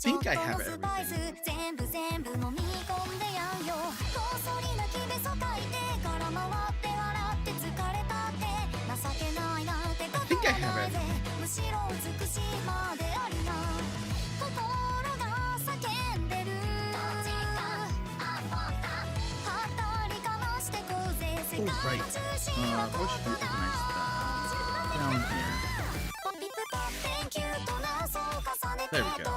think I have everything. I think I have everything. Oh, right. Where should we organize that? Down here. There we go.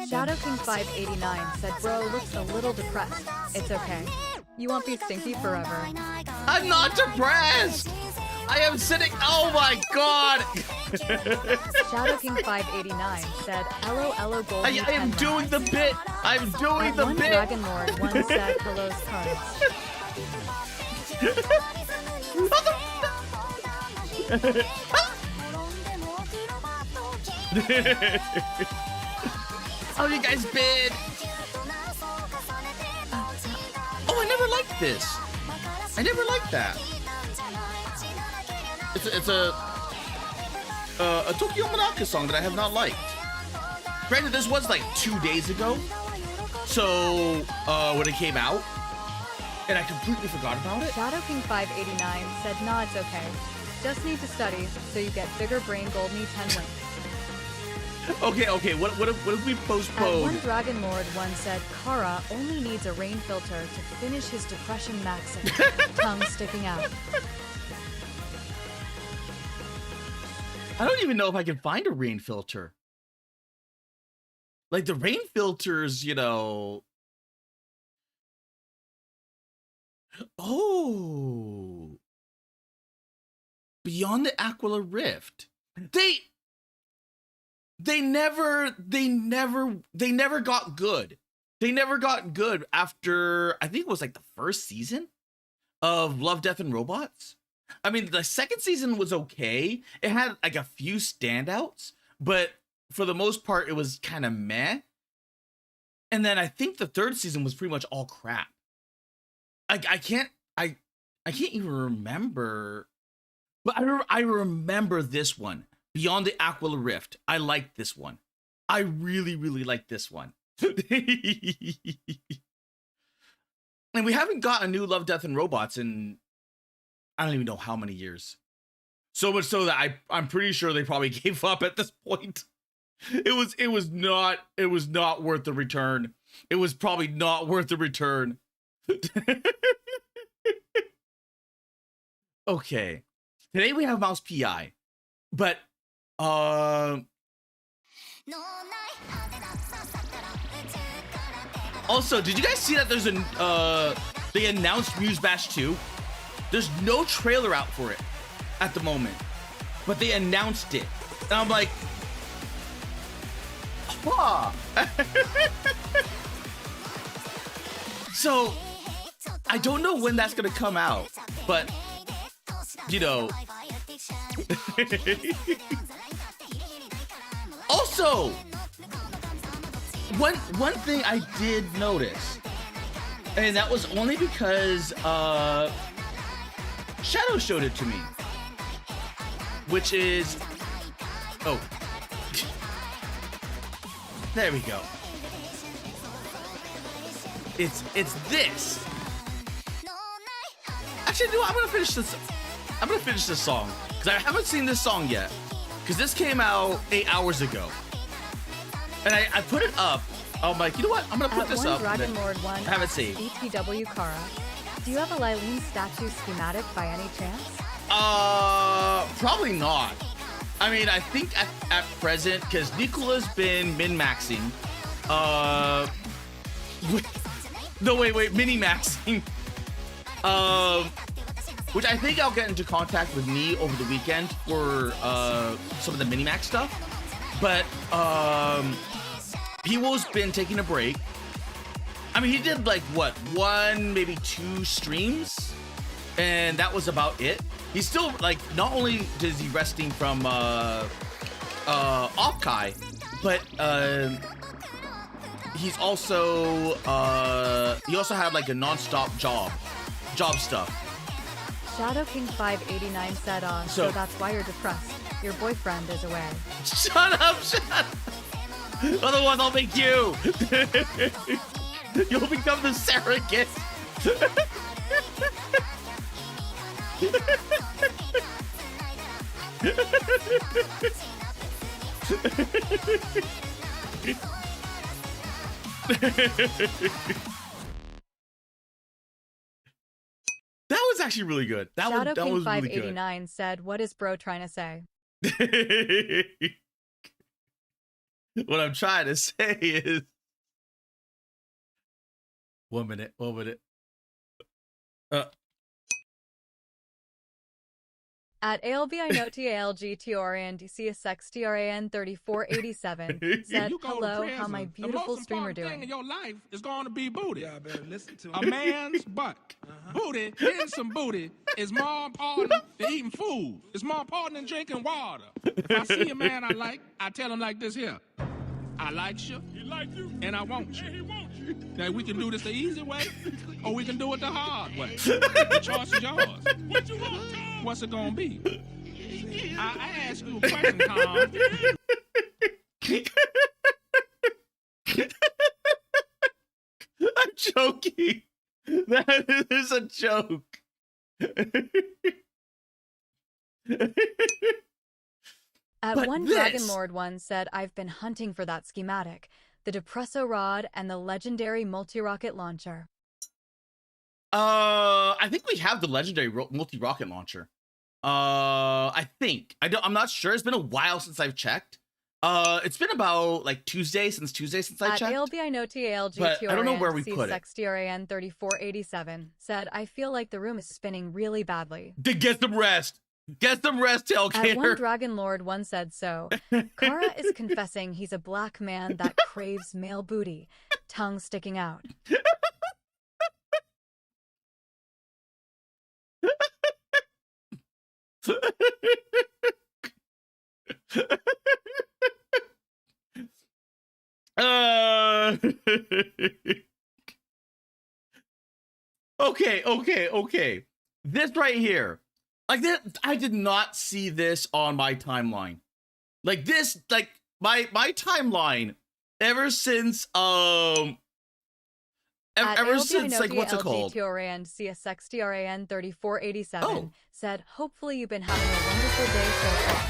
Shadow King 589 said, "Bro looks a little depressed. It's okay. You won't be stinky forever." I'm not depressed! I am sitting. Oh my god! Shadow King 589 said, "LOL gold." I am doing the bit! I'm doing the one bit! Dragon Lord once said, "Hello, cards." How you guys been? Oh, I never liked this. I never liked that. It's a Tokyo Manaka song that I have not liked. Granted, this was like 2 days ago, so when it came out, and I completely forgot about it. Shadow King 589 said, "Nah, it's okay. Just need to study so you get bigger brain gold me 10 links." Okay. What if we postpone? One Dragon Lord once said, "Kara only needs a rain filter to finish his depression maxing." Tongue sticking out. I don't even know if I can find a rain filter. Like the rain filters, you know. Oh. Beyond the Aquila Rift. They never got good. They never got good after, I think it was like the first season of Love, Death, and Robots. I mean, the second season was okay. It had like a few standouts, but for the most part, it was kind of meh. And then I think the third season was pretty much all crap. I can't even remember, but I remember this one. Beyond the Aquila Rift. I like this one. I really like this one. And we haven't got a new Love, Death, and Robots in I don't even know how many years. So much so that I'm pretty sure they probably gave up at this point. It was not worth the return. It was probably not worth the return. Okay. Today we have Mouse PI. But also, did you guys see that there's they announced Muse Bash 2? There's no trailer out for it at the moment, but they announced it. And I'm like, huh. So, I don't know when that's gonna come out, but, you know. Also, one thing I did notice, and that was only because Shadow showed it to me, which is, oh, there we go. It's this. Actually, no, I'm gonna finish this song because I haven't seen this song yet. Because this came out 8 hours ago. And I put it up. I'm like, you know what? I'm going to put this up. Dragon Lord one have it saved. BTW Kara, do you have a Lylene statue schematic by any chance? Probably not. I mean, I think at present, because Nicola's been min-maxing. No, wait, mini-maxing. Which I think I'll get into contact with me over the weekend for some of the mini-max stuff. But Piwo's been taking a break. I mean, he did like what, 1, maybe 2 streams, and that was about it. He's still like, not only is he resting from Offkai, but he's also he also had like a non-stop job stuff. Shadow King 589 said, so that's why you're depressed. Your boyfriend is away. Shut up. Otherwise I'll make you. You'll become the surrogate. That was actually really good. Shadow King was 589 really good. said, what is bro trying to say? What I'm trying to say is, one minute. At ALBI note TALG TORAN DCSX TRAN 3487 said, hello, how my beautiful streamer doing? The most important thing in your life is going to be booty. Yeah, better listen to a man's butt. Booty, getting some booty is more important than eating food. It's more important than drinking water. If I see a man I like, I tell him like this here. I like you, he like you, and I want you. And he wants you. Now we can do this the easy way, or we can do it the hard way. The choice is yours. What you want, Tom? What's it gonna be? I ask you a question, Tom. I'm joking. That is a joke. At one Dragon Lord one said, I've been hunting for that schematic, the Depresso Rod and the legendary multi-rocket launcher. I think we have the legendary multi-rocket launcher. I think. I'm not sure. It's been a while since I've checked. It's been about like Tuesday since I checked. At ALBI no TALG but I don't know where we put it. TRAN 3487 said, I feel like the room is spinning really badly. To get some rest. Get some rest, Tailgater. At one Dragon Lord one said so. Kara is confessing he's a black man that craves male booty, tongue sticking out. Okay. This right here. Like that, I did not see this on my timeline. Like this, like my timeline ever since ever since like what's it called? TRAN CSX TRAN 3487 said, hopefully you've been having a wonderful day so far.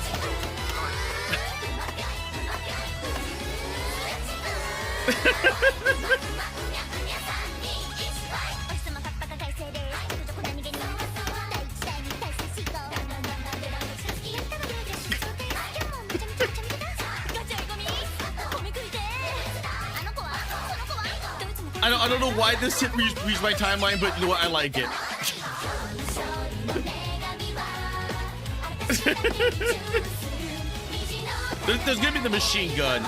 I don't know why this hit reached my timeline, but you know what? I like it. There's gonna be the machine gun.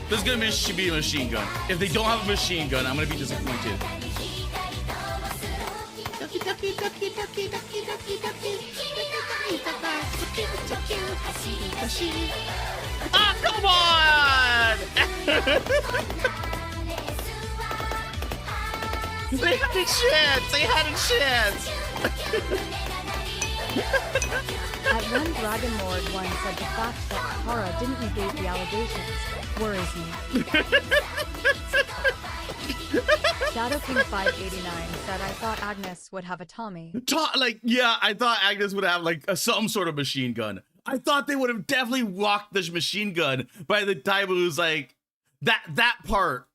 There's gonna be a machine gun. If they don't have a machine gun, I'm gonna be disappointed. Ah, come on! They had a chance! At one Dragon Lord one said the fact that Kara didn't negate the allegations worries me. Shadow King 589 said, I thought Agnes would have a Tommy. I thought Agnes would have like some sort of machine gun. I thought they would have definitely rocked this machine gun by the time it was like that part.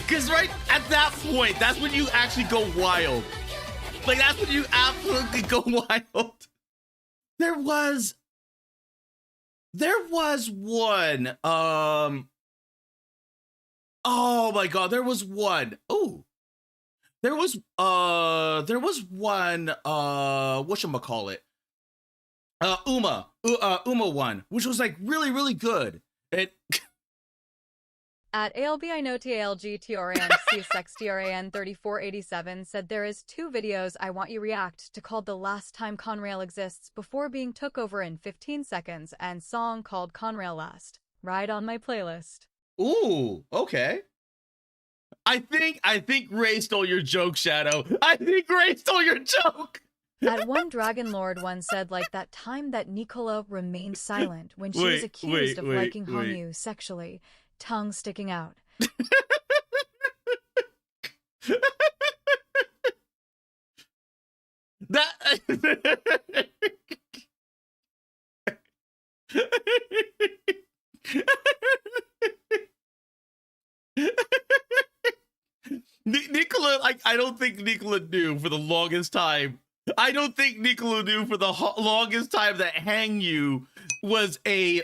Because right at that point, that's when you actually go wild. Like, that's when you absolutely go wild. There was one, oh my god, there was one. Oh, there was one, whatchamacallit? Uma one, which was like really, really good. It At ALBINOTALGTRAN3487 said there is 2 videos I want you react to called The Last Time Conrail Exists Before Being Took Over in 15 Seconds and song called Conrail Last. Right on my playlist. Ooh, okay. I think Ray stole your joke, Shadow. I think Ray stole your joke. At one Dragon Lord once said like that time that Nicola remained silent when she was accused of liking Hongyu sexually. Tongue sticking out. That Nicola, like, I don't think Nicola knew for the longest time. I don't think Nicola knew for the longest time that Hang You was a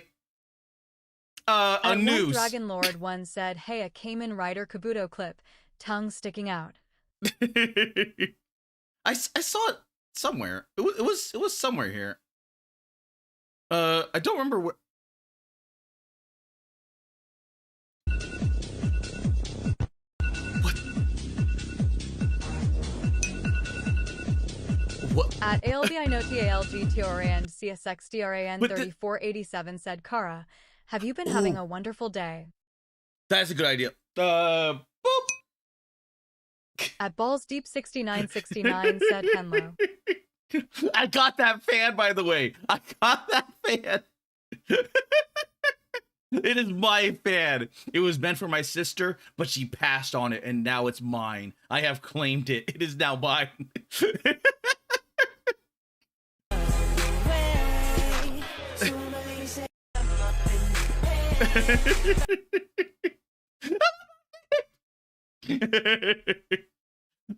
noose. One Dragon Lord once said, "Hey, a Kamen Rider Kabuto clip, tongue sticking out." I saw it somewhere. It was somewhere here. I don't remember what. What? At ALBINOTALGTORAN CSXDRAN 3487 said, "Kara, have you been having a wonderful day?" That's a good idea. Boop. At Balls Deep 6969 said, "Henlo." I got that fan, by the way. I got that fan. It is my fan. It was meant for my sister, but she passed on it, and now it's mine. I have claimed it. It is now mine.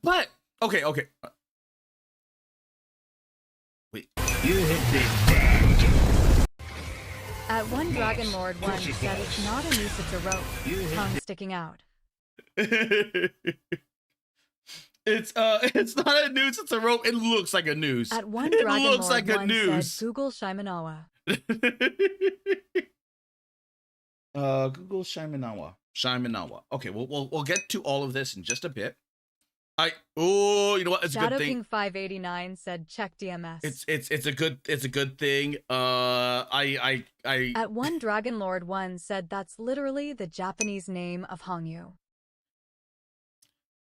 But okay. Wait. You hit this band. At one Dragon Lord once said, "It's not a noose, it's a rope." Tongue sticking out. It's not a noose, it's a rope. It looks like a noose. At one Dragon looks Lord like a once noose. said, "Google Shimenawa." Google Shimenawa. Okay, we'll get to all of this in just a bit. You know what? It's a Shadow good thing. King 589 said, "Check DMS." It's a good thing. At one Dragon Lord one said that's literally the Japanese name of Hongyu.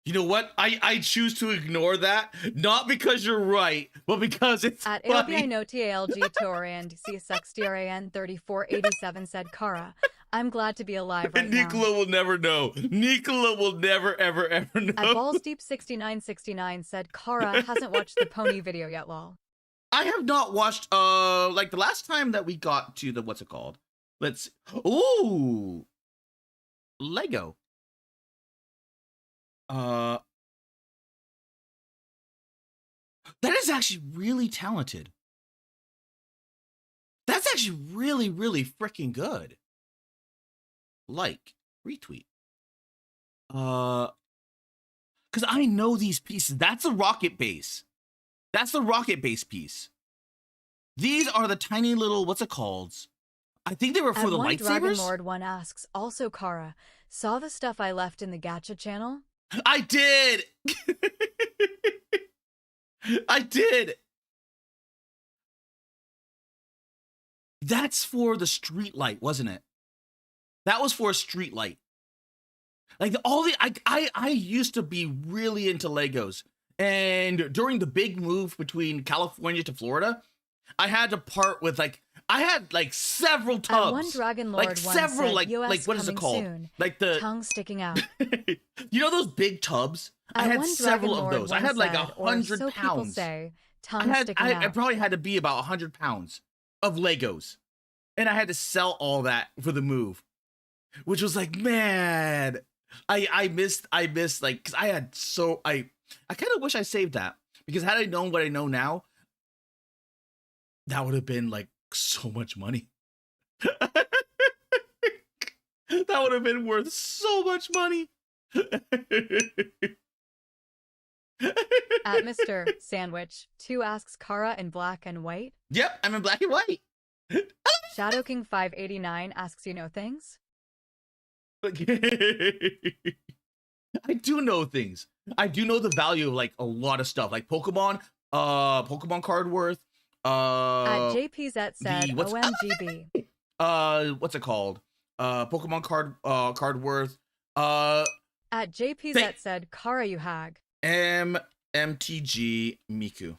You know what? I choose to ignore that, not because you're right, but because it's At funny. ALBINOTALGTORAN CSXDRAN 3487 said, "Kara, I'm glad to be alive right now." Nicola will never know. Nicola will never, ever know. At Balls Deep 6969 said, "Kara hasn't watched the pony video yet, lol." I have not watched, like the last time that we got to the, what's it called? Ooh. Lego. That is actually really talented. That's actually really, really freaking good. Like, retweet. Because I know these pieces. That's a rocket base. That's the rocket base piece. These are the tiny little, what's it called? I think they were for the one lightsabers. Dragon Lord one asks, "Also, Kara, saw the stuff I left in the gacha channel?" I did. I did. That's for the street light, wasn't it? That was for a street light. Like I used to be really into Legos, and during the big move between California to Florida, I had to part with I had several tubs. At one Dragon Lord like one several said, like "US what is it coming called? soon. Like the Tongue sticking out." You know those big tubs? I At had one several Dragon of Lord those. I one had like said, or 100 so people pounds. say, tongue sticking I out. probably had to be about 100 pounds of Legos, and I had to sell all that for the move, which was like, man, I missed like, because I kind of wish I saved that, because had I known what I know now, that would have been like so much money. That would have been worth so much money. At Mr. Sandwich 2 asks Kara in black and white. Yep, I'm in black and white. Shadow King 589 asks you know things. I do know things. I do know the value of like a lot of stuff, like Pokemon, Pokemon card worth. At JPZ said OMGB. What's it called? Pokemon card worth. At JPZ said Kara you hag. MTG Miku.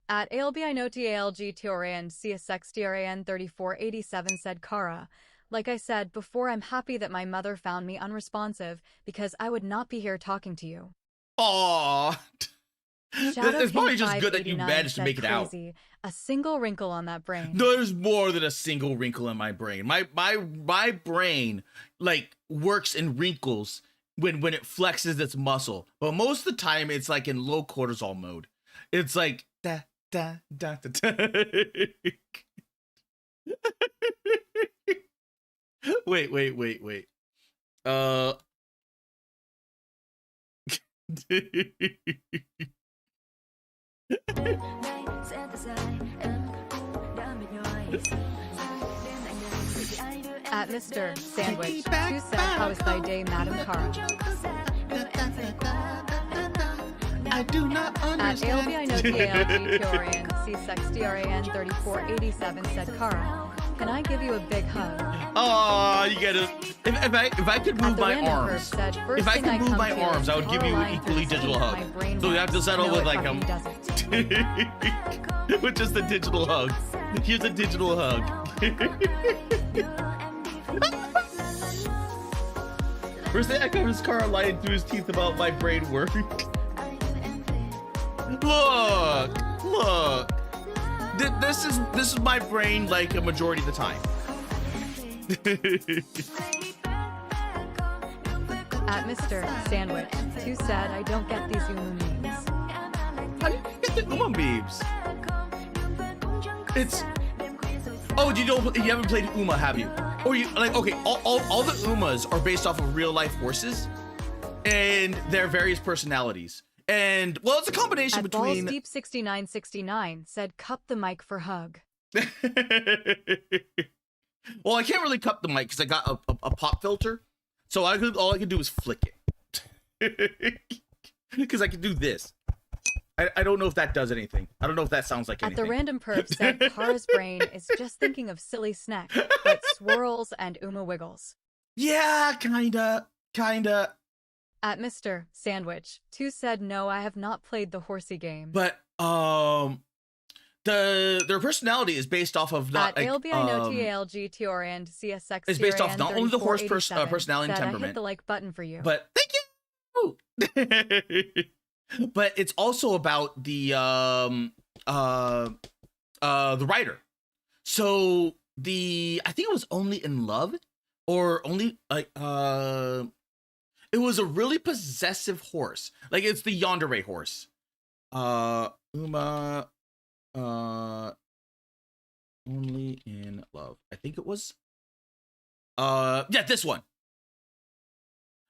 At ALBINOTALG Teorian CSX Teorian 3487 said Kara. Like I said before, I'm happy that my mother found me unresponsive because I would not be here talking to you. Aww. It's probably just good that you managed to make it out. A single wrinkle on that brain. No, there's more than a single wrinkle in my brain. My brain like works in wrinkles when it flexes its muscle, but most of the time it's like in low cortisol mode. It's like da da da da. Da. Wait. At Mr. Sandwich 2 said, how is thy day, Madam Kara? I do not understand. At ALBINOTALG Teorian C6DRAN 3487 said Kara, can I give you a big hug? Oh, you get it. If I could move my arms, if I could move my arms, I would give you an equally digital hug. So we have to settle with like with just a digital hug. Here's a digital hug. First thing I comes Carl lying through his teeth about my brain work. Look. This is my brain like a majority of the time. At Mr. Sandwich 2 said, I don't get these Umu memes. How do you get the Uma memes? It's you haven't played Uma, have you? Or you like all the Umas are based off of real life horses and their various personalities. And well, it's a combination between Balls Deep 6969 said cup the mic for hug. Well, I can't really cup the mic because I got a pop filter, so all I could do is flick it. Because I could do this. I don't know if that does anything. I don't know if that sounds like anything. At the random perp said Kara's brain is just thinking of silly snack, but swirls and Uma wiggles. Yeah, kinda. At Mr. Sandwich 2 said, no, I have not played the horsey game. But their personality is based off of not at ALBINOTALG Teorian CSX is based off not only the horse personality and temperament. I hit the like button for you. But thank you. But it's also about the writer. So I think it was Only in Love, or only like it was a really possessive horse. Like it's the yandere horse. Uma Only in Love. I think it was yeah, this one.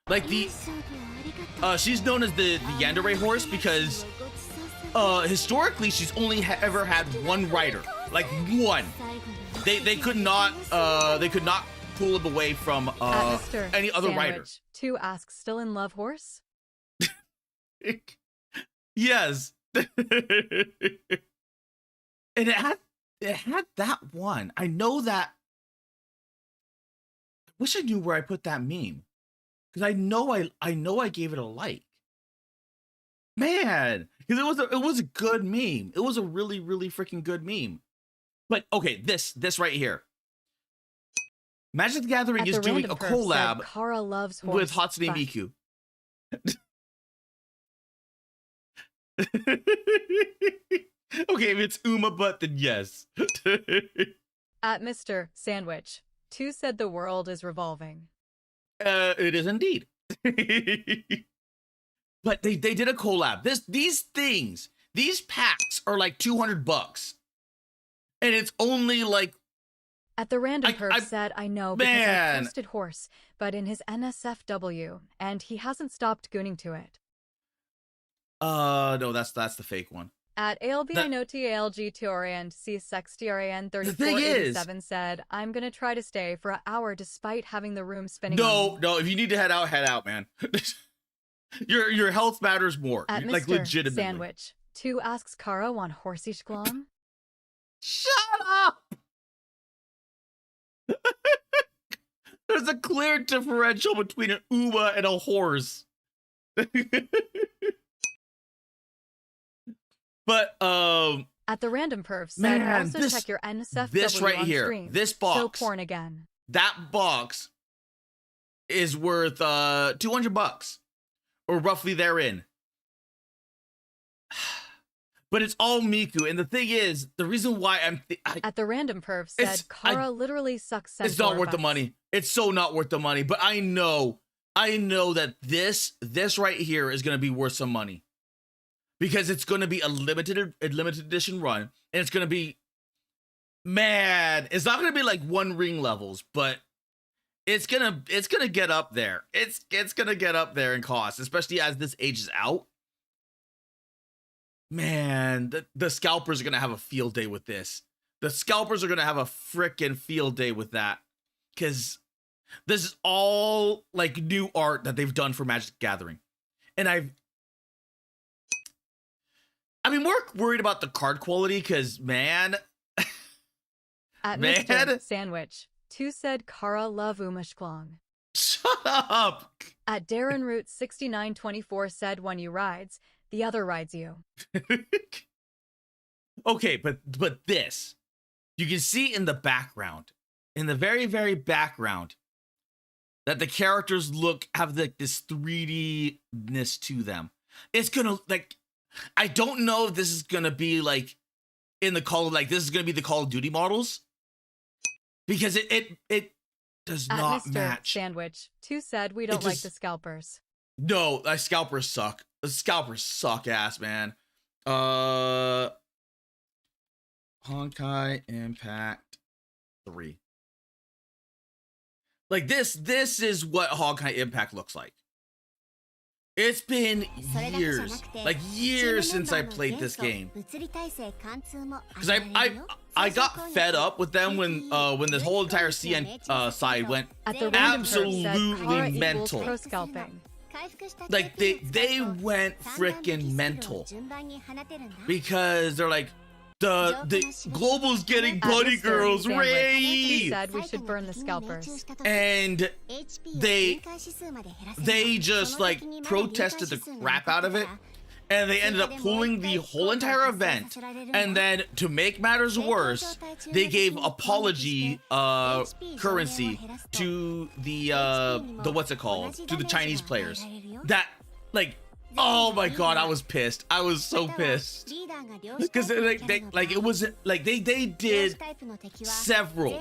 Like she's known as the yandere horse because historically she's only ever had one rider, like one. They could not pull him away from any other rider. 2 asks, still in love horse? Yes. And it had that one. I know that. I wish I knew where I put that meme. Because I know I gave it a like. Man, because it was a good meme. It was a really, really freaking good meme. But okay, this right here. Magic the Gathering is doing a collab Kara loves horse, with Hatsune Miku. Okay, if it's Uma, but then yes. At Mr. Sandwich 2 said the world is revolving. It is indeed. But they did a collab. These packs are like $200, and it's only like. At the random perf said, I know because I posted horse, but in his NSFW, and he hasn't stopped gooning to it. No, that's the fake one. At ALBINOTALG and C6TRAN 3487 said, I'm gonna try to stay for an hour despite having the room spinning. No, if you need to head out, man. your health matters more. At like Mr. legitimately. Sandwich 2 asks Kara on horsey sklong. Shut up! There's a clear differential between an Uma and a horse. But at the random perf said, also check your NSFW this right on here, stream. this box, Show porn again. That box is worth $200, or roughly therein. But it's all Miku, and the thing is, the reason why at the random perf said Kara literally sucks. It's not worth the money. It's so not worth the money. But I know that this right here is gonna be worth some money. Because it's going to be a limited edition run, and it's going to be, man, it's not going to be like One Ring levels, but it's gonna get up there. It's gonna get up there in cost, especially as this ages out. Man, the scalpers are gonna have a field day with this. The scalpers are gonna have a frickin' field day with that, because this is all like new art that they've done for Magic the Gathering, and I mean, we're worried about the card quality because, man. At Mr. Sandwich 2 said Kara love Umashklong. Shut up. At Darren Root 6924 said when you rides, the other rides you. Okay, but this, you can see in the background, in the very, very background, that the characters have like this 3D-ness to them. It's gonna like. I don't know if this is gonna be like in the this is gonna be the Call of Duty models, because it does not Mr. match. Sandwich 2 said we don't like the scalpers. No, scalpers suck. The scalpers suck ass, man. Honkai Impact 3. Like this is what Honkai Impact looks like. It's been years since I played this game. Because I got fed up with them when this whole entire CN side went absolutely mental. Like they went freaking mental. Because they're like, the global's getting bunny girls, Ray! He said we should burn the scalpers. And they just like protested the crap out of it, and they ended up pulling the whole entire event. And then to make matters worse, they gave apology currency to the what's it called? To the Chinese players. That like, oh my god, I was pissed. I was so pissed. Because it was like they did several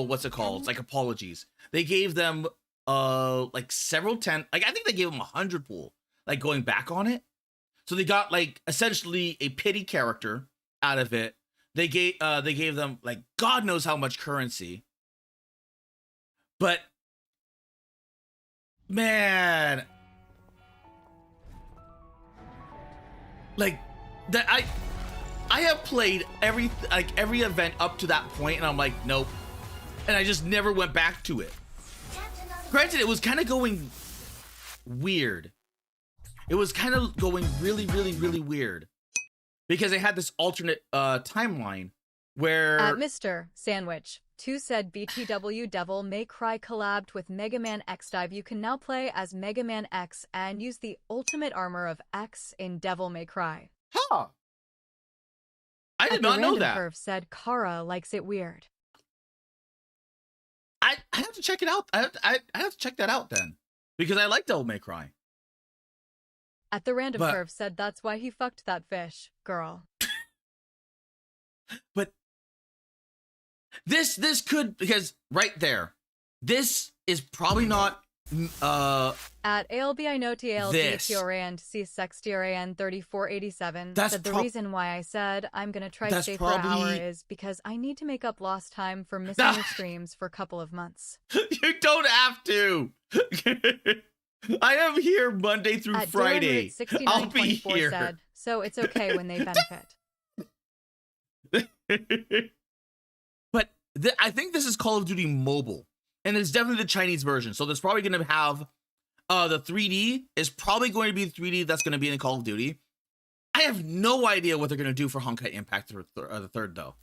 what's it called? It's like apologies. They gave them like several 10, like I think they gave them 100 pool, like going back on it. So they got like essentially a pity character out of it. They gave them like God knows how much currency. But man, like that I have played every event up to that point, and I'm like, nope. And I just never went back to it. Granted, it was kind of going weird. It was kind of going really, really, really weird. Because they had this alternate timeline where... At Mr. Sandwich 2 said BTW Devil May Cry collabed with Mega Man X Dive. You can now play as Mega Man X and use the ultimate armor of X in Devil May Cry. Huh. I did not know that. Perf said Kara likes it weird. I have to check it out. I have to check that out then. Because I like Devil May Cry. At the random perf said that's why he fucked that fish, girl. But this could, because right there, this is probably not At ALBI no TLG this. TRAN C6TRAN 3487 That's said the reason why I said I'm gonna try to that's stay for an hour probably- is because I need to make up lost time for missing your streams for a couple of months. You don't have to. I am here Monday through At Friday. I'll be 6924 here. said, so it's okay when they benefit. But I think this is Call of Duty Mobile, and it's definitely the Chinese version. So there's probably going to have the 3D is probably going to be the 3D that's going to be in Call of Duty. I have no idea what they're going to do for Honkai Impact the third though,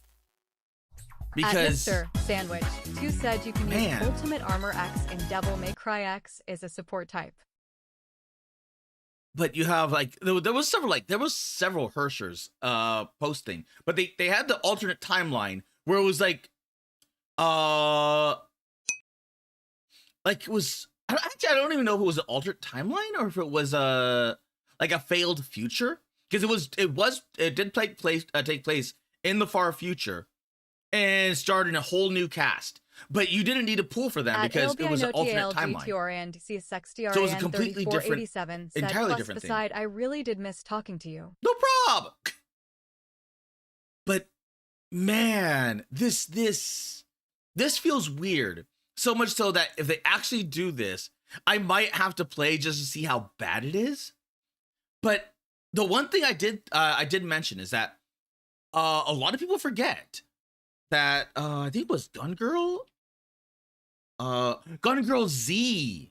because At Mr. Sandwich, who said you can Man. use Ultimate Armor X and Devil May Cry X is a support type. but you have like there was several Hershers posting, but they had the alternate timeline where it was like it was actually I don't even know if it was an alternate timeline or if it was like a failed future, because it did take place in the far future and started a whole new cast, but you didn't need to pull for them At because it was an alternate ALBI timeline. TRN C6TRN So it was a completely different- 3487 said, entirely plus different thing. beside, I really did miss talking to you. No problem. But man, this feels weird. So much so that if they actually do this, I might have to play just to see how bad it is. But the one thing I did mention is that a lot of people forget that I think it was Gun Girl Z.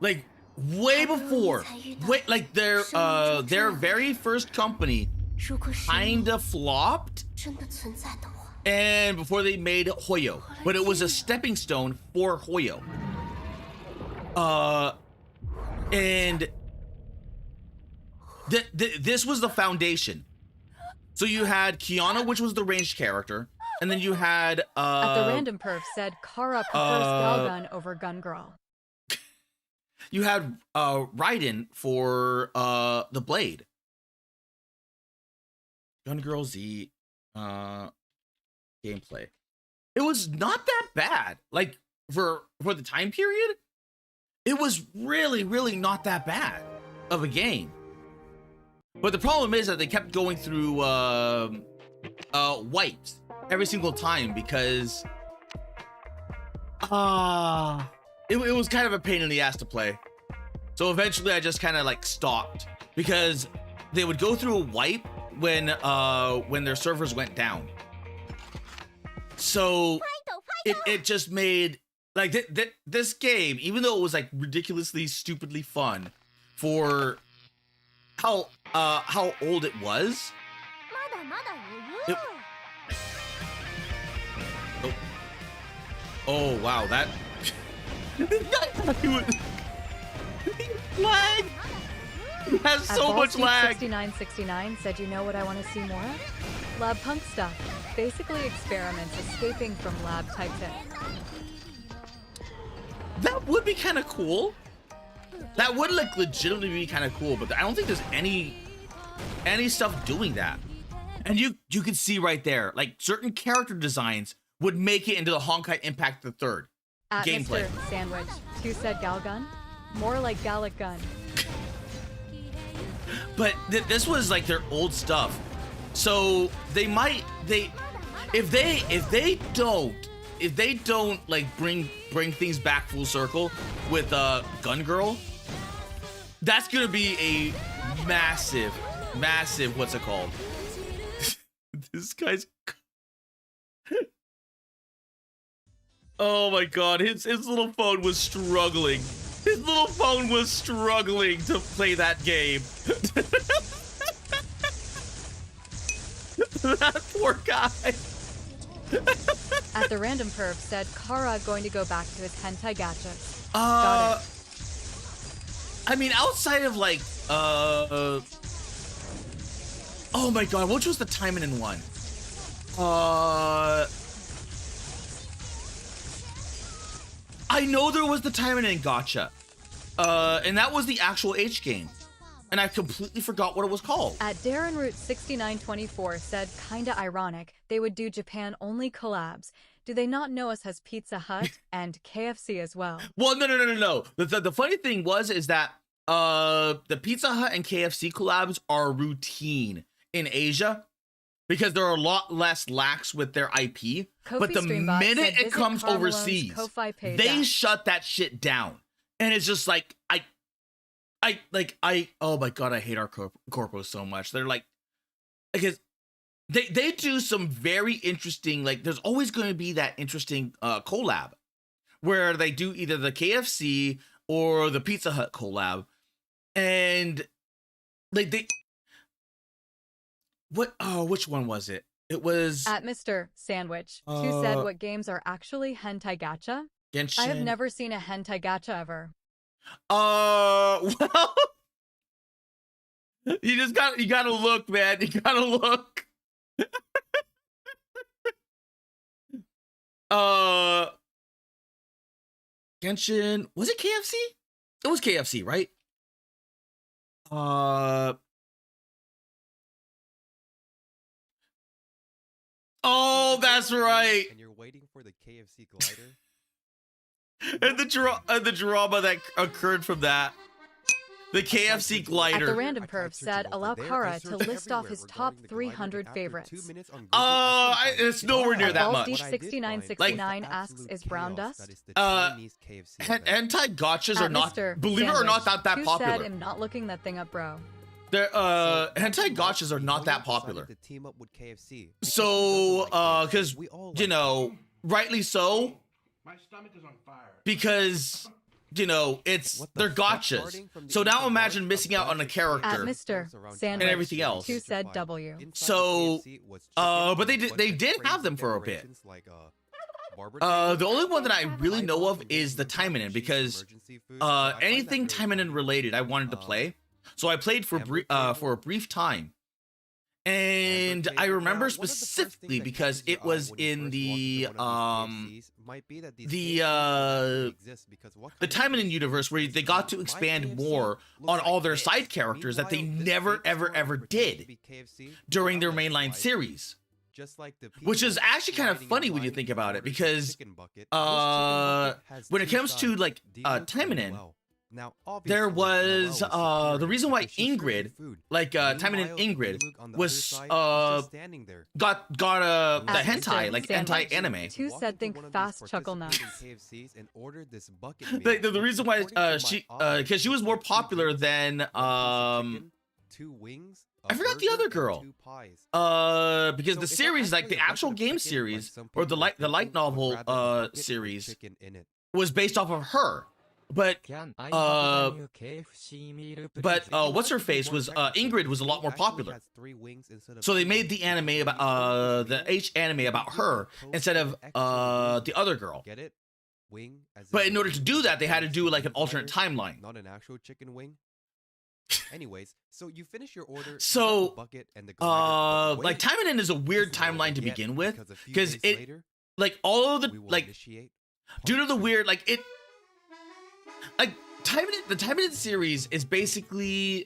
Like way before, their very first company kinda flopped, and before they made Hoyo, but it was a stepping stone for Hoyo. And this was the foundation. So you had Kiana, which was the ranged character, and then you had At the random perf said, Kara prefers Galgun over Gun Girl. you had Raiden for the Blade. Gun Girl Z gameplay. It was not that bad. Like for the time period, it was really, really not that bad of a game. But the problem is that they kept going through wipes every single time because it was kind of a pain in the ass to play. So eventually I just kind of like stopped because they would go through a wipe when their servers went down. So it just made like this game, even though it was like ridiculously stupidly fun for how old it was. Oh wow, that lag. It has so much lag. 6969 said, you know what I want to see more of? Lab punk stuff. Basically experiments escaping from lab type thing. That would be kind of cool. That would like legitimately be kind of cool, but I don't think there's any stuff doing that. And you can see right there, like certain character designs would make it into the Honkai Impact the Third At gameplay. Mr. Sandwich, who said Galgun? More like Gallic Gun. But this was like their old stuff, so if they don't like bring things back full circle with Gun Girl, that's gonna be a massive what's it called? This guy's oh my god, his little phone was struggling. His little phone was struggling to play that game. That poor guy. At the random perf said, Kara going to go back to his hentai gachas. Uh, Got it. I mean, outside of like, oh my god, which was the Taimanin one? I know there was the Taimanin gacha, and that was the actual H game. and I completely forgot what it was called. At Darren Root 6924 said, kinda ironic, they would do Japan only collabs. Do they not know us as Pizza Hut and KFC as well? Well, no. The funny thing is that the Pizza Hut and KFC collabs are routine in Asia because they're a lot less lax with their IP. Kofi But the Streambot minute said, it comes visit Karl Malone's overseas, Ko-Fi page they at- shut that shit down. And it's just like, oh my God, I hate our corpos so much. They're like, because they do some very interesting, like there's always going to be that interesting collab where they do either the KFC or the Pizza Hut collab. And like which one was it? It was At Mr. Sandwich, who said what games are actually hentai gacha? Genshin. I have never seen a hentai gacha ever. Well, you gotta look, man. You gotta look. Genshin, was it KFC? It was KFC, right? Oh, that's right. And you're waiting for the KFC glider. And the drama that occurred from that. The KFC At glider. the Random Perf said, allow Kara to list off his top 300 favorites. It's nowhere near that much. Balsdeep6969 asks, is brown dust? Hentai gotchas are At not, Mr. believe it or not, Sandwich, that who popular. said, I'm not looking that thing up, bro. They're, hentai gotchas are not that popular. So, because, you know, rightly so, My stomach is on fire. because, you know, they're gotchas. So now imagine missing out on a At character. Mr. Sandwich, And everything else. who said W. So, but they did have them for a bit. The only one that I really know of is the Taimanin, because anything Taimanin related I wanted to play. So I played for a brief time. And I remember specifically because it was in the Taimanin universe where they got to expand more on all their side characters that they never ever did during their mainline series. Which is actually kind of funny when you think about it, because when it comes to like Taimanin, there was the reason why Ingrid, like Taimanin Ingrid, was got the At hentai, Mr. like Sandwich, hentai anime. Who said think fast chuckle nuts? The reason why she because she was more popular than I forgot the other girl. Because the series, like the actual game series or the light novel series, was based off of her. But what's her face was Ingrid was a lot more popular. So they made the anime about the H anime about her instead of the other girl. But in order to do that, they had to do like an alternate timeline. Not an actual chicken wing. Anyways, so you finish your order. So, bucket and the like Taimanin is a weird timeline to begin with, because it, like all of the like, due to the weird, like it, like the Taimanin series is basically,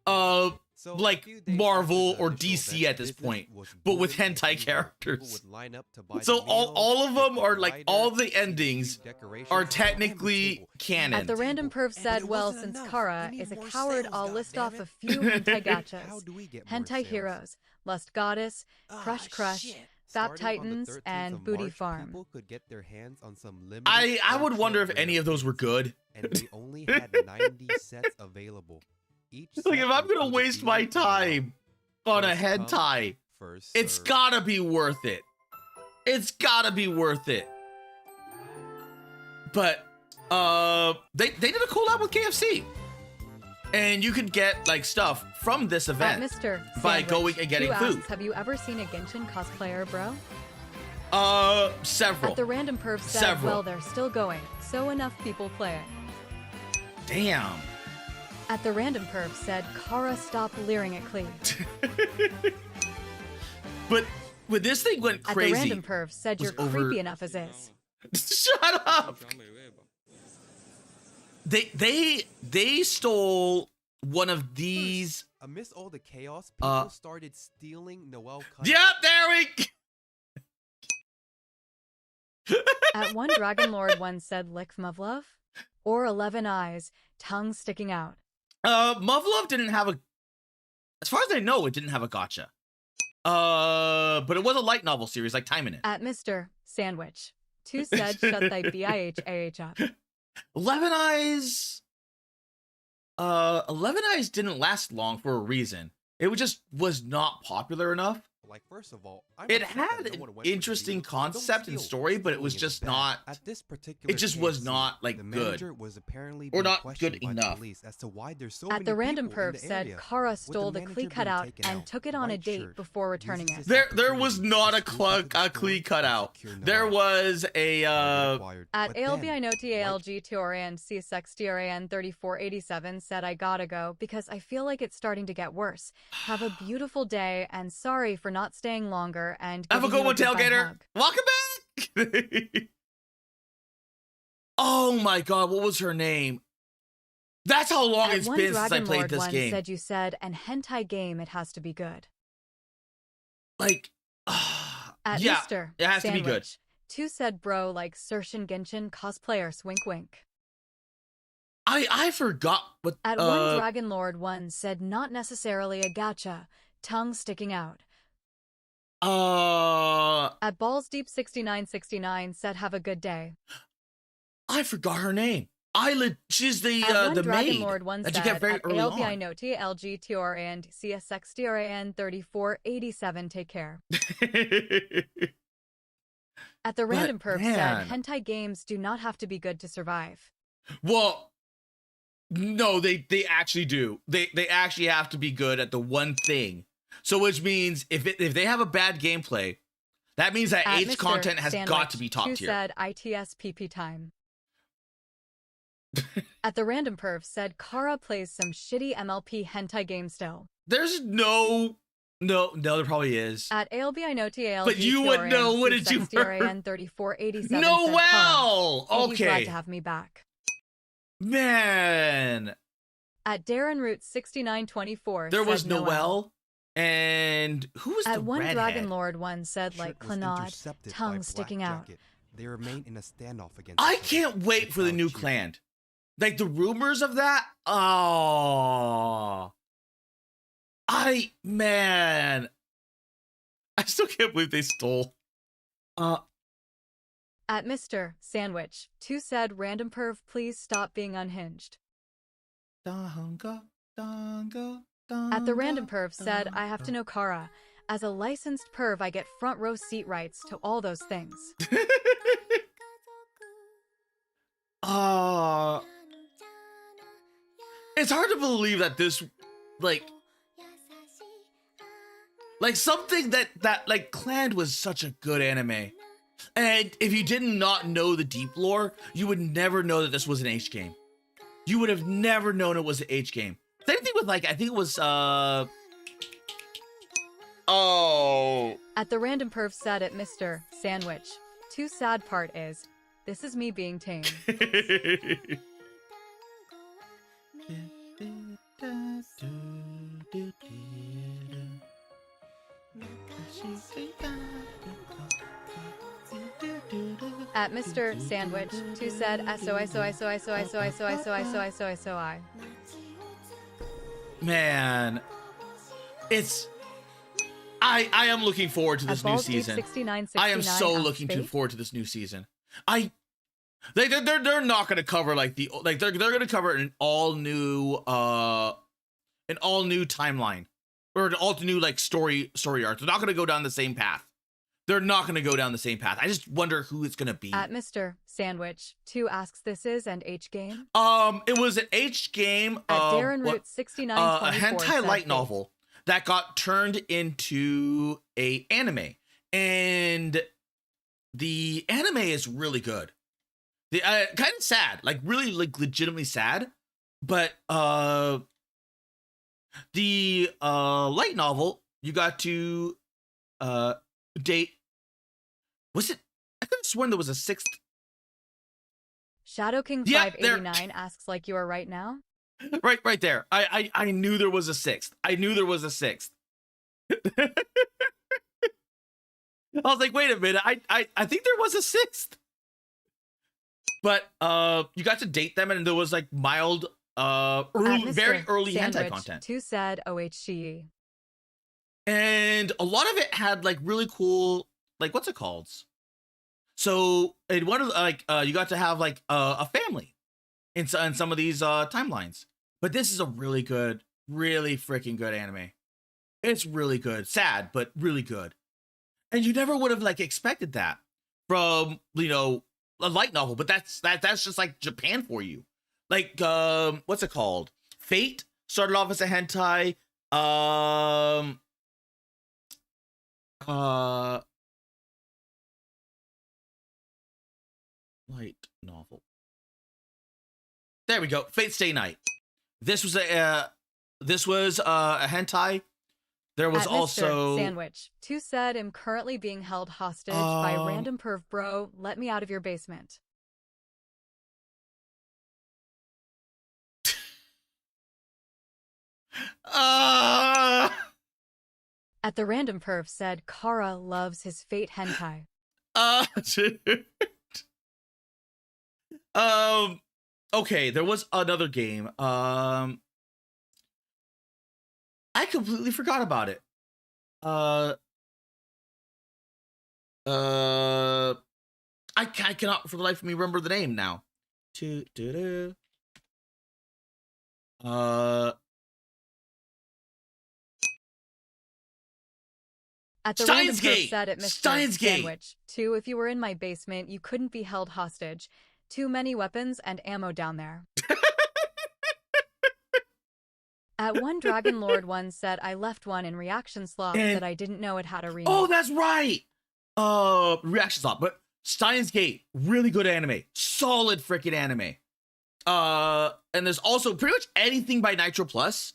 like Marvel or DC at this point, but with hentai characters. So all of them are like, all the endings are technically canon. At the Random Perv said, well, since Kara is a coward, I'll list off a few hentai gachas. Hentai Heroes, Lust Goddess, Crush Crush, Fap Titans, and Booty Farm. I would wonder if any of those were good. And we only had 90 sets available. Like, if I'm gonna waste my time on a hentai, it's gotta be worth it. It's gotta be worth it. But they did a collab with KFC, and you could get like stuff from this event At Mr. by Sandwich, going and getting who asks, food. have you ever seen a Genshin cosplayer, bro? Several. At the Random Perv said, Several. well, they're still going, so enough people play it. Damn. At the Random Perv said, Kara, stop leering at Clee. But when this thing went At crazy, the Random Perv said, you're was over- creepy enough as is. shut up. They stole one of these. Amidst all the chaos, people started stealing Noel cutouts. Yep, there we At one Dragon Lord once said lick Muvlove, or 11 eyes, tongue sticking out. Muv-Luv didn't have a, as far as I know, it didn't have a gotcha. But it was a light novel series like Time in It. At Mr. Sandwich, 2 said shut thy BIHAH up. 11 Eyes. 11 Eyes didn't last long for a reason. It was not popular enough. Like, first of all, It had an interesting concept and story, but it was just not. At this particular It just was not like the good, manager was apparently or being not questioned good by the enough. police as to why there's so At many the random people in perv the said area. Kara With stole the manager Klee being cutout taken and out, took it on a white date shirt before returning uses it. his There was opportunity not to a scoop into the store Klee cutout. and secure There Noel. was a At ALBINOTALG TORAN CSXTRAN 3487 said I gotta go because I feel like it's starting to get worse. Have a beautiful day and sorry for not staying longer and have a giving good you one, goodbye Tailgater. hug. Welcome back. Oh my god, what was her name? That's how long At it's one been since I Dragon played Lord this once game. said you said an hentai game it has to be good. Like, At yeah, Mr. it has to be good. Sandwich, 2 said bro like Sershin Genshin cosplayer swink wink. I forgot what. At one Dragon Lord one said not necessarily a gacha, tongue sticking out. At Balls Deep 6969 said have a good day. I forgot her name. She's the At one the Dragon maid Lord one that said you get very at early on. ALBINOT LGTR and CSXTRAN 3487 take care. At the random perf said hentai games do not have to be good to survive. Well, no, they actually do. They actually have to be good at the one thing. So which means if they have a bad gameplay, that means that At H Mr. content has Sandwich, got to be top 2 tier. said ITSPP time. At the random perf said Kara plays some shitty MLP hentai game still. There's no, there probably is. At ALBINOTALG But you would know, wouldn't you? 3487 No, said well, Kara, "You'd be glad okay, to have me back." man. At Darren Root 6924 There said was Noelle, and who was At the one redhead? Dragon Lord one said like Shirt was Clannad, intercepted by tongue Black sticking out. Jacket. They remain in a standoff against I each other. can't wait for the new Cheer. clan. Like the rumors of that. Oh, man, I still can't believe they stole. At Mr. Sandwich, 2 said random perv please stop being unhinged. Dongo, dongo, At the random perv said I have to know Kara. As a licensed perv I get front row seat rights to all those things. It's hard to believe that this, like something that like Clan was such a good anime. And if you did not know the deep lore, you would never know that this was an H game. You would have never known it was an H game. Same thing with like, I think it was, At the random perv said at Mr. Sandwich, 2 sad part is, this is me being tame. At Mr. Sandwich, 2 said SOI. Man, it's, I am looking forward to this new season. I am so looking forward to this new season. They're not gonna cover like they're gonna cover an all new timeline or an all new like story arc. They're not gonna go down the same path. They're not gonna go down the same path. I just wonder who it's gonna be. At Mr. Sandwich, 2 asks this is an H game. It was an H game. At Darren Root 6924 a hentai light said novel that got turned into a anime, and the anime is really good. The kind of sad, like really like legitimately sad, but the light novel you got to date. Was it? I could have sworn there was a 6th. Shadow King Yep, 589 asks like you are right now. Right there. I knew there was a sixth. I knew there was a sixth. I was like, wait a minute. I think there was a sixth. But you got to date them, and there was like mild, very early hentai content. Too sad. OHCE. And a lot of it had like really cool, like what's it called? So in one of like you got to have like a family in some of these timelines. But this is a really good, really freaking good anime. It's really good. Sad, but really good. And you never would have like expected that from, you know, a light novel, but that's just like Japan for you. Like what's it called? Fate started off as a hentai. Light novel. There we go. Fate Stay Night. This was a hentai. There was also Sandwich. Too sad. I'm currently being held hostage by random perv bro. Let me out of your basement. At the random perv said Kara loves his Fate hentai. Okay, there was another game. I completely forgot about it. I cannot for the life of me remember the name now. At the Steins random Gate! perv said at Mr. Steins Gate! Sandwich. 2. If you were in my basement, you couldn't be held hostage. Too many weapons and ammo down there. At one Dragon Lord 1 said I left one in reaction slot that I didn't know it had a remake. Oh, that's right. Reaction slot, but Steins Gate, really good anime, solid freaking anime. And there's also pretty much anything by Nitro Plus.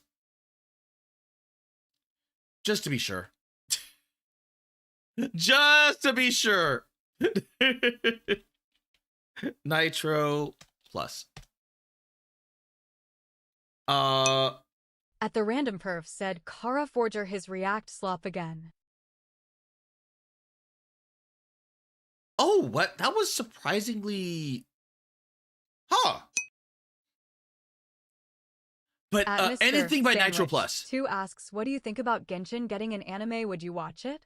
Just to be sure. Just to be sure. Nitro Plus. At the random perf said Kara Forger his react slop again. Oh, what? That was surprisingly... Huh. But anything by Sandwich Nitro Plus. 2 asks, what do you think about Genshin getting an anime? Would you watch it?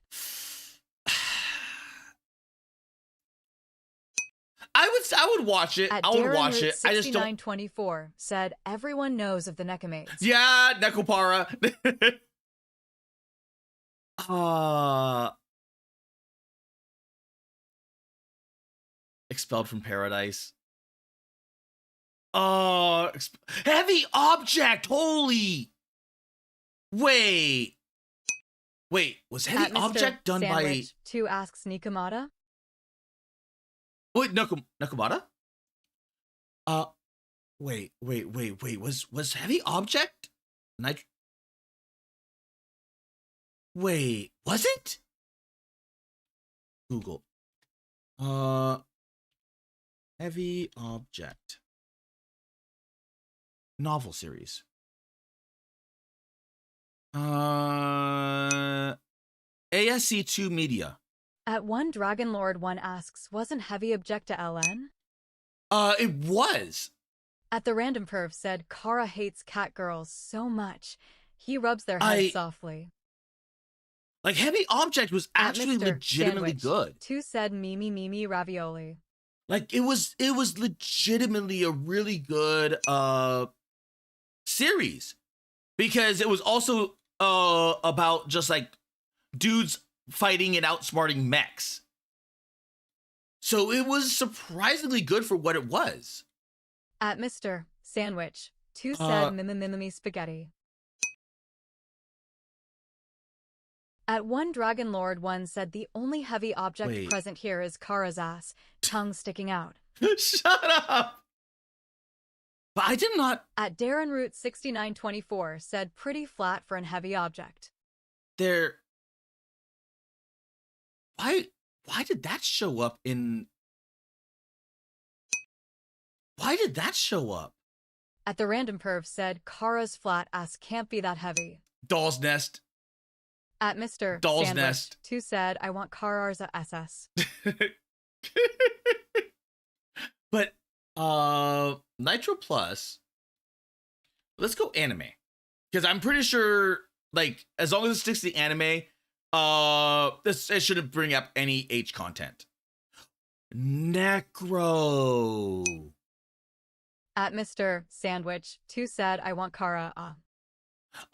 I would watch it. I would watch it. I just don't. 6924 said everyone knows of the Nekamates. Yeah, Nekopara. Expelled from Paradise. Heavy Object. Holy. Wait, was Heavy Object done by 2 asks Nikamata? Wait, Nakamata? Wait. Was Heavy Object? Wait, was it? Google. Heavy Object. Novel series. ASC2 Media. At one Dragon Lord 1 asks, wasn't Heavy Object to LN? It was. At the random perv said, Kara hates cat girls so much. He rubs their heads softly. Like, Heavy Object was actually Mr. legitimately Sandwich, good. 2 said Mimi ravioli. Like, it was legitimately a really good series. Because it was also about just like dudes fighting and outsmarting mechs. So it was surprisingly good for what it was. At Mr. Sandwich, 2 said mimimi spaghetti. At one Dragon Lord 1 said the only heavy object present here is Kara's ass, tongue sticking out. Shut up! But I did not... At Darren Root 6924 said pretty flat for an heavy object. There... Why did that show up in... Why did that show up? At the random perv said, Kara's flat ass can't be that heavy. Doll's Nest. At Mr. Doll's Sandwich, Nest. 2 said, I want Kara's a SS. But Nitro Plus, let's go anime. Because I'm pretty sure, like, as long as it sticks to the anime, it shouldn't bring up any H content. Necro. At Mr. Sandwich, 2 said, I want Kara a.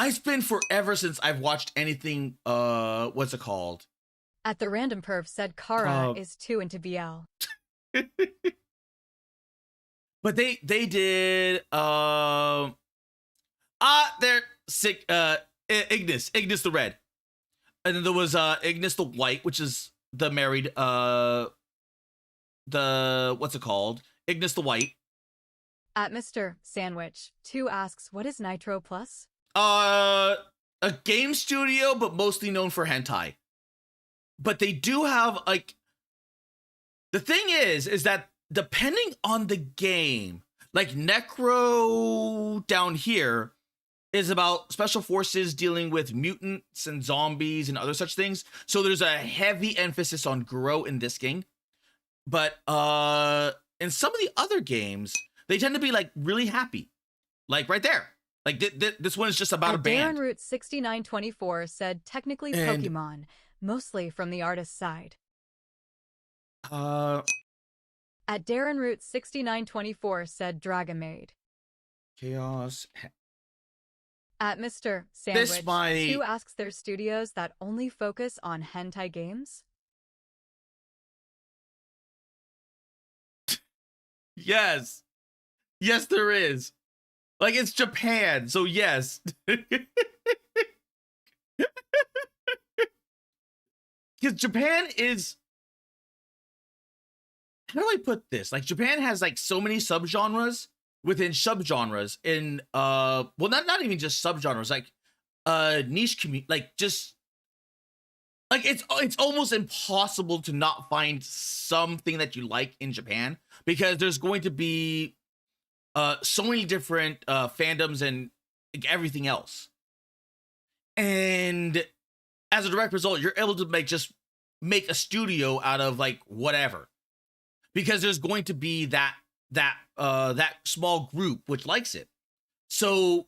It's been forever since I've watched anything, what's it called? At the random perv said, Kara is too into BL. But they did they're sick Ignis the red. And then there was Ignis the white, which is the married the what's it called? Ignis the white. At Mr. Sandwich, 2 asks, what is Nitro Plus? A game studio, but mostly known for hentai. But they do have, like, the thing is that depending on the game, like Necro down here is about special forces dealing with mutants and zombies and other such things. So there's a heavy emphasis on grow in this game. But in some of the other games, they tend to be like really happy, like right there. Like this one is just about a band. Darren Root 6924 said, technically Pokemon, mostly from the artist's side. At Darren Root 6924 said Dragon Maid. Chaos. At Mr. Sandwich, 2 asks their studios that only focus on hentai games. Yes. Yes, there is. Like, it's Japan, so yes. Because Japan is... How do I put this? Like, Japan has, like, so many subgenres within subgenres in, well, not even just subgenres, like, niche community, like, just... Like, it's almost impossible to not find something that you like in Japan, because there's going to be so many different fandoms and like, everything else. And as a direct result, you're able to make a studio out of like whatever, because there's going to be that small group which likes it. So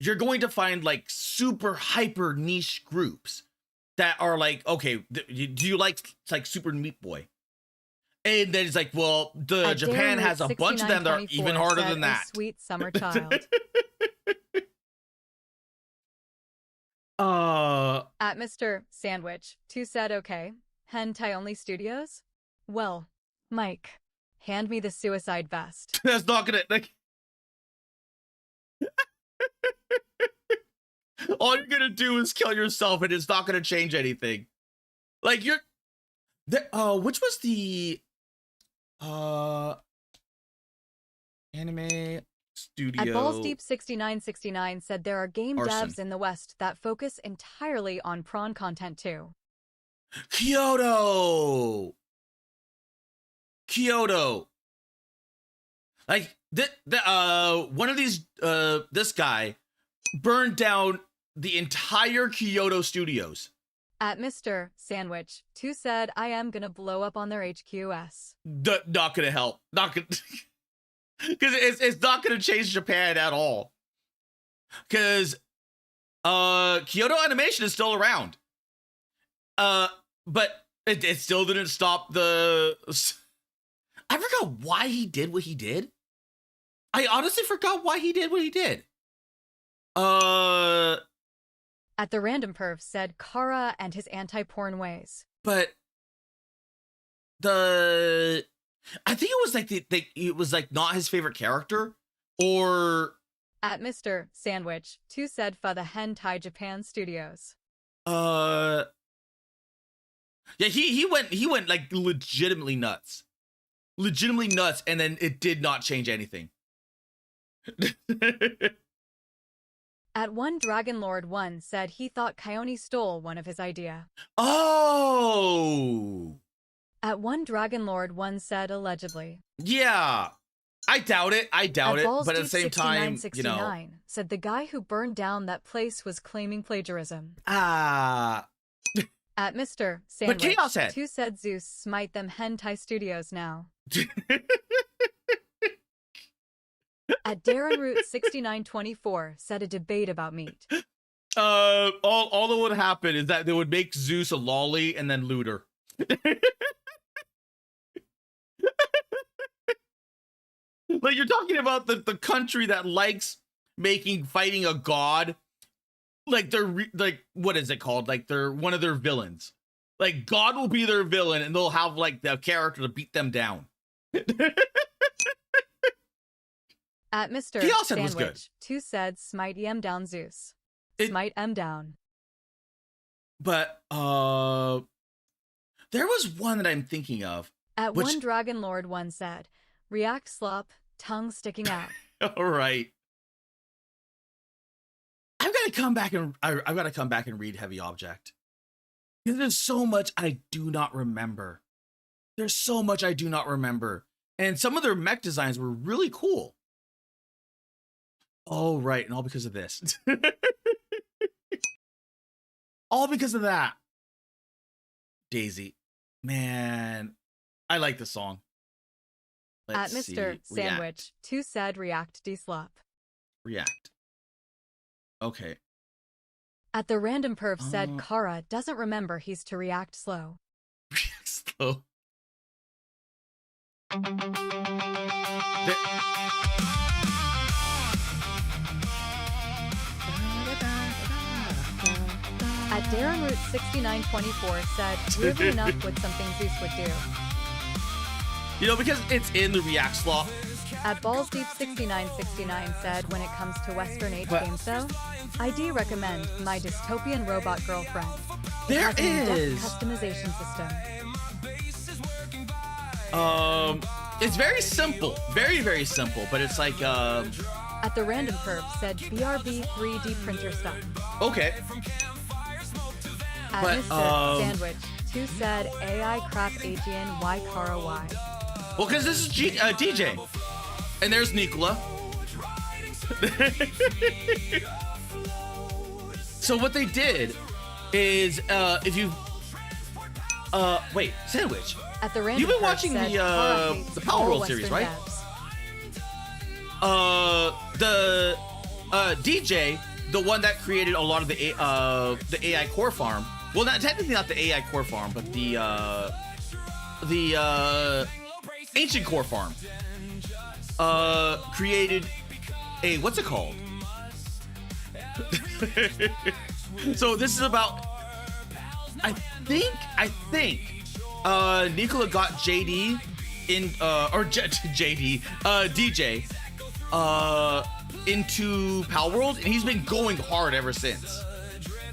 you're going to find like super hyper niche groups that are like, okay, do you like Super Meat Boy? And then it's like, well, Japan has a bunch of them that are even harder than that. Sweet summer child. At Mr. Sandwich, 2 said, okay, hentai only studios? Well, Mike, hand me the suicide vest. That's not gonna, like... All you're gonna do is kill yourself, and it's not gonna change anything. Like, which was the anime studio? At Balls Deep 6969 said there are game devs in the West that focus entirely on prawn content too. Kyoto. Like one of these this guy burned down the entire Kyoto studios. At Mr. Sandwich, 2 said, I am gonna blow up on their HQS. Not gonna help. Not gonna... Because it's not gonna change Japan at all. Because Kyoto Animation is still around. But it still didn't stop the... I forgot why he did what he did. I honestly forgot why he did what he did. At the random perv said Kara and his anti-porn ways. But I think it was like it was like not his favorite character, or... At Mr. Sandwich, 2 said for the hentai Japan studios. Yeah, he went like legitimately nuts, and then it did not change anything. At one Dragon Lord 1 said he thought Kione stole one of his idea. Oh! At one Dragon Lord 1 said allegedly. Yeah. I doubt it. I doubt it. Balls But at the Deep same time, 6969 said the guy who burned down that place was claiming plagiarism. ah. At Mr. But Sandwich, Chaos Head. 2 said Zeus smite them hentai studios now. At Darren Root 6924 said a debate about meat. All that would happen is that they would make Zeus a lolly and then looter. Like, you're talking about the country that likes fighting a god. Like, like, what is it called? Like, they're one of their villains. Like, God will be their villain, and they'll have, like, the character to beat them down. At Mr. Chaos Head was good. Sandwich, 2 said smite em down Zeus. Smite em down. But, there was one that I'm thinking of. At One Dragon Lord 1 said, react slop, tongue sticking out. All right. I've got to come back and read Heavy Object. Because there's so much I do not remember. There's so much I do not remember. And some of their mech designs were really cool. Oh, right. And all because of this. All because of that. Daisy. Man, I like the song. At Mr. Sandwich, 2 said react deslop. React. Okay. At the Random Perv said Kara doesn't remember he's to react slow. React slow. At Darren Root 6924 said, weirdly enough, what something Zeus would do. You know, because it's in the React slot. At Balls Deep 6969 said, when it comes to Western Age games though, I do recommend My Dystopian Robot Girlfriend. There it has an in-depth is customization system. It's very simple. Very, very simple, but it's like At the Random Perv said BRB 3D printer stuff. Okay. At But, Mr. Sandwich, 2 said AI crap Aegean Y Kara Y. Well, because this is DJ. And there's Nicola. So what they did is, if you, wait, Sandwich. At the Random You've been Perv watching said, the Power World series, right? The DJ, the one that created a lot of the AI core farm. Well, not technically not the AI core farm, but the ancient core farm. Created a, what's it called? So this is about, I think Nicola got JD in JD DJ into Pal World, and he's been going hard ever since.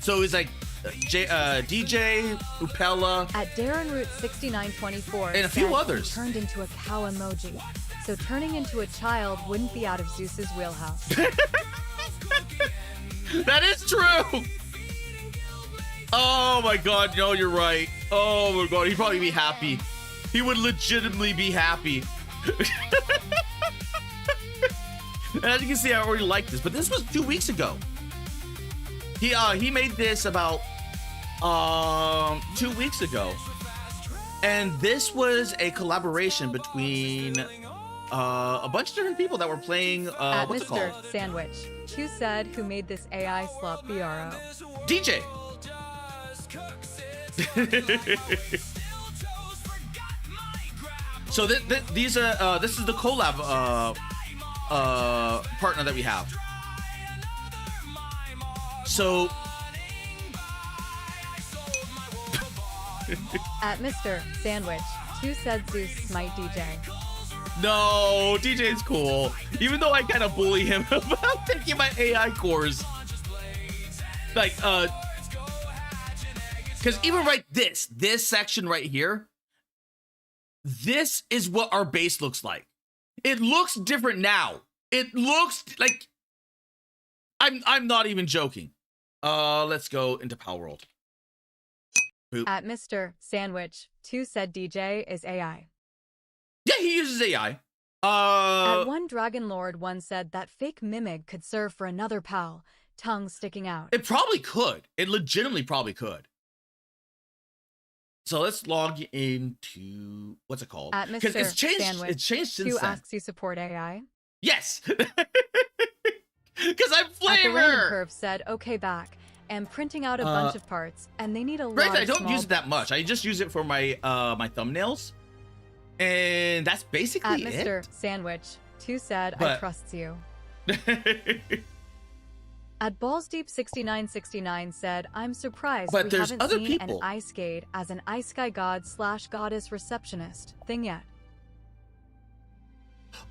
So he's like DJ, Upella, at Darren Root 6924, and a few others. Turned into a cow emoji, so turning into a child wouldn't be out of Zeus's wheelhouse. That is true. Oh my god, no, you're right. Oh my god, he'd probably be happy. He would legitimately be happy. And as you can see, I already like this, but this was 2 weeks ago. He made this about 2 weeks ago, and this was a collaboration between a bunch of different people that were playing. At what's Mr. it called? Sandwich, who said who made this AI slop BRO? DJ. So this is the collab partner that we have. So At Mr. Sandwich, who said Zeus smite DJ? no, DJ's cool. Even though I kind of bully him about taking my AI cores. Like, because even this section right here, this is what our base looks like. It looks different now. It looks like, I'm not even joking. Let's go into Power World. Boop. At Mr. Sandwich, 2 said DJ is AI. Yeah, he uses AI. At one Dragon Lord once said that fake Mimic could serve for another pal, tongue sticking out. It probably could. It legitimately probably could. So let's log into what's it called? At Because Mr. it's changed. Sandwich, It's changed since who then. asks you support AI? Yes. Because I'm At the random flavor. curve said, okay, back. And printing out a bunch of parts, and they need a lot Right, I of don't small use it that much. I just use it for my my thumbnails, and that's At basically Mr. Sandwich, too said, I But- trusts you. it. At Ballsdeep6969 said, I'm surprised But we there's haven't other seen people. an ice skate as an ice sky god / goddess receptionist thing yet.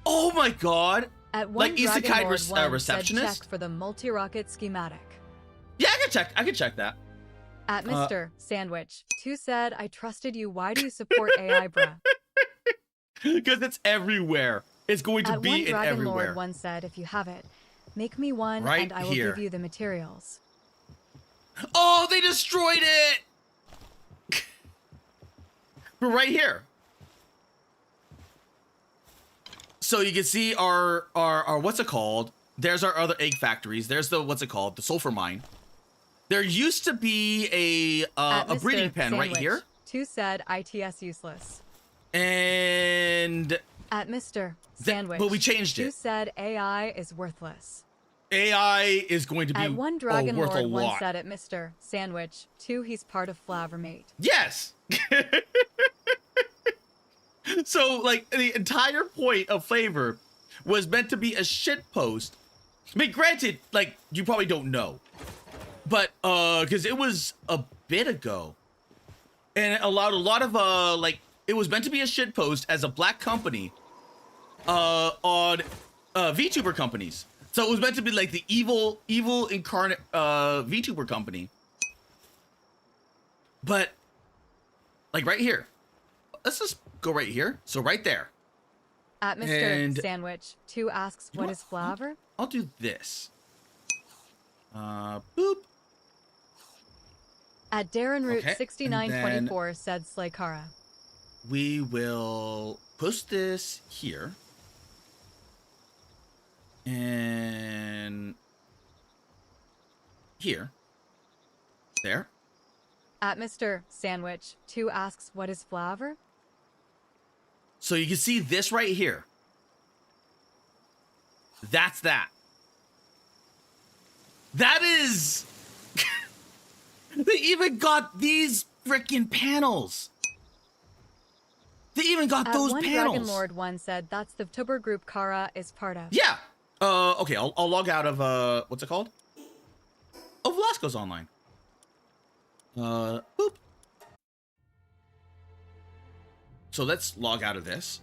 Oh my god! At one Like Dragon Isekai Lord one receptionist? said check for the multi-rocket schematic. Yeah, I can check that. At Mr. Sandwich, 2 said, I trusted you, why do you support AI, bruh? Because it's everywhere. It's going to At be one in Dragon everywhere. Lord one said, if you have it, make me one Right and I will here. give you the materials. Oh, they destroyed it! We're right here. So you can see our what's it called? There's our other egg factories. There's the what's it called? The sulfur mine. There used to be At a Mr. breeding pen right Sandwich, here. 2 said, ITS useless. And At Mr. Sandwich, but we changed 2 it. said, AI is worthless. AI is going to be At one Dragon worth a Lord one lot. said at Mr. Sandwich, 2 he's part of FlaVR mate. Yes. So like the entire point of Flavor was meant to be a shit post. I mean, granted, like you probably don't know, but because it was a bit ago, and it allowed a lot of like it was meant to be a shit post as a black company on VTuber companies. So it was meant to be like the evil incarnate VTuber company. But like right here, let's just go right here. So right there, At Mr. And- Sandwich, 2 asks, You know what what? is FlaVR? I'll do this. Boop. At Darren Root Okay, 6924 said Slaykara. We will post this here. And here. There. At Mr. Sandwich, 2 asks, what is FlaVR? So you can see this right here. That's that. That is... They even got these freaking panels. They even got At those one panels. Dragon Lord one said, that's the Vtuber group Kara is part of. Yeah. Okay, I'll log out of, what's it called? Oh, Velasco's online. Boop. So let's log out of this.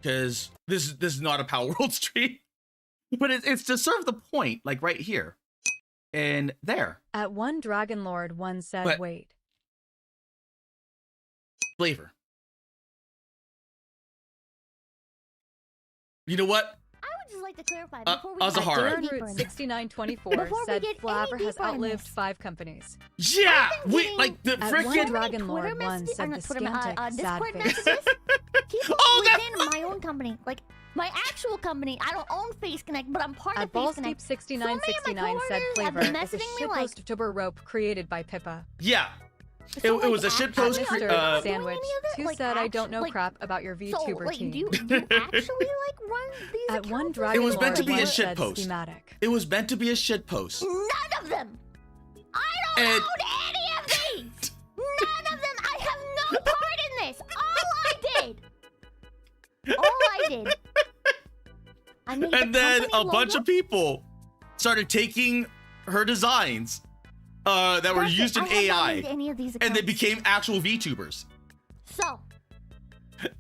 Because this is not a Power World stream. But it's to serve the point, like right here. And there. At one Dragon Lord one said, But- wait. Flavor. You know what? I would just like to clarify Uh, before we Azahara. get Darren any deeper Root in this. 6924 Before we said get any FlaVR has deeper in outlived this. 5 companies. Yeah! been Wait, getting- like the At one freaking... Dragon Twitter Lord one messages- said not the Twitter, Scantic sad Discord face. messages. People Oh, that- within my own company, like my actual company. I don't own Face Connect, but I'm part At of Face Ballsdeep Connect. 6969 said coworkers have FlaVR been is a messaging me shitpost Vtuber rope created by Pippa. Yeah. So, it was a actually, shitpost At cre- Mr. uh, Sandwich, doing any of it? 2 Like, said I don't know like- crap about your So, VTuber like, team. do you actually like run these At one accounts? Dragon It was Lord meant to be a one shit said post. schematic. It was meant to be a shit post. None of them. I don't And- own any of these. None of them. I have no part in this. All I did. I made And the then a company bunch logo. of people started taking her designs that were That's it. used in I have not AI, made any of these and they accounts. became actual VTubers. So,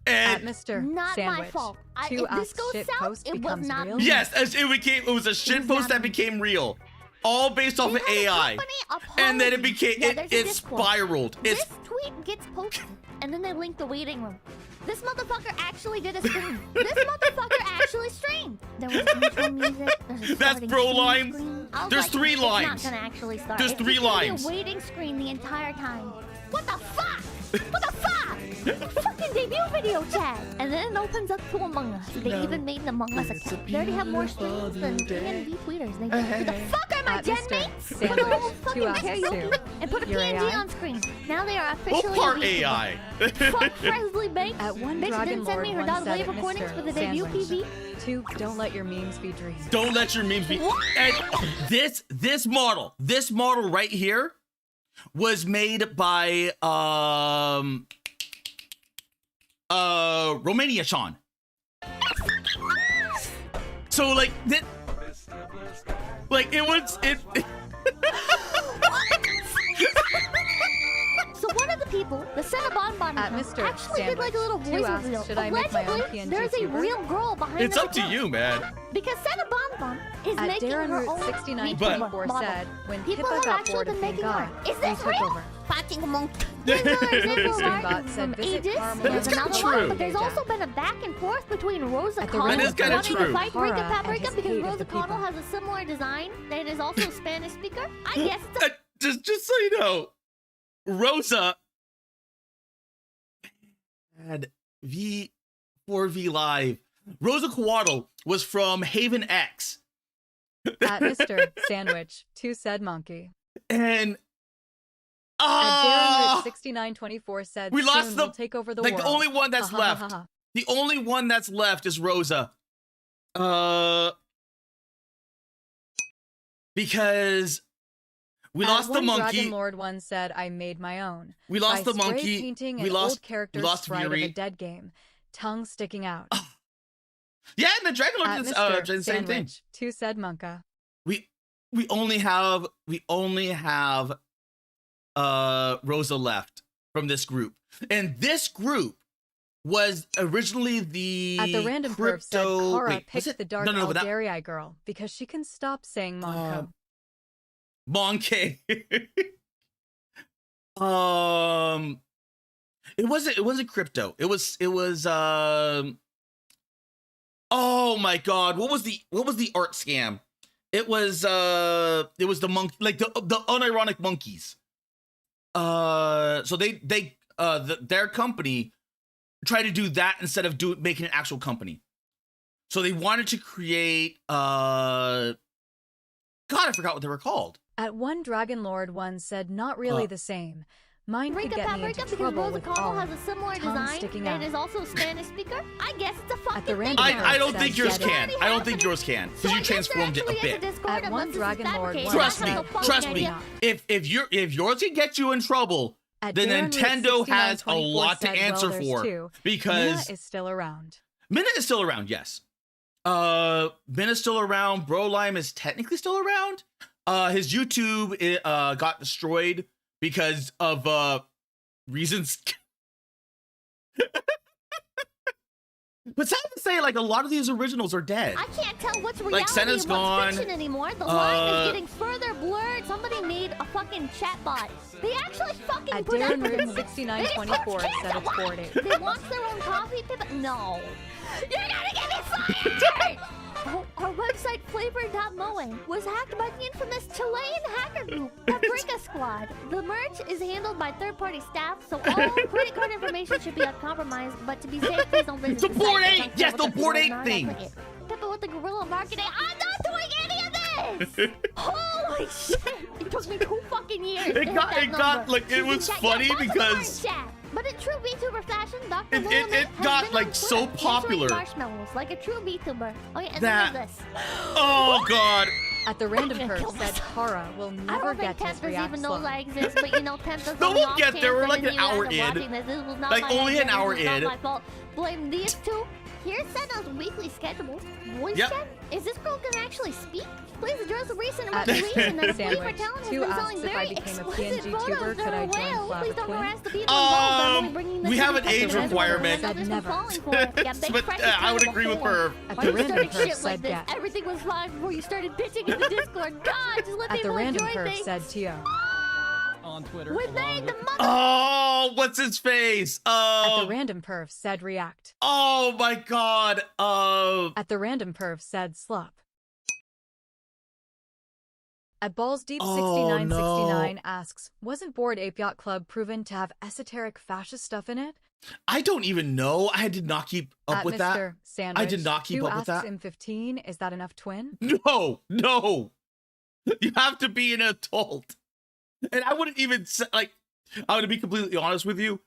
At And Mr. not my Sandwich, fault. 2 If this asks goes shit south, post it was becomes not real. me. yes, it was a shit was post not that me. became real, all based off We of had a AI, company and then it apology. became Yeah, there's a it Discord. spiraled. It's This tweet gets posted, and then they link the waiting room. This motherfucker actually did a stream. This motherfucker actually streamed. There was intro music. There's a That's starting bro scene lines. screen. I was There's like, 3 lines. It's not gonna actually start. There's It's 3 just gonna be lines. a waiting screen the entire time. What the fuck? What the fuck? Fucking debut video chat. And then it opens up to Among Us. They even made an Among Us account. They already have more streams than V tweeters. They who the fuck are my gen mates? Put a whole fucking karaoke and put a PNG on screen. Now they are officially What part a VTuber. AI? Fuck Presley Banks. At one Bitch Dragon didn't send me Lord her once dog said wave it, recordings Mr. for the debut Sandwich. PV. 2. Don't let your memes be dreams. Don't let your memes be. And this model right here was made by Romania Sean. So like that, like it was it. So one of the people, the Cinnabon Bon At Mr. actually did like a little Sandwich. voice 2 asks, reveal. should I make my own Allegedly, PNG there's a tuber? real girl behind It's this up to account. you, man. Because Cinnabon Bon is At making Darren her Root own 6924 VTuber said, when People Pippa have got actually bored of been being making God, art. Is we this took real? over. Fucking monkey. Streambot said, visit Caramel That's kinda true. But there's also been a back and forth between Rosa At the Connell That is kinda wanting true. to fight Cara Rika and Paprika his because hate of Rosa the Connell people. has a similar design that is also a Spanish speaker. I guess it's a Just so you know, Rosa had V4V Live. Rosa Coatl was from Haven X. At Mr. Sandwich, 2 said monkey. And At Darren Root ah, 6924 said, we lost soon the- we'll take over the like world. the only one that's Ha, ha, ha, left. ha, ha. The only one that's left is Rosa. Because we At lost the one monkey. Dragon Lord one said, I made my own. We lost By the spray monkey. painting We an lost. old character we lost sprite of a Fury. dead game. Tongue sticking out. Yeah, and the Dragon Lord At did Mr. the same thing. Sandwich, 2 said Monka. We only have Rosa left from this group, and this group was originally the At the random perf said, crypto. Cara Wait, was picked it? the dark No, that Algeria girl because she can stop saying Monka. Monkey. It wasn't crypto. It was oh my god, what was the art scam? It was the monkey, like the unironic monkeys. So their company tried to do that instead of making an actual company. So they wanted to create God, I forgot what they were called. At one Dragon Lord one said, not really the same. Mine could Rika get me Paprika into because trouble Rosa with Connell all. has a similar tongue design sticking and out. is also a Spanish speaker. I guess it's a fucking the thing. random I don't said think yours get it. can. I don't think yours can So because I you guess transformed it there a actually is bit. Discord At unless one this is Dragon Lord fabricated. one Trust That's me, no fucking trust me. idea. If yours can get you in trouble, At then Darren Root Nintendo has a 6924 lot to said, answer well, there's for two. because Mina is still around. Minna is still around. Yes, Minna's still around. Bro Lime is technically still around. His YouTube got destroyed because of reasons. But sad to say, like a lot of these originals are dead. I can't tell what's reality Like, Senna's and what's gone. fiction anymore. The line is getting further blurred. Somebody made a fucking chatbot. They actually fucking At put out Darren Root 6924 said it's boarded. They want their own coffee? No. You're gonna get me fired! Our website, FlaVR.moe, was hacked by the infamous Chilean hacker group, Paprika Squad. The merch is handled by third-party staff, so all credit card information should be uncompromised, but to be safe, please don't visit The the Board site. 8! Yes, the Board 8 thing! Pippa with the guerrilla marketing. I'm not doing any of this! Holy shit! It took me 2 fucking years to hit that number. Like, it You was can chat- funny yeah, that's because the chat. But in true VTuber fashion, Dr. It Lululemon got, has been like, on so Twitter popular. answering marshmallows like a true VTuber. Oh yeah, and That- then there's this. Oh god. At the random I'm gonna kill perf said, myself. Cara will I never don't think get his Tempest react even knows slot. I exist, but you know, Tempest No, on the we'll off get there. chance We're that like any an of you guys hour are in. watching This was not Like, my only idea. an hour This was in. not my fault. Blame these two. Here's Senna's weekly schedule. Voice Yep. chat? Is this girl gonna actually speak? Please address the recent At revelation that Sandwich, FlaVR Talent has 2 been asks selling if I very became a explicit PNG photos tuber, that could I are join whale. Flava Please don't Twin? harass the people involved. I'm only bringing this We have to an the age attention of requirement. others who are Never. falling for it. Yeah, big But, Fresh is I kind would of a agree with whore. her. At Why the are you random starting perf shit like said this? get. Everything was fine before you started bitching in the Discord. God, just let At the people random enjoy perf things. said Tio. On Twitter. We along made the with- mother. Oh, what's his face? At the random perf said react. Oh my god. At the random perf said slop. At Balls Deep Oh, 6969 asks, wasn't Bored Ape Yacht Club proven to have esoteric fascist stuff in it? I don't even know. I did not keep up At with Mr. that. Sandwich, I did not keep Q up with asks that. him 15, is that enough, twin? No, no. You have to be an adult. And I wouldn't even say, like, I would be completely honest with you.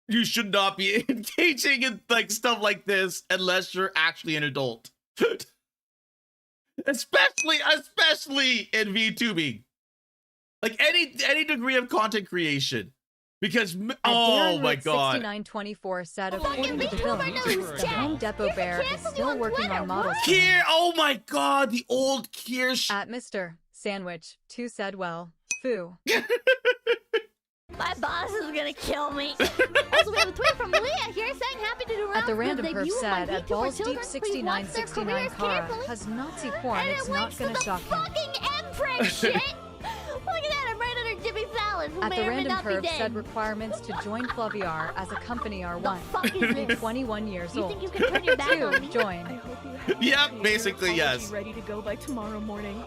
You should not be engaging in like stuff like this unless you're actually an adult. especially in VTubing. Like any degree of content creation. Because oh my god. 6924 said Fucking according to the VTuber villain, knows the Jack. Home Depot You can Bear is cancel me still on working Twitter, on models. what? Here, oh my god, the old Kirsch. At Mr. Sandwich, 2 said, well, foo. My boss is gonna kill me. Also, we have a tweet from Leah here saying happy to do rounds At the for random perf debut of my said, at VTuber Balls children, Deep please watch their 6969 careers Kara carefully. has Nazi porn, And it's it not links to gonna the shock him. fucking Empress shit. Look at that, I'm right under Jimmy Fallon, who At may the or may random not be perf dead. said requirements to join FlaVR as a company are The 1. fuck is Being this? 21 years You old. think you can turn your back 2. on me? I Join. hope you have Yep, your basically, apology yes. ready to go by tomorrow morning.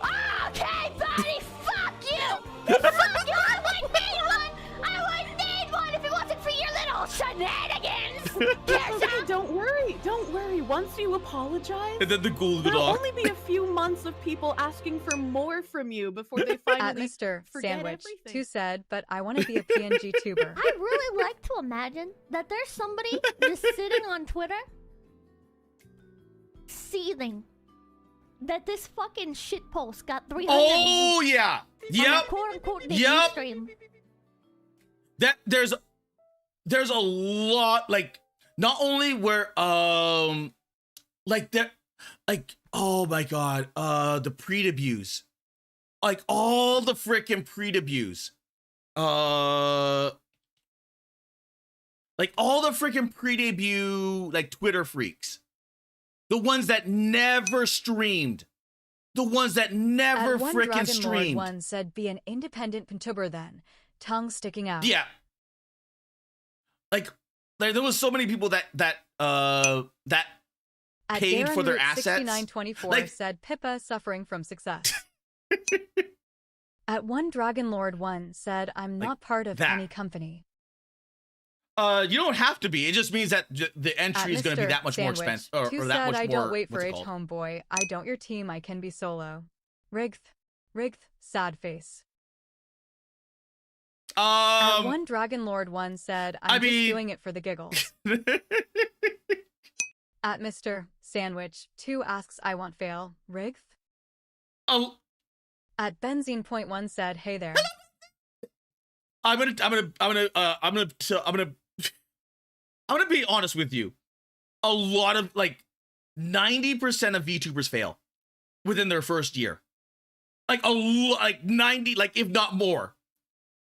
Okay, buddy, fuck you! Fuck you! I wouldn't need one! I wouldn't need one if it wasn't for your little shenanigans! Here's Okay, don't worry. Once you apologize, And then the ghoul there'll dog. only be a few months of people asking for more from you before they At finally Mr. forget Sandwich, everything. 2 said, but I want to be a PNG tuber. I really like to imagine that there's somebody just sitting on Twitter seething that this fucking shitpost got 300 Oh views yeah. on Yep. a quote-unquote debut Yep. stream. That there's a lot, like, not only where like there, like, oh my god, the pre-debuts, like all the freaking pre-debuts, like all the freaking pre-debut like Twitter freaks, the ones that never streamed, the ones that never At one freaking Dragon Lord streamed. 1 said, be an independent Vtuber then. Tongue sticking out. Yeah. Like there was so many people that At paid for their Darren Root assets. 6924 Like- said, Pippa suffering from success. At one Dragon Lord 1 said, I'm Like not part of that. any company. You don't have to be. It just means that the At entry is going to be Mr. that much more Sandwich, expensive, or 2 that said, much I more. don't wait for what's it H called? homeboy. I don't your team. I can be solo. Rigth, sad face. At one Dragon Lord 1 said, I'm just doing it for the giggles. At Mr. Sandwich, 2 asks, I want fail. Rigth? Oh, At Benzene Point 1 said, hey there. I'm gonna be honest with you. A lot of, like, 90% of VTubers fail within their first year. Like like 90, like if not more,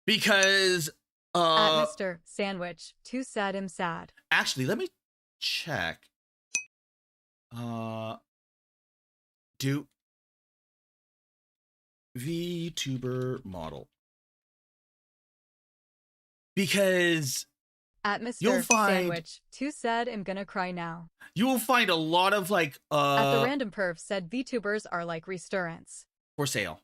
because At Mr. Sandwich, 2 said him sad. actually, let me check. Do VTuber model, because At Mr. You'll find- Sandwich, 2 said I'm gonna cry now. you will find a lot of like At the random perf said VTubers are like restaurants. for sale.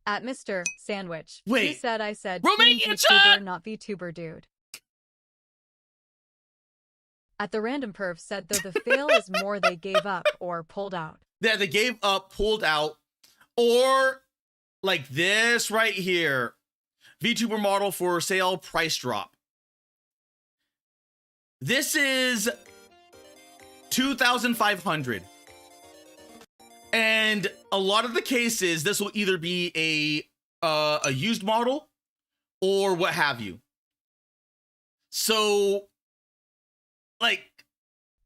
At Mr. Sandwich, 2 Wait. said I said Romania team chat! VTuber, not VTuber dude. At the random perf said though the fail is more they gave up or pulled out. Yeah, they gave up, pulled out, or like this right here, VTuber model for sale, price drop. This is 2,500. And a lot of the cases, this will either be a used model or what have you. So, like,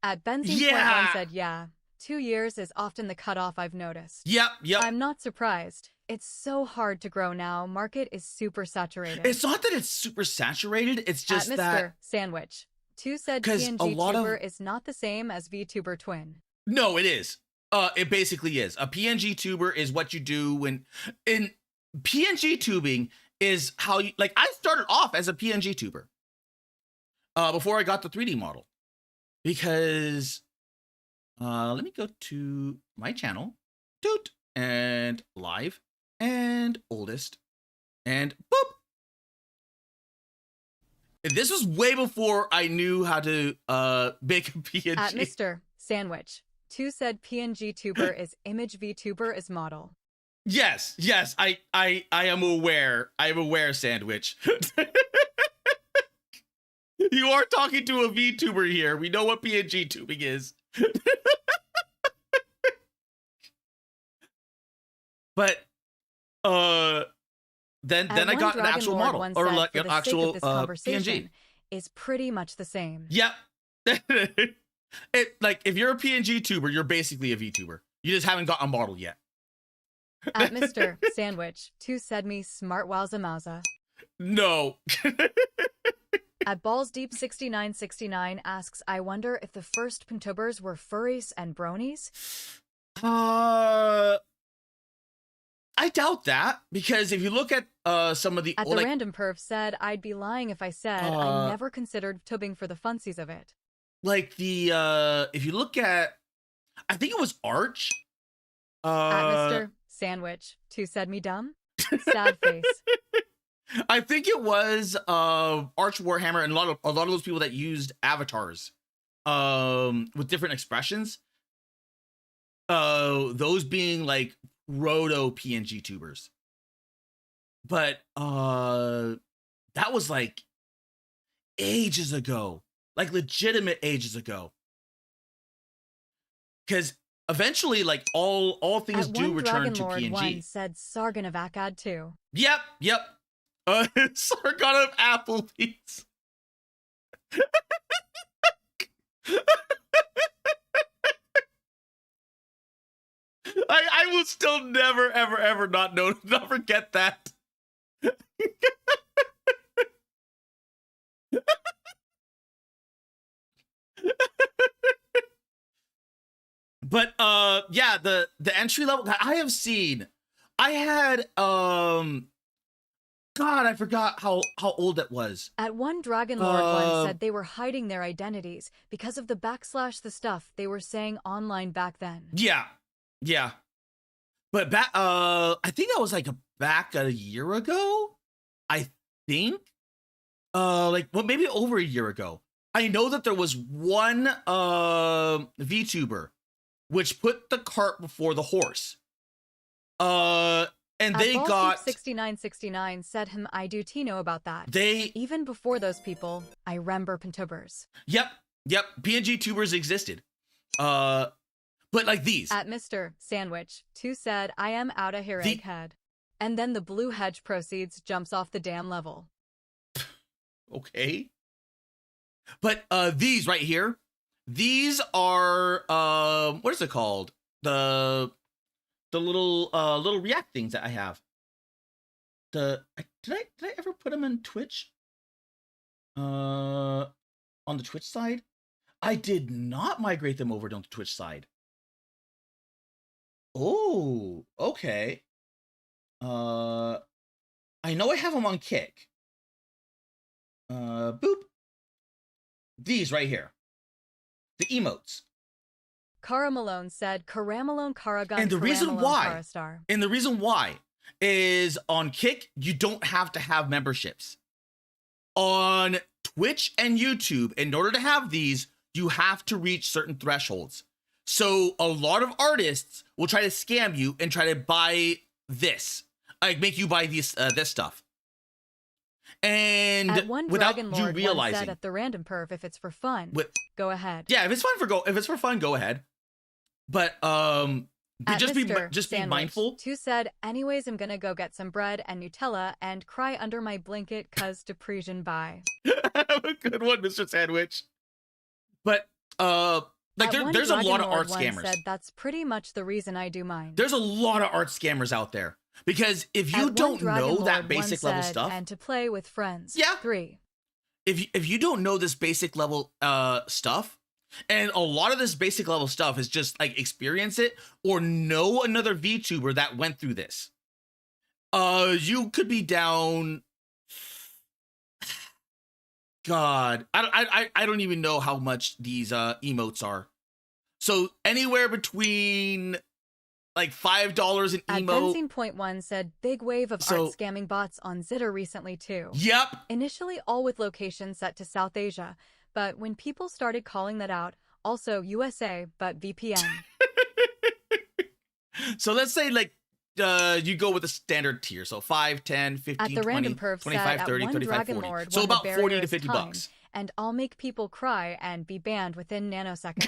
At Benzene Point Yeah. 1 said yeah. 2 years is often the cutoff I've noticed. yep. I'm not surprised. It's so hard to grow now. Market is super saturated. It's not that it's super saturated. It's just At Mr. that Sandwich, 2 said 'Cause PNG a lot of- tuber is not the same as VTuber twin. no, it is. It basically is. A PNG tuber is what you do when in PNG tubing is how you, like, I started off as a PNG tuber before I got the 3D model, because let me go to my channel, Doot, and live and oldest, and boop. This was way before I knew how to make a PNG. At Mr. Sandwich 2 said PNG tuber is image VTuber is model. Yes, I am aware. I am aware, Sandwich. You are talking to a VTuber here. We know what PNG tubing is. But then I got an actual model or like an actual PNG. Is pretty much the same. Yep. It like if you're a PNG tuber, you're basically a VTuber. You just haven't got a model yet. At Mr. Sandwich 2 said me smart wowza mauza. No. At Balls Deep 6969 asks, I wonder if the first Vtubers were furries and bronies? I doubt that, because if you look at some of the At the random perv said, I'd be lying if I said I never considered tubing for the funsies of it. Like the if you look at, I think it was Arch. At Mr. Sandwich 2 said me dumb. Sad face. I think it was Arch Warhammer and a lot of those people that used avatars with different expressions. Those being like proto PNG tubers. But that was like ages ago. Like legitimate ages ago. Because eventually, like all things do return to PNG. 1 said Sargon of Akkad 2. Yep. Sargon of Applebee's. I will still never, ever not forget that. But yeah, the entry level I have seen, I had God, I forgot how old it was. At one Dragon Lord 1 said they were hiding their identities because of the / the stuff they were saying online back then. Yeah. But back I think that was like back a year ago. I think like well, maybe over a year ago. I know that there was one VTuber which put the cart before the horse. And they got 6969 said him I do know about that. They even before those people, I remember Vtubers. Yep. PNG tubers existed. But like these. At Mr. Sandwich 2 said I am out of here egghead. And then the blue hedge proceeds jumps off the damn level. Okay. But these right here, these are what is it called? The little react things that I have. Did I ever put them in Twitch? On the Twitch side? I did not migrate them over to the Twitch side. Oh, okay. I know I have them on Kick. Boop. These right here. The emotes. Cara Malone said, Karamalone Karagun. And the reason why is on Kick, you don't have to have memberships. On Twitch and YouTube, in order to have these, you have to reach certain thresholds. So a lot of artists will try to scam you and try to buy this, like make you buy this stuff. And at one without Dragon you Lord realizing, said at the random perv, if it's for fun, go ahead. Yeah, if it's for fun, go ahead. But just be mindful. 2 said, anyways, I'm gonna go get some bread and Nutella and cry under my blanket cause depression bye. Good one, Mr. Sandwich. But like there's a lot of art scammers. Said, that's pretty much the reason I do mine. There's a lot of art scammers out there. Because if you don't know that basic level stuff, and to play with friends. Yeah. 3. If you don't know this basic level stuff, and a lot of this basic level stuff is just like experience it or know another VTuber that went through this. You could be down. God, I don't even know how much these emotes are. So anywhere between like $5 an At emote. Benzine.1 said big wave of So- art scamming bots on Zitter recently too. Yep. Initially all with locations set to South Asia, but when people started calling that out, also USA, but VPN. So let's say like you go with a standard tier. So 5, 10, 15, At the 20, random perf 25, said 30, at one 35, Dragon 40. Lord So won the about 40 barrier to is 50 time, bucks. and I'll make people cry and be banned within nanoseconds.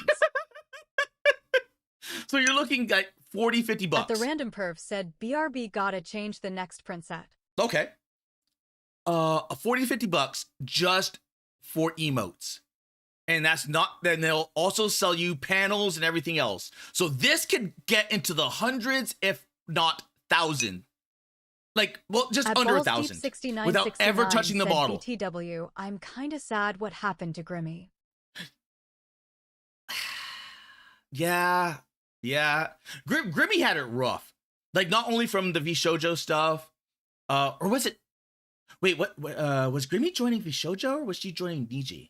So you're looking at 40, 50 bucks. At the random perf said BRB gotta change the next print set. Okay. 40 to 50 bucks just for emotes. And that's not, then they'll also sell you panels and everything else. So this could get into the hundreds, if not thousand. Like, well, just At under Balls Deep 1,000 69, without ever touching the said model. BTW, I'm kinda sad what happened to Grimmy. Yeah. Grimmy had it rough. Like, not only from the VShojo stuff, or was it, wait, what was Grimmy joining VShojo or was she joining Niji?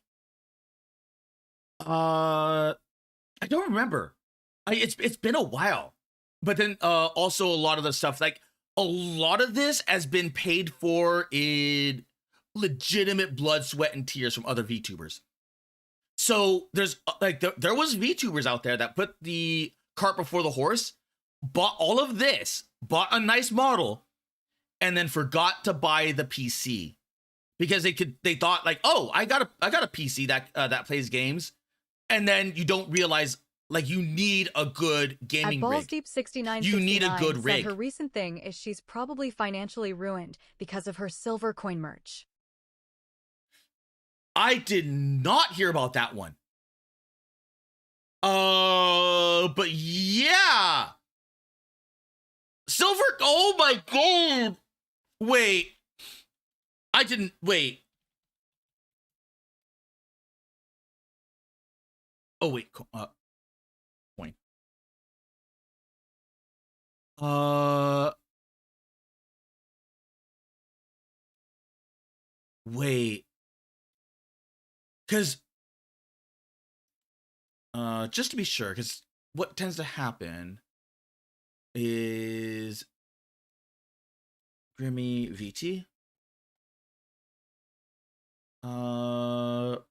I don't remember. It's been a while. But then also a lot of the stuff, like a lot of this has been paid for in legitimate blood, sweat, and tears from other VTubers. So there's like there was VTubers out there that put the cart before the horse, bought all of this, bought a nice model, and then forgot to buy the PC because they thought like, oh, I got a PC that plays games. And then you don't realize, like, you need a good gaming At Balls rig. Deep 69, You need a good rig. Her recent thing is she's probably financially ruined because of her silver coin merch. I did not hear about that one. But yeah. Silver, oh my god. Wait. Wait. Oh wait, coin. Wait. Cause just to be sure, because what tends to happen is Grimmy VT. Grimmy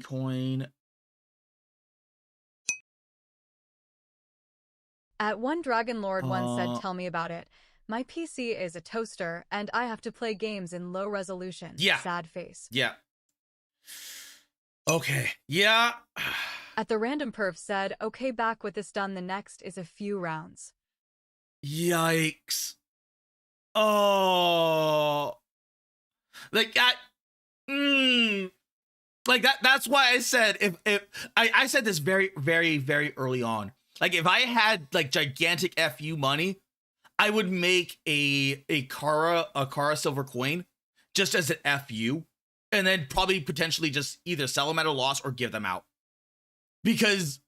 coin. At one Dragon Lord once said, tell me about it. My PC is a toaster, and I have to play games in low resolution. Yeah. Sad face. Yeah. Okay. Yeah. At the random perf said, okay, back with this done. The next is a few rounds. Yikes. Oh. Like like that's why I said if I said this very, very, very early on. Like if I had like gigantic FU money, I would make a Kara silver coin just as an FU, and then probably potentially just either sell them at a loss or give them out. Because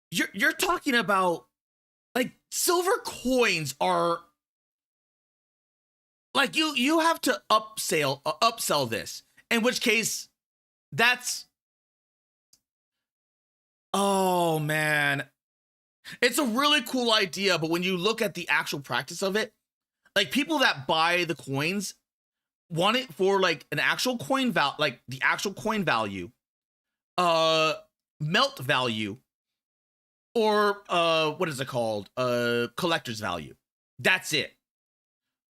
you're talking about like silver coins are like you have to upsell this, in which case that's, oh man, it's a really cool idea, but when you look at the actual practice of it, like people that buy the coins want it for like an actual coin like the actual coin value, melt value, or what is it called, collector's value. That's it.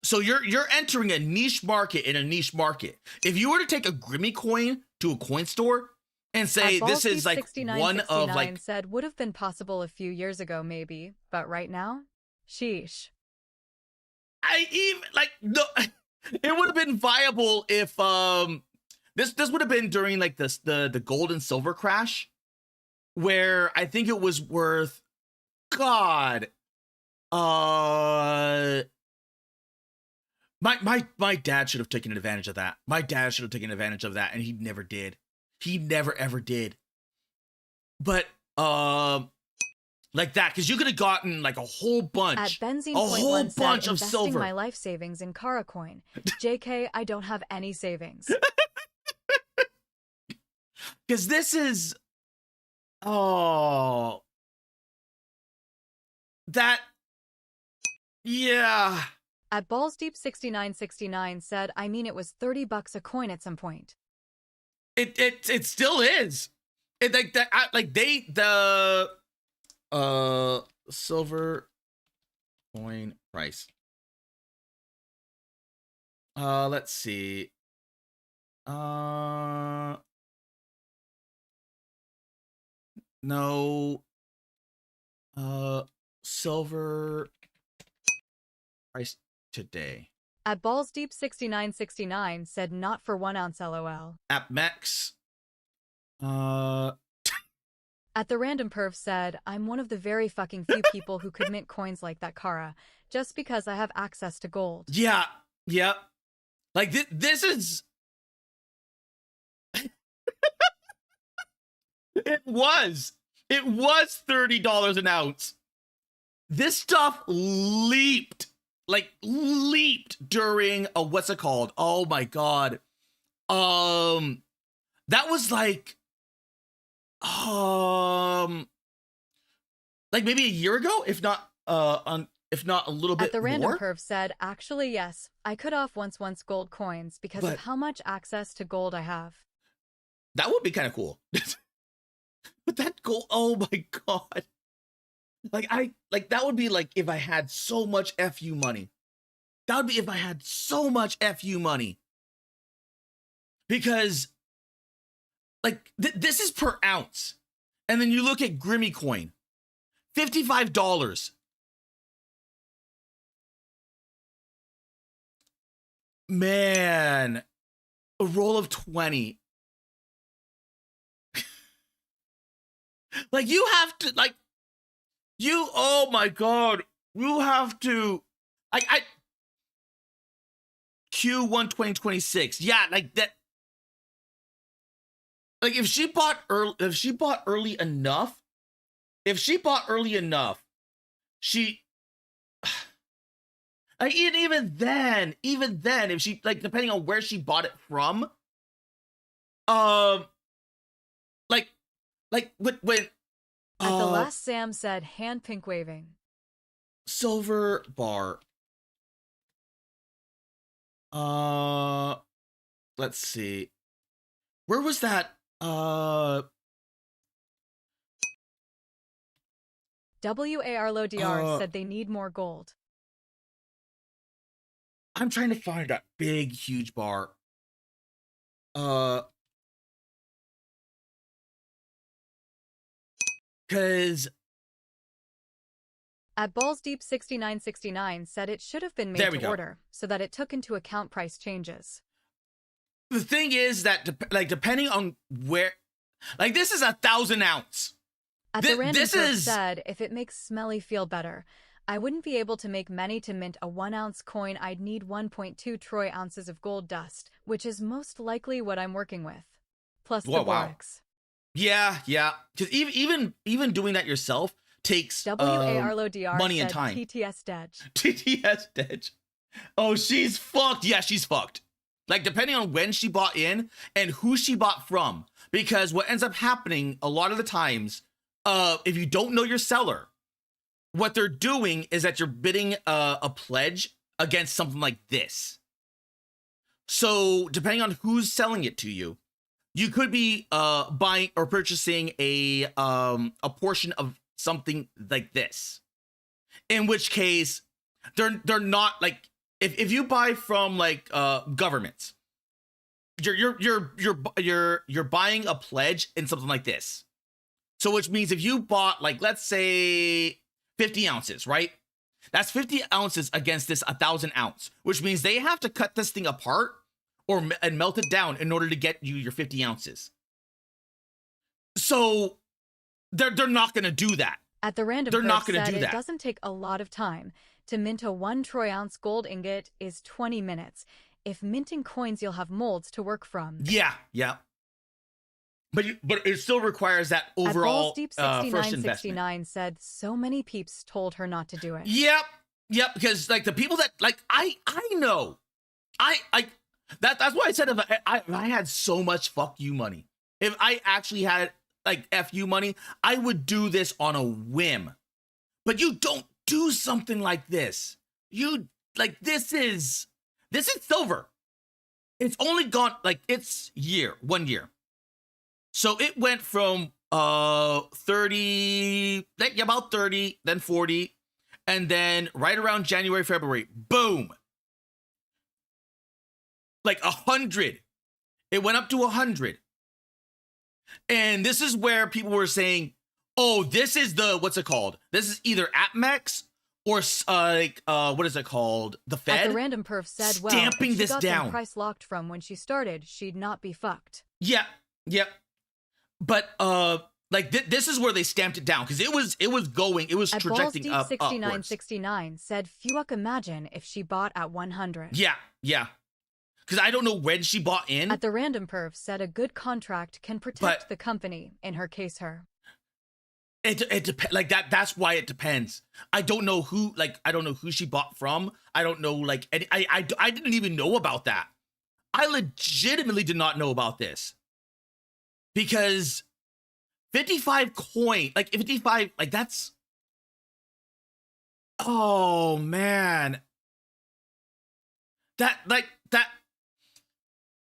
So you're entering a niche market in a niche market. If you were to take a Grimmy coin to a coin store and say this is like one of like, said would have been possible a few years ago maybe, but right now, sheesh. I even like no, it would have been viable if this would have been during like the gold and silver crash, where I think it was worth, God, my dad should have taken advantage of that. My dad should have taken advantage of that, and he never did. He never ever did. But like that, because you could have gotten like a whole bunch, At Benzine a whole said, bunch of investing silver. my life savings in Kara coin. JK, I don't have any savings. Because this is, oh, that, yeah. At BallsDeep6969 said, I mean, it was $30 a coin at some point. It still is. It like that. The silver coin price. Let's see. No. Silver price today. At BallsDeep6969 said, not for 1 ounce LOL. At Mex. At the Random Perv said, I'm one of the very fucking few people who could mint coins like that, Kara, just because I have access to gold. Yeah. Yep. Like this is. It was $30 an ounce. This stuff leaped during a what's it called? Oh my god. That was like maybe a year ago, if not a little bit more. At the Random Perv said, actually yes, I could off once gold coins because of how much access to gold I have. That would be kind of cool. But that gold, oh my god. That would be like if I had so much FU money. That would be if I had so much FU money. Because this is per ounce. And then you look at GUMI coin. $55. Man. A roll of 20. You have to, oh my god, you have to, Q1 2026, yeah, like that, if she bought early enough, she, even then, if she, depending on where she bought it from, when at the last Sam said, hand pink waving. Silver bar. Let's see. Where was that? WARLODR said they need more gold. I'm trying to find that big, huge bar. Because at BallsDeep6969 said it should have been made to order so that it took into account price changes. The thing is that depending on where, this is 1,000 ounce. At the Random Perv said, if it makes Smelly feel better, I wouldn't be able to make many to mint a 1 ounce coin. I'd need 1.2 troy ounces of gold dust, which is most likely what I'm working with. Plus the Borax. Yeah. Because even doing that yourself takes money and time. TTS Dedge. TTS Dedge. Oh, she's fucked. Yeah, she's fucked. Depending on when she bought in and who she bought from. Because what ends up happening a lot of the times, if you don't know your seller, what they're doing is that you're bidding a pledge against something like this. So depending on who's selling it to you, you could be buying or purchasing a portion of something like this. In which case, they're not if you buy from governments, you're buying a pledge in something like this. So which means if you bought let's say 50 ounces, right? That's 50 ounces against this 1,000 ounce, which means they have to cut this thing apart and melt it down in order to get you your 50 ounces. So they're not going to do that. At the Random Perv said it doesn't take a lot of time. To mint a 1 troy ounce gold ingot is 20 minutes. If minting coins, you'll have molds to work from. Yeah. But it still requires that overall first investment. Said so many peeps told her not to do it. Yep. Because the people that I know, that's why I said if I had so much fuck you money, if I actually had FU money, I would do this on a whim. But you don't do something like this. You like this is silver. It's only gone like it's 1 year. So it went from 30, like about 30, then 40, and then right around January, February, boom. Like 100. It went up to 100. And this is where people were saying, oh, this is the, what's it called? This is either AppMex or what is it called? The Fed? At the random perf said, well, stamping if she this got down. them price locked from when she started, she'd not be fucked. Yeah, yep. But like this is where they stamped it down because it was going, it was At trajecting up upwards. 6969 said, fuck imagine if she bought at 100. Yeah. Because I don't know when she bought in. At the random perf said a good contract can protect But- the company, in her case her. It depends. Like that's why it depends. I don't know who she bought from. I don't know like any, I didn't even know about that. I legitimately did not know about this. Because 55 coin, like 55, like that's, oh man. That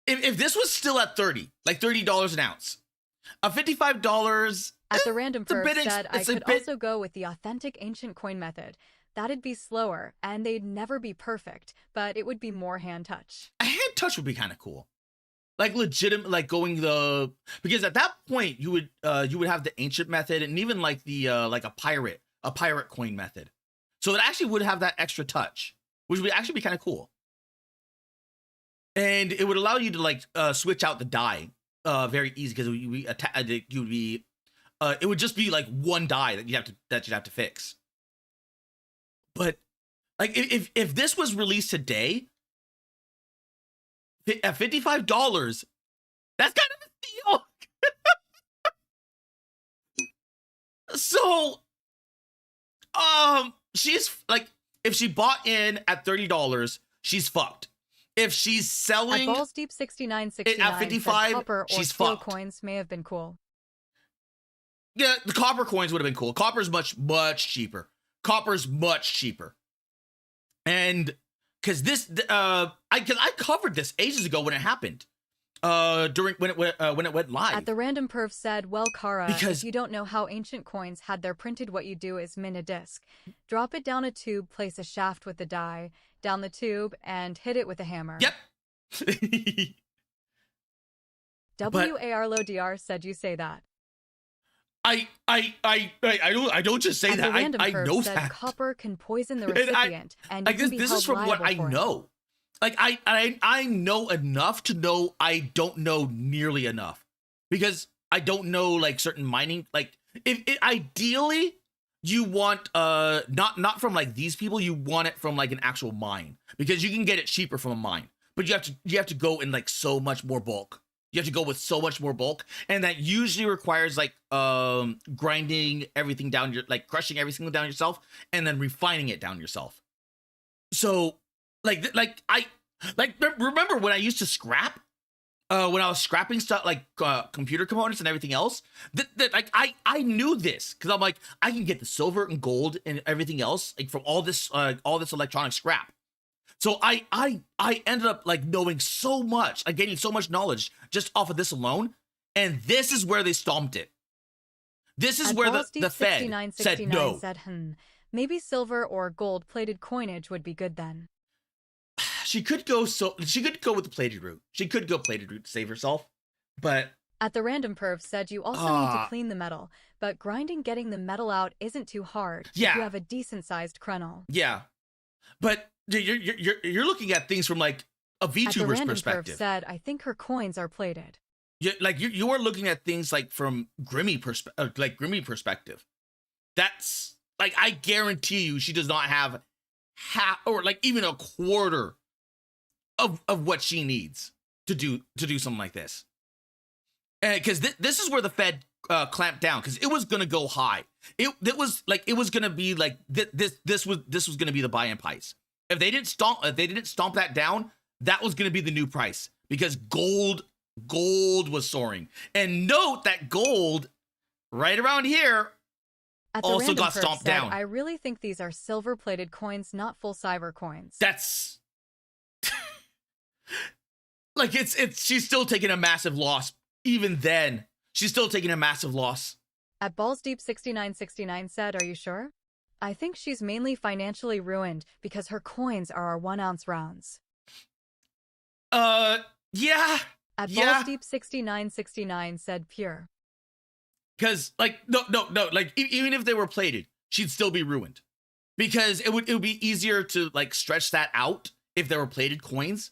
if this was still at 30, like $30 an ounce, a $55. At the random it's a perf bit said, I it's a could bit- also go with the authentic ancient coin method. That'd be slower, and they'd never be perfect, but it would be more hand touch. A hand touch would be kind of cool. Like legitimate, like going because at that point you would have the ancient method and even like the like a pirate coin method. So it actually would have that extra touch, which would actually be kind of cool. And it would allow you to like switch out the die very easy because it would just be like one die that you'd have to fix. But like if this was released today at $55, that's kind of a steal. So she's like, if she bought in at $30, she's fucked. If she's selling At Balls Deep 6969 at 55, said copper or she's steel fucked. coins may have been cool. Yeah, the copper coins would have been cool. Copper's much cheaper. And because this, I covered this ages ago when it happened, when it went live. At the random perf said, well, Kara, Because- if you don't know how ancient coins had their printed, what you do is min a disc. Drop it down a tube, place a shaft with the die, down the tube, and hit it with a hammer. Yep. WARLODR said you say that. I don't just say At that. the random I perf know said that. copper can poison the And I- recipient, and you Like can be this held is from what liable I for it. know. Like I know enough to know I don't know nearly enough because I don't know like certain mining. Like if ideally you want not from like these people, you want it from like an actual mine because you can get it cheaper from a mine, but you have to go in like so much more bulk. You have to go with so much more bulk, and that usually requires like grinding everything down, like crushing everything down yourself, and then refining it down yourself. So, remember when I used to scrap, when I was scrapping stuff like computer components and everything else. I knew this because I'm like I can get the silver and gold and everything else like from all this electronic scrap. So I ended up like knowing so much, like gaining so much knowledge just off of this alone, and this is where they stomped it. This is At where Balls the Deep Fed 6969 said no. said, maybe silver or gold plated coinage would be good then. She could go with the plated route. She could go plated route to save herself, but At the random perf said you also need to clean the metal, but grinding getting the metal out isn't too hard if Yeah. you have a decent sized kernel. yeah, but you're looking at things from like a At the VTuber's random perf perspective. said, I think her coins are plated. You are looking at things like from GUMI perspective. That's like I guarantee you she does not have half or like even a quarter of what she needs to do something like this. Because this is where the Fed clamped down because it was gonna go high. It was gonna be like this was gonna be the buy-in price. If they didn't stomp that down, that was gonna be the new price because gold was soaring. And note that gold right around here At the also random got perf stomped said, down. I really think these are silver-plated coins, not full cyber coins. That's like it's she's still taking a massive loss. Even then, she's still taking a massive loss. At BallsDeep6969 said, are you sure? I think she's mainly financially ruined because her coins are our 1 ounce rounds. Yeah. At Yeah. BallsDeep6969 said pure. Because like no, like even if they were plated, she'd still be ruined. Because it would be easier to like stretch that out if there were plated coins,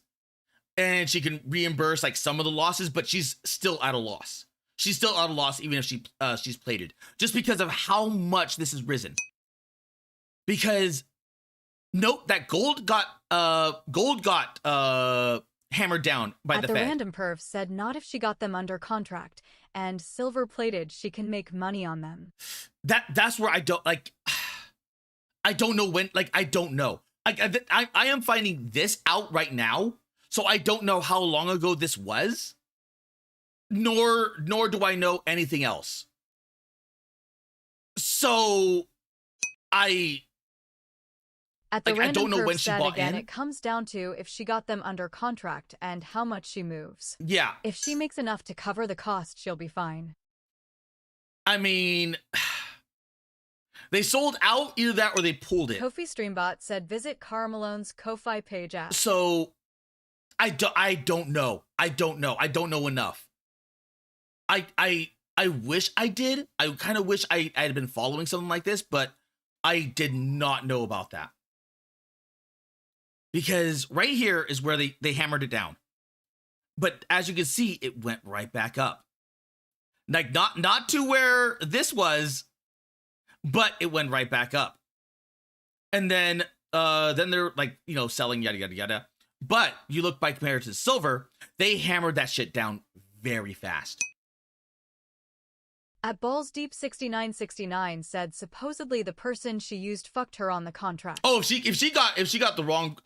and she can reimburse like some of the losses, but she's still at a loss. She's still at a loss even if she's plated, just because of how much this has risen. Because note that gold got hammered down by the At the Fed. random perf said not if she got them under contract, and silver plated she can make money on them. That's where I don't like. I don't know when. Like I don't know. I am finding this out right now, so I don't know how long ago this was. Nor do I know anything else. So At the like, I random don't know perf when she said bought again, in. it comes down to if she got them under contract and how much she moves. Yeah. If she makes enough to cover the cost, she'll be fine. I mean, they sold out, either that or they pulled it. Kofi Streambot said visit Cara Malone's Ko-Fi page app. So I don't know. I don't know enough. I wish I did. I kind of wish I had been following something like this, but I did not know about that. Because right here is where they hammered it down. But as you can see, it went right back up. Like not to where this was, but it went right back up. And then they're like, you know, selling yada yada yada. But you look by compared to silver, they hammered that shit down very fast. At BallsDeep6969 said supposedly the person she used fucked her on the contract. Oh, if she got the wrong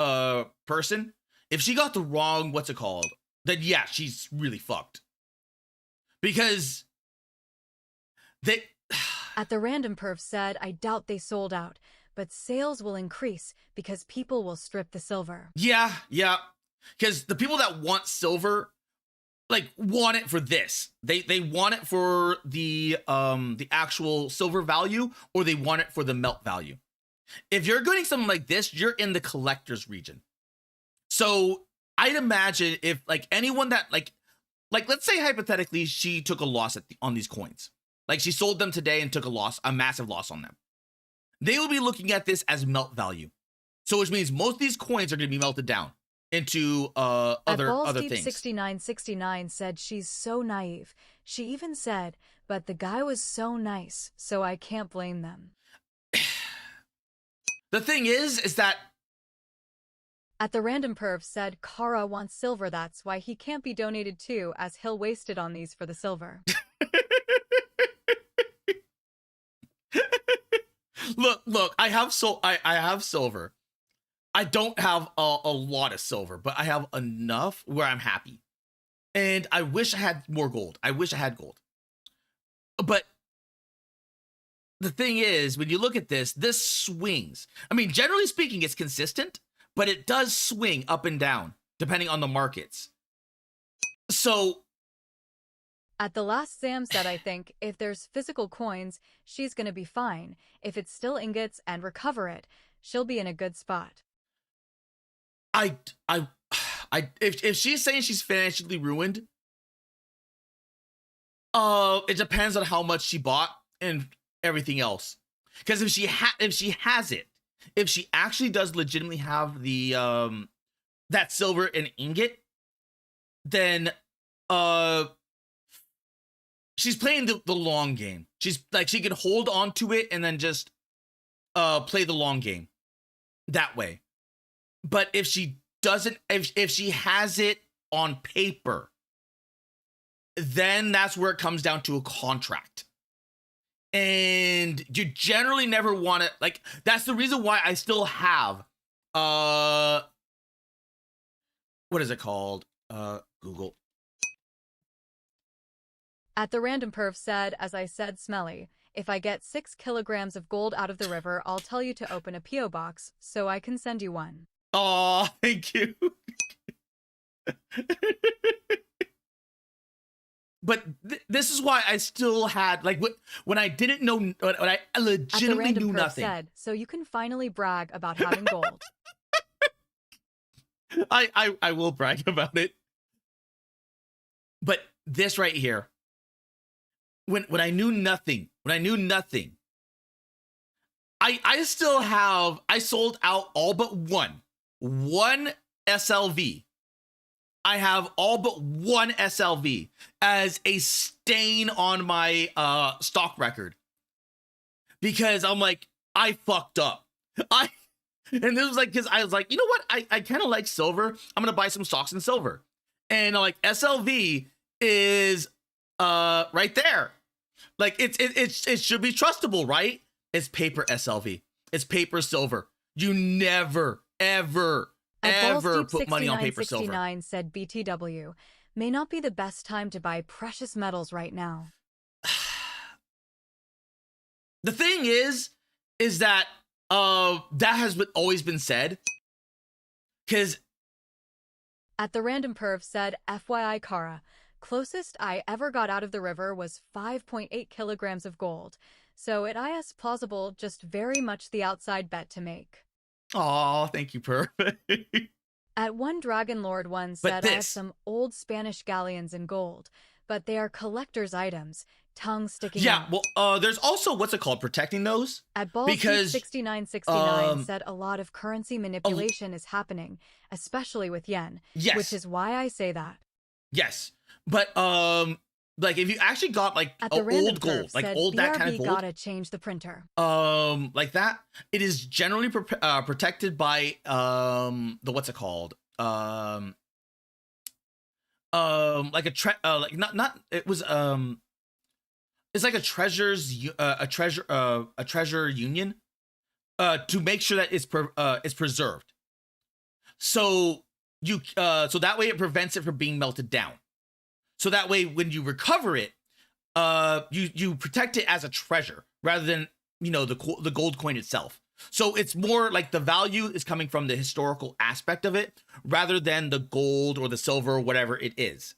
person, if she got the wrong what's it called, then yeah, she's really fucked. Because they At the random perf said, I doubt they sold out, but sales will increase because people will strip the silver. Yeah. Because the people that want silver, like, want it for this. They want it for the actual silver value, or they want it for the melt value. If you're getting something like this, you're in the collector's region. So I'd imagine if like anyone that like let's say hypothetically she took a loss on these coins, like she sold them today and took a massive loss on them, they will be looking at this as melt value. So which means most of these coins are going to be melted down into other things. 6969 said she's so naive. She even said, but the guy was so nice, so I can't blame them. The thing is that At the random perv said Kara wants silver, that's why he can't be donated to, as he'll waste it on these for the silver. look, I have silver. I don't have a lot of silver, but I have enough where I'm happy. And I wish I had more gold. I wish I had gold. But the thing is, when you look at this swings. I mean, generally speaking, it's consistent, but it does swing up and down depending on the markets. So At the last Sam said, I think, if there's physical coins, she's gonna be fine. If it's still ingots and recover it, she'll be in a good spot. if she's saying she's financially ruined, it depends on how much she bought and everything else. Because if she has it, if she actually does legitimately have the that silver and ingot, then she's playing the long game. She's like, she can hold on to it and then just play the long game that way. But if she doesn't, if she has it on paper, then that's where it comes down to a contract. And you generally never want to, like, that's the reason why I still have what is it called? Google. At the random perv said, as I said, smelly. If I get 6 kilograms of gold out of the river, I'll tell you to open a P.O. box so I can send you one. Oh, thank you. But this is why I still had, like, when I didn't know, when I legitimately knew nothing. Said, so you can finally brag about having gold. I will brag about it. But this right here, when I knew nothing, I still have, I sold out all but one SLV. I have all but one SLV as a stain on my stock record. Because I'm like, I fucked up. And this was like, because I was like, you know what? I kind of like silver. I'm going to buy some stocks in silver. And I'm like, SLV is right there. Like, it should be trustable, right? It's paper SLV. It's paper silver. You never, ever put money on paper silver. 69 said BTW, may not be the best time to buy precious metals right now. The thing is that that has always been said. Because At the random perv said, FYI Kara, closest I ever got out of the river was 5.8 kilograms of gold. So it is plausible, just very much the outside bet to make. Oh, thank you, Per. At one Dragon Lord one said, I have some old Spanish galleons in gold, but they are collector's items, tongue sticking out. Yeah, well, there's also, what's it called, protecting those? At Ballsy 6969 said a lot of currency manipulation is happening, especially with yen, which is why I say that. Yes, but like if you actually got like old gold, like old that kind of gold, gotta change the printer. Like that, it is generally protected by the what's it called, like a like not it was it's like a treasure union to make sure that it's preserved. So you so that way it prevents it from being melted down. So that way, when you recover it, you protect it as a treasure rather than, you know, the gold coin itself. So it's more like the value is coming from the historical aspect of it rather than the gold or the silver or whatever it is.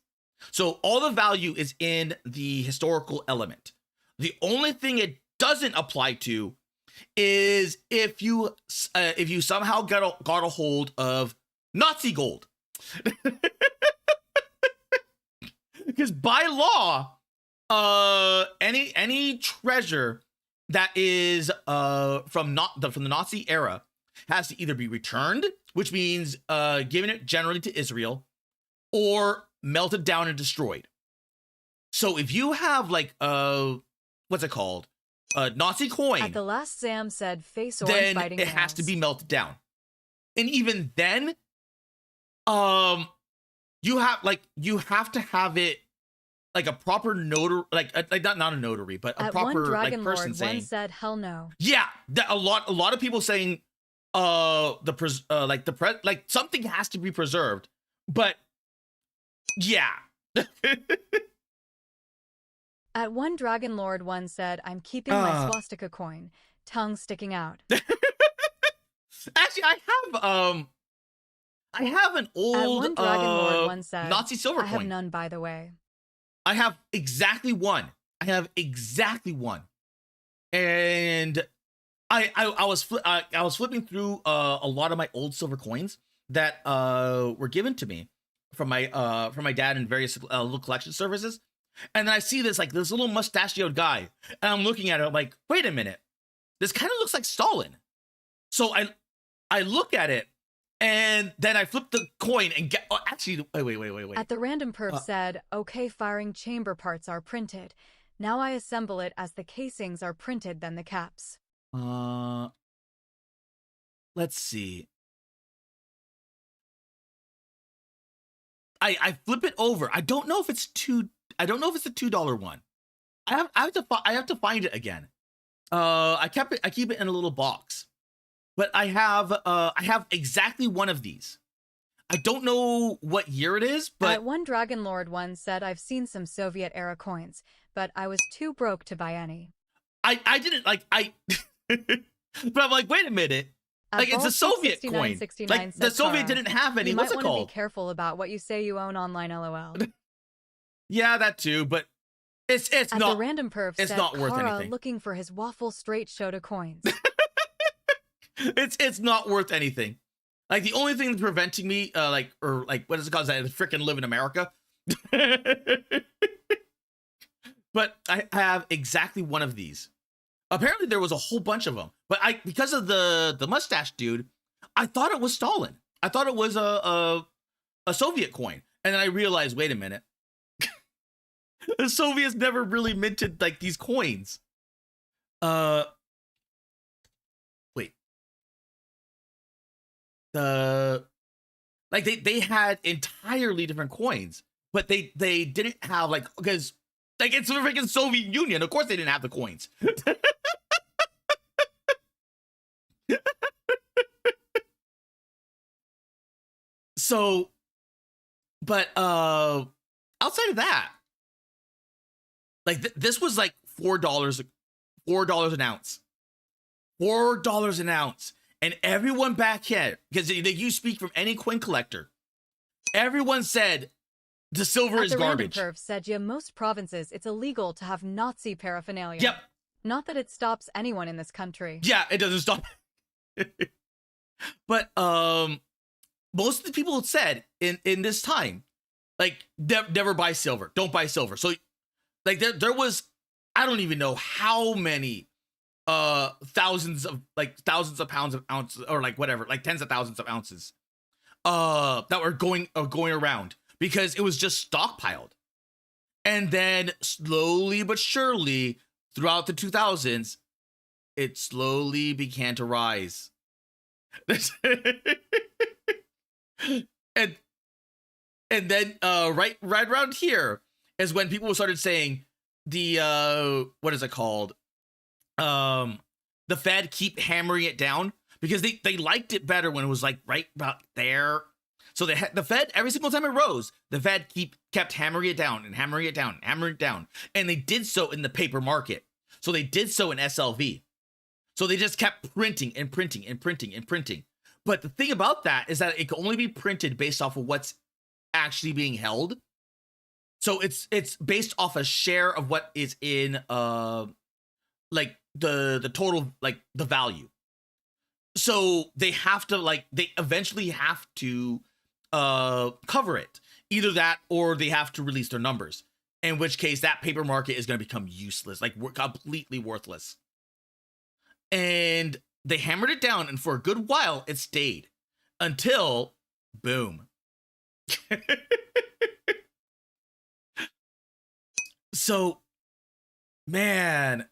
So all the value is in the historical element. The only thing it doesn't apply to is if you somehow got a hold of Nazi gold. Because by law, any treasure that is from the Nazi era has to either be returned, which means given it generally to Israel, or melted down and destroyed. So if you have like what's it called, Nazi coin, at the last Zam said face orange then fighting it has to be melted down, and even then, you have to have it like a proper notary, like not a notary, but a proper like person saying. One said, "Hell no." Yeah, a lot of people saying, like something has to be preserved, but yeah. At one Dragon Lord one said, "I'm keeping my swastika coin, tongue sticking out." Actually, I have an old At one Dragon Lord one said, Nazi silver coin. I have coin. none, by the way. I have exactly one. And I was flipping through a lot of my old silver coins that were given to me from my dad in various little collection services. And then I see this little mustachioed guy, and I'm looking at it, I'm like, wait a minute, this kind of looks like Stalin. So I look at it, and then I flip the coin and get. Oh, actually, wait. At the random perv said, "Okay, firing chamber parts are printed. Now I assemble it as the casings are printed, then the caps." Let's see. I flip it over. I don't know if it's a $2 one. I have to find it again. I keep it in a little box. But I have exactly one of these. I don't know what year it is, but one Dragon Lord one said, "I've seen some Soviet era coins, but I was too broke to buy any." I didn't like I but I'm like, wait a minute. Like, it's a Soviet coin. Like, the Soviet didn't have any. What's it called? You might want to be careful about what you say you own online, lol. Yeah, that too, but it's not. The random perf it's said, not worth Kara anything. Looking for his waffle straight Shota coins. It's not worth anything. Like, the only thing that's preventing me, what is it called? I freaking live in America. But I have exactly one of these. Apparently there was a whole bunch of them, but because of the mustache dude, I thought it was Stalin. I thought it was a Soviet coin, and then I realized, wait a minute, the Soviets never really minted like these coins. Wait, they had entirely different coins, but they didn't have because it's the freaking Soviet Union. Of course they didn't have the coins. So, but outside of that, this was like $4 an ounce, $4 an ounce, and everyone back here, because you speak from any coin collector, everyone said the silver is garbage. The random perf said, yeah, most provinces it's illegal to have Nazi paraphernalia. Yep. Not that it stops anyone in this country. Yeah, it doesn't stop. But most of the people said in this time, never buy silver. Don't buy silver. So there was, I don't even know how many thousands of pounds of ounces, or whatever, tens of thousands of ounces that were going around, because it was just stockpiled. And then slowly but surely throughout the 2000s, it slowly began to rise. and then right around here is when people started saying the what is it called? The Fed keep hammering it down, because they liked it better when it was right about there. So the Fed, every single time it rose, the Fed kept hammering it down and hammering it down and hammering it down. And they did so in the paper market. So they did so in SLV. So they just kept printing and printing and printing and printing. But the thing about that is that it can only be printed based off of what's actually being held. So it's based off a share of what is in the total, the value. So they have to they eventually have to cover it. Either that, or they have to release their numbers, in which case that paper market is going to become useless, completely worthless. And they hammered it down, and for a good while it stayed until boom. So, man.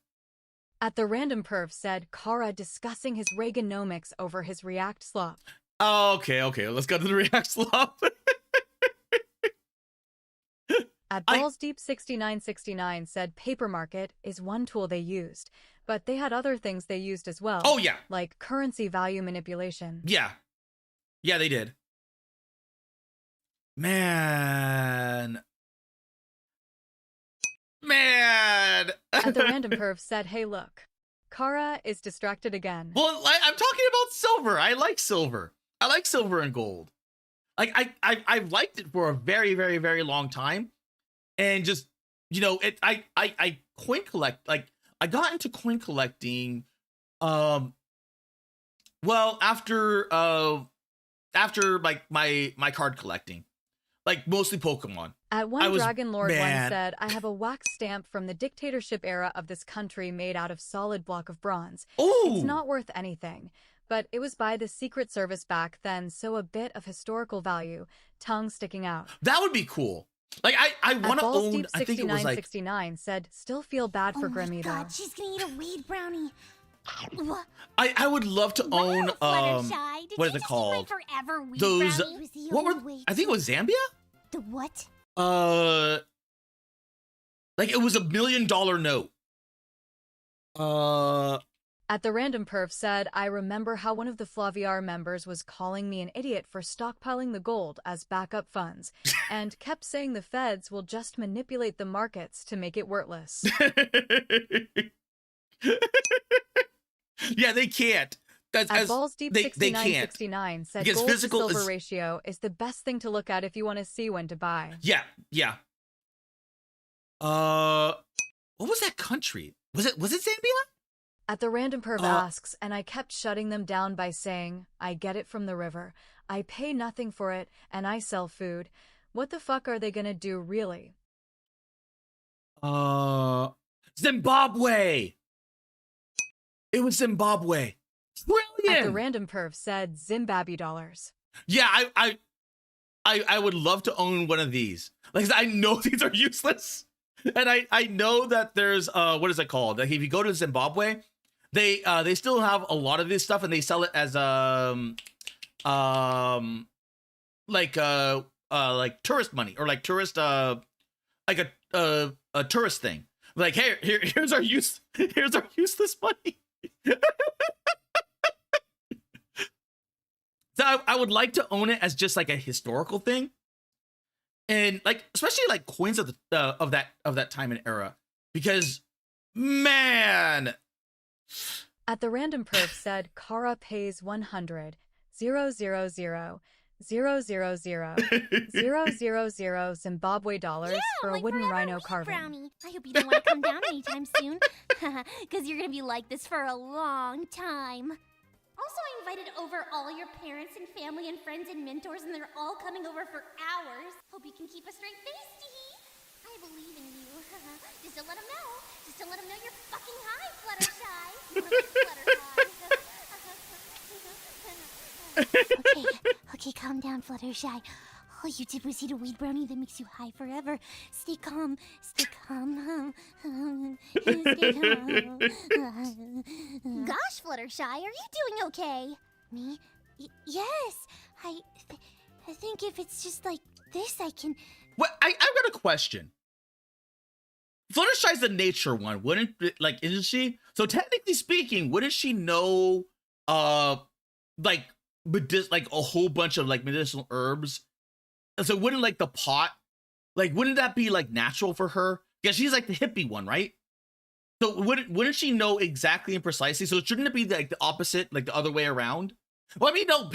At the random perf said, Kara discussing his Reaganomics over his React slop. Oh, okay, let's go to the React slop. At Ballsdeep6969 said paper market is one tool they used, but they had other things they used as well. Oh, yeah. Like currency value manipulation. Yeah, they did. Man. At the random perf said, hey, look, Kara is distracted again. Well, I'm talking about silver. I like silver. I like silver and gold. I've liked it for a very, very, very long time. And just, I coin collect, I got into coin collecting, well, after my card collecting, mostly Pokemon. At one Dragon Lord one said, I have a wax stamp from the dictatorship era of this country made out of solid block of bronze. Ooh. It's not worth anything, but it was by the Secret Service back then, so a bit of historical value, tongue sticking out. That would be cool. I want to own, I think it was 6969 said, still feel bad for Grimmy though. God, she's gonna eat a weed brownie. I would love to own, what is it called? Those, what were, I think it was Zambia? The what? It was $1 million note. At the random perf said, I remember how one of the FlaVR members was calling me an idiot for stockpiling the gold as backup funds, and kept saying the feds will just manipulate the markets to make it worthless. Yeah, they can't. At They can't. BallsDeep6969 said Because gold to physical silver is- ratio is the best thing to look at if you want to see when to buy. Yeah. What was that country? Was it Zambia? At the random perv asks, and I kept shutting them down by saying, I get it from the river. I pay nothing for it, and I sell food. What the fuck are they gonna do, really? Zimbabwe. It was Zimbabwe. Brilliant. At the random perv said Zimbabwe dollars. Yeah, I would love to own one of these. Like, I know these are useless. And I know that there's what is it called? Like, if you go to Zimbabwe, they still have a lot of this stuff, and they sell it as like tourist money, or like tourist like a tourist thing. Like, hey, here's our useless money. So I would like to own it as just like a historical thing, and like especially like coins of that time and era, because man. At the random perv said Kara pays 100 000 000 Zimbabwe dollars for a wooden rhino carving. Brownie. I hope you don't want to come down anytime soon, because you're gonna be like this for a long time. Also, I invited over all your parents and family and friends and mentors, and they're all coming over for hours. Hope you can keep a straight face, Tee. I believe in you. Just don't let them know. Just don't let them know you're fucking high, Fluttershy. Okay, calm down, Fluttershy. All you did was eat a weed brownie that makes you high forever. Stay calm. Stay calm. Stay calm. Gosh, Fluttershy, are you doing okay? Me? Yes. I think if it's just like this, I can... What? I've got a question. Fluttershy's the nature one, wouldn't it, like, isn't she? So technically speaking, wouldn't she know like a whole bunch of like medicinal herbs? So wouldn't like the pot, like, wouldn't that be like natural for her? Yeah, she's like the hippie one, right? So wouldn't she know exactly and precisely? So shouldn't it be like the opposite, like the other way around? Well, I mean, no,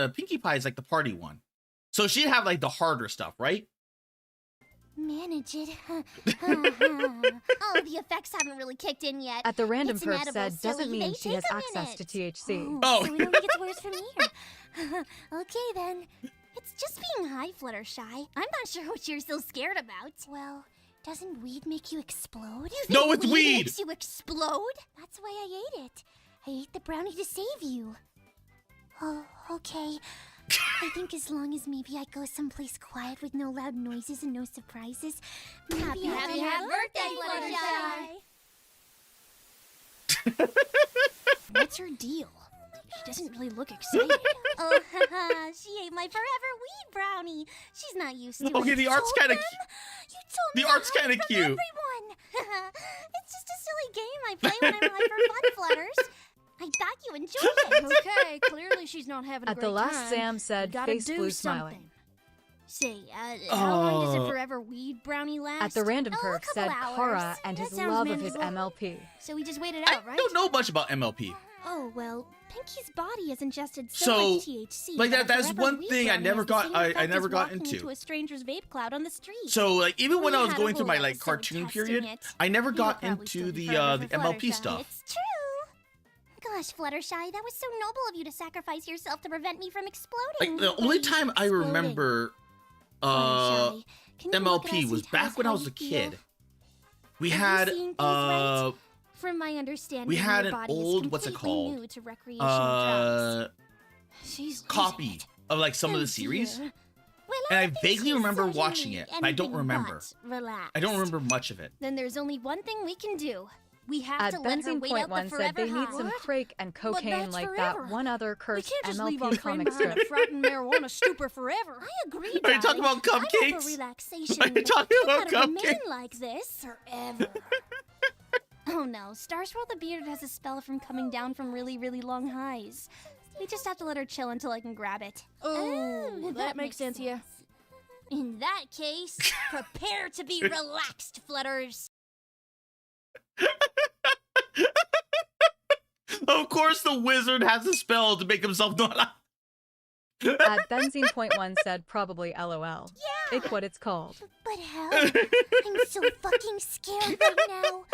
Pinkie Pie is like the party one, so she'd have like the harder stuff, right? Manage it. Oh, the effects haven't really kicked in yet. At the random It's perv inedible, said doesn't so mean they she take has a access to minute. THC. Oh. So it only gets worse from here. Okay, then. It's just being high, Fluttershy. I'm not sure what you're so scared about. Well, doesn't weed make you explode? You think No, it's weed! makes you explode? That's why I ate it. I ate the brownie to save you. Oh, okay. I think as long as maybe I go someplace quiet with no loud noises and no surprises. Happy birthday, Fluttershy! What's her deal? She doesn't really look excited. Oh, haha, she ate my forever weed brownie. She's not used to it. Okay, the art's kind of You told me to hide from cute. everyone. It's just a silly game I play when I'm high for fun, Flutters. I thought you enjoyed it. Okay, clearly she's not having a At great the last time. Sam said Gotta face do blue something. smiling. Say, how long does Oh. a forever weed brownie last? At the random Oh, a perv couple said hours. Kara and That his sounds love of his manageable. MLP. So we just wait it I out, right? don't know much about MLP. Oh, well, Pinky's body has ingested so So, much THC. like, that a that's forever one weed thing I brownie never has the got- same I effect never as got walking into. a stranger's vape cloud on the street. So like even when We I was had a going through my whole like episode cartoon testing period, it. I never You'll got probably still into be the forever for MLP Fluttershy. stuff. It's true. Gosh, Fluttershy, that was so noble of you to sacrifice yourself to prevent me from exploding. Like the only Wait, time I exploding. remember Fluttershy, can you look at MLP us was and tell back us when I how was you a feel? kid. We Are you had seeing things right? From my understanding, we had your an body is old what's it completely called new to recreational drugs. uh She's losing copy it. of like some of Oh, the series, dear. Well, and I think vaguely she's remember certainly watching it, but I don't anything remember. but relaxed. I don't remember much of it. Then there's only one thing we can do. We have At to let her Benzene wait Point out the One forever said they need high. some crack and cocaine that's like forever. that one other We cursed can't just leave our MLP friend comic behind strip. a frightened marijuana stupor forever. I agree, Are you talking darling. about I'm all cupcakes? for relaxation. Are you talking but about you gotta remain cupcakes? like this forever. Oh no, Star Swirl the Beard has a spell from coming down from really, really long highs. We just have to let her chill until I can grab it. Oh, that makes sense, yeah. In that case, prepare to be relaxed, Flutters. Of course, the wizard has a spell to make himself not. At Benzene.1 said probably LOL. Yeah. It's what it's called. But hell, I'm so fucking scared right now.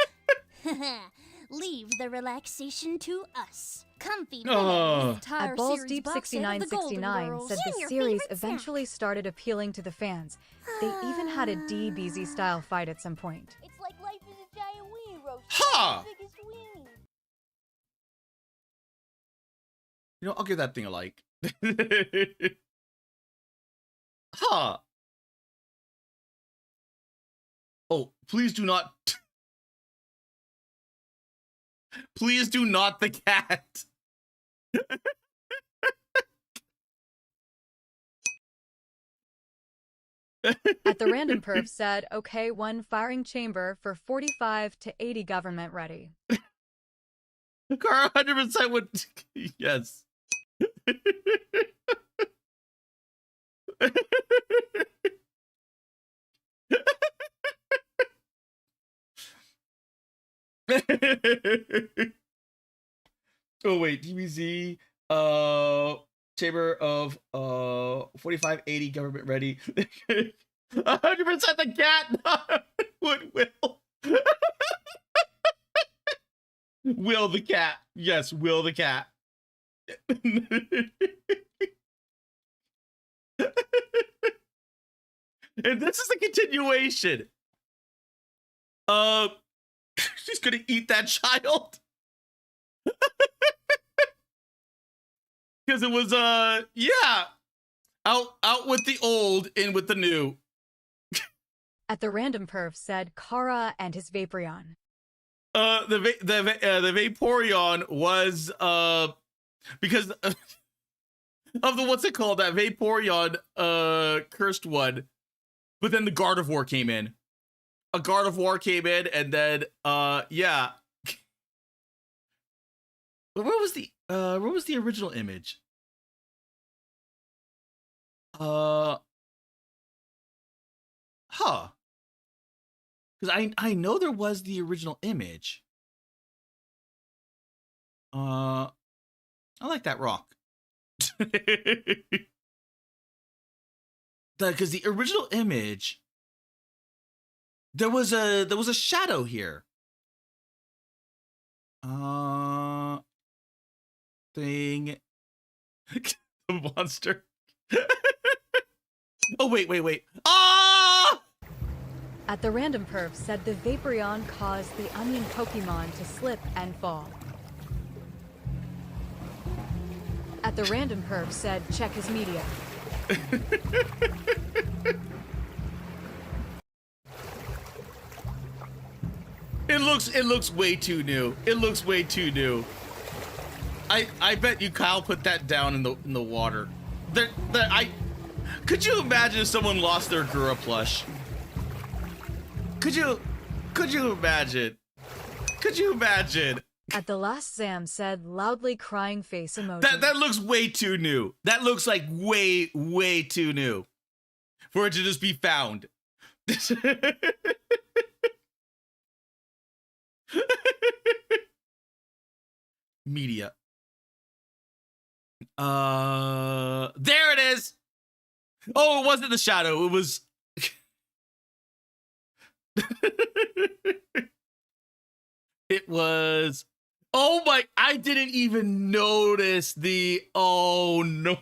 Leave the relaxation to us. Comfy. Oh. At Balls Deep 6969 said the series eventually started appealing to the fans. They even had a DBZ style fight at some point. It's like life is a giant weenie roast. Ha! The biggest weenie. You know, I'll give that thing a like. Huh. Oh, please do not. Please do not the cat. At the random perf said, okay, one firing chamber for 45 to 80 government ready. Car 100% would. Yes. Oh wait, DBZ chamber of 4580 government ready. 100% the cat would will. Will the cat. Yes, will the cat. And this is a continuation. She's gonna eat that child. Because it was yeah. Out with the old, in with the new. At the random perf said Kara and his Vaporeon. The Vaporeon was because of the what's it called, that Vaporeon cursed one, but then the Gardevoir came in. A Gardevoir came in, and then yeah. What was the original image? Huh. Because I know there was the original image. I like that rock. Because the original image, there was a shadow here. Thing. The monster. Oh wait. Ah! At the random perf said the Vaporeon caused the onion Pokemon to slip and fall. At the random perf said check his media. It looks way too new. It looks way too new. I bet you Kyle put that down in the water. Could you imagine if someone lost their Gura plush? Could you imagine? Could you imagine? At the last Zam said loudly crying face emoji. That looks way too new. That looks like way too new for it to just be found. Media. There it is. Oh, it wasn't the shadow. It was. It was. Oh my! I didn't even notice the. Oh no!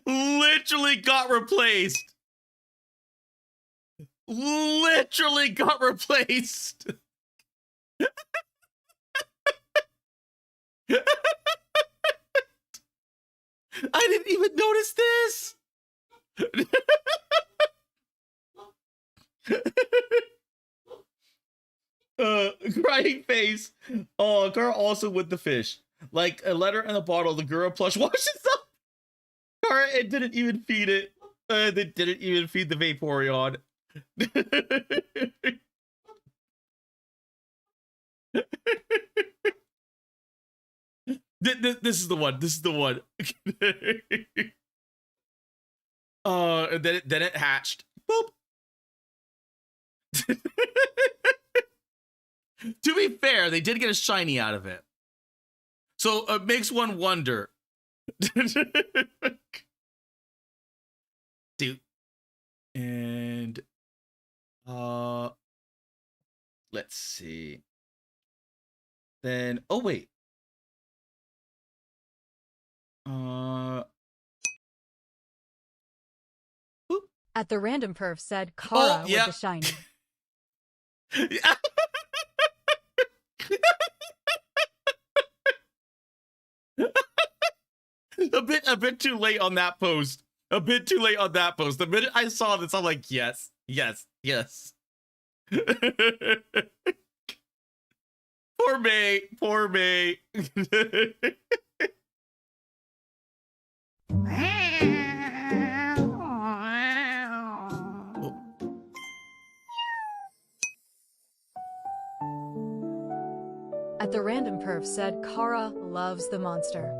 Literally got replaced. Literally got replaced. I didn't even notice this. Crying face. Oh, Gara also with the fish. Like a letter in a bottle, the Gura plush washes up. Gara, it didn't even feed it. They didn't even feed the Vaporeon. This is the one. This is the one. And then it hatched. Boop. To be fair, they did get a shiny out of it. So it makes one wonder. Dude. And let's see. Then oh wait. Boop. At the random perf said Kara yeah. with the shiny. A bit too late on that post. A bit too late on that post. The minute I saw this, I'm like, yes, yes, yes. Poor May, poor May. At the random perf said Kara loves the monster.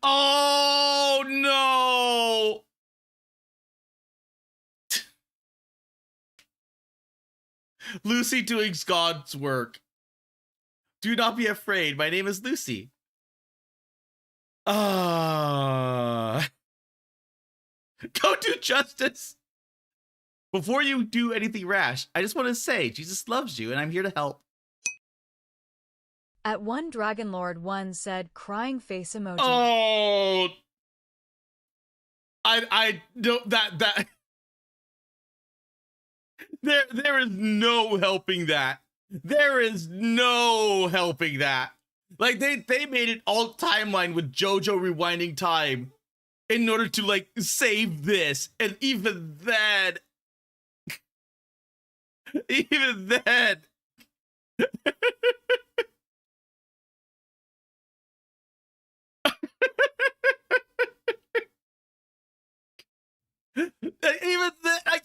Oh no! Lucy doing God's work. Do not be afraid. My name is Lucy. Go do justice. Before you do anything rash, I just want to say Jesus loves you and I'm here to help. At one Dragon Lord 1 said crying face emoji. Oh, I don't that there is no helping that. There is no helping that. Like they made it all timeline with JoJo rewinding time in order to like save this, and even then, even then.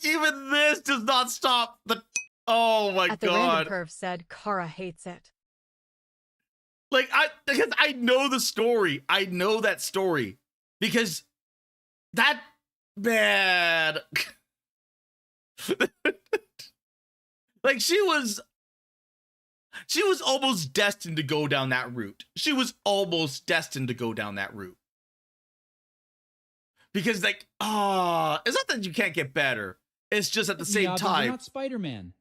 Even this does not stop the. Oh my At the god! random perf said Kara hates it. Like because I know the story. I know that story because that bad. Like she was almost destined to go down that route. She was almost destined to go down that route. Because like, it's not that you can't get better. It's just at the same Miyabi, time. You're not Spider-Man.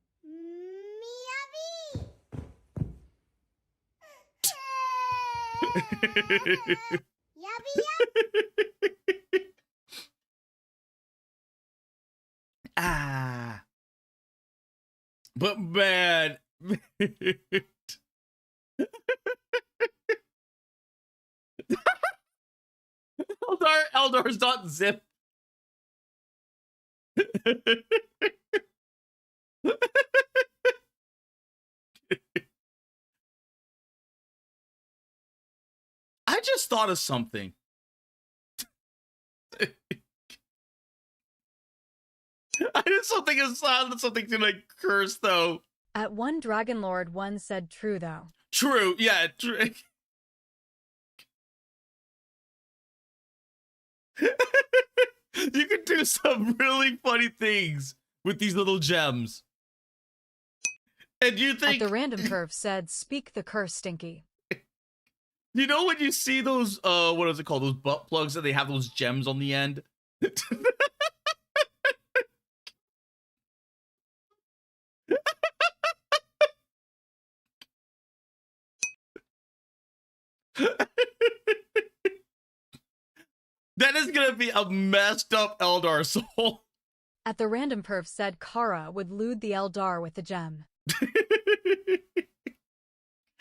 But man. Eldar's not zip. I just thought of something. I did something aside, something to like curse though. At one Dragon Lord 1 said true though. True, yeah, true. You can do some really funny things with these little gems. And you think At the random perf said speak the curse stinky. You know when you see those what is it called, those butt plugs that they have those gems on the end? That is gonna be a messed up Eldar soul. At the random perf said Kara would loot the Eldar with the gem. That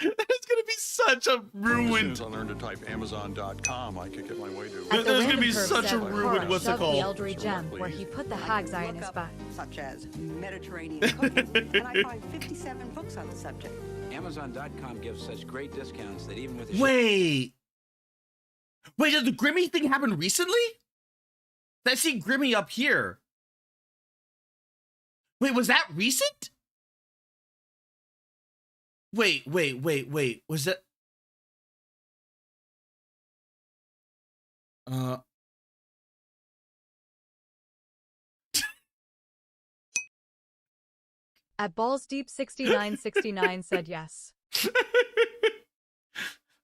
is gonna be such a ruined. As soon as I learn to type Amazon.com, I could get my way to. At the There's gonna random be perf such a said ruined. Kara What's it shoved the called? Eldry gem where he put the hag's eye in his butt. Such as Mediterranean cooking, and I find 57 books on the subject. Amazon.com gives such great discounts that even with Wait, did the Grimmy thing happen recently? I see Grimmy up here. Wait, was that recent? Wait. Was that? At BallsDeep6969 said yes.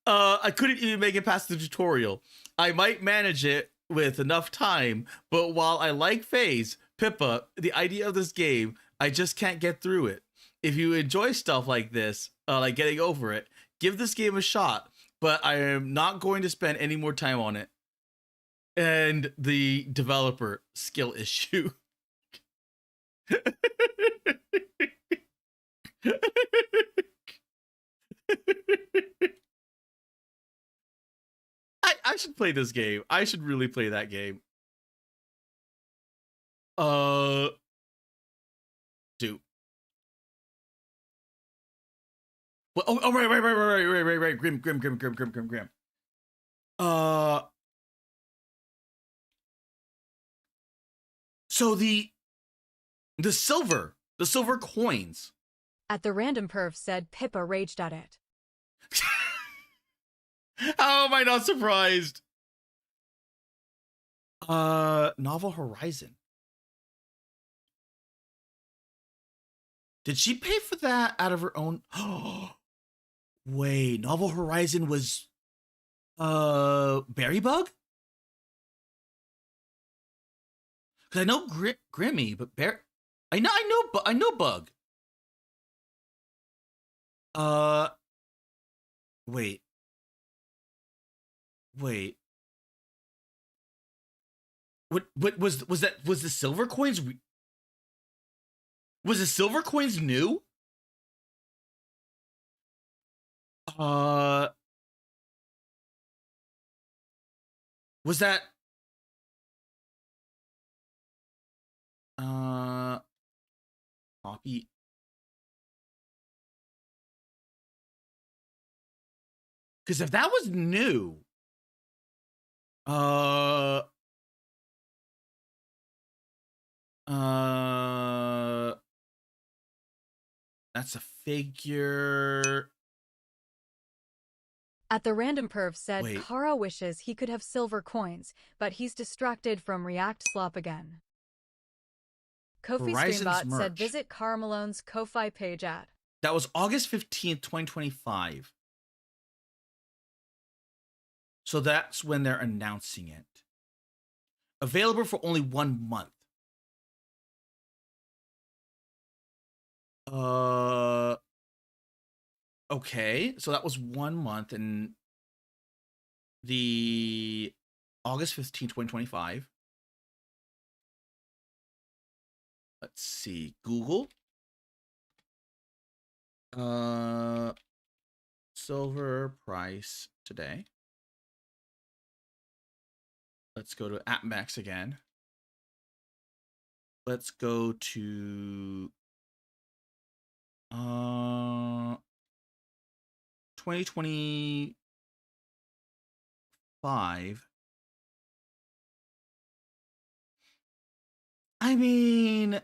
I couldn't even make it past the tutorial. I might manage it with enough time, but while I like FaZe, Pippa, the idea of this game, I just can't get through it. If you enjoy stuff like this, like getting over it, give this game a shot, but I am not going to spend any more time on it. And the developer skill issue. I should play this game. I should really play that game. Dude. Well, oh, right. Grim. So the silver coins. At the random perf said Pippa raged at it. How am I not surprised? Novel Horizon. Did she pay for that out of her own? Wait, Novel Horizon was Berry Bug? Cause I know Grimmy, but I know Bug. Wait. What was that? Was the silver coins? Was the silver coins new? Was that? Copy. Because if that was new, that's a figure. At the random perv said Kara wishes he could have silver coins, but he's distracted from React Slop again. Kofi Streambot said visit Kara Malone's Ko-Fi page at. That was August 15th, 2025. So that's when they're announcing it. Available for only 1 month. Okay, so that was 1 month in the August 15th, 2025. Let's see, Google. Silver price today. Let's go to AppMax again. Let's go to 2025. I mean,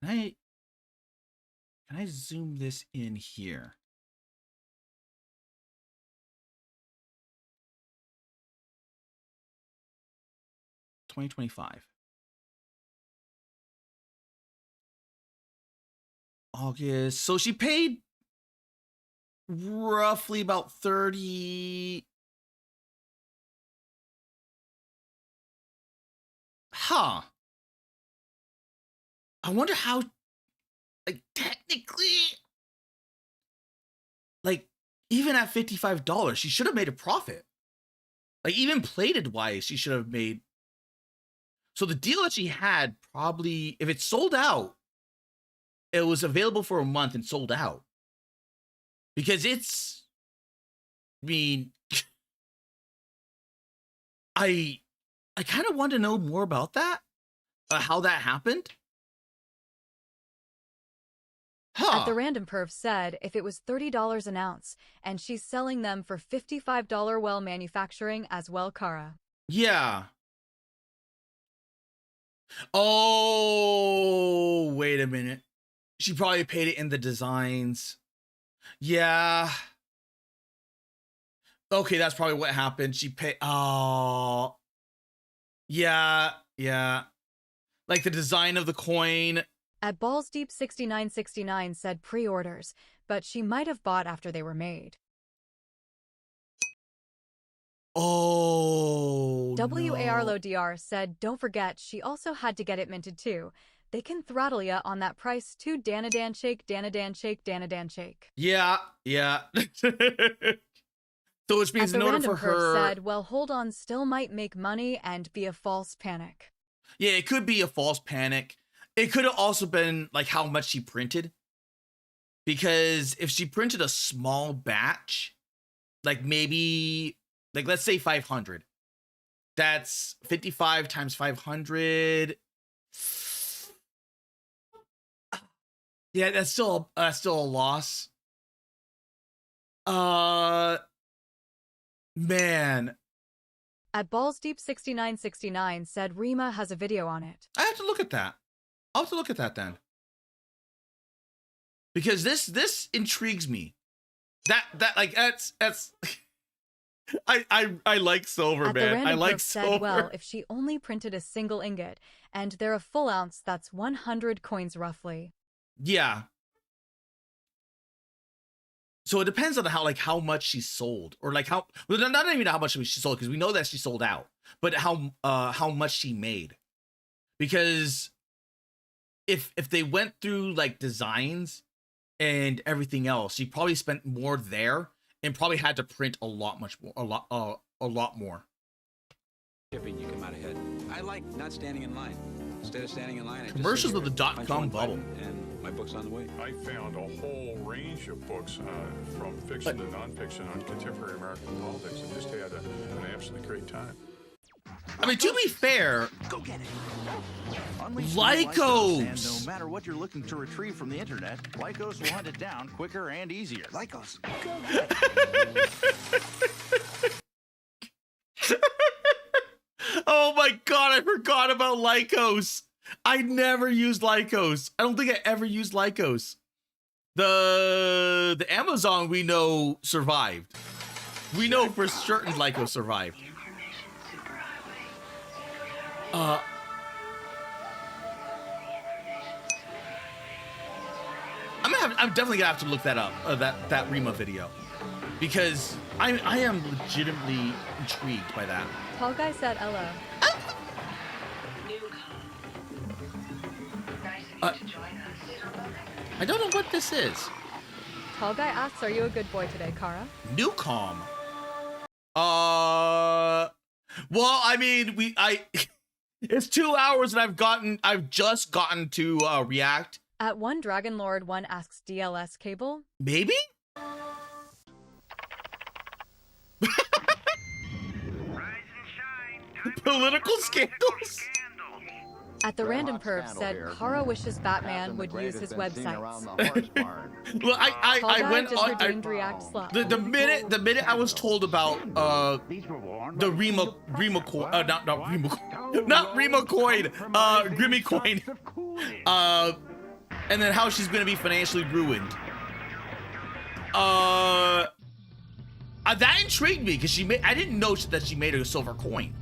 wait. Can I zoom this in here? $2025. August. So she paid roughly about 30. Huh. I wonder how, like, technically, like, even at $55, she should have made a profit. Like, even plated wise, she should have made. So the deal that she had probably, if it sold out, it was available for a month and sold out. Because it's, I mean, I kind of want to know more about that, how that happened. Huh. At the random perf said if it was $30 an ounce, and she's selling them for $55 well manufacturing as well, Kara. Yeah. Oh, wait a minute. She probably paid it in the designs. Yeah. Okay, that's probably what happened. She paid. Oh, yeah, yeah. Like the design of the coin. At Balls Deep 6969 said pre-orders, but she might have bought after they were made. Oh. WARLODR said, don't forget, she also had to get it minted too. They can throttle ya on that price too. Danadan shake, Danadan shake, Danadan shake. Yeah, yeah. So which means in order for her said, well, hold on, still might make money and be a false panic. Yeah, it could be a false panic. It could have also been like how much she printed. Because if she printed a small batch, like maybe, like let's say 500. That's 55 times 500. Yeah, that's still a loss. Man. At Balls Deep 6969 said Rima has a video on it. I have to look at that. I'll have to look at that then. Because this intrigues me. That's I like silver, man. I like silver. Said, well, if she only printed a single ingot and they're a full ounce, that's 100 coins roughly. Yeah. So it depends on how much she sold, or like how, well, not even how much she sold, because we know that she sold out, but how much she made. Because if they went through like designs and everything else, she probably spent more there and probably had to print a lot more. Shipping, you come out ahead. I like not standing in line. Instead of standing in line, I commercials just of the .com bubble, and my book's on the way. I found a whole range of books from fiction to nonfiction on contemporary American politics, and just had an absolutely great time. I mean, to be fair, go get it. Lycos. And no matter what you're looking to retrieve from the internet, Lycos will hunt it down quicker and easier. Lycos, go get it. Oh my god, I forgot about Lycos. I never used Lycos. I don't think I ever used Lycos. The Amazon we know survived. We know for certain Lycos survived. I'm definitely gonna have to look that up, that Rima video, because I am legitimately intrigued by that. Tall Guy said hello. I don't know what this is. Tall Guy asks, are you a good boy today, Kara? Newcom. Well, I mean, it's 2 hours and I've just gotten to react. At One Dragon Lord 1 asks DLS cable. Maybe? Political scandals? At the Random Perv said Kara wishes Batman would use his websites. Well, I went on React slot. the minute I was told about the Rima coin, not Rima coin, Grimmy coin, and then how she's gonna be financially ruined. That intrigued me because I didn't know that she made a silver coin.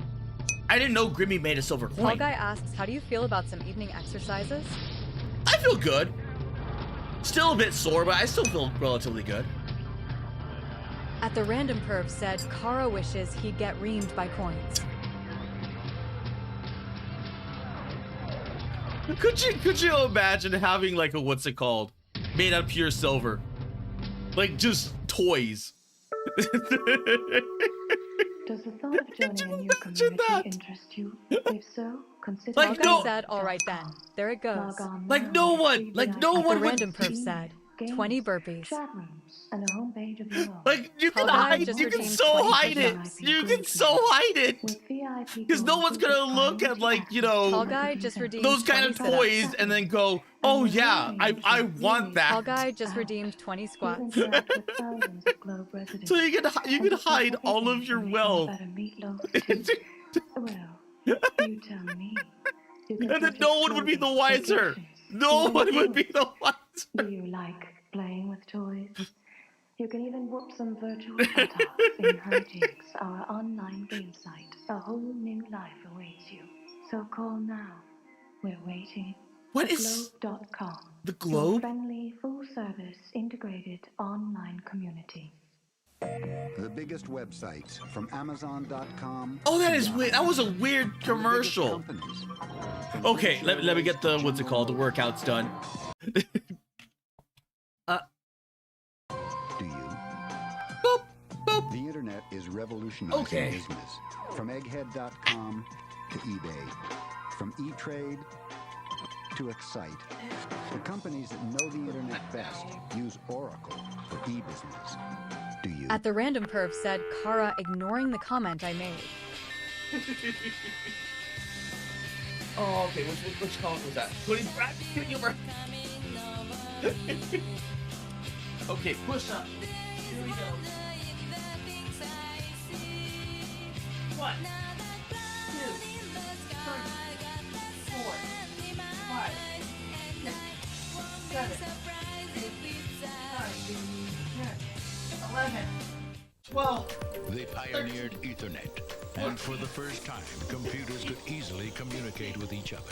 I didn't know Grimmy made a silver coin. Tall Guy asks, how do you feel about some evening exercises? I feel good. Still a bit sore, but I still feel relatively good. At the Random Perv said Kara wishes he'd get reamed by coins. Could you imagine having like a, what's it called, made out of pure silver, like just toys? Does the thought of joining a new community interest you? If so, consider. Like no. Said, all right then. There it goes. Like no one would. Random Perv said 20 burpees. Chat rooms and a homepage of your own. Like you can hide. You can so hide it. You can so hide it. Because no one's gonna look at like Tall Guy just redeemed those kind of toys and then go, oh yeah, I want that. Tall Guy just redeemed 20 squats. So you can hide all of your wealth. Well, you tell me. And then no one would be the wiser. No one would be the wiser. Do you like playing with toys? You can even whoop some virtual buttocks in Hijinks, our online game site. A whole new life awaits you. So call now. We're waiting. What is Globe.com. the Your Globe? friendly, full-service, integrated online community. The biggest websites from Amazon.com. Oh, that is weird. That was a weird commercial. Okay, let me get the what's it called? The workouts done. Do you? Boop, boop. The internet is revolutionizing Okay. business. From egghead.com to eBay. From E-Trade to Excite. The companies that know the internet best use Oracle for e-business. Do you? At the random perv said Kara, ignoring the comment I made. Oh, okay. Which comment was that? Putting humor. Okay, push up. Here we go. 1, 2, 3, 4, 5, 6, 7, 8, 9, 10, 11, 12. They pioneered Ethernet, and for the first time, computers could easily communicate with each other.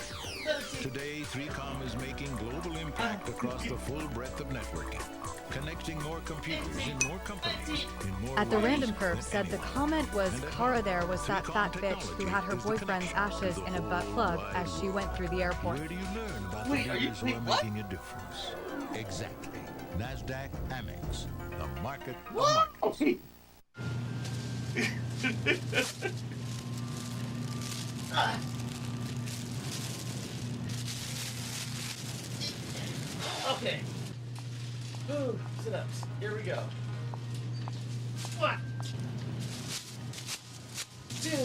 Today, 3Com is making global impact across the full breadth of networking, connecting more computers in more companies, in more At the ways random perv than said the ever. comment was And at Kara heart, there was that 3Com fat bitch who had her technology is the boyfriend's connection ashes to the in a whole butt plug wide as she world. went through the airport. Where do you learn about Wait, the are you- leaders who wait, are what? making a difference? Exactly. NASDAQ Amex, the market of What? markets. Okay. Okay. Ooh, sit-ups. Here we go. 1, 2, 3.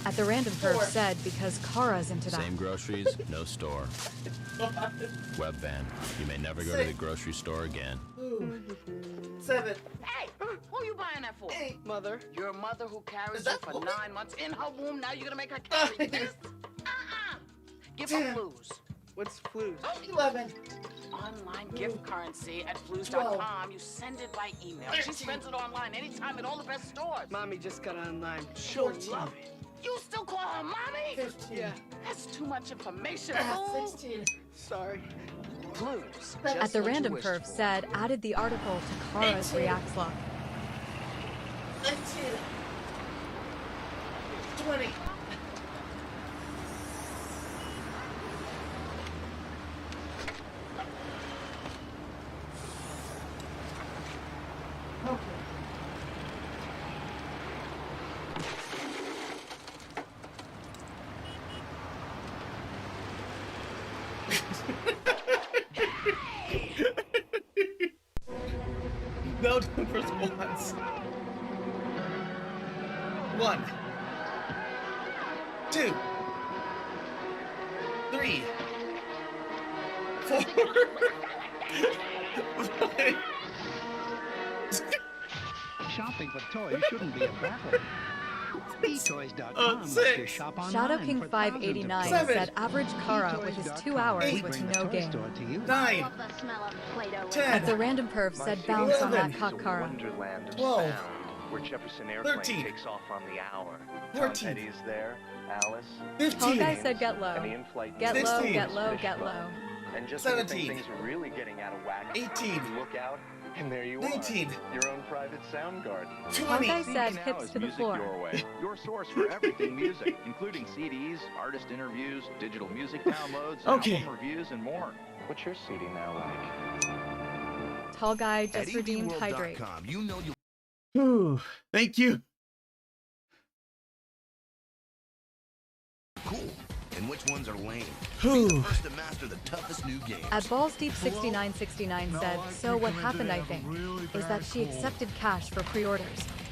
At the random perv 4. said because Kara's into that. Same groceries, no store. Web ban. You may never go to the grocery store again. 7. Hey, who you buying that for? Mother. Your mother who carries you for 9 months in her womb. Now you're gonna make her carry this? Give her Flues. What's Flues? 11. Online gift currency at Flues.com. You send it by email. She spends it online anytime at all the best stores. Mommy just got online. She'll 14. love it. You still call her mommy? 15. Yeah. That's too much information, fool. 16. Sorry. Flues. At the random perv said added the article to Kara's 18. Reacts log. 19. 20. Okay. No different response. 1, 2, 3, 4. 5. Shopping for toys shouldn't be a battle. eToys.com lets you 6. shop online Shadow King for thousands of 589 toys. said average Kara with his 2 hours They with bring the no toy game. store to you. 9. Love the smell of Play-Doh. 10. At the random perv said bounce on that cock Kara. Wonderland of 12. sound, where Jefferson Airplane 13. takes off on the hour. 14. Tom Petty's there, Alice. 15. Tall guy said get low. And the in-flight Get low, 16. get low, get low. And just when you think 17. things are really getting out of whack, 18. you look out, and there you 19. are. Your own private sound garden. Tall 20. guy said Now hips is to the Music floor. Your Way, your source for everything music, including CDs, artist interviews, digital music downloads, Okay. album reviews, and more. What's your CD now like? Tall guy just redeemed hydrate. You know you. Whew. Thank you. Cool. And which ones are lame? Whew. Be the first to master the toughest new games. At Balls Deep 6969 said, so what happened I think, is that she accepted cash for pre-orders.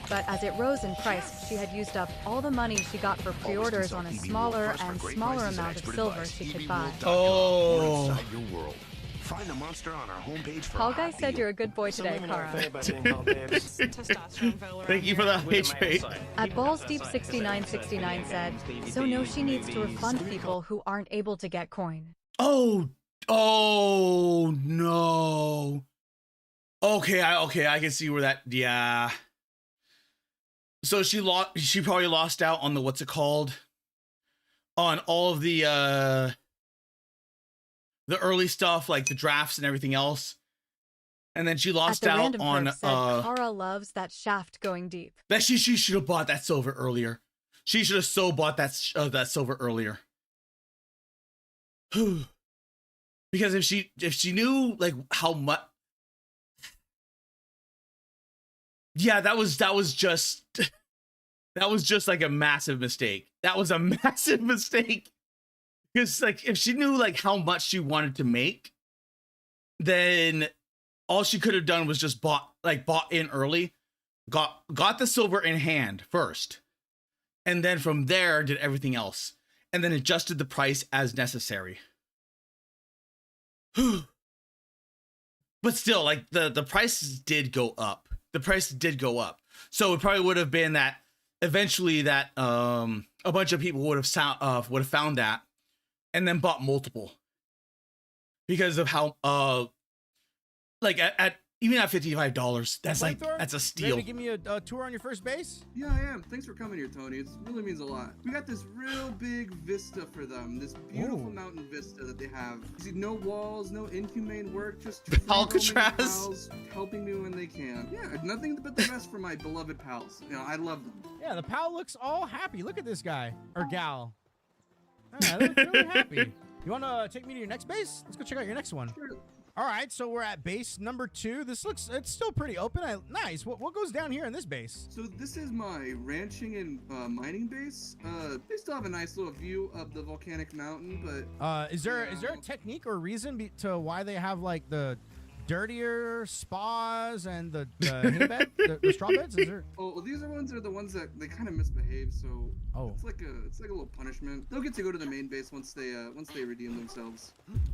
But as it rose in price, she had used up all the money she got for pre-orders on a smaller and smaller amount of silver she could buy. Oh. Inside your world. Find the monster on our homepage for Tall a guy hot said deal. you're a good boy today, Kara. Thank you for the hydrate. At Balls Deep 6969 said, so no she needs to refund people who aren't able to get coin. Oh. Oh no. Okay, I can see where that. Yeah. So she probably lost out on the what's it called? On all of the early stuff, like the drafts and everything else. And then she lost out on Kara loves that shaft going deep. That she should have bought that silver earlier. She should have so bought that silver earlier. Because if she knew like how much, yeah, that was just like a massive mistake. That was a massive mistake. Because like if she knew like how much she wanted to make, then all she could have done was just bought in early, got the silver in hand first, and then from there did everything else, and then adjusted the price as necessary. But still, like the prices did go up. The price did go up. So it probably would have been that eventually that a bunch of people would have found that and then bought multiple because of how like at even at $55, that's a steal. Ready to give me a tour on your first base? Yeah, I am. Thanks for coming here, Tony. It really means a lot. We got this real big vista for them. This beautiful mountain vista that they have. You see, no walls, no inhumane work, just Alcatraz pals helping me when they can. Yeah, nothing but the best for my beloved pals. You know, I love them. Yeah, the pal looks all happy. Look at this guy or gal. Yeah, they look really happy. You want to take me to your next base? Let's go check out your next one. Sure. All right, so we're at base number 2. It's still pretty open. Nice. What goes down here in this base? So this is my ranching and mining base. They still have a nice little view of the volcanic mountain, but is there a technique or reason to why they have like the dirtier spas and the hay bed, the straw beds? Is there? Oh, well, these are the ones that they kind of misbehave. So it's like a little punishment. They'll get to go to the main base once they redeem themselves.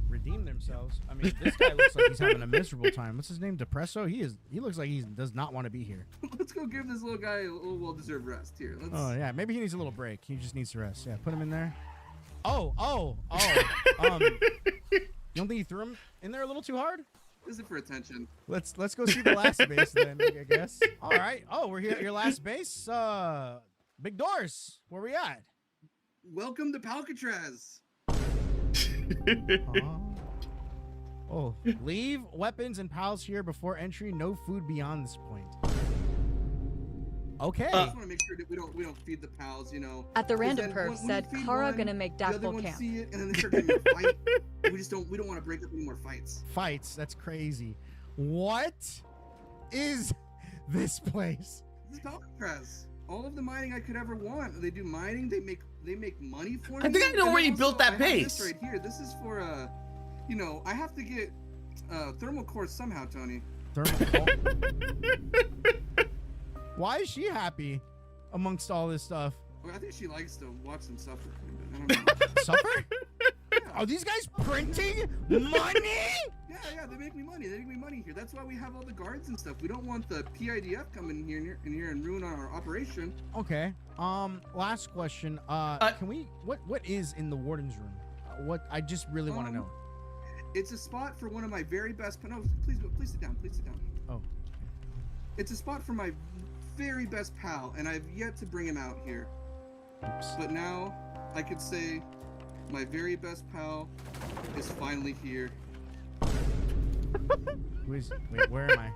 Redeem themselves? I mean, this guy looks like he's having a miserable time. What's his name? Depresso? He looks like he does not want to be here. Let's go give this little guy a little well-deserved rest here. Oh yeah, maybe he needs a little break. He just needs to rest. Yeah, put him in there. You don't think he threw him in there a little too hard? Is it for attention? Let's go see the last base then, I guess. All right. Oh, we're here at your last base. Big doors. Where we at? Welcome to Palcatraz. Leave weapons and pals here before entry. No food beyond this point. Okay. I just want to make sure that we don't feed the pals, you know. At the random perf said Kara gonna make Dactyl camp. See it, and then they start getting a fight. We don't want to break up any more fights. Fights? That's crazy. What is this place? This is Palcatraz. All of the mining I could ever want. They do mining. They make money for me. I think I know where you built that base. This right here. This is for you know, I have to get thermal cores somehow, Tony. Thermal core? Why is she happy amongst all this stuff? Well, I think she likes to watch them suffer. I don't know. Suffer? Yeah. Are these guys printing money? Yeah, they make me money. They make me money here. That's why we have all the guards and stuff. We don't want the PIDF coming in here and ruin our operation. Okay. Last question. Can we? What is in the warden's room? I just really want to know. It's a spot for one of my very best. No, please sit down. Please sit down. Oh. It's a spot for my very best pal, and I've yet to bring him out here. Oops. But now I could say my very best pal is finally here. Wait, where am I?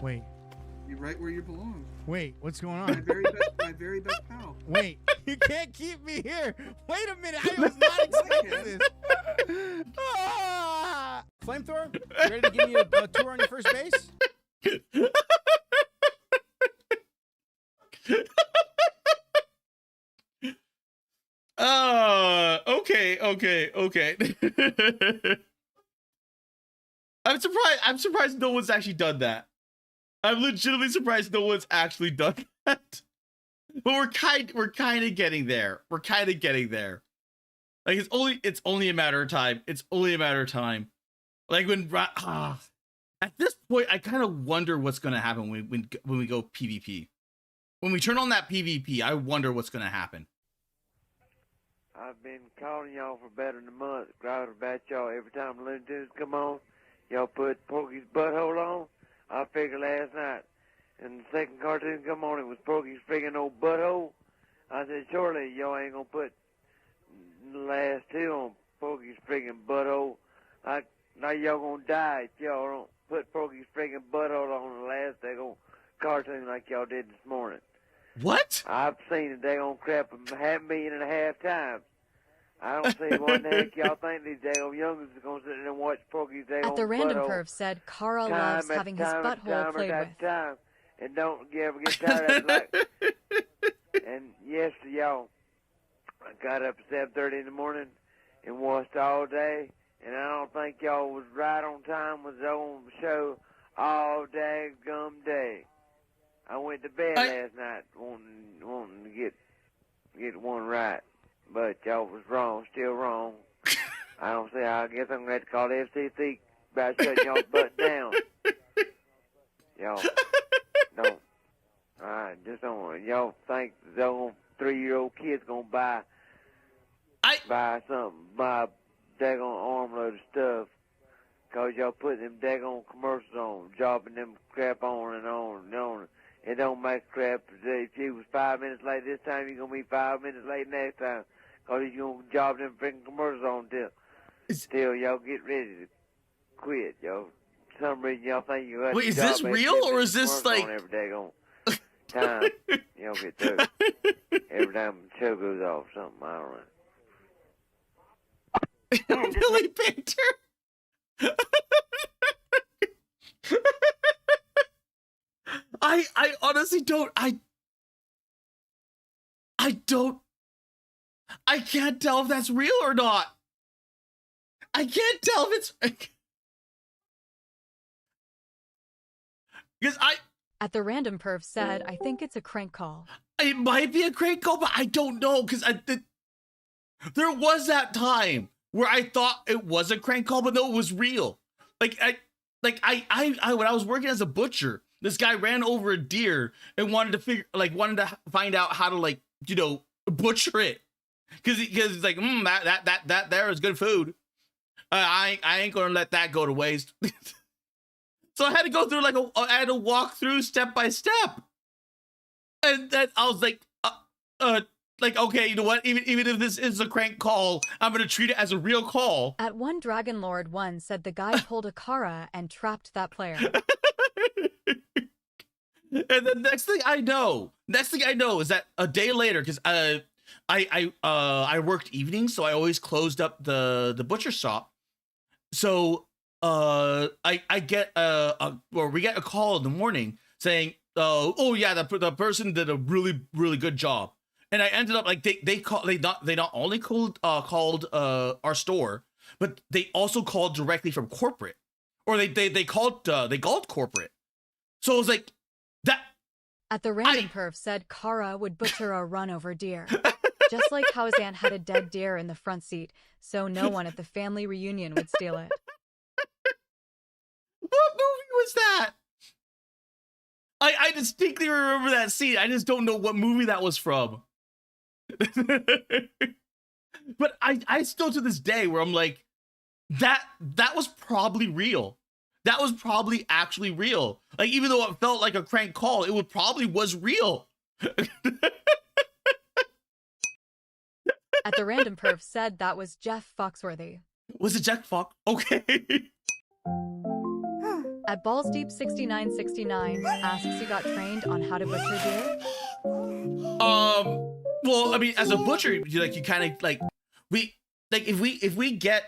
Wait. You're right where you belong. Wait, what's going on? My very best pal. Wait, you can't keep me here. Wait a minute, I was not expecting this. Flamethrower, you ready to give me a tour on your first base? Okay. I'm surprised no one's actually done that. I'm legitimately surprised no one's actually done that. But we're kind of getting there. We're kind of getting there. Like it's only a matter of time. It's only a matter of time. Like at this point, I kind of wonder what's going to happen when we go PvP. When we turn on that PvP, I wonder what's going to happen. I've been calling y'all for better than a month, growling about y'all every time Looney Tunes come on. y'all put Porky's butthole on? I figured last night. And the second cartoon come on, it was Porky's friggin' old butthole. I said, surely y'all ain't gonna put the last two on Porky's friggin' butthole. Now y'all gonna die if y'all don't put Porky's friggin' butthole on the last daggone cartoon like y'all did this morning. What? I've seen it daggone crap 1.5 million times. I don't see what the heck y'all think these daggone youngsters are gonna sit there and watch Porky's daggone At the random butthole perv said Kara time loves after having his time after butthole time played after with. time, and don't ever get tired of it. Like, and yes, y'all, I got up at 7:30 in the morning and watched all day, and I don't think y'all was right on time with the own show all daggum day. I went to bed last night wanting to get one right, but y'all was wrong, still wrong. I don't see how. I guess I'm gonna have to call the FCC about shutting y'all's butt down. Y'all don't. I just don't. Y'all think the old 3-year-old kid's gonna buy something, buy a daggone armload of stuff, cause y'all putting them daggone commercials on, dropping them crap on and on and on. It don't make crap. If you was 5 minutes late this time, you're gonna be 5 minutes late next time, cause you're gonna job them freaking commercials on till y'all get ready to quit, yo. For some reason y'all think you have Wait, to is job this that real, 10 or is this commercials like on every daggone time you don't get through? Every time the show goes off, something, I don't know. Billy Painter? I honestly don't. I can't tell if that's real or not. I can't tell if it's because At the random perv said, I think it's a crank call. it might be a crank call, but I don't know because there was that time where I thought it was a crank call, but no, it was real. Like when I was working as a butcher, this guy ran over a deer and wanted to find out how to butcher it, because he's like, that there is good food. I ain't gonna let that go to waste. So I had to go through I had to walk through step by step, and then I was like, okay, you know what? Even if this is a crank call, I'm gonna treat it as a real call. At one Dragon Lord 1 said the guy pulled a Kara and trapped that player. And the next thing I know is that a day later, because I worked evenings, so I always closed up the butcher shop. So we get a call in the morning saying, oh yeah, the person did a really, really good job. And I ended up they not only called our store, but they also called directly from corporate, or they called corporate. So it was like that. At the random perv said Kara would butcher a run over deer, just like how his aunt had a dead deer in the front seat, so no one at the family reunion would steal it. What movie was that? I distinctly remember that scene. I just don't know what movie that was from. But I still to this day where I'm like, that was probably real. That was probably actually real. Like, even though it felt like a crank call, it probably was real. At the random perv said that was Jeff Foxworthy. Was it Jeff Fox? Okay. At Balls Deep 6969 asks you got trained on how to butcher deer? Well, I mean, as a butcher, you kind of if we get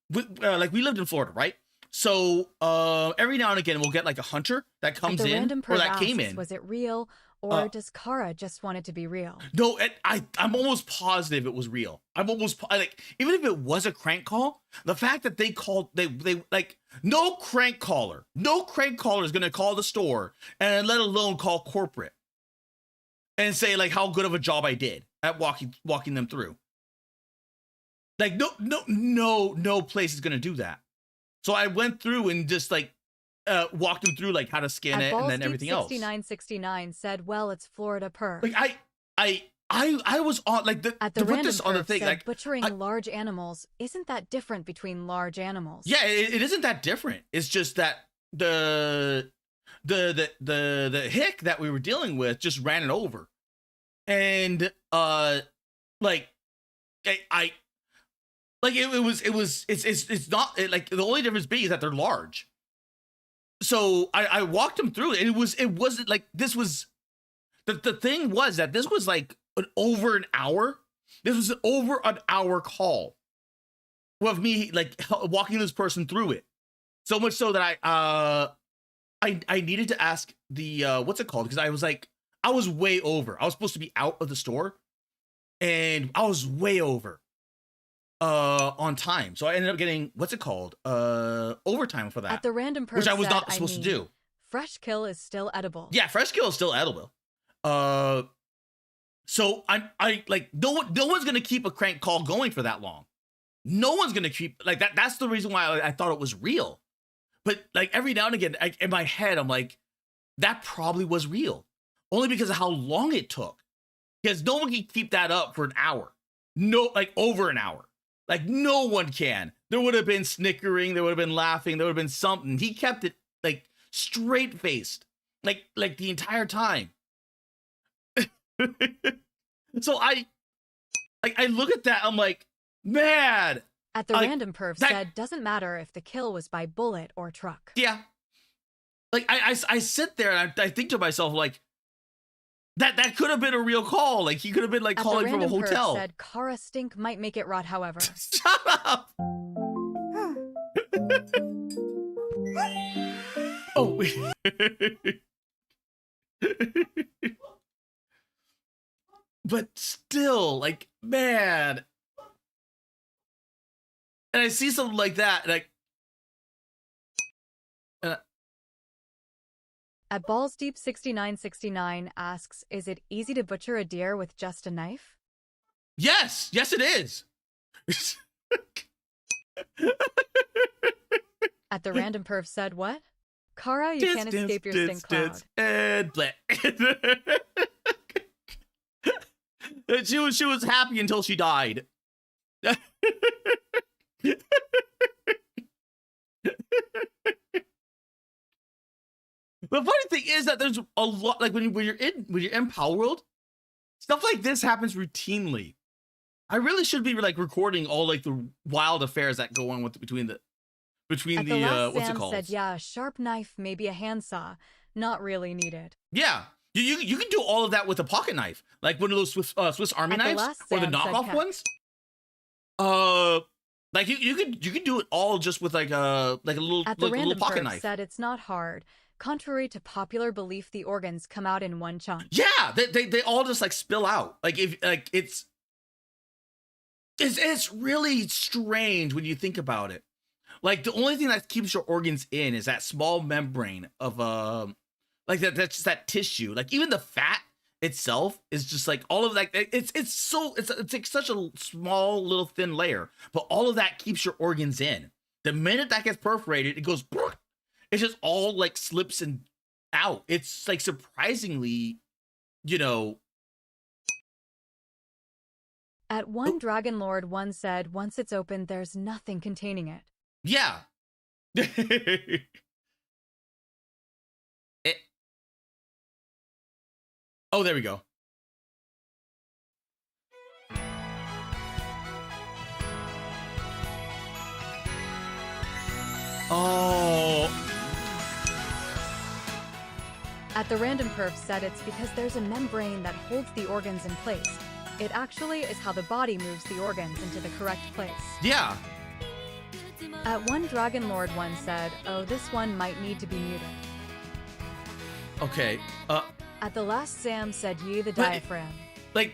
we lived in Florida, right? So every now and again we'll get like a hunter that comes At the in random or perv that asks, came in. was it real, or does Kara just want it to be real? No, I'm almost positive it was real. I'm almost even if it was a crank call, the fact that they called no crank caller is gonna call the store, and let alone call corporate and say how good of a job I did at walking them through. No place is gonna do that. So I went through and just walked them through how to skin At it Balls and then Deep everything else. 6969 said, well, it's Florida perv. I was on like At to the put random this on the perf thing said, like butchering large animals isn't that different between large animals. yeah, it isn't that different. It's just that the hick that we were dealing with just ran it over, and like I like it's not like the only difference being is that they're large. So I walked him through it, and it wasn't like this was the thing was that this was like over an hour. This was over an hour call with me like walking this person through it. So much so that I needed to ask the what's it called, because I was way over. I was supposed to be out of the store, and I was way over on time. So I ended up getting what's it called overtime for that. At the random perf which I was said, not supposed to do. Fresh kill is still edible. Yeah, fresh kill is still edible. So I like no one's gonna keep a crank call going for that long. No one's gonna keep like that. That's the reason why I thought it was real. But like every now and again, in my head, I'm like, that probably was real, only because of how long it took. Because no one can keep that up for an hour. No, like over an hour. Like no one can. There would have been snickering. There would have been laughing. There would have been something. He kept it like straight faced, like the entire time. So I look at that, I'm like, man. At the random perf said, doesn't matter if the kill was by bullet or truck. Yeah. Like I sit there and I think to myself, like, that could have been a real call. Like he could have been like calling from a hotel. Said Kara stink might make it rot, however. Shut up. Oh. But still, like, man. And I see something like that, and At BallsDeep6969 asks, is it easy to butcher a deer with just a knife? Yes, it is. At the random perf said, what? Kara, you can't escape your stink cloud. And she was happy until she died. The funny thing is that there's a lot, like when you're in Power World, stuff like this happens routinely. I really should be like recording all like the wild affairs that go on with between the what's it called? Said, yeah, a sharp knife, maybe a handsaw, not really needed. Yeah, you can do all of that with a pocket knife, like one of those Swiss Army knives or the knockoff ones. Like you could do it all just with like a little pocket knife. Said it's not hard. Contrary to popular belief, the organs come out in one chunk. Yeah, they all just like spill out. Like if like it's really strange when you think about it. Like the only thing that keeps your organs in is that small membrane of like that's just that tissue. Like even the fat itself is just like all of that. It's like such a small little thin layer, but all of that keeps your organs in. The minute that gets perforated, it goes. It just all like slips and out. It's like surprisingly, At one Dragon Lord, one said, once it's open, there's nothing containing it. Yeah. Oh, there we go. Oh. At the random perf said it's because there's a membrane that holds the organs in place. It actually is how the body moves the organs into the correct place. Yeah. At one Dragon Lord, one said, oh, this one might need to be muted. Okay. At the last Sam said, ye the diaphragm. Like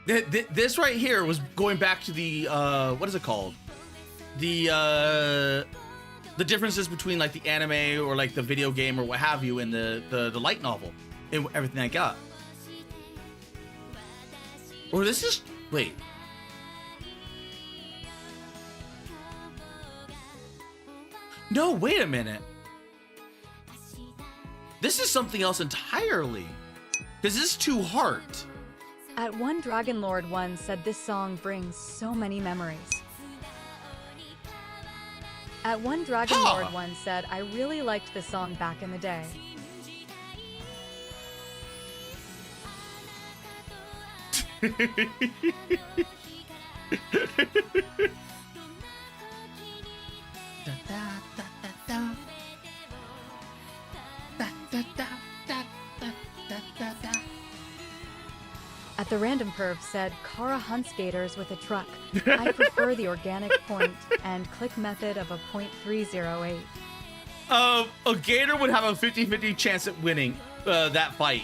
this right here was going back to the what is it called? The differences between like the anime or like the video game or what have you and the light novel and everything I got. Or this is wait. No, wait a minute. This is something else entirely. Because this is Two Heart. At one Dragon Lord one said this song brings so many memories. At one Dragon Lord one said, I really liked this song back in the day. At the Random Perv said, Kara hunts gators with a truck. I prefer the organic point and click method of a .308. A gator would have a 50-50 chance at winning that fight.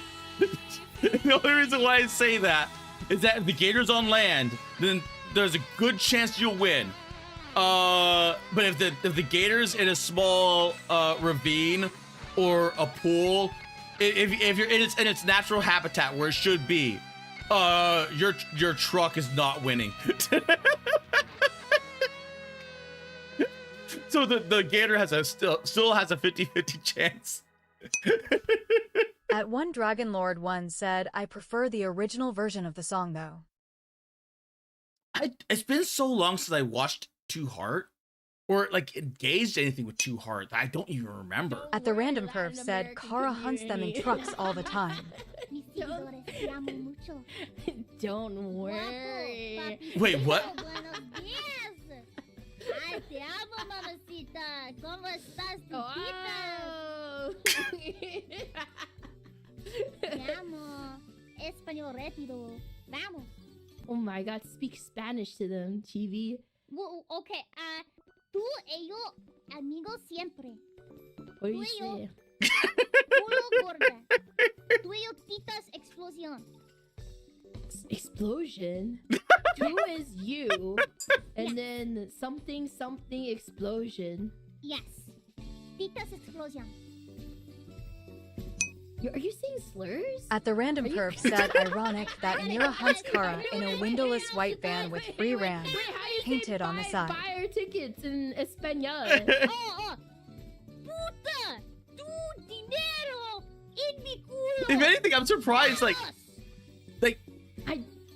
The only reason why I say that is that if the gator's on land, then there's a good chance you'll win. But if the gator's in a small ravine or a pool, if you're in its natural habitat where it should be, your truck is not winning. So the gator has still has a 50-50 chance. At one Dragon Lord one said, I prefer the original version of the song though. It's been so long since I watched Too Hard or like engaged anything with Too Hard that I don't even remember. At the Random Perv said, Kara hunts them in trucks all the time. Don't worry. Wait, what? Ay, te amo, mamacita. ¿Cómo estás, Oh. Te amo. Español rápido. Vamos. Oh my god, speak Spanish to them, TV. Well, okay, tú y yo, amigos siempre. What do Tú you y yo, say? culo gorda. Tú y yo, titas explosión. Explosion? Two is you, and then something explosion. Yes. Titas explosión. Are you saying slurs? At the Random Perv said, ironic that Mira hunts Kara in a windowless white van with free RAM painted on the side. Fire tickets in Espanol. Oh, puta, tu dinero en mi culo. If anything, I'm surprised. Like,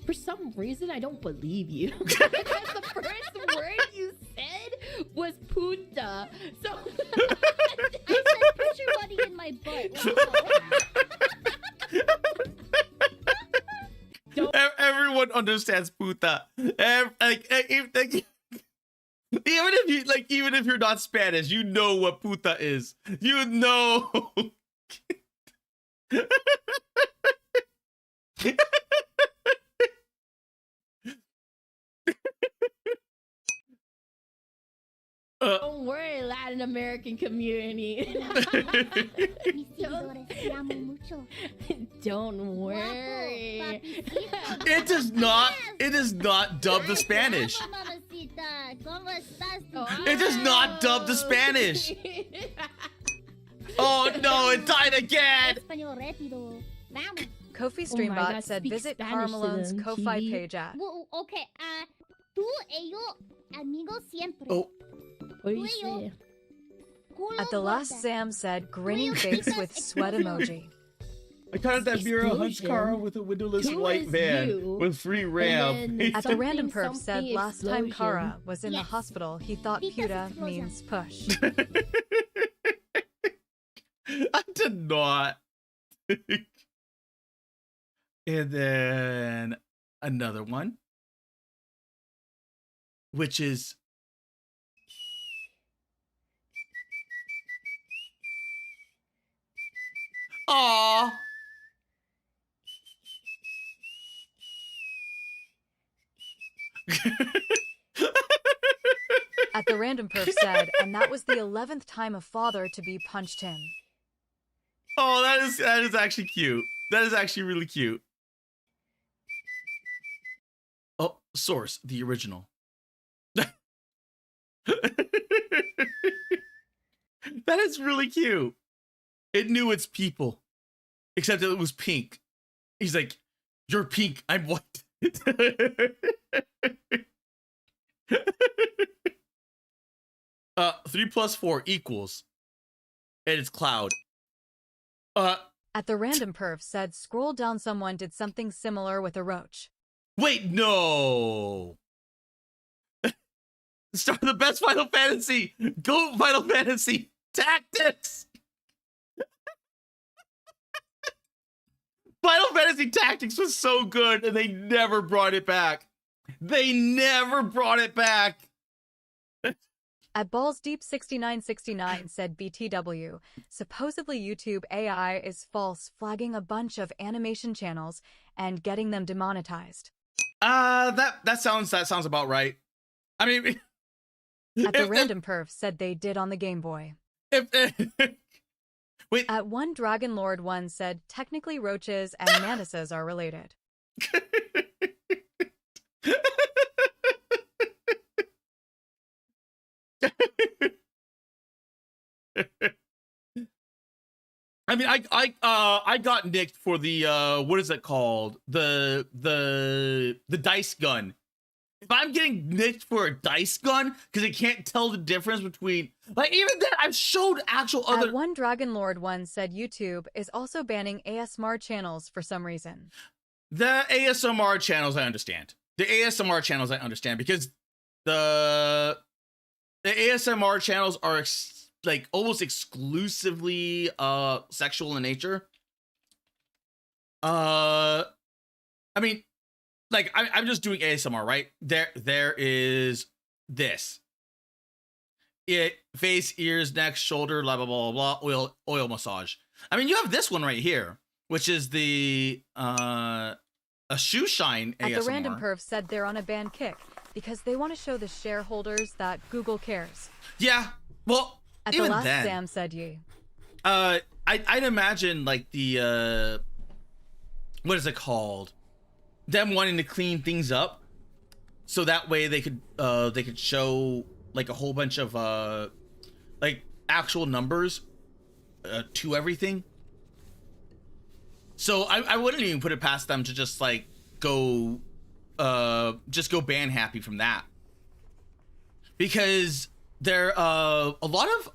For some reason, I don't believe you. Because the first word you said was puta. So I said, put your money in my butt. Everyone understands puta. Even if you're not Spanish, you know what puta is. You know. Don't worry, Latin American community. Don't worry. It does not dub the Spanish. It does not dub the Spanish. Oh no, it died again. Kofi Streambot God, said, speak visit Spanish Cara to Malone's them, Ko-Fi TV. page at. Well, okay, tú y yo, amigos siempre. Oh. What do you say? At the last Sam said, grinning face with sweat emoji. I caught it that Mira hunts Kara with a windowless Who white is van you? with free RAM. At the Random Perv said, something last time explosion. Kara was in the hospital, he thought puta means push. I did not. And then another one, which is Aww. At the Random Perv said, and that was the 11th time a father to be punched him. Oh, that is actually cute. That is actually really cute. Oh, source, the original. That is really cute. It knew its people, except that it was pink. He's like, you're pink, I'm white. 3 + 4 equals, and it's Cloud. At the random perf said, scroll down, someone did something similar with a roach. Wait, no. Start the best Final Fantasy. Go Final Fantasy Tactics. Final Fantasy Tactics was so good, and they never brought it back. They never brought it back. At Balls Deep 6969 said BTW, supposedly YouTube AI is false, flagging a bunch of animation channels and getting them demonetized. That sounds about right. I mean, at the random perf said they did on the Game Boy. Wait. At One Dragon Lord 1 said technically roaches and mantises are related. I mean, I got nicked for the what is it called? The dice gun. If I'm getting nicked for a dice gun because it can't tell the difference between, like, even then I've showed actual other. At One Dragon Lord 1 said YouTube is also banning ASMR channels for some reason. The ASMR channels I understand. The ASMR channels I understand because the ASMR channels are like almost exclusively sexual in nature. I mean, like I'm just doing ASMR, right? There is this. It face, ears, neck, shoulder, blah blah blah blah blah, oil massage. I mean, you have this one right here, which is the a shoe shine ASMR. At the random perf said they're on a ban kick because they want to show the shareholders that Google cares. Yeah, well, at even the last then, Sam said ye. I'd imagine like the what is it called? Them wanting to clean things up, so that way they could show like a whole bunch of like actual numbers to everything. So I wouldn't even put it past them to just like go ban happy from that, because there a lot of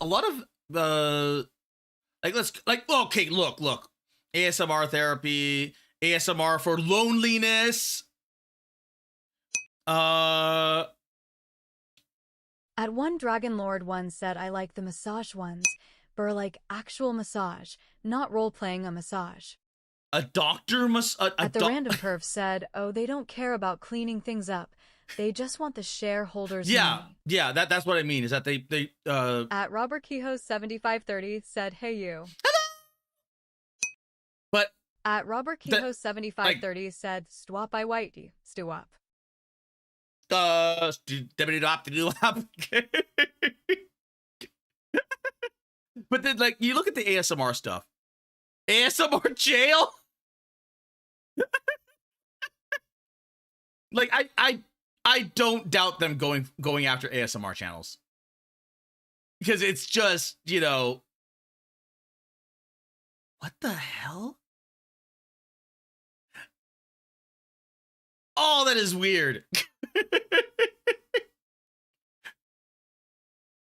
okay, look ASMR therapy, ASMR for loneliness. At One Dragon Lord 1 said, I like the massage ones, but like actual massage, not role-playing a massage. A doctor At the random perf said, oh, they don't care about cleaning things up. They just want the shareholders' money. Yeah, that's what I mean, is that they At Robert Kehoe 7530 said, hey you. But at Robert Kehoe 7530 said, Stwap I whitey, stew up. But then, like, you look at the ASMR stuff. ASMR jail? Like, I don't doubt them going after ASMR channels. Because it's just, you know, what the hell? Oh, that is weird.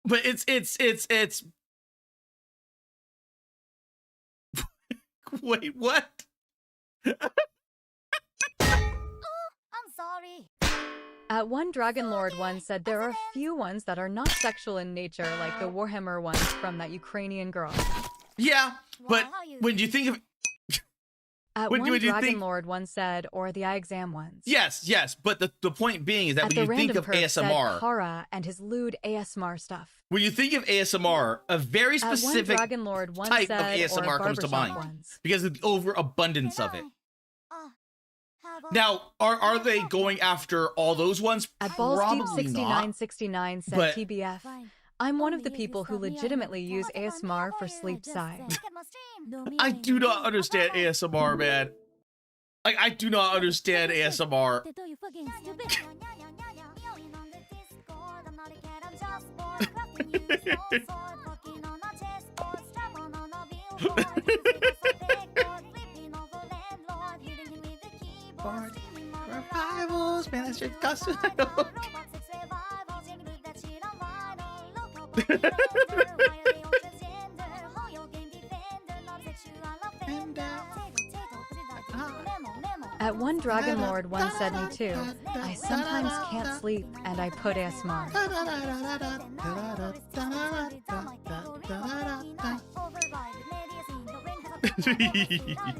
But it's wait, what? I'm sorry. At One Dragon Lord 1 said there are a few ones that are not sexual in nature, like the Warhammer ones from that Ukrainian girl. Yeah, but when you think of At One Dragon Lord 1 said, or the eye exam ones. Yes, but the point being is that when you think of ASMR, Kara and his lewd ASMR stuff. When you think of ASMR, a very specific type of ASMR comes to mind because of the overabundance of it. Now, are they going after all those ones? At Balls Deep Probably 6969 said but- TBF. I'm one of the people who legitimately use ASMR for sleep side. I do not understand ASMR, man. Like, I do not understand ASMR. Revivals, man, that's your costume. And At one Dragon Lord once said me too. I sometimes can't sleep and I put ASMR.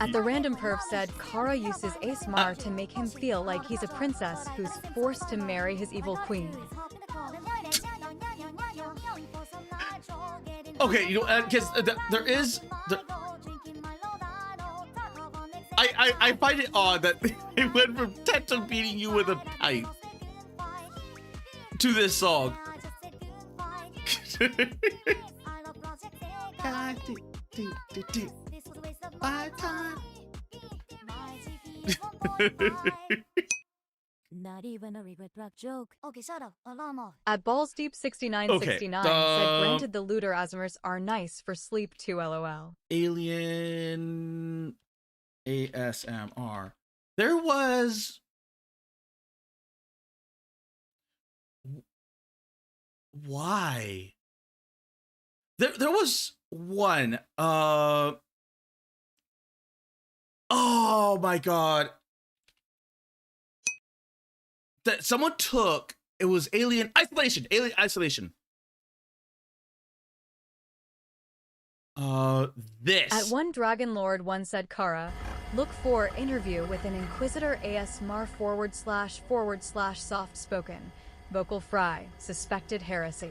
At the random perv said Kara uses ASMR to make him feel like he's a princess who's forced to marry his evil queen. Okay, you know, because there is. I find it odd that it went from Tenta beating you with a pipe to this song. Not even a regret black joke. Okay, shut up. Alarm off. At Ballsdeep6969 said granted the looter asmrs are nice for sleep too lol. Alien ASMR. There was why? There was one. Oh my god. That someone took, it was Alien Isolation. This. At one Dragon Lord one said Kara, look for interview with an Inquisitor ASMR / soft spoken. Vocal fry, suspected heresy.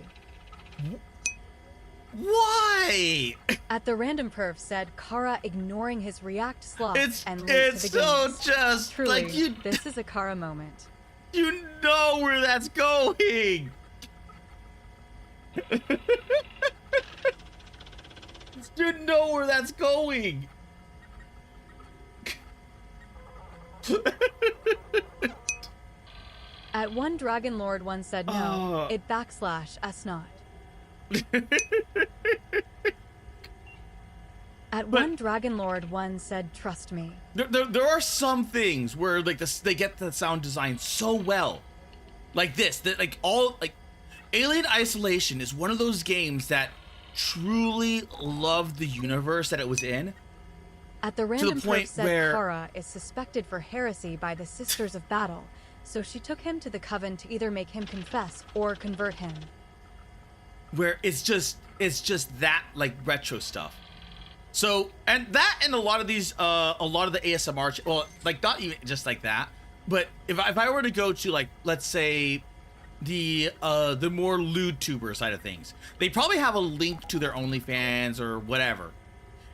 Why? At the random perv said Kara ignoring his react sloth and late it's to the so games. just Truly, like you. This is a Kara moment. You know where that's going. You know where that's going. At one Dragon Lord one said no, it / us not. At one Dragon Lord one said trust me. There are some things where like this, they get the sound design so well, like this, that like all like Alien Isolation is one of those games that truly loved the universe that it was in. At the random point perv said where Kara is suspected for heresy by the Sisters of Battle, so she took him to the coven to either make him confess or convert him. Where it's just that like retro stuff. So and a lot of these a lot of the ASMR well, like not even just like that, but if I were to go to like, let's say the more Vtuber side of things, they probably have a link to their OnlyFans or whatever,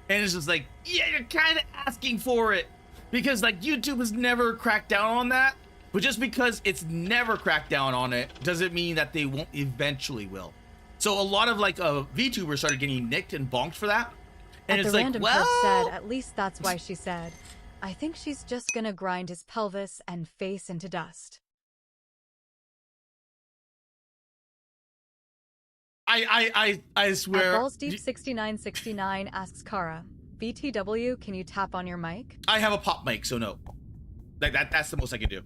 and it's just like, yeah, you're kind of asking for it because like YouTube has never cracked down on that, but just because it's never cracked down on it doesn't mean that they won't eventually will. So a lot of like VTubers started getting nicked and bonked for that. And At it's the like, random well, perv said, at least that's why she said, I think she's just gonna grind his pelvis and face into dust. I swear. At Ballsdeep6969 asks Kara, BTW, can you tap on your mic? I have a pop mic, so no. Like that's the most I can do.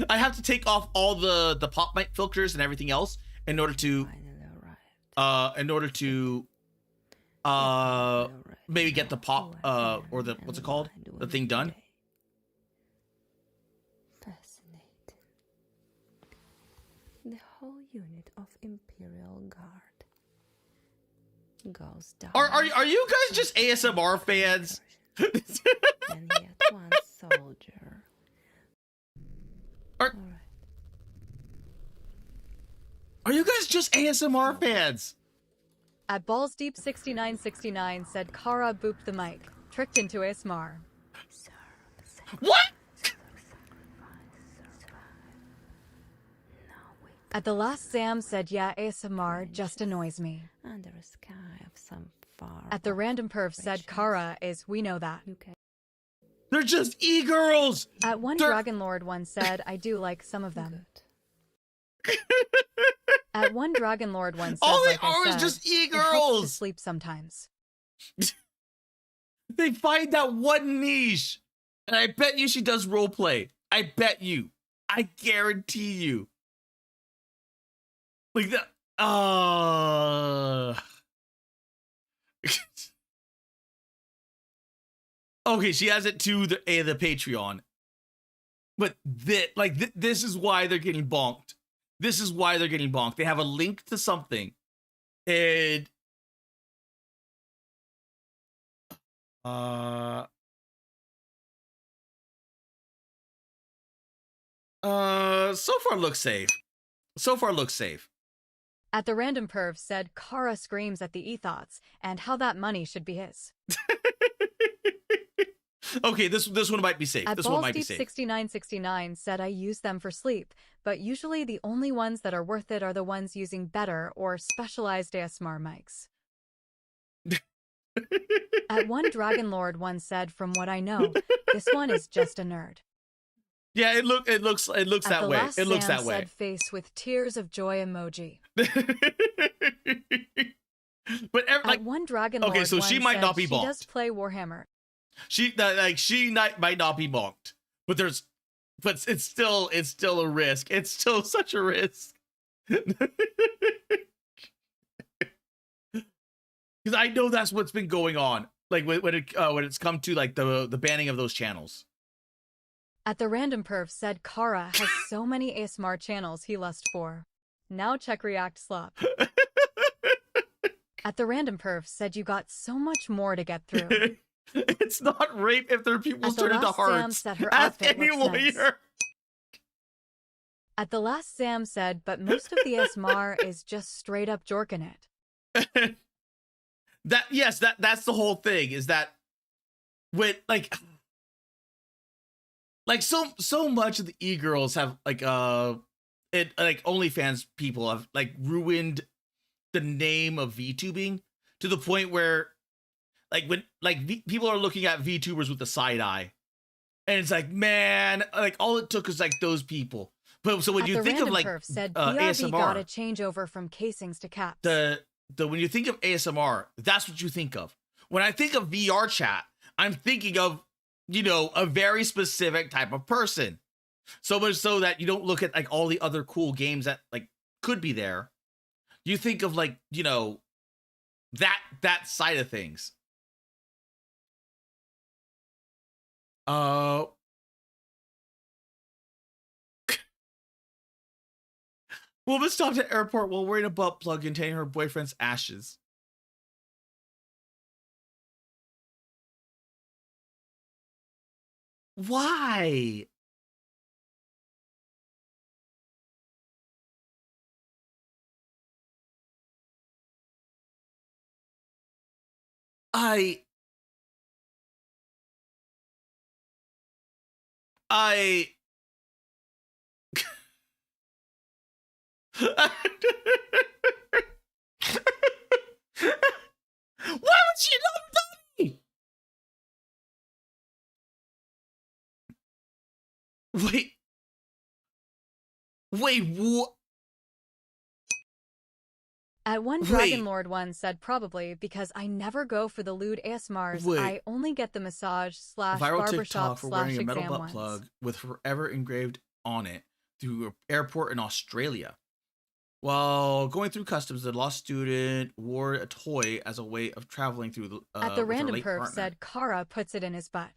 I have to take off all the pop mic filters and everything else in order to maybe get the pop or the what's it called? The thing done. The whole unit of Imperial Guard goes down. Are you guys just ASMR fans? And yet one soldier. Are you guys just ASMR fans? At Ballsdeep6969 said Kara booped the mic, tricked into ASMR. What? At the last Sam said, yeah, ASMR just annoys me. Under a sky of some far. At the random perv said Kara is, we know that. They're just e-girls! At one Dragon Lord once said, I do like some of them. At one Dragon Lord once said, all they like are I is said, just it helps to e-girls! sleep sometimes. They find that one niche. And I bet you she does roleplay. I bet you. I guarantee you. Like that. Okay, she has it to the Patreon. But this is why they're getting bonked. This is why they're getting bonked. They have a link to something. And so far looks safe. So far looks safe. At the random perv said Kara screams at the ethos and how that money should be his. Okay, this one might be safe. At This one might be safe. 6969 said I use them for sleep, but usually the only ones that are worth it are the ones using better or specialized ASMR mics. At one Dragon Lord once said, from what I know, this one is just a nerd. Yeah, it looks that way. It looks that way. Said face with tears of joy emoji. But at one Dragon Lord okay, so she might not be bonked. bonked. She does play Warhammer. She might not be bonked, but it's still a risk. It's still such a risk. Because I know that's what's been going on. Like when it's come to like the banning of those channels. At the random perv said Kara has so many ASMR channels he lusts for. Now check React Slop. At the random perv said you got so much more to get through. It's not rape if their pupils turn into hearts. Ask any lawyer. At the last Sam said, but most of the ASMR is just straight up jorking it. That's the whole thing, is that when like so much of the e-girls have OnlyFans people have like ruined the name of VTubing to the point where people are looking at VTubers with the side eye, and it's like, man, like all it took was like those people. But so when you think of like said, ASMR, got a changeover from casings to caps. When you think of ASMR, that's what you think of. When I think of VR chat, I'm thinking of, a very specific type of person. So much so that you don't look at like all the other cool games that like could be there. You think of like, that side of things. Woman stopped at airport while wearing a butt plug containing her boyfriend's ashes. Why? I why would she love Donnie? Wait, what? At one Dragon Lord one said probably because I never go for the lewd ASMRs. I only get the massage / viral barbershop TikTok for wearing a metal exam butt ones. plug with forever engraved on it through an airport in Australia. While going through customs, the lost student wore a toy as a way of traveling through the At the with her random late perv partner. said Kara puts it in his butt.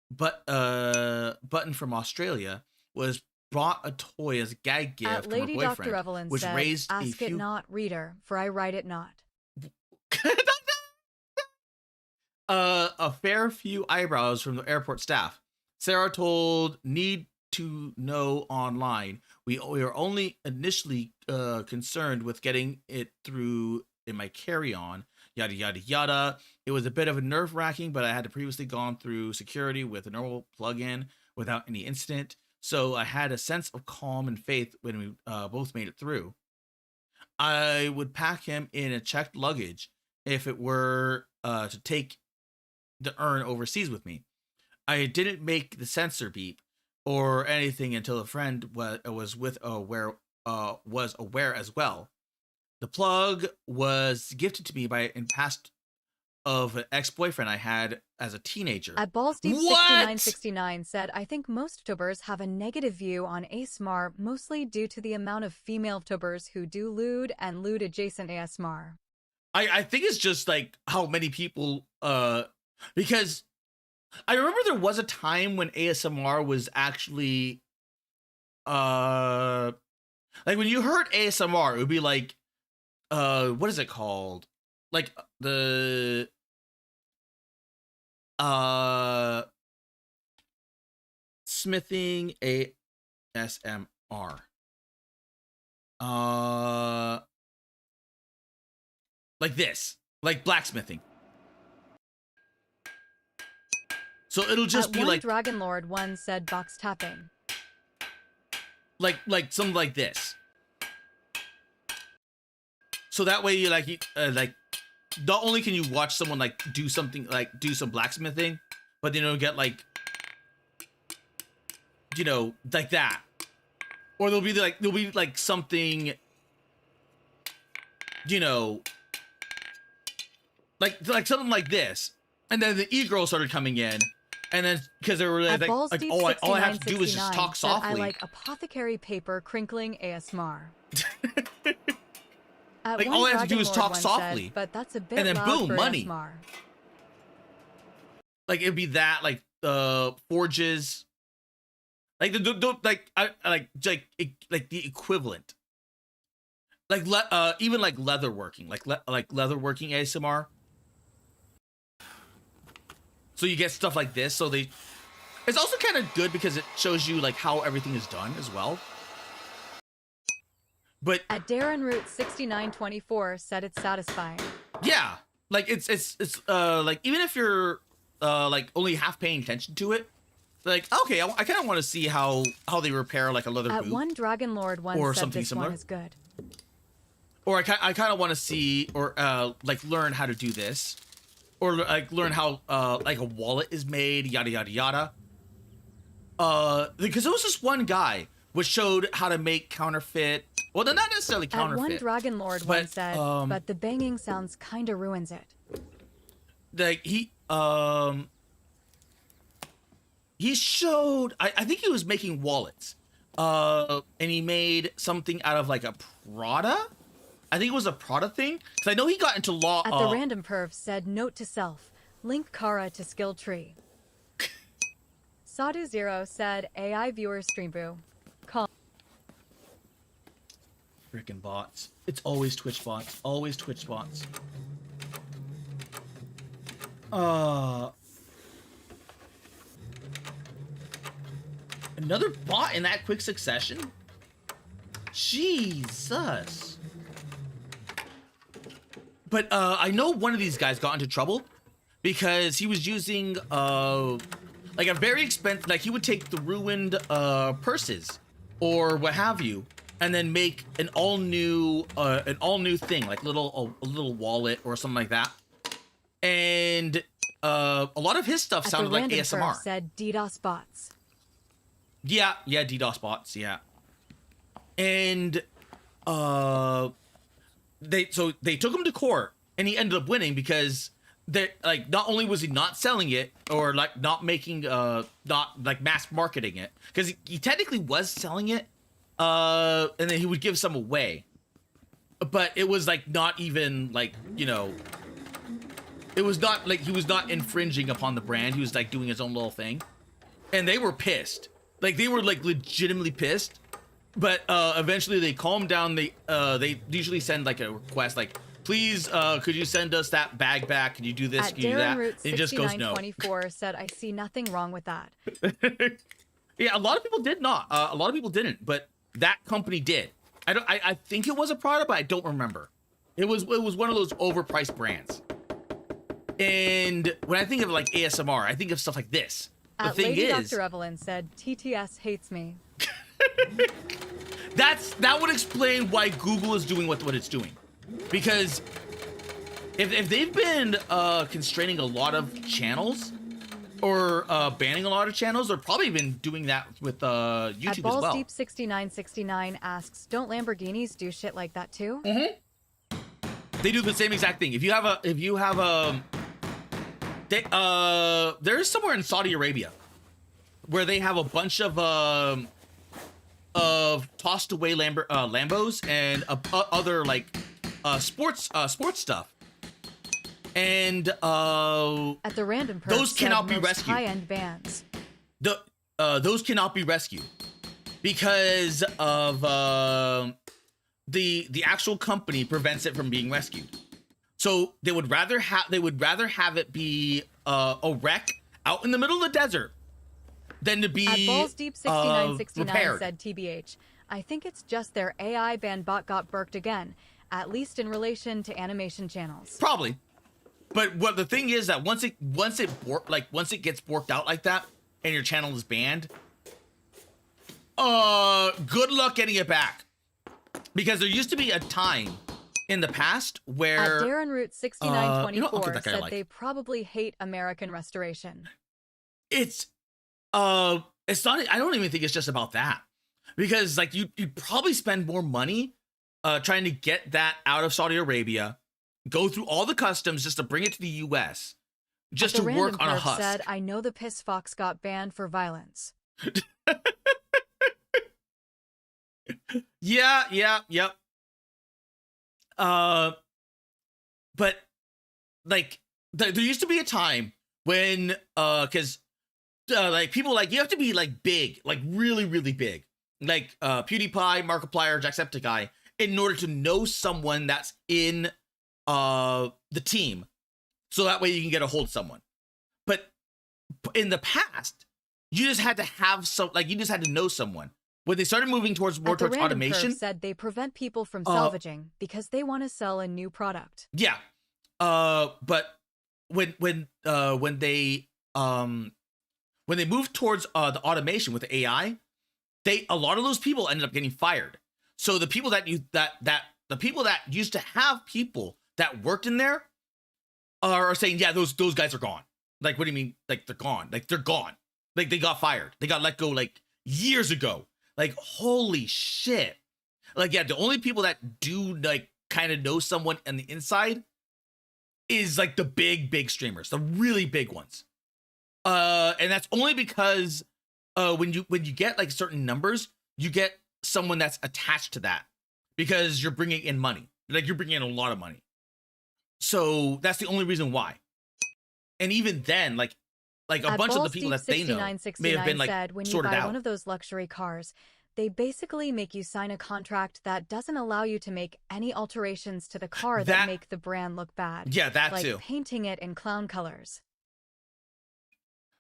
But Button from Australia was brought a toy as a gag gift At from her Lady boyfriend, Dr. Evelyn which said, raised ask a it few not, reader, for I write it not. a fair few eyebrows from the airport staff. Sarah told Need to Know Online, we are only initially concerned with getting it through in my carry-on, yada yada yada. It was a bit of a nerve-wracking, but I had previously gone through security with a normal plug-in without any incident, so I had a sense of calm and faith when we both made it through. I would pack him in a checked luggage if it were to take the urn overseas with me. I didn't make the sensor beep or anything until a friend was aware as well. The plug was gifted to me by in past of an ex-boyfriend I had as a teenager. At Ballsteve6969 said, I think most Vtubers have a negative view on ASMR, mostly due to the amount of female Vtubers who do lewd and lewd adjacent ASMR. I think it's just like how many people because I remember there was a time when ASMR was actually, like when you heard ASMR, it would be like, what is it called? Like the, smithing ASMR. Like this, like blacksmithing. So it'll just be like Dragon Lord 1 said box tapping. Like something like this. So that way you like not only can you watch someone like do something like do some blacksmithing, but then you'll get like, you know, like that. Or there'll be like something, you know, like something like this. And then the e-girl started coming in. And then, because they were like all I have to do is just talk softly. I like apothecary paper crinkling ASMR. Like all I have to do is talk softly. Said, but that's a bit and then loud boom, for money. ASMR. Like it'd be that, like forges, like like the equivalent. Like even like leatherworking, like leatherworking ASMR. So you get stuff like this. So it's also kind of good because it shows you like how everything is done as well. But at Darren Root 6924 said it's satisfying. Yeah, like it's like even if you're like only half paying attention to it, like okay, I kind of want to see how they repair like a leather boot. At one Dragon Lord one or said something this similar. one is good. Or I kind of want to see or like learn how to do this. Or like learn how like a wallet is made, yada yada yada. Because there was this one guy which showed how to make counterfeit. Well, not necessarily counterfeit. At one Dragon Lord one said, but the banging sounds kinda ruins it. Like he showed. I think he was making wallets. And he made something out of like a Prada. I think it was a Prada thing. Because I know he got into law. At the random perv said, note to self, link Kara to skill tree. Sadu Zero said, AI viewer stream boo. Call. Freaking bots. It's always Twitch bots. Always Twitch bots. Another bot in that quick succession? Jesus. But I know one of these guys got into trouble because he was using like a very expensive, like he would take the ruined purses or what have you, and then make an all new thing, like a little wallet or something like that. And a lot of his stuff sounded like ASMR. Said DDoS bots. Yeah, DDoS bots, yeah. And they took him to court and he ended up winning because they like not only was he not selling it or like not making not like mass marketing it, because he technically was selling it, and then he would give some away, but it was like not even like, you know, it was not like he was not infringing upon the brand. He was like doing his own little thing, and they were pissed. Like they were like legitimately pissed. But eventually they calm down. They usually send like a request, like, please, could you send us that bag back? Can you do this? Can you do that? Root and he just goes no. 6924 said, I see nothing wrong with that. Yeah, a lot of people did not. A lot of people didn't, but that company did. I think it was a Prada, but I don't remember. It was one of those overpriced brands. And when I think of like ASMR, I think of stuff like this. The thing Lady is, Dr. Evelyn said, TTS hates me. that would explain why Google is doing what it's doing, because if they've been constraining a lot of channels or banning a lot of channels, they're probably been doing that with YouTube as well. At Balls Deep 6969 asks, don't Lamborghinis do shit like that too? Mm-hmm. They do the same exact thing. If you have there's somewhere in Saudi Arabia where they have a bunch of tossed away Lambos and other like sports stuff, And At the random perk those cannot be most rescued. high-end bands. Those cannot be rescued because of the actual company prevents it from being rescued. So they would rather have it be a wreck out in the middle of the desert than to be At Balls Deep 6969 repaired. said TBH, I think it's just their AI ban bot got burked again, at least in relation to animation channels. Probably. But what the thing is that once it gets borked out like that and your channel is banned, good luck getting it back. Because there used to be a time in the past where At Darren Root 6924 I'll give that guy a said like. they probably hate American restoration. It's not, I don't even think it's just about that. Because like you probably spend more money trying to get that out of Saudi Arabia, go through all the customs just to bring it to the US, just At to the work random on a perk husk. said, I know the Piss Fox got banned for violence. Yep. But like there used to be a time when because like people like you have to be like big, like really big, like PewDiePie, Markiplier, Jacksepticeye, in order to know someone that's in the team, so that way you can get a hold of someone. But in the past, you just had to have you just had to know someone. When they started moving more At the towards random automation, perk said they prevent people from salvaging because they want to sell a new product. yeah. But when they moved towards the automation with the AI, a lot of those people ended up getting fired. So the people that the people that used to have people that worked in there are saying, yeah, those guys are gone. Like, what do you mean? Like they're gone? Like they're gone. Like they got fired. They got let go like years ago. Like, holy shit. Like, yeah, the only people that do like kind of know someone on the inside is like the big streamers, the really big ones. And that's only because when you get like certain numbers, you get someone that's attached to that because you're bringing in money. Like you're bringing in a lot of money. So that's the only reason why. And even then, like a bunch of the people that they know may have been like said, when you sorted buy out. one of those luxury cars, they basically make you sign a contract that doesn't allow you to make any alterations to the car that make the brand look bad. Yeah, that like too. Painting it in clown colors.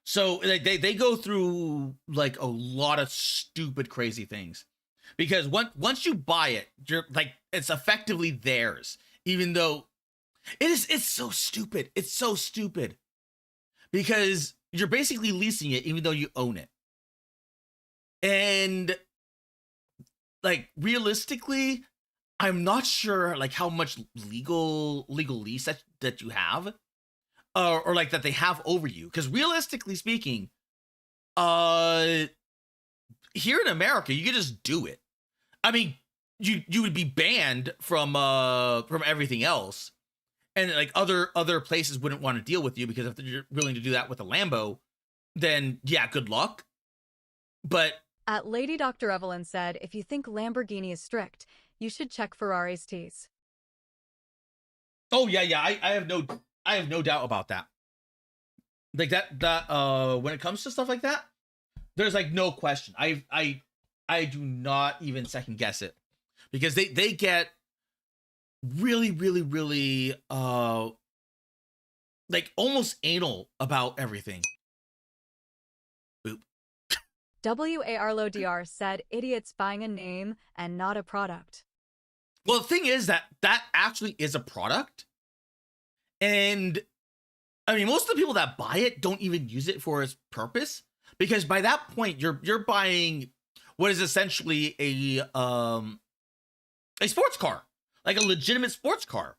So like they go through like a lot of stupid, crazy things, because once you buy it, you're like it's effectively theirs, even though it's so stupid. It's so stupid because you're basically leasing it, even though you own it. And like realistically, I'm not sure like how much legal lease that you have. Or like that they have over you, because realistically speaking, here in America, you could just do it. I mean, you would be banned from everything else, and like other places wouldn't want to deal with you, because if you're willing to do that with a Lambo, then yeah, good luck. But At Lady Dr. Evelyn said, if you think Lamborghini is strict, you should check Ferrari's tees. oh yeah, I have no doubt about that. Like that when it comes to stuff like that, there's like no question. I do not even second guess it, because they get really like almost anal about everything. Boop. WARLODR said, idiots buying a name and not a product. Well, the thing is that actually is a product. And I mean, most of the people that buy it don't even use it for its purpose, because by that point you're buying what is essentially a sports car, like a legitimate sports car.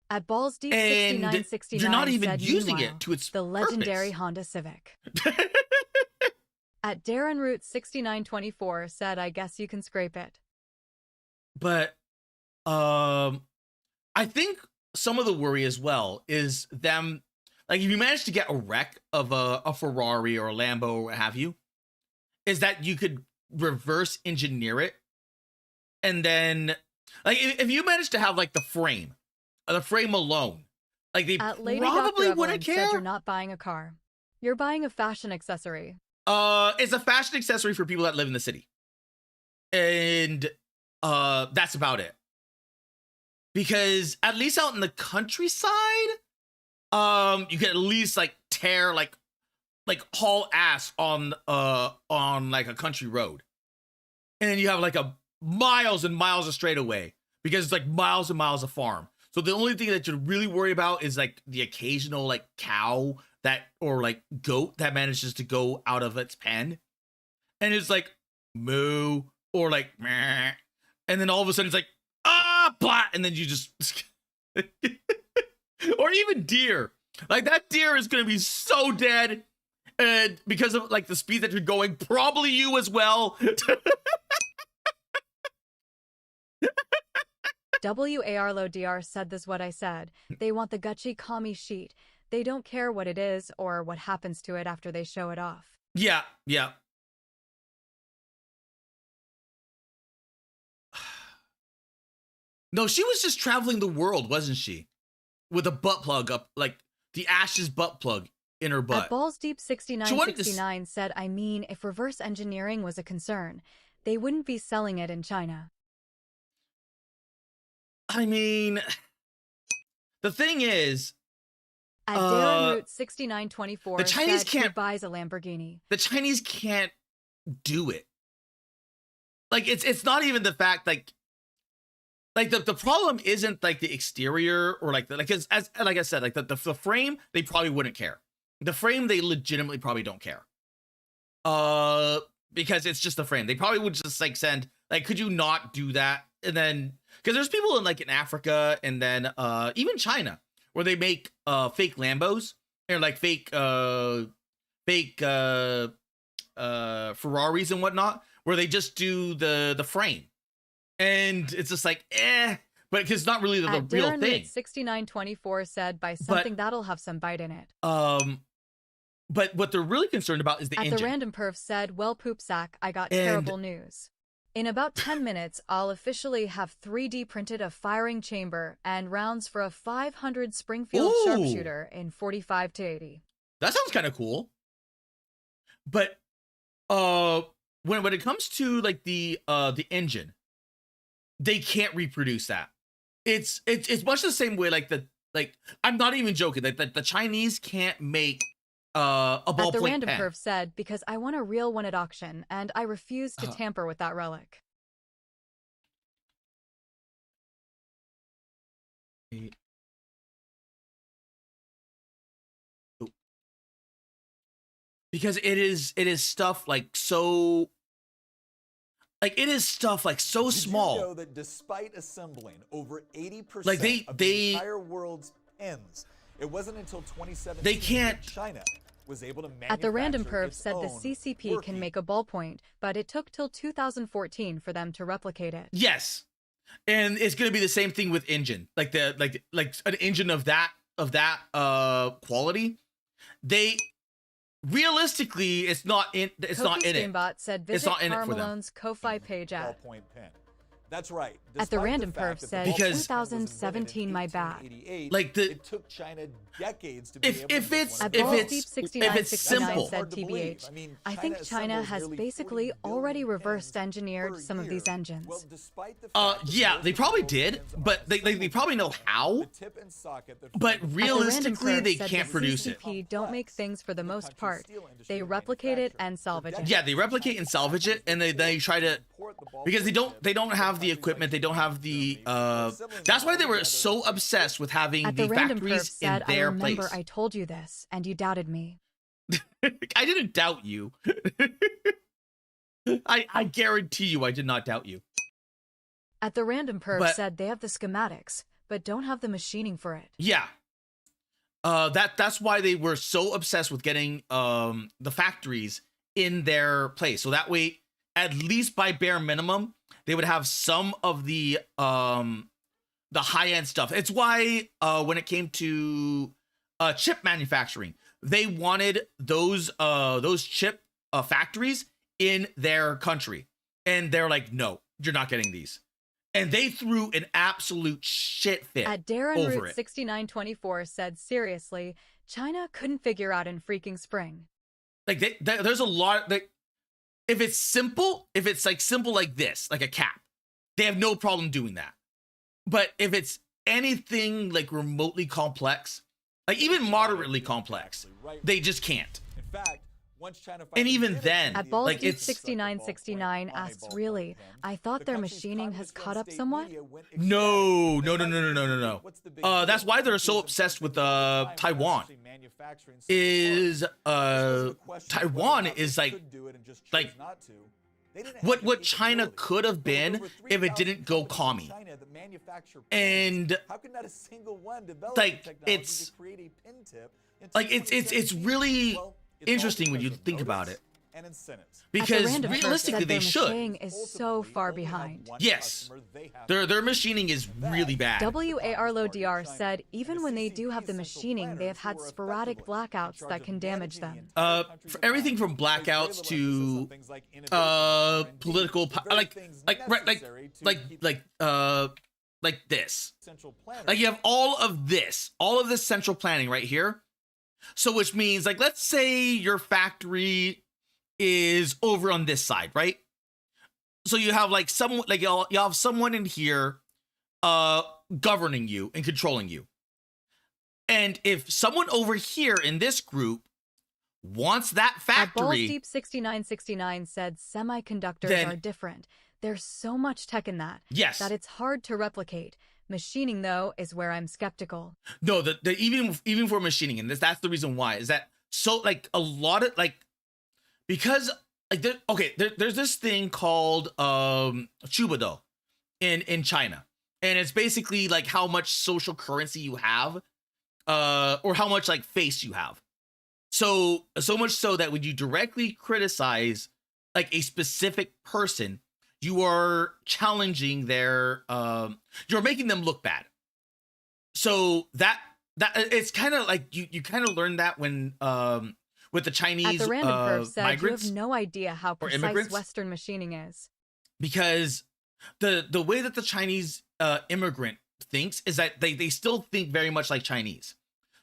At Balls Deep And 6969 you're not even said, using meanwhile, it to its the legendary purpose. Honda Civic. At Darren Root 6924 said, I guess you can scrape it. But I think some of the worry as well is them, like if you manage to get a wreck of a Ferrari or a Lambo or what have you, is that you could reverse engineer it. And then like if you manage to have like the frame alone, Like they At Lady probably Dr. wouldn't Evelyn said care. you're not buying a car. You're buying a fashion accessory. It's a fashion accessory for people that live in the city. And that's about it. Because at least out in the countryside, you can at least like tear like haul ass on like a country road. And then you have like a miles and miles of straightaway because it's like miles and miles of farm. So the only thing that you really worry about is like the occasional like cow that or like goat that manages to go out of its pen. And it's like moo or like meh. And then all of a sudden it's like blah, and then you just or even deer. Like that deer is gonna be so dead. And because of like the speed that you're going, probably you as well. WARLODR said this what I said. They want the Gucci Kami sheet. They don't care what it is or what happens to it after they show it off. Yeah, yeah. No, she was just traveling the world, wasn't she? With a butt plug up, like the Ash's butt plug in her butt. At Balls Deep 6969 said, I mean, if reverse engineering was a concern, they wouldn't be selling it in China. I mean, the thing is, at Darren Root 6924, the Chinese said can't he buys a Lamborghini. The Chinese can't do it. Like it's not even the fact like the problem isn't like the exterior or like as like I said, like the frame, they probably wouldn't care. The frame, they legitimately probably don't care. Because it's just the frame. They probably would just like send like, could you not do that? And then because there's people in Africa and then even China where they make fake Lambos or like fake Ferraris and whatnot, where they just do the frame. And it's just like, but because it's not really the real Darren thing. 6924 said, by something that'll have some bite in it. But what they're really concerned about is the engine. The Random Perf said, well, poop sack, I got terrible news. In about 10 minutes, I'll officially have 3D printed a firing chamber and rounds for a 500 Springfield sharpshooter in 45 to 80. That sounds kind of cool. But when it comes to like the engine, they can't reproduce that. It's much the same way like I'm not even joking, like the Chinese can't make a ballpoint The Random pen. Perf said, because I want a real one at auction and I refuse to tamper with that relic. Because it is stuff like so small. Did you know that despite assembling over 80% like of the entire world's pens, it wasn't until 2017 they can't that China was able to manufacture The Random Perf its said the own CCP can make a ballpoint, but it took till 2014 for them to replicate it. Yes. And it's going to be the same thing with engine. Like an engine of that quality. They realistically, it's not in it. Gamebot said, visit Carmelone's Ko-Fi page at. Ballpoint pen. That's right. The Random Perf said, 2017, my bad. Like it took China decades to be able to if it's simple. Said TBH. I think China has basically already reversed engineered some of these engines. Yeah, they probably did, but they probably know how. But realistically, they can't produce it. CCP don't make things for the most part. They replicate it and salvage it. Yeah, they replicate and salvage it, and they try to, because they don't have the equipment, they don't have the that's why they were so obsessed with having the factories in their place. I told you this and you doubted me. I didn't doubt you. I guarantee you I did not doubt you. The Random Perf said they have the schematics but don't have the machining for it. Yeah. That's why they were so obsessed with getting the factories in their place. So that way, at least by bare minimum, they would have some of the high-end stuff. It's why when it came to chip manufacturing, they wanted those chip factories in their country. And they're like, no, you're not getting these. and they threw an absolute shit fit At Darren over Root it. 6924 said, seriously, China couldn't figure out in freaking spring. Like there's a lot that if it's simple, if it's like simple like this, like a cap, they have no problem doing that. But if it's anything like remotely complex, like even moderately complex, they just can't. In fact, once China And even then, At like Balls it's 6969 asks, really, I thought their machining has caught up somewhat? no. That's why they're so obsessed with Taiwan. Is Taiwan is like what China could have been if it didn't go commie. And like it's really interesting when you think about it. Because realistically, they should. Machining is so far behind. Yes, their machining is really bad. WARLODR said even when they do have the machining, they have had sporadic blackouts that can damage them. For everything from blackouts to political, like this. Like you have all of this central planning right here. So which means, like, let's say your factory is over on this side, right? So you have like someone, like you have someone in here governing you and controlling you. And if someone over here in this group wants that factory, Deep 6969 said semiconductors are different. There's so much tech in that. Yes. That it's hard to replicate. Machining, though, is where I'm skeptical. No, even for machining, and that's the reason why, is that so like a lot of like, because like there's this thing called Chubudo in China, and it's basically like how much social currency you have, or how much like face you have. So much so that when you directly criticize like a specific person, you are challenging their you're making them look bad. So that it's kind of like you kind of learn that when with the Chinese At the random perf said migrants, you have no idea how precise immigrants? Western machining is. Because the way that the Chinese immigrant thinks is that they still think very much like Chinese.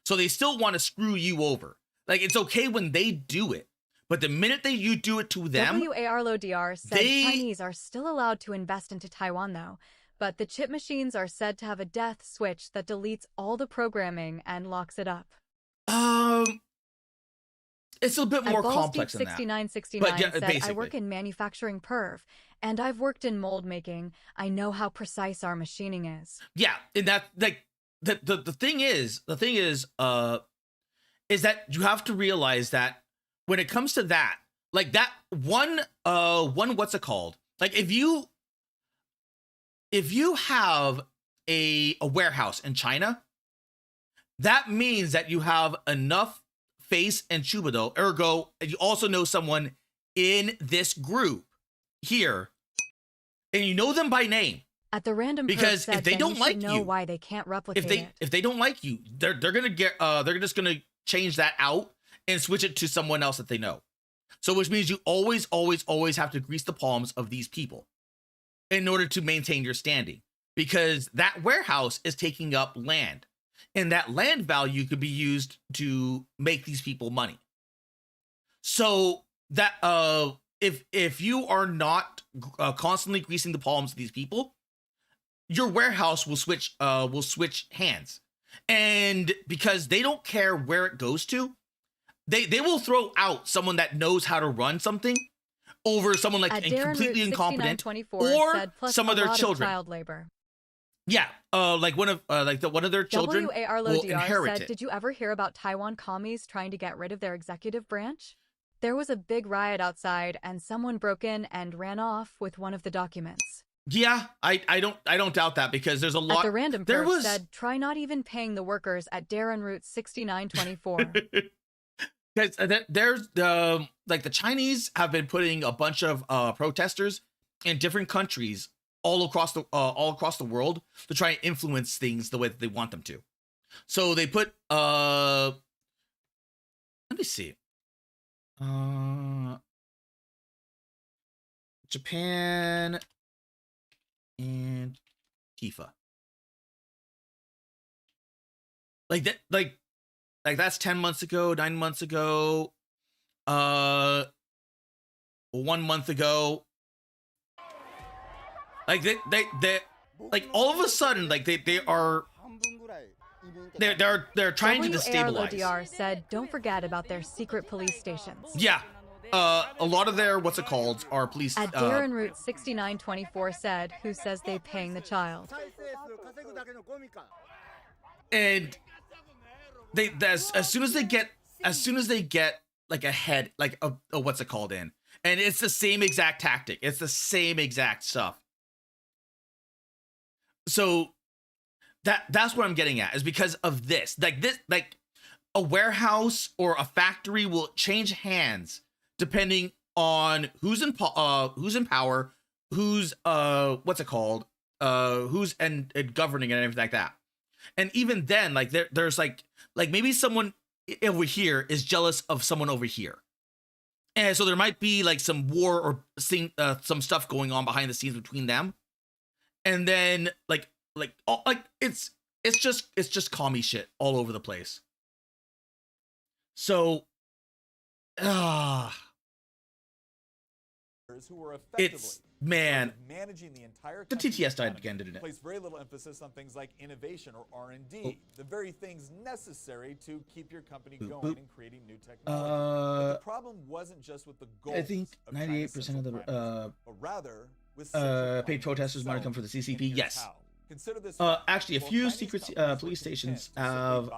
So they still want to screw you over. Like it's okay when they do it. But the minute that you do it to them, WARLODR said Chinese are still allowed to invest into Taiwan, though. But the chip machines are said to have a death switch that deletes all the programming and locks it up. It's a bit more complex than that. 6969 But yeah, said, basically. I work in manufacturing perv, and I've worked in mold making. I know how precise our machining is. Yeah, and that like the thing is that you have to realize that when it comes to that, like that one what's it called? Like if you have a warehouse in China, that means that you have enough face and Chubudo, ergo, and you also know someone in this group here, and you know them by name. At the random Because perf if they said, don't you like should know you, why they can't replicate it. if they don't like you, they're gonna get they're just gonna change that out and switch it to someone else that they know. So which means you always have to grease the palms of these people in order to maintain your standing, because that warehouse is taking up land, and that land value could be used to make these people money. So that if you are not constantly greasing the palms of these people, your warehouse will switch hands. And because they don't care where it goes to, they will throw out someone that knows how to run something over someone like completely incompetent, or said, plus some of their children. Child labor. Yeah, like one of their children will inherit said, it. Did you ever hear about Taiwan commies trying to get rid of their executive branch? There was a big riot outside, and someone broke in and ran off with one of the documents. Yeah, I don't doubt that, because there's a lot. At the random perf said, try not even paying the workers at Darren Route 6924. Because there's like the Chinese have been putting a bunch of protesters in different countries all across the world to try and influence things the way that they want them to. So they put let me see. Japan and Tifa. Like that, like that's 10 months ago, 9 months ago, 1 month ago. Like they like all of a sudden, like they're trying to destabilize. WARLODR said, don't forget about their secret police stations. Yeah. A lot of their are police. At Darren Root 6924 said, who says they paying the child. And they as soon as they get like a head, like a what's it called in, and it's the same exact tactic. It's the same exact stuff. So that's what I'm getting at, is because of this. Like a warehouse or a factory will change hands depending on who's in power, who's what's it called, who's and governing and everything like that. And even then, like there's like maybe someone over here is jealous of someone over here, and so there might be like some war or some stuff going on behind the scenes between them. And then it's just commie shit all over the place. So who were effectively it's man managing the entire the TTS died again, didn't it? Place very little emphasis on things like innovation or R&D, the very things necessary to keep your company going and creating new technology. But the problem wasn't just with the goals. I think 98% of the but rather with paid protesters might have come for the CCP. Yes. Consider this actually, a few secret police stations have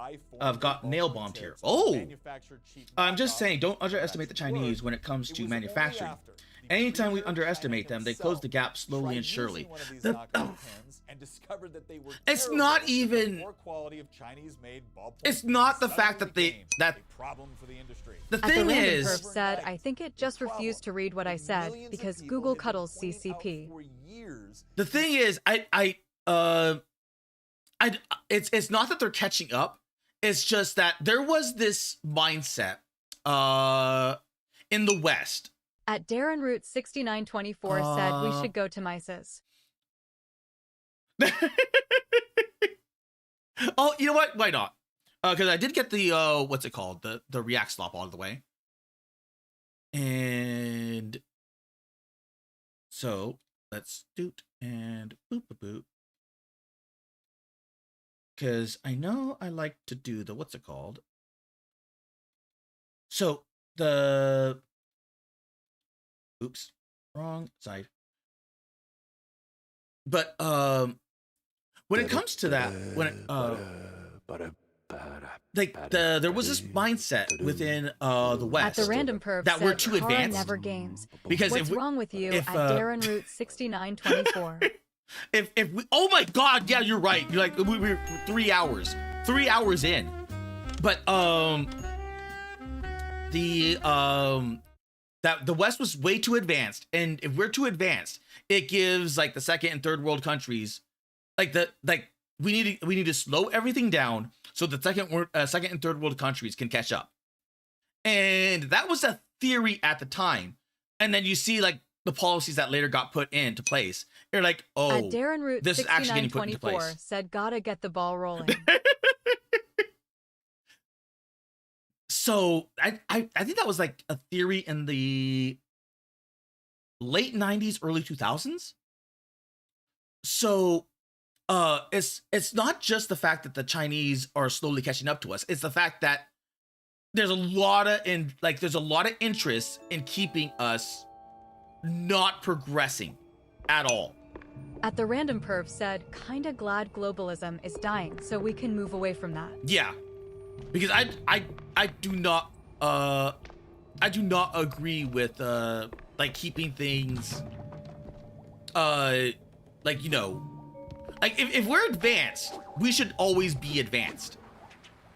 got nail bombed here. Oh, I'm just saying, don't underestimate the Chinese when it comes to manufacturing. Anytime we underestimate them, they close the gap slowly and surely. It's not even. It's not the fact that the thing is. Perf said, I think it just refused to read what I said because Google cuddles CCP. The thing is, it's not that they're catching up. It's just that there was this mindset in the West. At Darren Root 6924 said we should go to Mises. Oh, you know what? Why not? Because I did get the what's it called? The React slop out of the way. And so let's doot and boop a boop. Because I know I like to do the what's it called? So the oops, wrong side. But when it comes to that, when there was this mindset witin the West at the random perv that we're too advanced. Never games. Because what's wrong with you? At Darren Root 6924. If we, oh my God, yeah, you're right. You're like we were 3 hours in, but that the West was way too advanced, and if we're too advanced, it gives like the second and third world countries we need to slow everything down so the second and third world countries can catch up. And that was a theory at the time, and then you see like the policies that later got put into place. You're like, oh, at Darren Root this is actually getting put into place. Said gotta get the ball rolling. So I think that was like a theory in the late 90s, early 2000s. So it's not just the fact that the Chinese are slowly catching up to us. It's the fact that there's a lot of interest in keeping us not progressing at all. At the random perv said, kinda glad globalism is dying so we can move away from that. Yeah. Because I do not agree with like keeping things like, you know, like if we're advanced, we should always be advanced.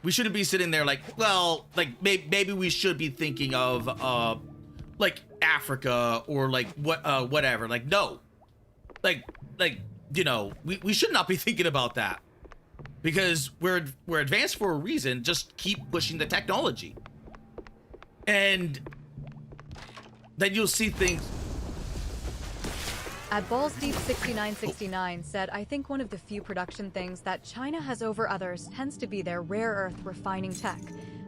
We shouldn't be sitting there like, well, like maybe we should be thinking of like Africa or like whatever. Like no. Like you know, we should not be thinking about that. Because we're advanced for a reason. Just keep pushing the technology, and then you'll see things. At Balls Deep 6969 said, I think one of the few production things that China has over others tends to be their rare earth refining tech.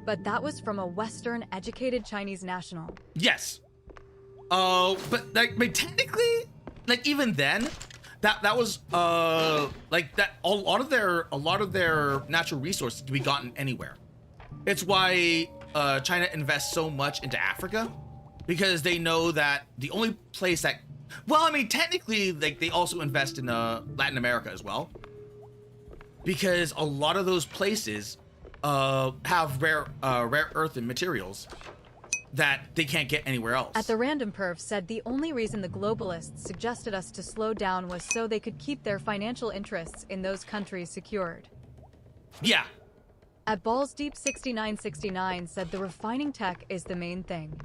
But that was from a Western educated Chinese national. Yes. But like, technically, like even then, that was like that a lot of their natural resources can be gotten anywhere. It's why China invests so much into Africa, because they know that the only place that, well, I mean, technically, like they also invest in Latin America as well, because a lot of those places have rare earth and materials that they can't get anywhere else. At the Random Perv said the only reason the globalists suggested us to slow down was so they could keep their financial interests in those countries secured. Yeah. At Balls Deep 6969 said the refining tech is the main thing.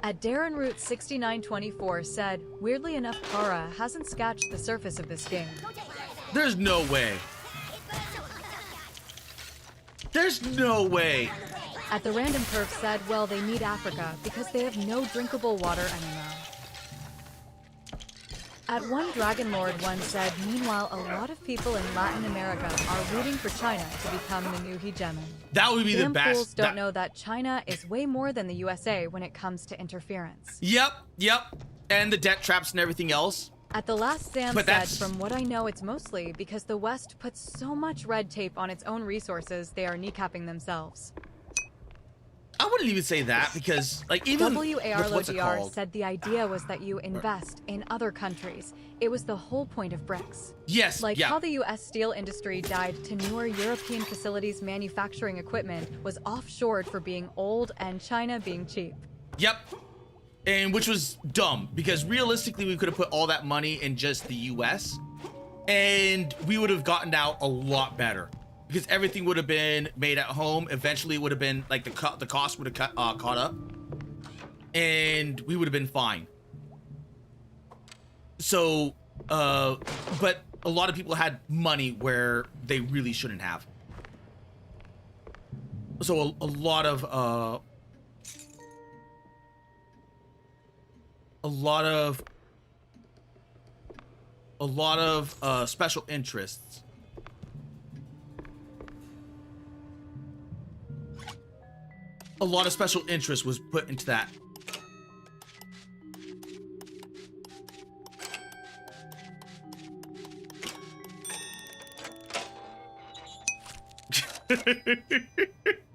At Darren Root 6924 said, weirdly enough, Kara hasn't scratched the surface of this game. There's no way. There's no way. At the Random Perv said, well, they need Africa because they have no drinkable water anymore. At One Dragon Lord 1 said, meanwhile, a lot of people in Latin America are rooting for China to become the new hegemon. That would be the best. Fools don't know that China is way more than the USA when it comes to interference. Yep. And the debt traps and everything else. At the last Sam said, from what I know, it's mostly because the West puts so much red tape on its own resources, they are kneecapping themselves. I wouldn't even say that, because like even WARLOGR said the idea was that you invest in other countries. It was the whole point of BRICS. Yes, like how the US steel industry died to newer European facilities manufacturing equipment was offshored for being old and China being cheap. Yep. And which was dumb, because realistically we could have put all that money in just the US and we would have gotten out a lot better. Because everything would have been made at home. Eventually, it would have been like the cost would have caught up, and we would have been fine. So, but a lot of people had money where they really shouldn't have. So a lot of special interests. A lot of special interest was put into that.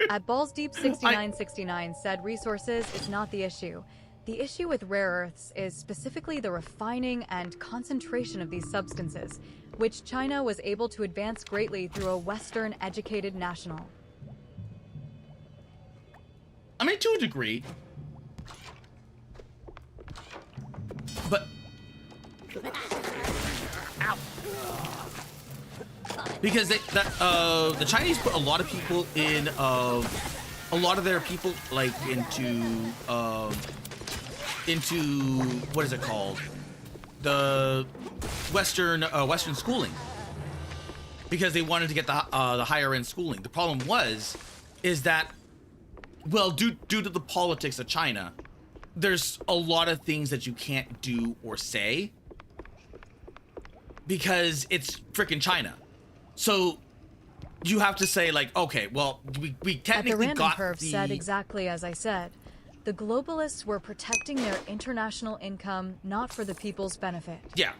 At Balls Deep 6969 said resources is not the issue. The issue with rare earths is specifically the refining and concentration of these substances, which China was able to advance greatly through a Western educated national. I mean, to a degree, but because the Chinese put a lot of people in, a lot of their people like into what is it called, the Western schooling, because they wanted to get the higher end schooling. The problem is that, well, due to the politics of China, there's a lot of things that you can't do or say because it's freaking China. So you have to say like, okay, well, we technically At the got Random Perv said exactly as I said. The globalists were protecting their international income, not for the people's benefit. Yeah.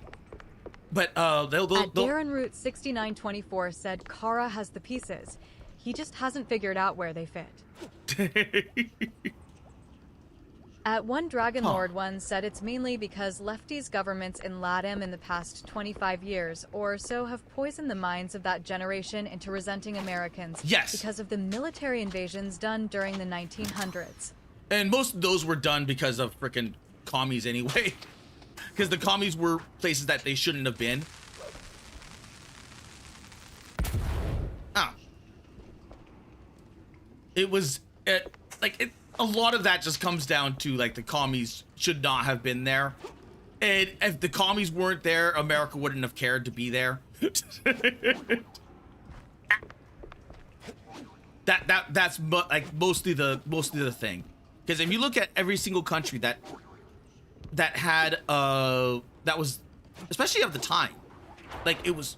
But they'll Darren Root 6924 said Kara has the pieces. He just hasn't figured out where they fit. At One Dragon Lord 1 said it's mainly because lefties governments in LATAM in the past 25 years or so have poisoned the minds of that generation into resenting Americans because of the military invasions done during the 1900s. And most of those were done because of frickin' commies anyway. Because the commies were places that they shouldn't have been. It was a lot of that just comes down to like the commies should not have been there, and if the commies weren't there, America wouldn't have cared to be there. That's like mostly the thing, Because if you look at every single country that had that was, especially at the time, like it was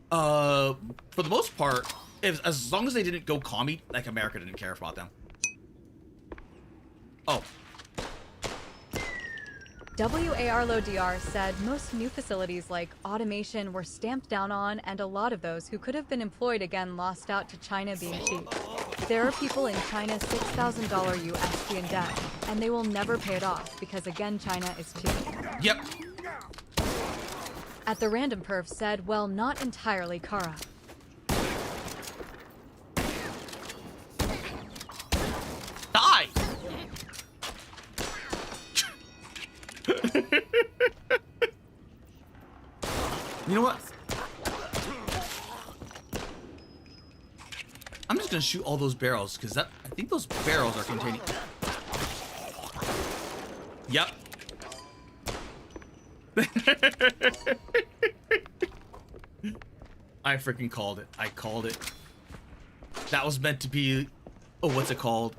for the most part, as long as they didn't go commie, like America didn't care about them. Oh. WARLODR said most new facilities like automation were stamped down on, and a lot of those who could have been employed again lost out to China being cheap. There are people in China $6,000 USD in debt, and they will never pay it off because, again, China is cheap. Yep. At the Random Perf said, well, not entirely, Kara. Die! You know what? I'm just gonna shoot all those barrels because I think those barrels are containing. Yep. I freaking called it. I called it. That was meant to be. Oh, what's it called?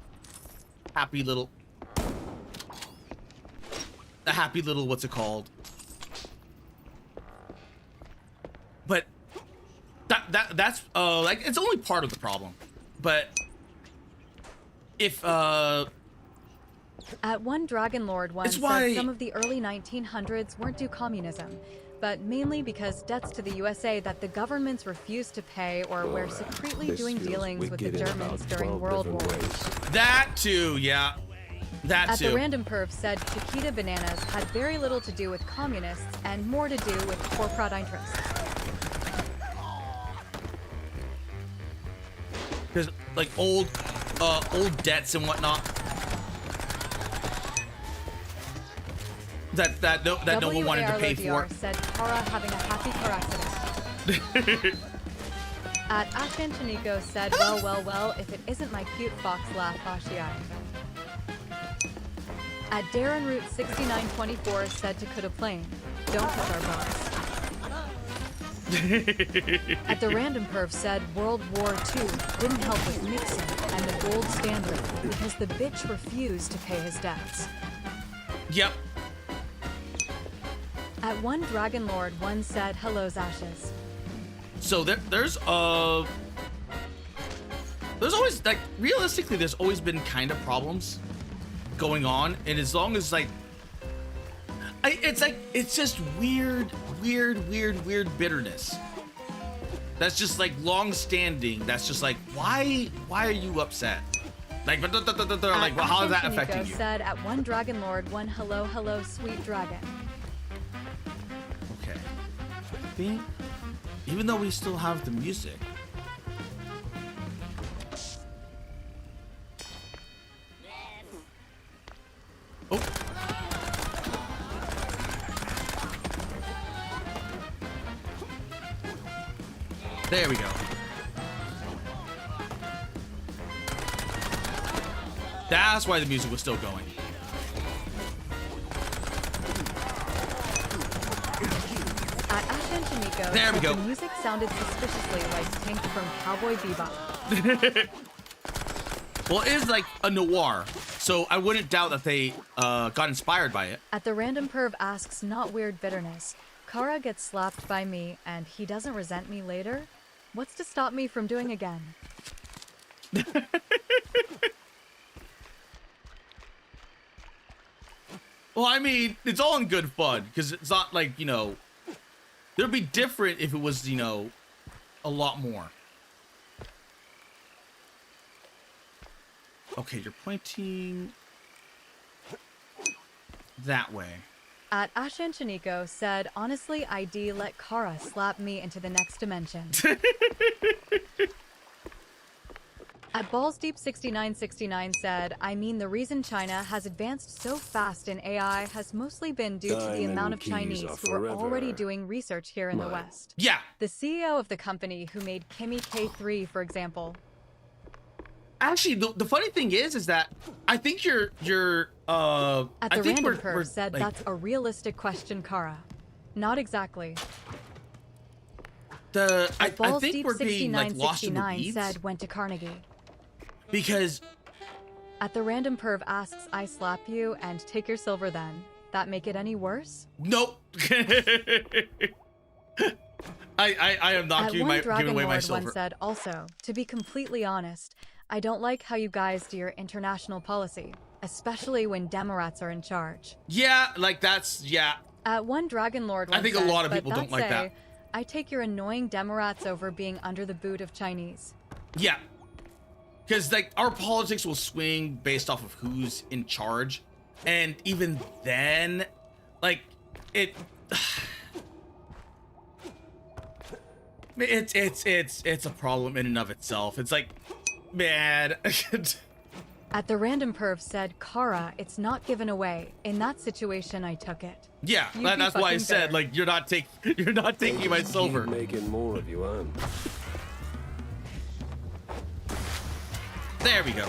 Happy little. A happy little. What's it called? But that's like it's only part of the problem. But if at one Dragon Lord once said some of the early 1900s weren't due communism, but mainly because debts to the USA that the governments refused to pay or were secretly doing dealings with the Germans during World War. That too, yeah. That At too. the Random Perf said Chiquita Bananas had very little to do with communists and more to do with corporate interests. Because like old debts and whatnot. That no one wanted to pay for. Said Kara having a happy car accident. At Ashan Chaniko said, well, if it isn't my cute fox laugh, Oshi. At Darren Root 6924 said to Coulda Plane, don't touch our boss. At the Random Perf said World War II didn't help with Nixon and the gold standard because the bitch refused to pay his debts. Yep. At one Dragon Lord, one said, hello, Ashes. So there's always, like, realistically, there's always been kind of problems going on, and as long as, like, it's just weird bitterness. That's just, like, long-standing. That's just, like, why are you upset? Like, like, well, how is that affecting you? Said at one Dragon Lord, one hello, sweet dragon. Okay. I think, even though we still have the music. Oh. There we go. That's why the music was still going. At Ashan Chamiko, there we go. The music sounded suspiciously like Tank from Cowboy Bebop. Well, it is like a noir, so I wouldn't doubt that they got inspired by it. At the Random Perv asks, not weird bitterness. Kara gets slapped by me and he doesn't resent me later? What's to stop me from doing again? Well, I mean, it's all in good fun, because it's not like, you know, it would be different if it was, you know, a lot more. Okay, you're pointing that way. At Ashan Chaniko said, honestly, ID let Kara slap me into the next dimension. At BallsDeep6969 said, I mean, the reason China has advanced so fast in AI has mostly been due to the amount of Chinese who are already doing research here in the West. Yeah. The CEO of the company who made Kimi K3, for example. Actually, the funny thing is that I think you're At the I think Random Perv we're said, like, that's a realistic question, Kara. Not exactly. I think we're being like lost in the BallsDeep6969 weeds said, went to Carnegie. because At the random perv asks, I slap you and take your silver then. That make it any worse? Nope. I am not giving away my silver. One said, also, to be completely honest, I don't like how you guys do your international policy, especially when Demorats are in charge. Yeah, like that's, yeah. At one Dragon Lord one I think said, a lot of people don't like that. I take your annoying Demorats over being under the boot of Chinese. Yeah. Because, like, our politics will swing based off of who's in charge. And even then, like, it's a problem in and of itself. It's like, man. At the random perv said, Kara, it's not given away. In that situation, I took it. Yeah, that's why I said, like, you're not taking my silver. Keep making more of you, huh? There we go.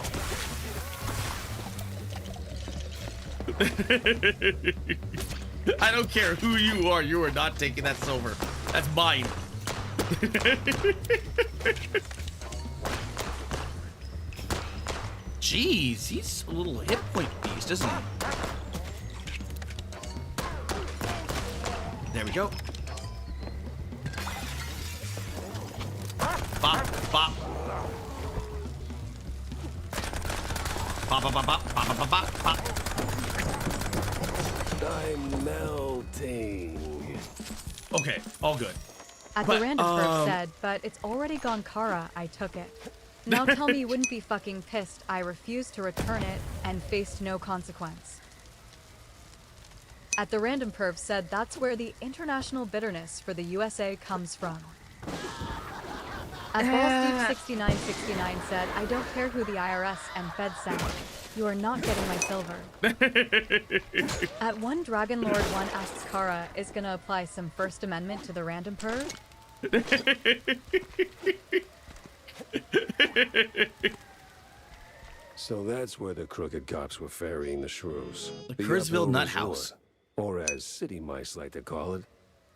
I don't care who you are not taking that silver. That's mine. Jeez, he's a little hit point beast, isn't he? There we go. Bop, bop. Bop, bop, bop, bop, bop, bop, bop, bop. I'm melting. Okay, all good. At the random perv said, but it's already gone Kara, I took it. Now tell me you wouldn't be fucking pissed I refused to return it and faced no consequence. At the random perv said that's where the international bitterness for the USA comes from. At BallsDeep6969 said, I don't care who the IRS and Fed send. You are not getting my silver. At one Dragon Lord 1 asks Kara is gonna apply some First Amendment to the random perv? So that's where the crooked cops were ferrying the shrews. The Kurzville Nut House. Or as city mice like to call it,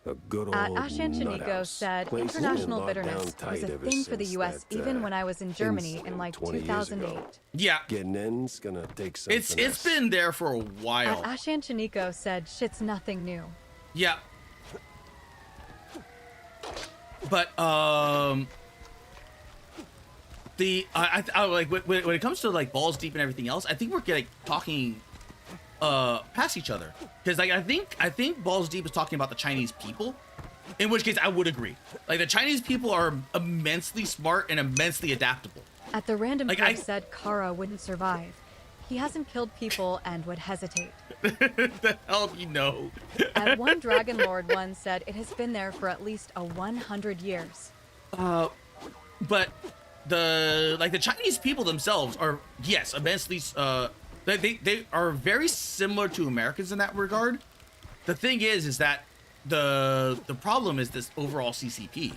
a good old Ashanchinico said, international bitterness was a thing for the US even when I was in Germany in like 2008. Yeah. Getting in's gonna take some It's been there for a while. Ashanchinico said, shit's nothing new. Yeah. But I like when it comes to like Balls Deep and everything else, I think we're like talking past each other, because like I think Balls Deep is talking about the Chinese people, in which case I would agree. Like the Chinese people are immensely smart and immensely adaptable. At the random like said Kara wouldn't survive. He hasn't killed people and would hesitate. The hell do you know? At one Dragon Lord 1 said it has been there for at least 100 years. But the Chinese people themselves are, yes, immensely they are very similar to Americans in that regard. The thing is that the problem is this overall CCP,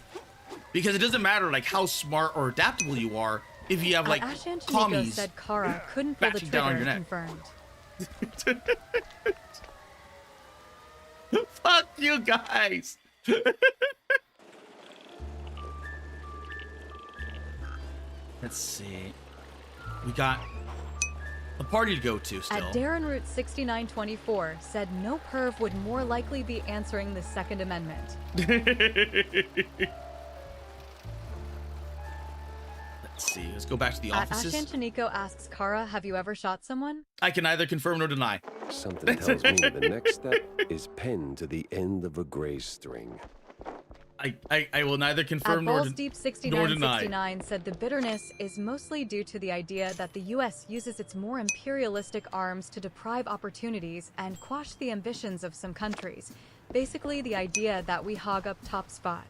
because it doesn't matter like how smart or adaptable you are if you have like commies said Kara couldn't pull the trigger. Confirmed. Fuck you guys. Let's see. We got a party to go to still. At Darren Root 6924 said no perv would more likely be answering the Second Amendment. Let's see. Let's go back to the offices. Ashanchinico asks Kara, have you ever shot someone? I can neither confirm nor deny. Something tells me the next step is pinned to the end of a gray string. I will neither confirm nor deny. Deep 6969 said the bitterness is mostly due to the idea that the US uses its more imperialistic arms to deprive opportunities and quash the ambitions of some countries. Basically the idea that we hog up top spot.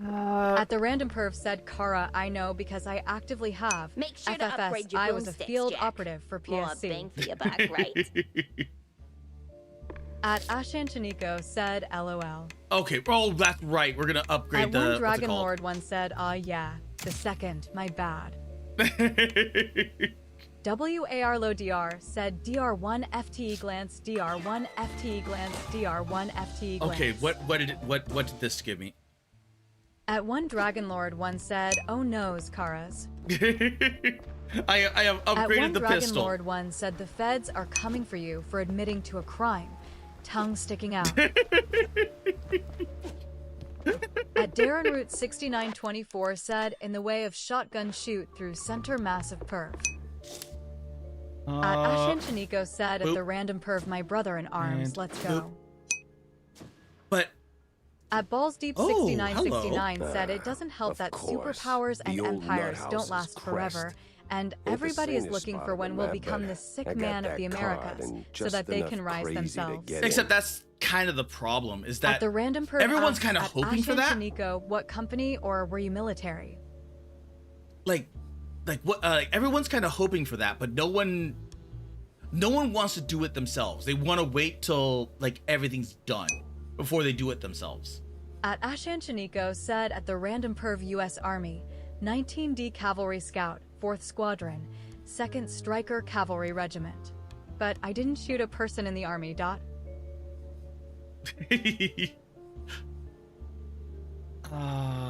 At the random perv said Kara, I know because I actively have. Make sure FFS, to upgrade your I was a boomsticks, field Jack. operative for PSC. More bang for your buck, right? At Ashanchinico said LOL. Okay, oh, that's right. We're gonna upgrade the. One Dragon Lord one said, yeah. The second, my bad. WAR Low DR said DR1 FTE glance, DR1 FTE glance, DR1 FTE glance. Okay, what did this give me? At one Dragon Lord once said, "Oh noes, Karas." I have At upgraded one the Dragon pistol. Lord once said, "The feds are coming for you for admitting to a crime." Tongue sticking out. At Darren Root 6924 said, "In the way of shotgun shoot through center massive perv." At Ashan Chiniko said, "At the random perv, my brother in arms, And let's go." But At Balls Deep Oh, 6969 hello. said, "It doesn't help Of that course, superpowers and the old empires nut don't house's last forever, crest. and Ain't the everybody is sanest looking spot for on when the we'll map, become but the I sick got man of that the card Americas, and so just that they enough can rise crazy to themselves." get Except that's kind of the problem, is At that the random perv everyone's asked, kind of at hoping for Ashan that. Chiniko, "What company or were you military?" Like what? Everyone's kind of hoping for that, but no one wants to do it themselves. They want to wait till like everything's done before they do it themselves. At Ashan Chiniko said, "At the random perv U.S. Army, 19D Cavalry Scout, 4th Squadron, 2nd Stryker Cavalry Regiment. But I didn't shoot a person in the army, dot."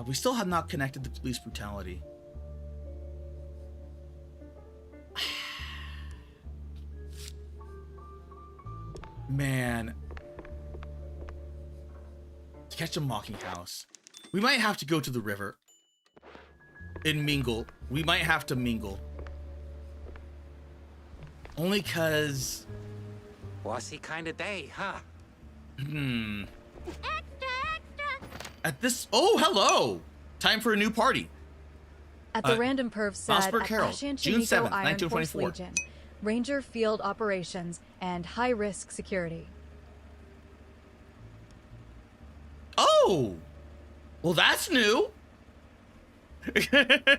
We still have not connected the police brutality. Man. To catch a mocking house. We might have to go to the river. And mingle. We might have to mingle. Only cause... Bossy kind of day, huh? At this... Oh, hello! Time for a new party. At the random perv said, Oscar "At Carroll, Ashan June Chiniko 7th, Iron Force 1924. Legion, Ranger Field Operations, and High Risk Security." Oh! Well, that's new.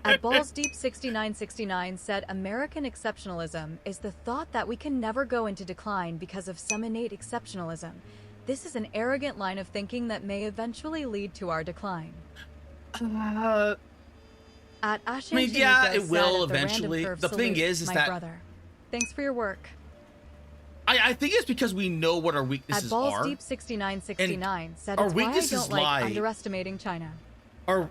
At Balls Deep 6969 said, "American exceptionalism is the thought that we can never go into decline because of some innate exceptionalism. This is an arrogant line of thinking that may eventually lead to our decline." At Ashan I mean, yeah, Chiniko it said, will "At the random eventually. perv The thing salute, is my that... brother. Thanks for your work." I think it's because we know what our At weaknesses Balls are. Deep 6969 said, our "It's why I weaknesses don't like lie- underestimating China." Our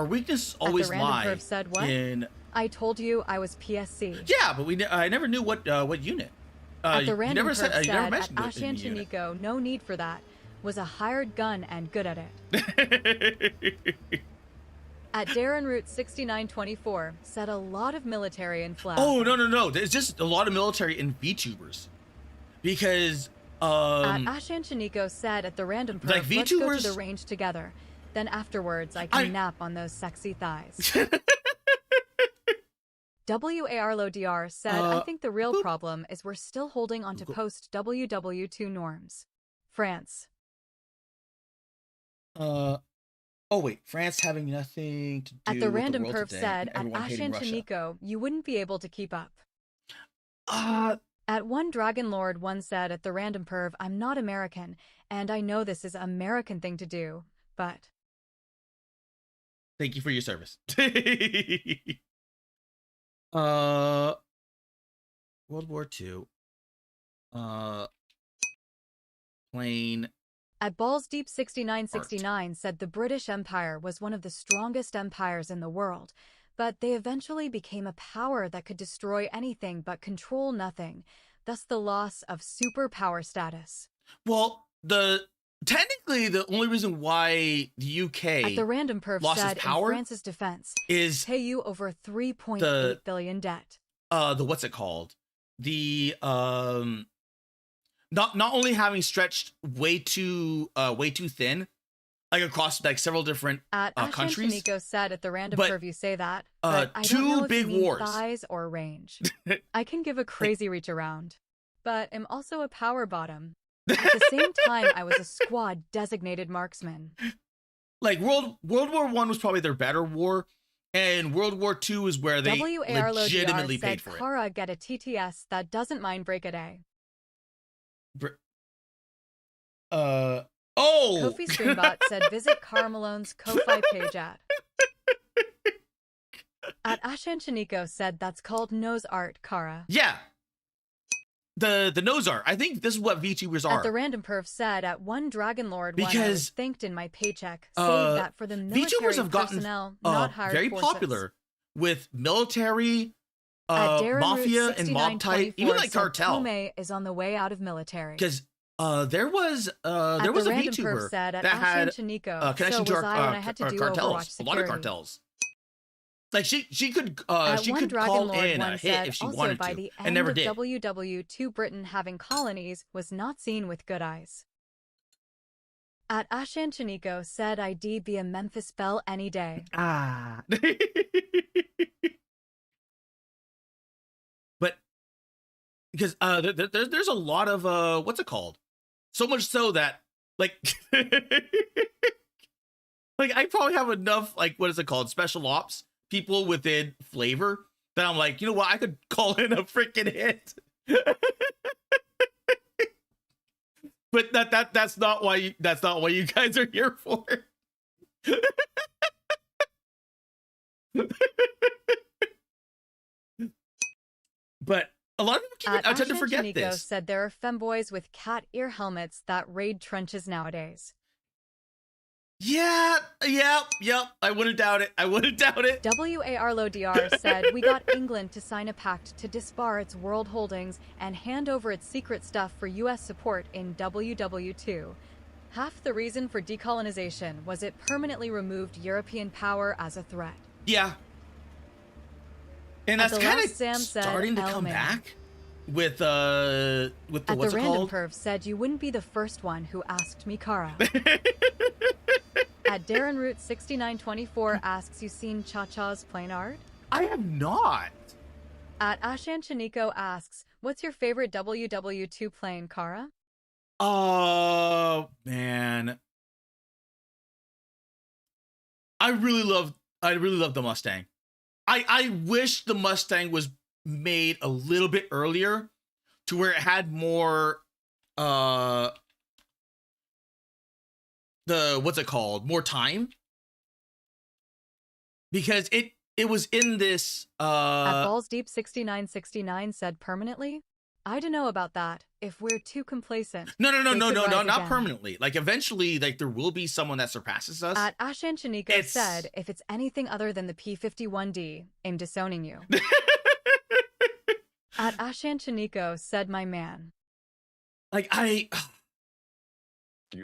weaknesses always At the random lie perv said, "What? in... I told you I was PSC." Yeah, but I never knew what unit. At the you random never perv said, said, you never "At mentioned the Ashan unit. Chiniko, no need for that. Was a hired gun and good at it." At Darren Root 6924 said, "A lot of military in Flav." Oh, no. There's just a lot of military in VTubers. Because... At Ashan Chiniko said, "At the random perv, like let's go to VTubers- the range together. Then afterwards, I can nap on those sexy thighs." WARLODR said, "I think the real problem is we're still holding on to post-WW2 norms. France." Oh wait, France having nothing to do At the with random the world perv today, said, and "At everyone hating Ashan Russia. Chiniko, you wouldn't be able to keep up." At one Dragon Lord once said, "At the random perv, I'm not American, and I know this is an American thing to do, but..." Thank you for your service. World War II. Plane. At Balls Deep 6969 said, "The British Empire was one of the strongest empires in the world, but they eventually became a power that could destroy anything but control nothing, thus the loss of superpower status." Well, technically the only reason why the UK At the random perv lost said, its power "In France's defense, is pay you over 3.8 the- billion debt." the what's it called? The not only having stretched way too thin, like across like several different At Ashan countries. Chiniko said, "At the random but, perv you say that, but I don't know two if big you mean wars. thighs or range. I can give a crazy reach around, but am also a power bottom. At the same time, I was a squad designated marksman." Like World War I was probably their better war, and World War II is where they legitimately paid said, for it. "Kara get a TTS that doesn't mind break a day." Oh! Kofi Streambot said, "Visit Cara Malone's Ko-Fi page at." At Ashan Chiniko said, "That's called nose art, Kara." Yeah. the nose art. I think this is what VTubers are. At the random perf said at one Dragon Lord when I was because thanked in my paycheck. Save that for the military VTubers have gotten personnel, not hired very forces. popular with military, At Darren mafia, Root and mob type, 6924 even like said cartel. Kume is on the way out of military. Because there was a Random perf VTuber said at that had Ashen Chinico, connection so to was I when I had to our do cartels, Overwatch a lot of security. cartels. Like she could At she one could Dragon call Lord in a once hit said, if she also wanted by to, the and end never of did. WW2 Britain having colonies was not seen with good eyes. At Ashan Chinico said I'd be a Memphis Belle any day. Ah. But because there's a lot of what's it called? So much so that like like I probably have enough like what is it called? Special ops people within FlaVR that I'm like, you know what? I could call in a freaking hit. But that's not why you guys are here for. But a lot of people I tend to forget Chinico this. said there are femboys with cat ear helmets that raid trenches nowadays. Yeah. I wouldn't doubt it. WAR LoDR said we got England to sign a pact to disbar its world holdings and hand over its secret stuff for US support in WW2. Half the reason for decolonization was it permanently removed European power as a threat. Yeah. And At that's the kind of last Sam said, starting to "El come man." back with the At the what's it random called? perv said you wouldn't be the first one who asked me Kara. At Darren Root 6924 asks you seen Cha-Cha's plain art? I have not. At Ashan Chinico asks, what's your favorite WW2 plane, Kara? Oh man. I really love the Mustang. I wish the Mustang was made a little bit earlier to where it had more more time, because it was in this At Balls Deep 6969 said permanently? I don't know about that. If we're too complacent. no, they could rise not again. permanently. Like eventually, like there will be someone that surpasses us. At Ashan Chinico said, if it's anything other than the P51D, I'm disowning you. At Ashan Chinico said my man. Like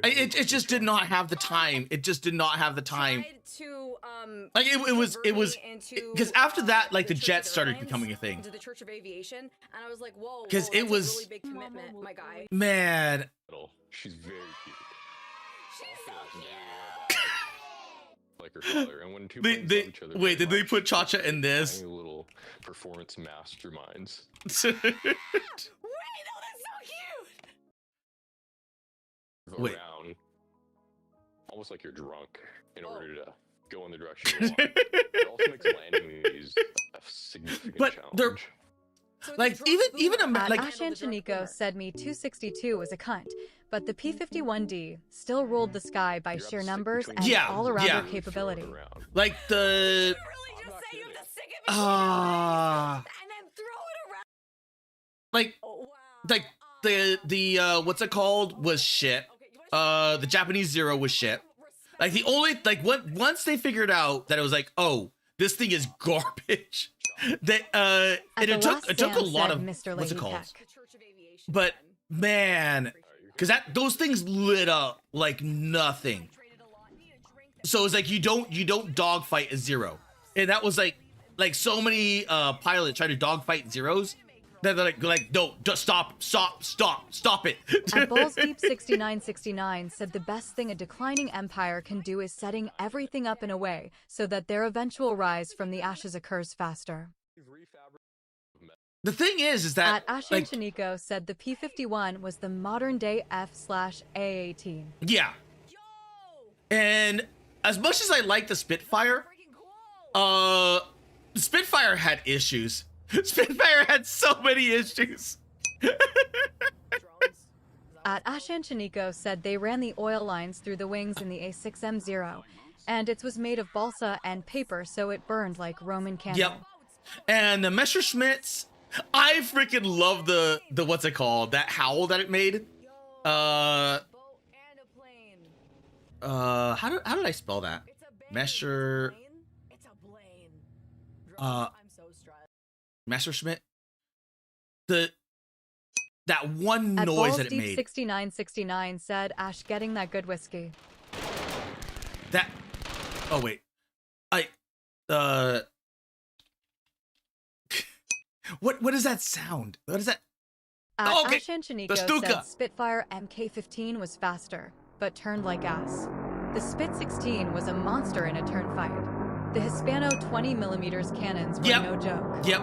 it just did not have the time. It just did not have the time. To Like it was because after that, like the jets started becoming a thing. into the Church of Aviation, and I was like, whoa, 'Cause it that's was- a really big commitment, my guy. Man, She's very cute. She's so cute. Like her father. And when two they friends love each other wait, very did they much, put Cha-Cha in this? tiny little performance masterminds. Wait, no, that's so cute. Wait. Around, almost like you're drunk in order to go in the direction you want. It also makes landing these a significant But challenge. they're like even At like Ashan Chinico said me 262 was a cunt, but the P51D still ruled the sky by sheer numbers and Yeah, all-arounder yeah. capability. like the like the what's it called was shit. The Japanese Zero was shit. Like the only like once they figured out that it was like, oh, this thing is garbage. They and it took a lot of Mr. what's it Lady called? Tech. But man, because those things lit up like nothing. So it's like you don't dogfight a Zero, and that was like so many pilots try to dogfight Zeros that they're like no, just stop it. At Balls Deep 6969 said the best thing a declining empire can do is setting everything up in a way so that their eventual rise from the ashes occurs faster. The thing is that At Ashan Chinico said the P51 was the modern day F/A18. Yeah. And as much as I like the Spitfire, Spitfire had issues. Spitfire had so many issues. At Ashan Chinico said they ran the oil lines through the wings in the A6M0, and it was made of balsa and paper, so it burned like Roman candle. Yep. And the Messerschmitts I freaking love the what's it called? That howl that it made. How did I spell that? Messer. Messerschmitt. That one At noise Balls that it Deep made. 6969 said, Ash getting that good whiskey. That. Oh wait. What does that sound? What is that? At Oh, okay. Ash and The Shaniko Stuka. said Spitfire MK15 was faster, but turned like ass. The Spit 16 was a monster in a turn fight. The Hispano 20mm cannons were no joke. Yep.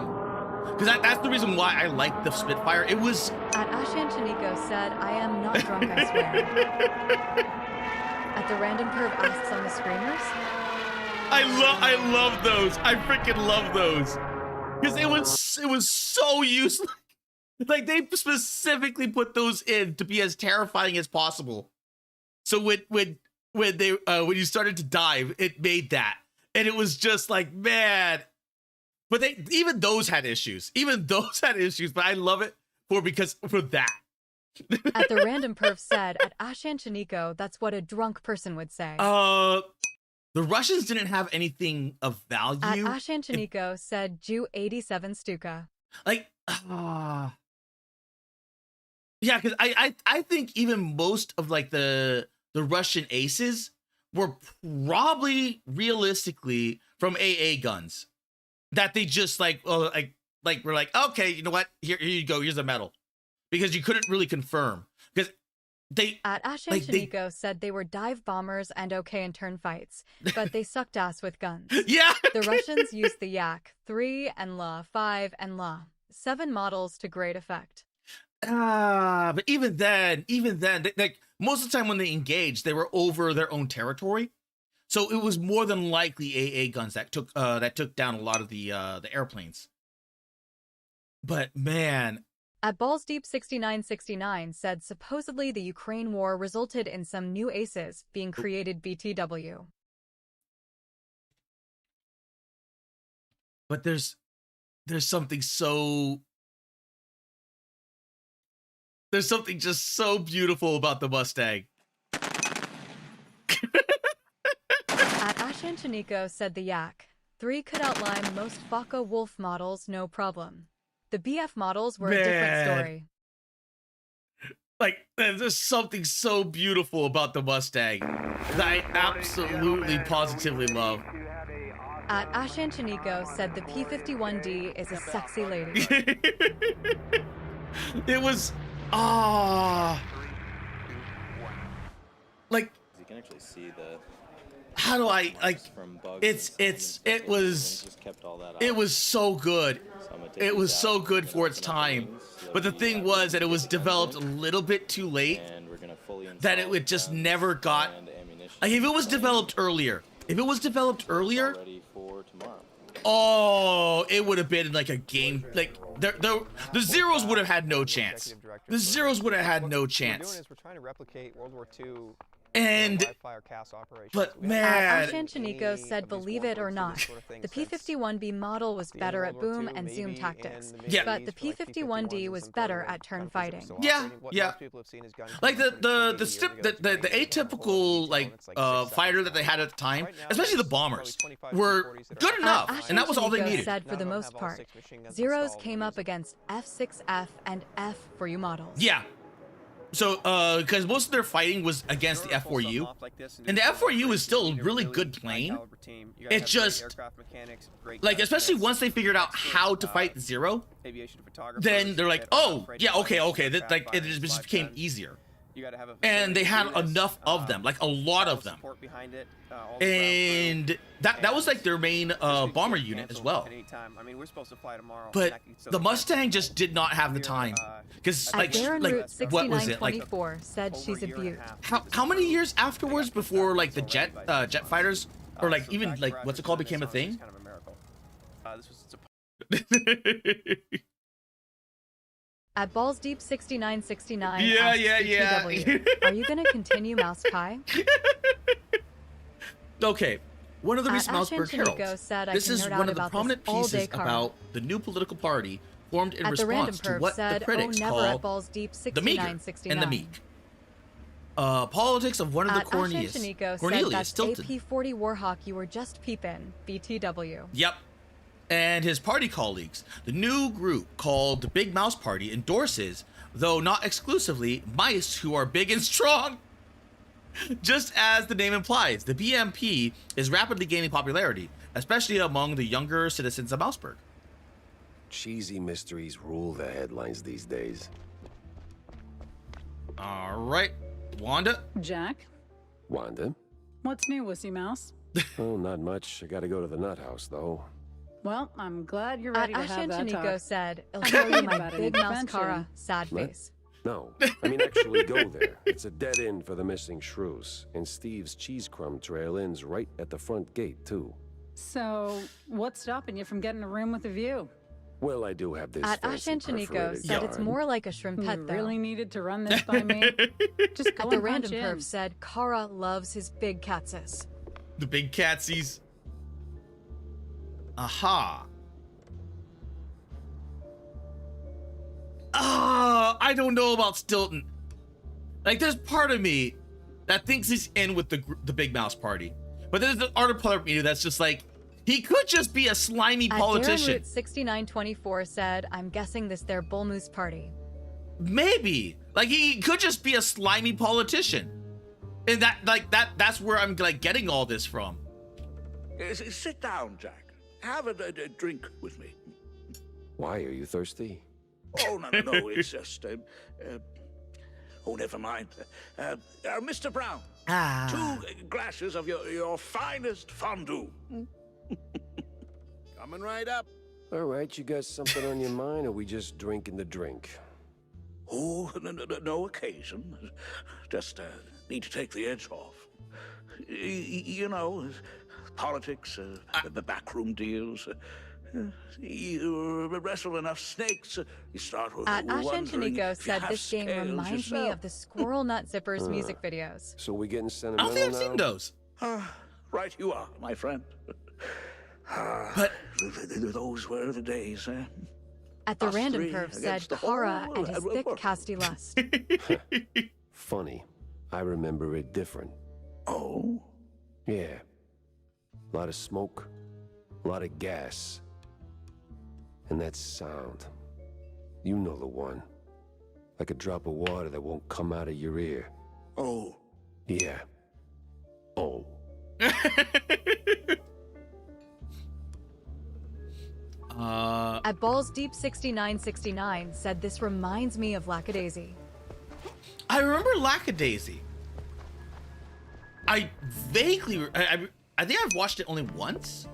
Because that's the reason why I like the Spitfire. It was. At Ash and Shaniko said, I am not drunk, I swear. At the Random Curve asks on the Screamers. I love those. I freaking love those. Because it was so useless. Like they specifically put those in to be as terrifying as possible. So when you started to dive, it made that. And it was just like, man. But even those had issues. But I love it for that. At the Random Perf said, at Ash and Shaniko, that's what a drunk person would say. The Russians didn't have anything of value. At Ash and Shaniko said, Jew 87 Stuka. Like, yeah, because I think even most of like the Russian aces were probably realistically from AA guns that they just like we're like, okay, you know what, here you go, here's a medal, because you couldn't really confirm because they at Ash and Shaniko said they were dive bombers and okay in turn fights, but they sucked ass with guns. Yeah, the Russians used the Yak 3 and La 5 and La 7 models to great effect. But even then, like most of the time when they engaged, they were over their own territory, so it was more than likely AA guns that took down a lot of the airplanes. But man, at Balls Deep 6969 said supposedly the Ukraine war resulted in some new aces being created BTW. But there's something so. There's something just so beautiful about the Mustang. At Ash and Shaniko said the Yak 3 could outline most Faka Wolf models no problem. The BF models were a different story. Like, there's something so beautiful about the Mustang that I absolutely, positively love. At Ash and Shaniko said the P51D is a sexy lady. It was, like, you can actually see the. How do I like? It was so good. It was so good for its time. But the thing was that it was developed a little bit too late. That it would just never got. Like if it was developed earlier, oh, it would have been like a game. Like the Zeros would have had no chance. The Zeros would have had no chance. We're trying to replicate World War II. And, but man, Ash and Shaniko said, believe it or not, the P51B model was better at boom and zoom tactics, but the P51D was better at turn fighting. Yeah. Like the atypical like fighter that they had at the time, especially the bombers, were good enough, and that was all they needed. Said for the most part, Zeros came up against F6F and F for you models. Yeah. So, because most of their fighting was against the F4U, and the F4U is still a really good plane. It just, like, especially once they figured out how to fight the Zero, then they're like, oh, yeah, okay, that, like, it just became easier. And they had enough of them, like a lot of them. And that was like their main bomber unit as well. But the Mustang just did not have the time. Because like what was it? Like said she's a beaut. How many years afterwards before like the jet fighters or like even like what's it called became a thing? At Balls Deep 6969. Yeah. Are you gonna continue Mouse Pie? Okay. One of the recent Mouseberg heralds. Said, this is one of the prominent pieces about the new political party formed in At the Random response to Perv what said, the critics "Oh, never call at Balls Deep the meager 6969." and the meek. Politics of one of the At Ashen corniest. Chanico said, Cornelius "That's Stilton. AP40 Warhawk, you were just peepin'. BTW. Yep. And his party colleagues. The new group called the Big Mouse Party endorses, though not exclusively, mice who are big and strong. Just as the name implies, the BMP is rapidly gaining popularity, especially among the younger citizens of Mouseburg. Cheesy mysteries rule the headlines these days. All right, Wanda. Jack, Wanda? what's new, Wussy Mouse? Oh, not much. I gotta go to the nut house, though. Well, I'm glad you're ready At to have Ashen that Chanico talk. said, "I'll I'm show you thinking my about an big mouse intervention. Kara." Sad What? face. No, I mean actually go there. It's a dead end for the missing shrews. And Steve's cheese crumb trail ends right at the front gate, too. So, what's stopping you from getting a room with a view? Well, I do have this At fancy Ashen Chanico perforated said, "It's yard. more like a shrimp You pet, though." really needed to run this by me? Just go At the and Random punch Perv in. said, "Kara loves his big catsis." The big catsies. Aha. I don't know about Stilton. Like, there's part of me that thinks he's in with the Big Mouse Party. But there's the other part of me that's just like, he could just be a slimy At politician. Darren Root 6924 said, "I'm guessing this their Bull Moose party." Maybe. Like, he could just be a slimy politician. And that's where I'm like getting all this from. Sit down, Jack. Have a drink with me. Why, are you thirsty? Oh, no, it's just... oh, never mind. Mr. Brown, 2 glasses of your finest fondue. Coming right up. All right, you got something on your mind, or we just drinking the drink? Oh, no occasion. Just need to take the edge off. You know, politics, the backroom deals. You wrestle enough snakes, you start At Ashen wondering Chanico if you said, have "This game scales reminds me yourself." of the Squirrel Nut Zippers music videos." So we getting I sentimental don't think I've now? seen those. Right you are, my friend. But those were the days, eh? At the Us Random three Perv said, against the "Kara whole and his thick world." casty lust." Funny. I remember it different. Oh? Yeah. A lot of smoke, a lot of gas. And that sound. You know the one. Like a drop of water that won't come out of your ear. Oh. Yeah. Oh. At Balls Deep 6969 said, "This reminds me of Lackadaisy." I remember Lackadaisy. I vaguely, I think I've watched it only once.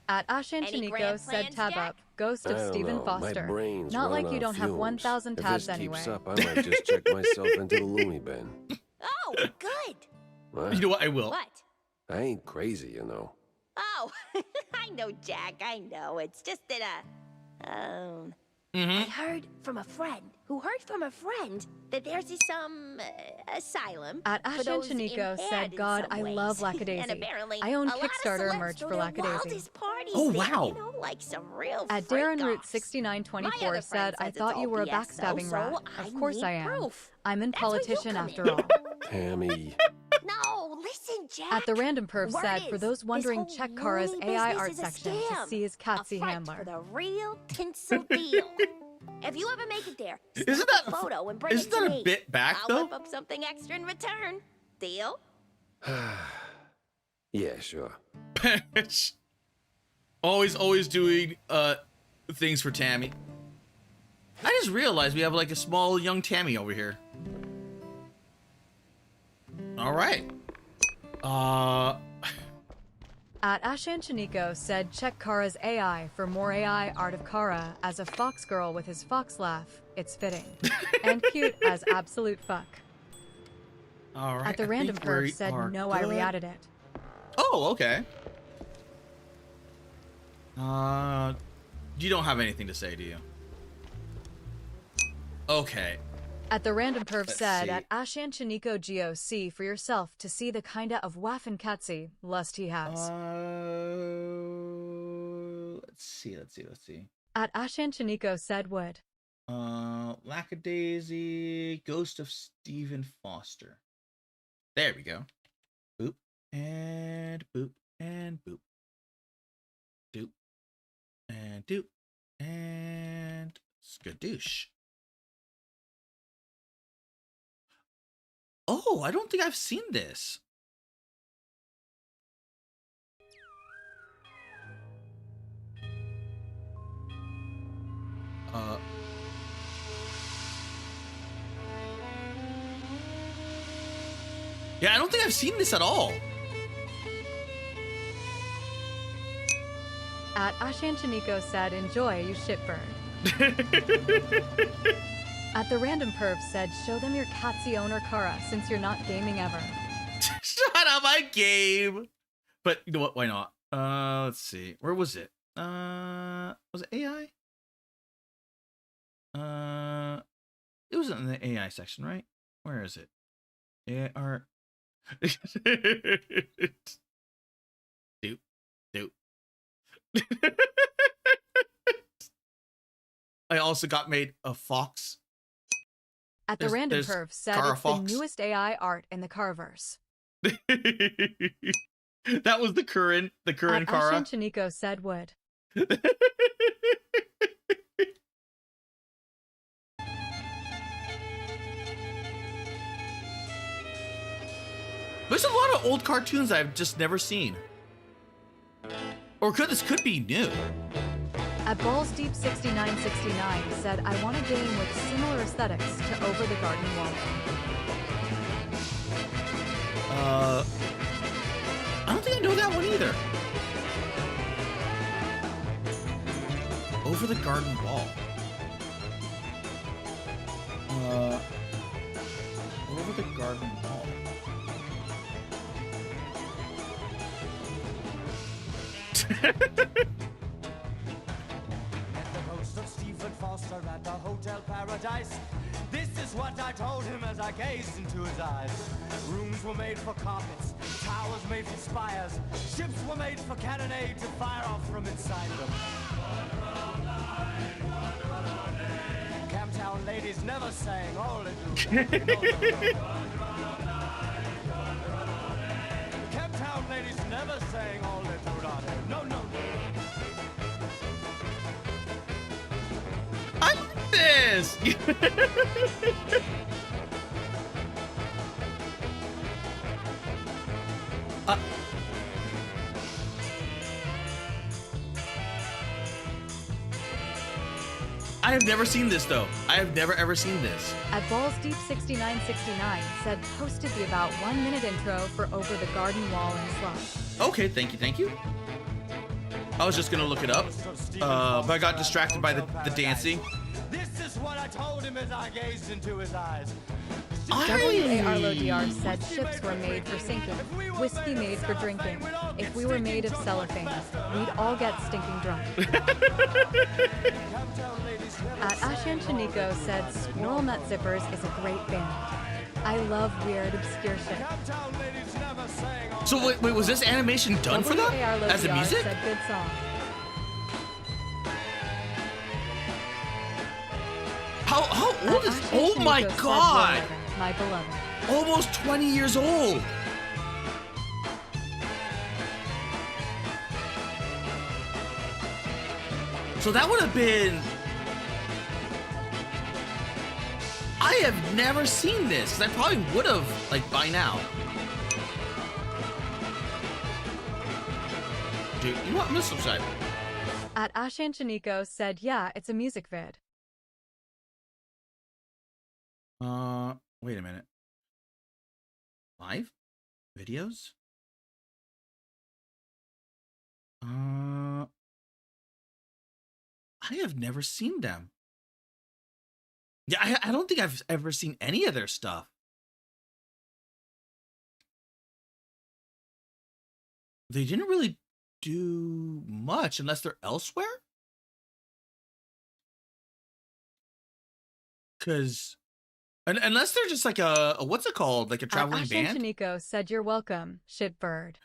At Ashen Any Chanico grand said, plans, "Tab Jack?" up, ghost I of don't Stephen know. My Foster." brain's Not like running you on don't have fumes. 1,000 If tabs this anyway. keeps up, I might just check myself into the loony bin. Oh, good. What? You know what? I will. What? I ain't crazy, you know. Oh, I know, Jack. I know. It's just that, Mm-hmm. I heard from a friend who heard from a friend that there's this, asylum. At for Ashen those Chanico impaired said, in "God, some I ways." love And Lackadaisy. apparently, I own a lot of Kickstarter celebs merch throw for their Lackadaisy." wildest parties Oh, there, wow. You know, like some real At Darren Root freak-offs. 6924 My other said, friend "I says it's thought you all were a BS, backstabbing so rat." I Of course need I am. proof. I'm an That's where you politician come after in. all. Tammy. No, listen, Jack. At the Random Perv Word said, "For is, those this wondering, whole check Kara's loony AI business art is a section to scam. see his A Catsy front handler." for the real tinsel deal. If you ever make it there, snap Isn't a that photo and bring isn't it to that me. a bit back I'll though? whip up something extra in return. Deal? Yeah, sure. always doing things for Tammy. I just realized we have like a small young Tammy over here. All right. At Ashan Chanico said, "Check Kara's AI for more AI art of Kara as a fox girl with his fox laugh. It's fitting. And cute as absolute fuck." All right. At the I Random think we Perv said, are "No, I good. re-added it." Oh, okay. You don't have anything to say, do you? Okay. At the Random Perv Let's said, see. "At Ashan Chanico Geo, see for yourself to see the kinda of waffen Katsy lust he has." Let's see. At Ashan Chiniko said would. Lackadaisy, Ghost of Stephen Foster. There we go. Boop and boop and boop. Doop and doop and skadoosh. Oh, I don't think I've seen this. Yeah, I don't think I've seen this at all. At Ashan Chiniko said, enjoy, you shitbird. At the random perv said, show them your Katsi owner Kara since you're not gaming ever. Shut up, I game. But you know what? Why not? Let's see. Where was it? Was it AI? It was in the AI section, right? Where is it? AR. Doop, doop. I also got made a fox. At the random perv said Kara it's Fox. the newest AI art in the Carverse. That was the current At Kara. Ashan Chiniko said would. There's a lot of old cartoons I've just never seen. Or this could be new. At Balls Deep 6969 said, I want a game with similar aesthetics to Over the Garden Wall. I don't think I know that one either. Over the Garden Wall. Over the Garden Wall. Of Stephen Foster at the Hotel Paradise. This is what I told him as I gazed into his eyes. Rooms were made for carpets, towers made for spires, ships were made for cannonade to fire off from inside them. Camptown ladies never sang all it Camptown ladies never sang all it no, no. I like this. I have never seen this though. I have never ever seen this. At Balls Deep 6969 said, posted the about 1 minute intro for Over the Garden Wall and Slush. Okay, thank you, thank you. I was just gonna look it up, but I got distracted by the dancing. This is what I told him as I gazed into his eyes. WARLODR said ships were made for sinking, whiskey made for drinking. If we were made of cellophane, we'd all get stinking drunk. At Ashan Chiniko said Squirrel Nut Zippers is a great band. I love weird, obscure shit. So wait, was this animation done for them as a music? Said good song. How old is? Oh my god! My beloved. Almost 20 years old. So that would have been. I have never seen this. 'Cause I probably would have, like, by now. Dude, you know what? I'm gonna subscribe. At Ashan Chiniko said, yeah, it's a music vid. Wait a minute. Live videos? I have never seen them. Yeah, I don't think I've ever seen any of their stuff. They didn't really do much unless they're elsewhere. Because unless they're just like a what's it called? Like a traveling band? Chiniko said, you're welcome, shitbird.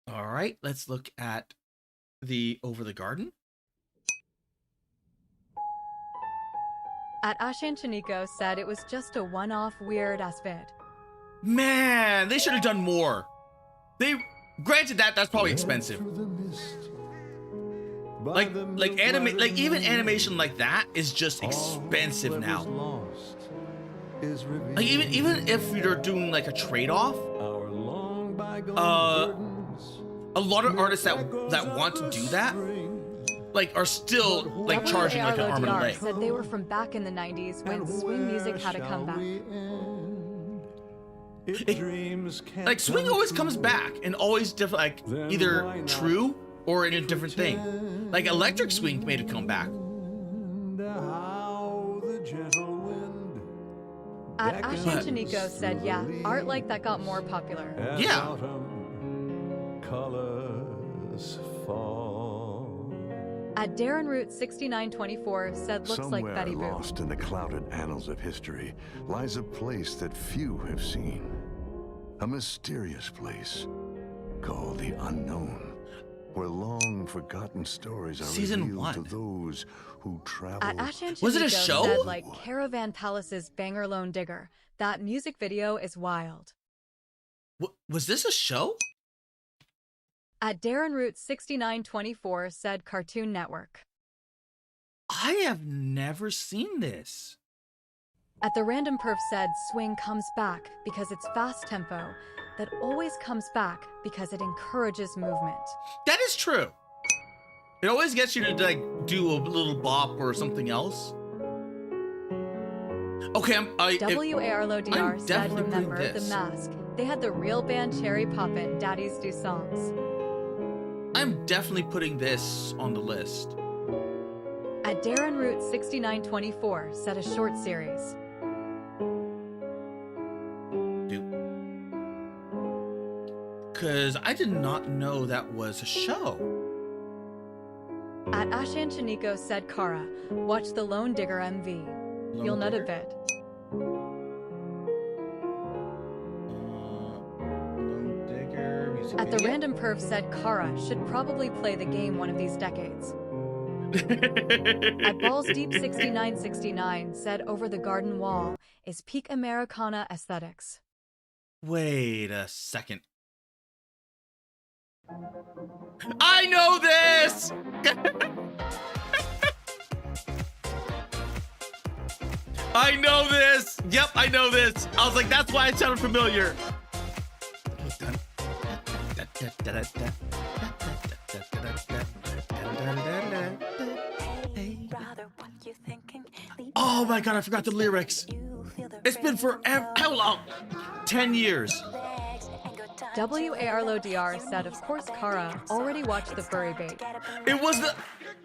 All right, let's look at the Over the Garden? At Ashan Chiniko said it was just a one-off weird-ass vid. Man, they should have done more. Granted that's probably expensive. Like even animation like that is just expensive now. Like even if you're doing like a trade-off, a lot of artists that want to do that like are still like charging like an arm and a leg. Said they were from back in the 90s when swing music had a comeback. Like swing always comes back and always different, like either true or in a different thing. Like electric swing made a comeback. At Ashan Chiniko said, yeah, art like that got more popular. Yeah. Colors fall. At Darren Root 6924 said, looks Somewhere like Betty Boop. lost in the clouded annals of history lies a place that few have seen. A mysterious place called the Unknown, where long forgotten stories are Season revealed 1. to those who travel. At Ashan Was it a Chiniko show? said, like Caravan Palace's Banger Lone Digger. That music video is wild. Was this a show? At Darren Root 6924 said Cartoon Network. I have never seen this. At the Random Perf said swing comes back because it's fast tempo that always comes back because it encourages movement. That is true. It always gets you to like do a little bop or something else. Okay, WARLODR said, definitely putting remember The this. Mask. They had the real band Cherry Poppin', Daddies Do Songs. I'm definitely putting this on the list. At Darren Root 6924 said a short series. Because I did not know that was a show. At Ashan Chiniko said Kara, watch the Lone Digger MV. You'll nut a bit. At the Random Perf said Kara should probably play the game one of these decades. At Balls Deep 6969 said Over the Garden Wall is peak Americana aesthetics. Wait a second. I know this! I know this! Yep, I know this. I was like, that's why it sounded familiar. Oh my god, I forgot the lyrics. It's been forever. How long? 10 years. WARLODR said, of course, Kara already watched the furry bait. It was the...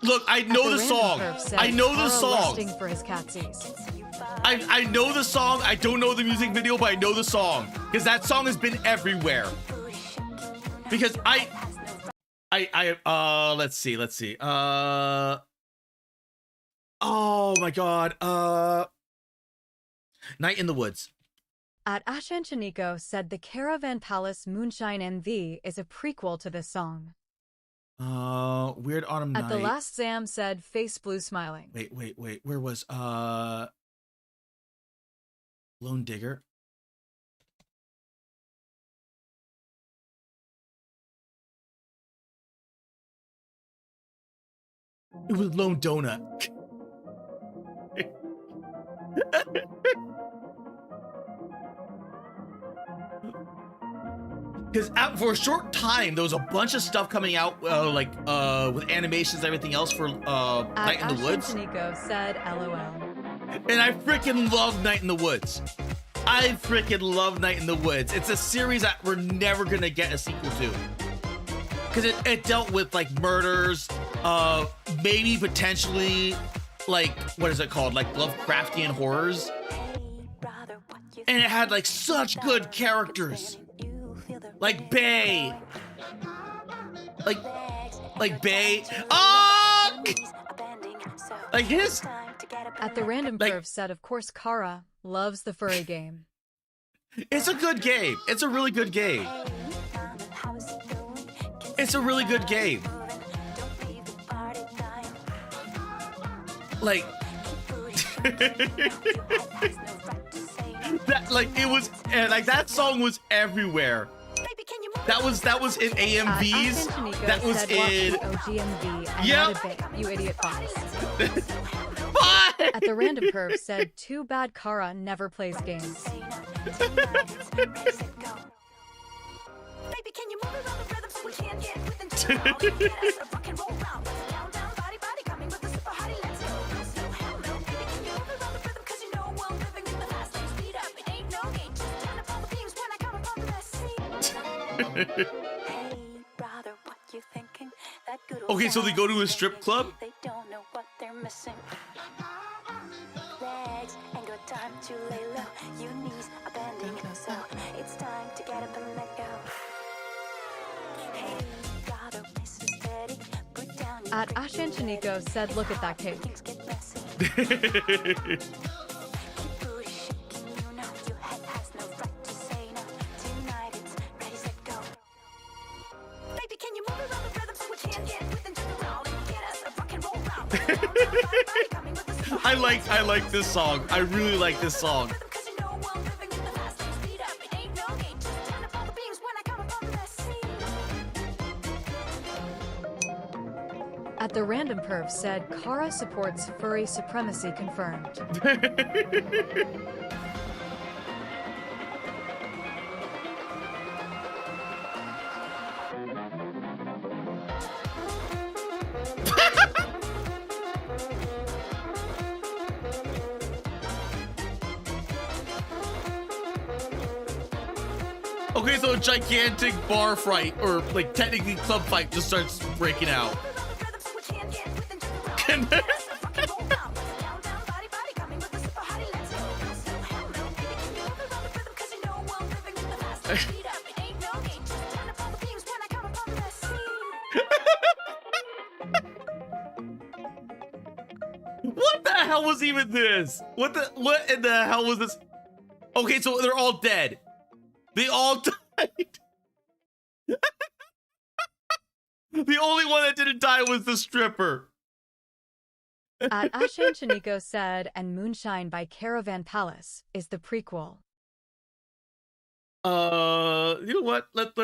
Look, I know the song. I know the song. For his catsies. I know the song. I don't know the music video, but I know the song. Because that song has been everywhere. Because let's see. Oh my god. Night in the Woods. At Ashan Chiniko said the Caravan Palace Moonshine MV is a prequel to this song. Weird Autumn Night. At the last Zam said Face Blue Smiling. Wait. Where was Lone Digger? It was Lone Donut. Because for a short time, there was a bunch of stuff coming out, with animations and everything else for Night in the Woods. Nico said LOL. And I freaking love Night in the Woods. I freaking love Night in the Woods. It's a series that we're never going to get a sequel to. Because it dealt with, like, murders, maybe potentially, like, what is it called? Like, Lovecraftian horrors. And it had, like, such good characters. Like Bay. Like Bay. Oh! Like his. At the Random Perf said, of course, Kara loves the furry game. It's a good game. It's a really good game. It's a really good game. like that, like it was, and like that song was everywhere. That was in AMVs. That was in OGMV. Yep. You idiot fox. At the random perv said, too bad Kara never plays games. Okay, so they go to a strip club. They don't know what they're missing. Legs ain't got time to lay low. Your knees are bending, so it's time to get up and let go. Hey, brother, Mrs. Betty, put down your At Ashan Chinico said, look at that cake. things get messy. Booty shaking, you know your head has no right to say no. Tonight it's ready, set, go. Baby, can you move around the rhythm so we can get within to the round and get us a rock and roll round? I like this song. I really like this song. At the random perv said, Kara supports furry supremacy confirmed. Okay, so a gigantic bar fight, or like technically club fight, just starts breaking out. What the hell was even this? What in the hell was this? Okay, so they're all dead. They all died. The only one that didn't die was the stripper. At Ashan Chinico said, and Moonshine by Caravan Palace is the prequel. You know what? Let's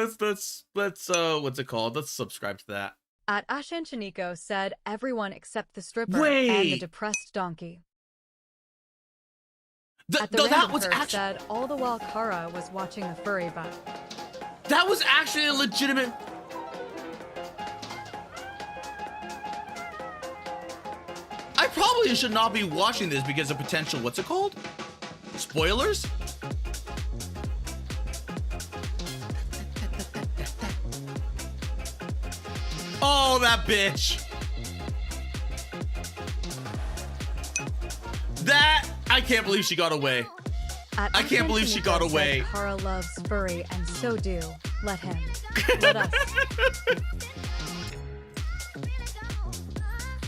what's it called? Let's subscribe to that. At Ashan Chinico said, everyone except the stripper and Wait. the depressed donkey. That was actually said, all the while Kara was watching the furry butt. That was actually a legitimate. I probably should not be watching this because of potential, what's it called? Spoilers? Oh, that bitch. That, I can't believe she got away. At I can't believe she got Chinico away. said, Kara loves furry, and so do. Let him. Let us.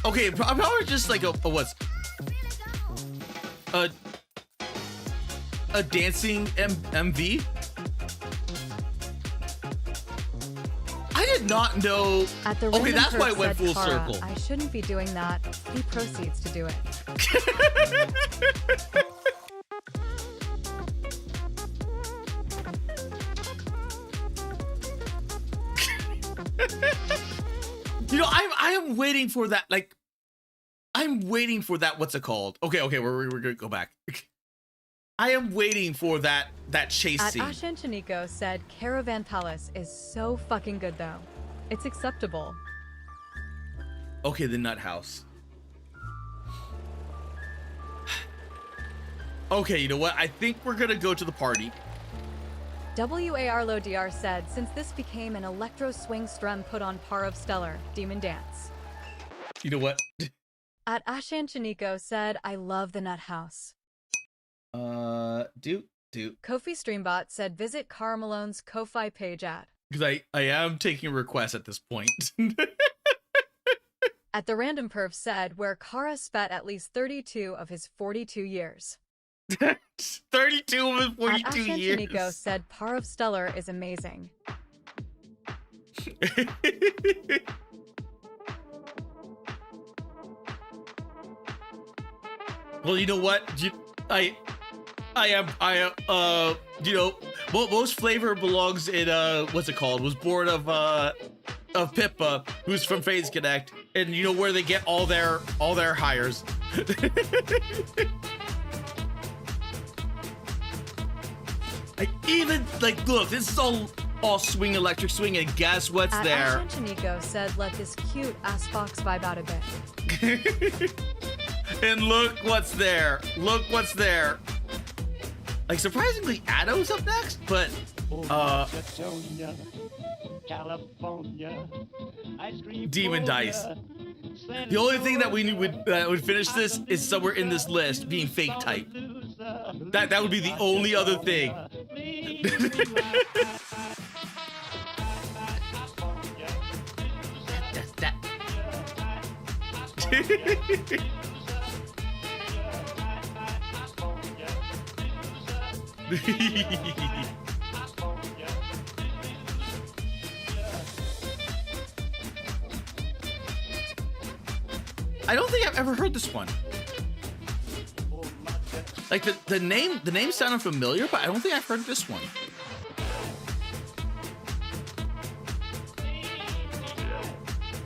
Okay, I'm probably just like a what's a dancing MV. I did not know. At the Okay, random that's why it perv went said, full Kara, circle. I shouldn't be doing that. He proceeds to do it. You know, I am waiting for that. Like, I'm waiting for that. What's it called? Okay, we're gonna go back. I am waiting for that chase At scene. Ashan Chinico said, Caravan Palace is so fucking good though. It's acceptable. Okay, the nut house. Okay, you know what? I think we're gonna go to the party. WAR Low DR said, since this became an electro swing strum put on par of Stellar, Demon Dance. You know what? At Ashan Chinico said, I love the nut house. Do. Kofi Streambot said, visit Cara Malone's Ko-Fi page at. Because I am taking requests at this point. At the random perv said, where Kara spat at least 32 of his 42 years. 32 of his 42 At Ashan years. Chinico said, Par of Stellar is amazing. Well, you know what? I am, you know, most flavor belongs in, what's it called? Was born of Pippa, who's from Phase Connect, and you know where they get all their hires. Like, even, like, look, this is all swing, electric swing, and guess what's there? Ash Chinico said, let this cute ass fox vibe out a bit. And look what's there. Look what's there. Like, surprisingly, Addo's up next, but, Demon Dice. The only thing that we would finish this is somewhere in this list being fake type. That would be the only other thing. I don't think I've ever heard this one. Like the name sounded familiar, but I don't think I've heard this one.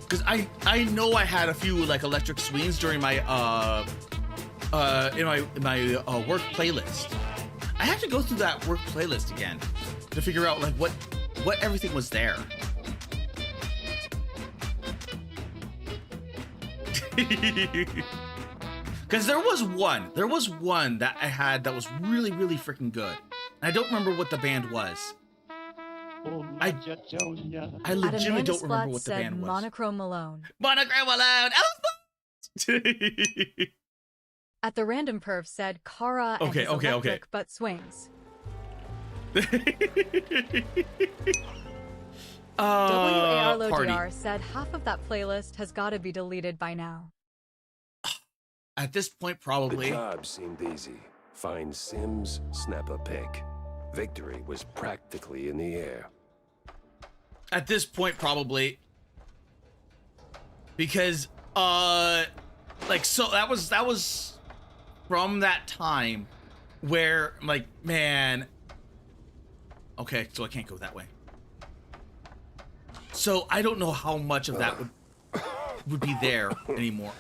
Cause I know I had a few like electric swings during my in my work playlist. I have to go through that work playlist again to figure out like what everything was there. Because there was one that I had that was really freaking good. I don't remember what the band was. I legitimately don't remember what the band was. Monochrome Malone. Monochrome Malone. At the random perv said Kara and his electric butt swings. WAR LoDR said half of that playlist has got to be deleted by now. At this point, probably. The job seemed easy. Find Sims, snap a pic. Victory was practically in the air. At this point, probably. Because, like, so that was from that time where, like, man. Okay, so I can't go that way. So I don't know how much of that would be there anymore.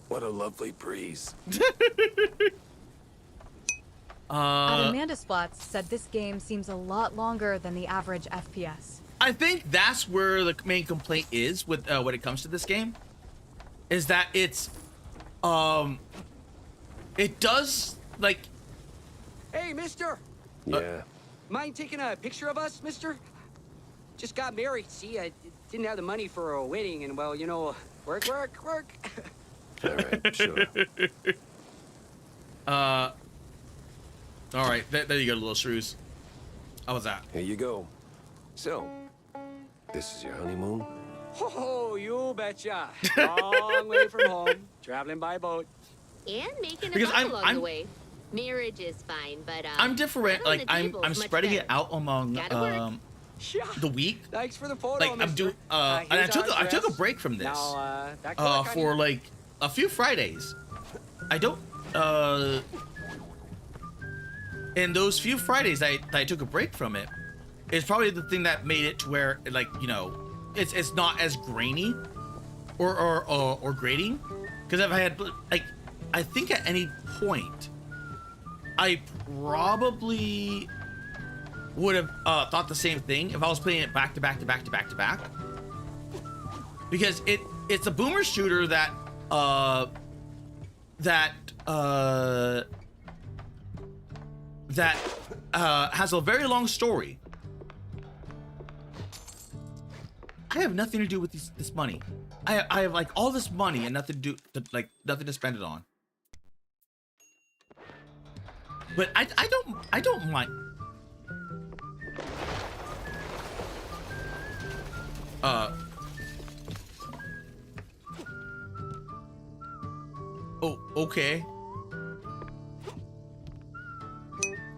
What a lovely breeze. Amanda Splats said this game seems a lot longer than the average FPS. I think that's where the main complaint is with when it comes to this game, is that it's it does like. Hey, mister. Yeah. Mind taking a picture of us, mister? Just got married, see? I didn't have the money for a wedding, and well, you know, work. All right, sure. All right, there you go, little shrews. How was that? Here you go. So, this is your honeymoon? Oh, you betcha. Long way from home, traveling by boat. And making a Because buck along I'm the way. Marriage is fine, but I'm different. Like I'm spreading it out among the week. Thanks for the photo, like I'm doing and I took a break from this for like a few Fridays. I don't and those few Fridays that I took a break from it is probably the thing that made it to where, like, you know, it's not as grainy or grating. Because if I had, like, I think at any point I probably would have thought the same thing if I was playing it back to back, because it's a boomer shooter that has a very long story. I have nothing to do with this money. I have like all this money and nothing to do, nothing to spend it on. But I don't mind. Oh, okay.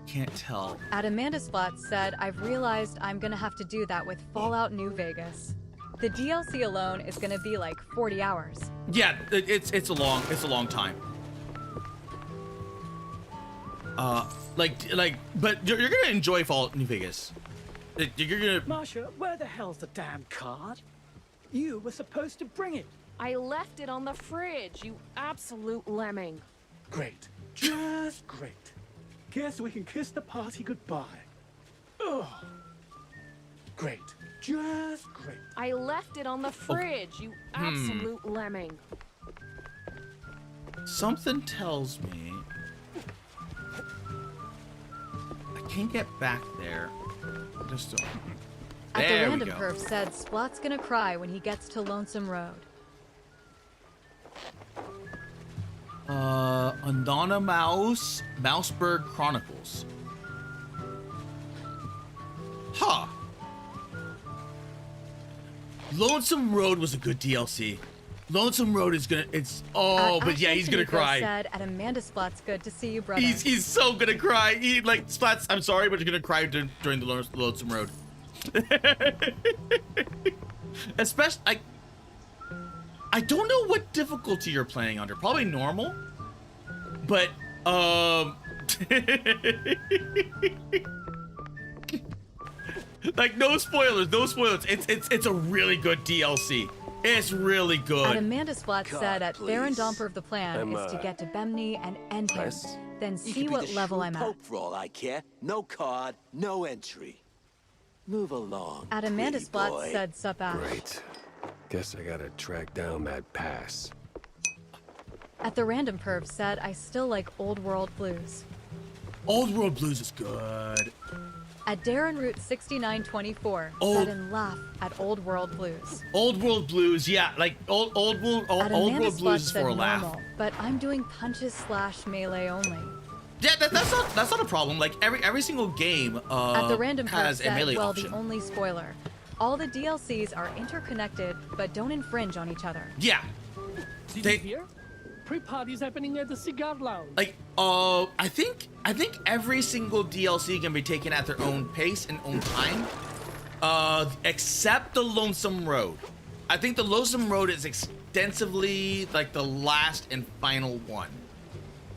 Can't tell. At Amanda Splats said, I've realized I'm gonna have to do that with Fallout New Vegas. The DLC alone is gonna be like 40 hours. Yeah, it's a long time. but you're gonna enjoy Fallout New Vegas. You're gonna. Marsha, where the hell's the damn card? You were supposed to bring it. I left it on the fridge, you absolute lemming. Great. Just great. Guess we can kiss the party goodbye. Oh. Great. Just great. I left it on the fridge, you absolute lemming. Something tells me I can't get back there. Just At the there we random go. perf said Splat's gonna cry when he gets to Lonesome Road. Andana Mouseburg Chronicles. Huh. Lonesome Road was a good DLC. Lonesome Road is gonna. But yeah, he's gonna cry. Said at Amanda Splat's good to see you, brother. He's so gonna cry. He like Splats. I'm sorry, but you're gonna cry during the Lonesome Road. Especially, I don't know what difficulty you're playing under. Probably normal, but like no spoilers, no spoilers. It's a really good DLC. It's really good. At Amanda Splat said at Baron Domper of the plan I'm, is to get to Bemney and end him, press? then You see could be what the level shrew I'm at. Pope for all I care. No card, no entry. Move along. At Amanda pretty Splat boy. said sup out. Great. Guess I gotta track down that pass. At the random perv said I still like Old World Blues. Old World Blues is good. At Darren Root 6924 Old- said and laugh at Old World Blues. Old World Blues, yeah, like Old At World Amanda Blues Splat is said for a laugh. normal, but I'm doing punches / melee only. Yeah, that's not a problem. Like every single game At the random perv has a said, melee well, option. the only spoiler. All the DLCs are interconnected, but don't infringe on each other. Yeah. Did They- you hear? Pre-party's happening at the cigar lounge. Like, I think every single DLC can be taken at their own pace and own time, except the Lonesome Road. I think the Lonesome Road is extensively like the last and final one,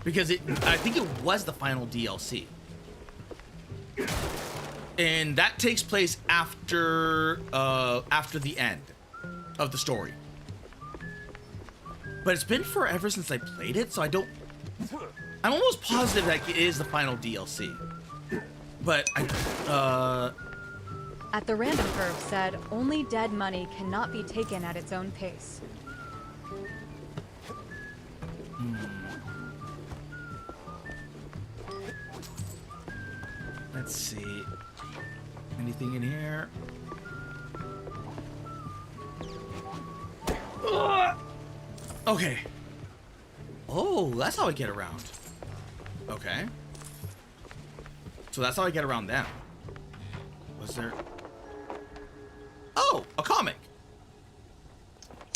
because I think it was the final DLC, and that takes place after the end of the story. But it's been forever since I played it, so I'm almost positive that it is the final DLC. But At the random perv said only dead money cannot be taken at its own pace. Let's see. Anything in here? Okay. Oh, that's how I get around. Okay. So that's how I get around them. Was there... Oh, a comic.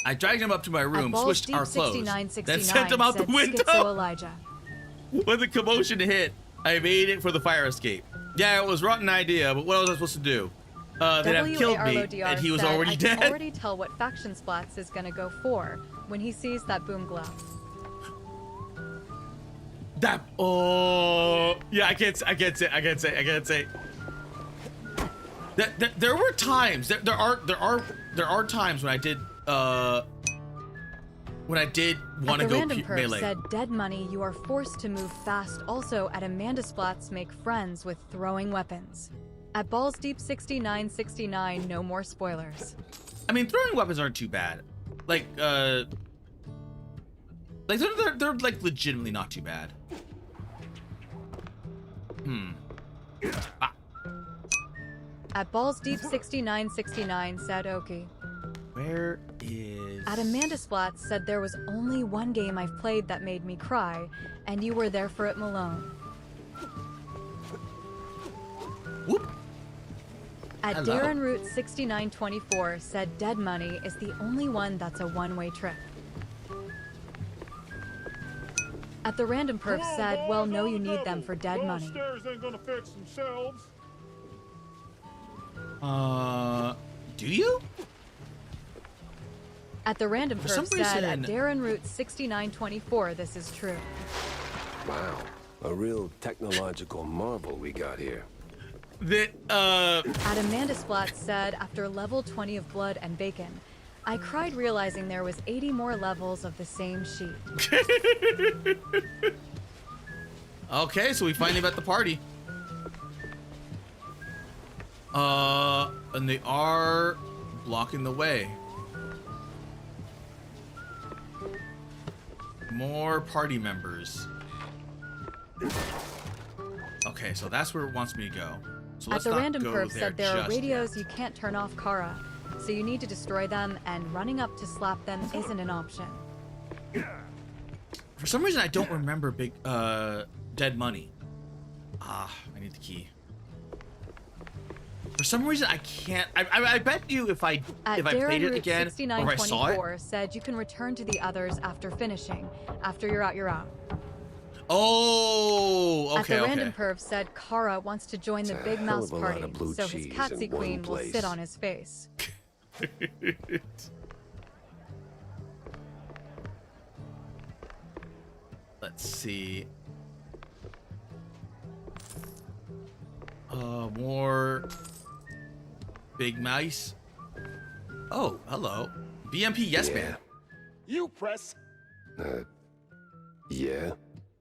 I dragged him up to my room, At switched Balls our Deep clothes, 6969 then sent him out the said Schizo window. Elijah. When the commotion hit, I made it for the fire escape. Yeah, it was a rotten idea, but what was I supposed to do? They'd have killed me, WARLODR and he was said, already I dead. can already tell what faction Splats is gonna go for when he sees that boom glove. That yeah, I can't say. There were times. There are times when I did want to At the go random perv melee. said dead money you are forced to move fast. Also at Amanda Splats make friends with throwing weapons. At Balls Deep 6969 no more spoilers. I mean, throwing weapons aren't too bad. Like they're like legitimately not too bad. At Balls Deep 6969 said Oki. Where is... At Amanda Splats said there was only one game I've played that made me cry, and you were there for it, Malone. Whoop. At Hello. Darren Root 6924 said Dead Money is the only one that's a one-way trip. At the random perf said, well, no, you need them for dead money. Stairs ain't gonna fix themselves. Do you? At the random For some perf said, at reason- Darren Root 6924 this is true. Wow. A real technological marvel we got here. Adamandus Flat said, after level 20 of blood and bacon, I cried realizing there was 80 more levels of the same sheet. Okay, so we finally met the party. And they are blocking the way. More party members. Okay, so that's where it wants me to go. So let's At the not random go perv there said there are just radios you can't turn off, Kara, so you need to destroy them, and running up to slap them isn't an option. For some reason, I don't remember big dead money. Ah, I need the key. For some reason, I can't. I bet you if I played it again or if I saw it. Said you can return to the others after finishing. After you're out, you're out. Oh, okay, At the random perv said Kara wants to join the big mouse party, so his Catsy queen will sit on his face. Let's see. More big mice. Oh, hello. BMP, yes, man. You press. Yeah?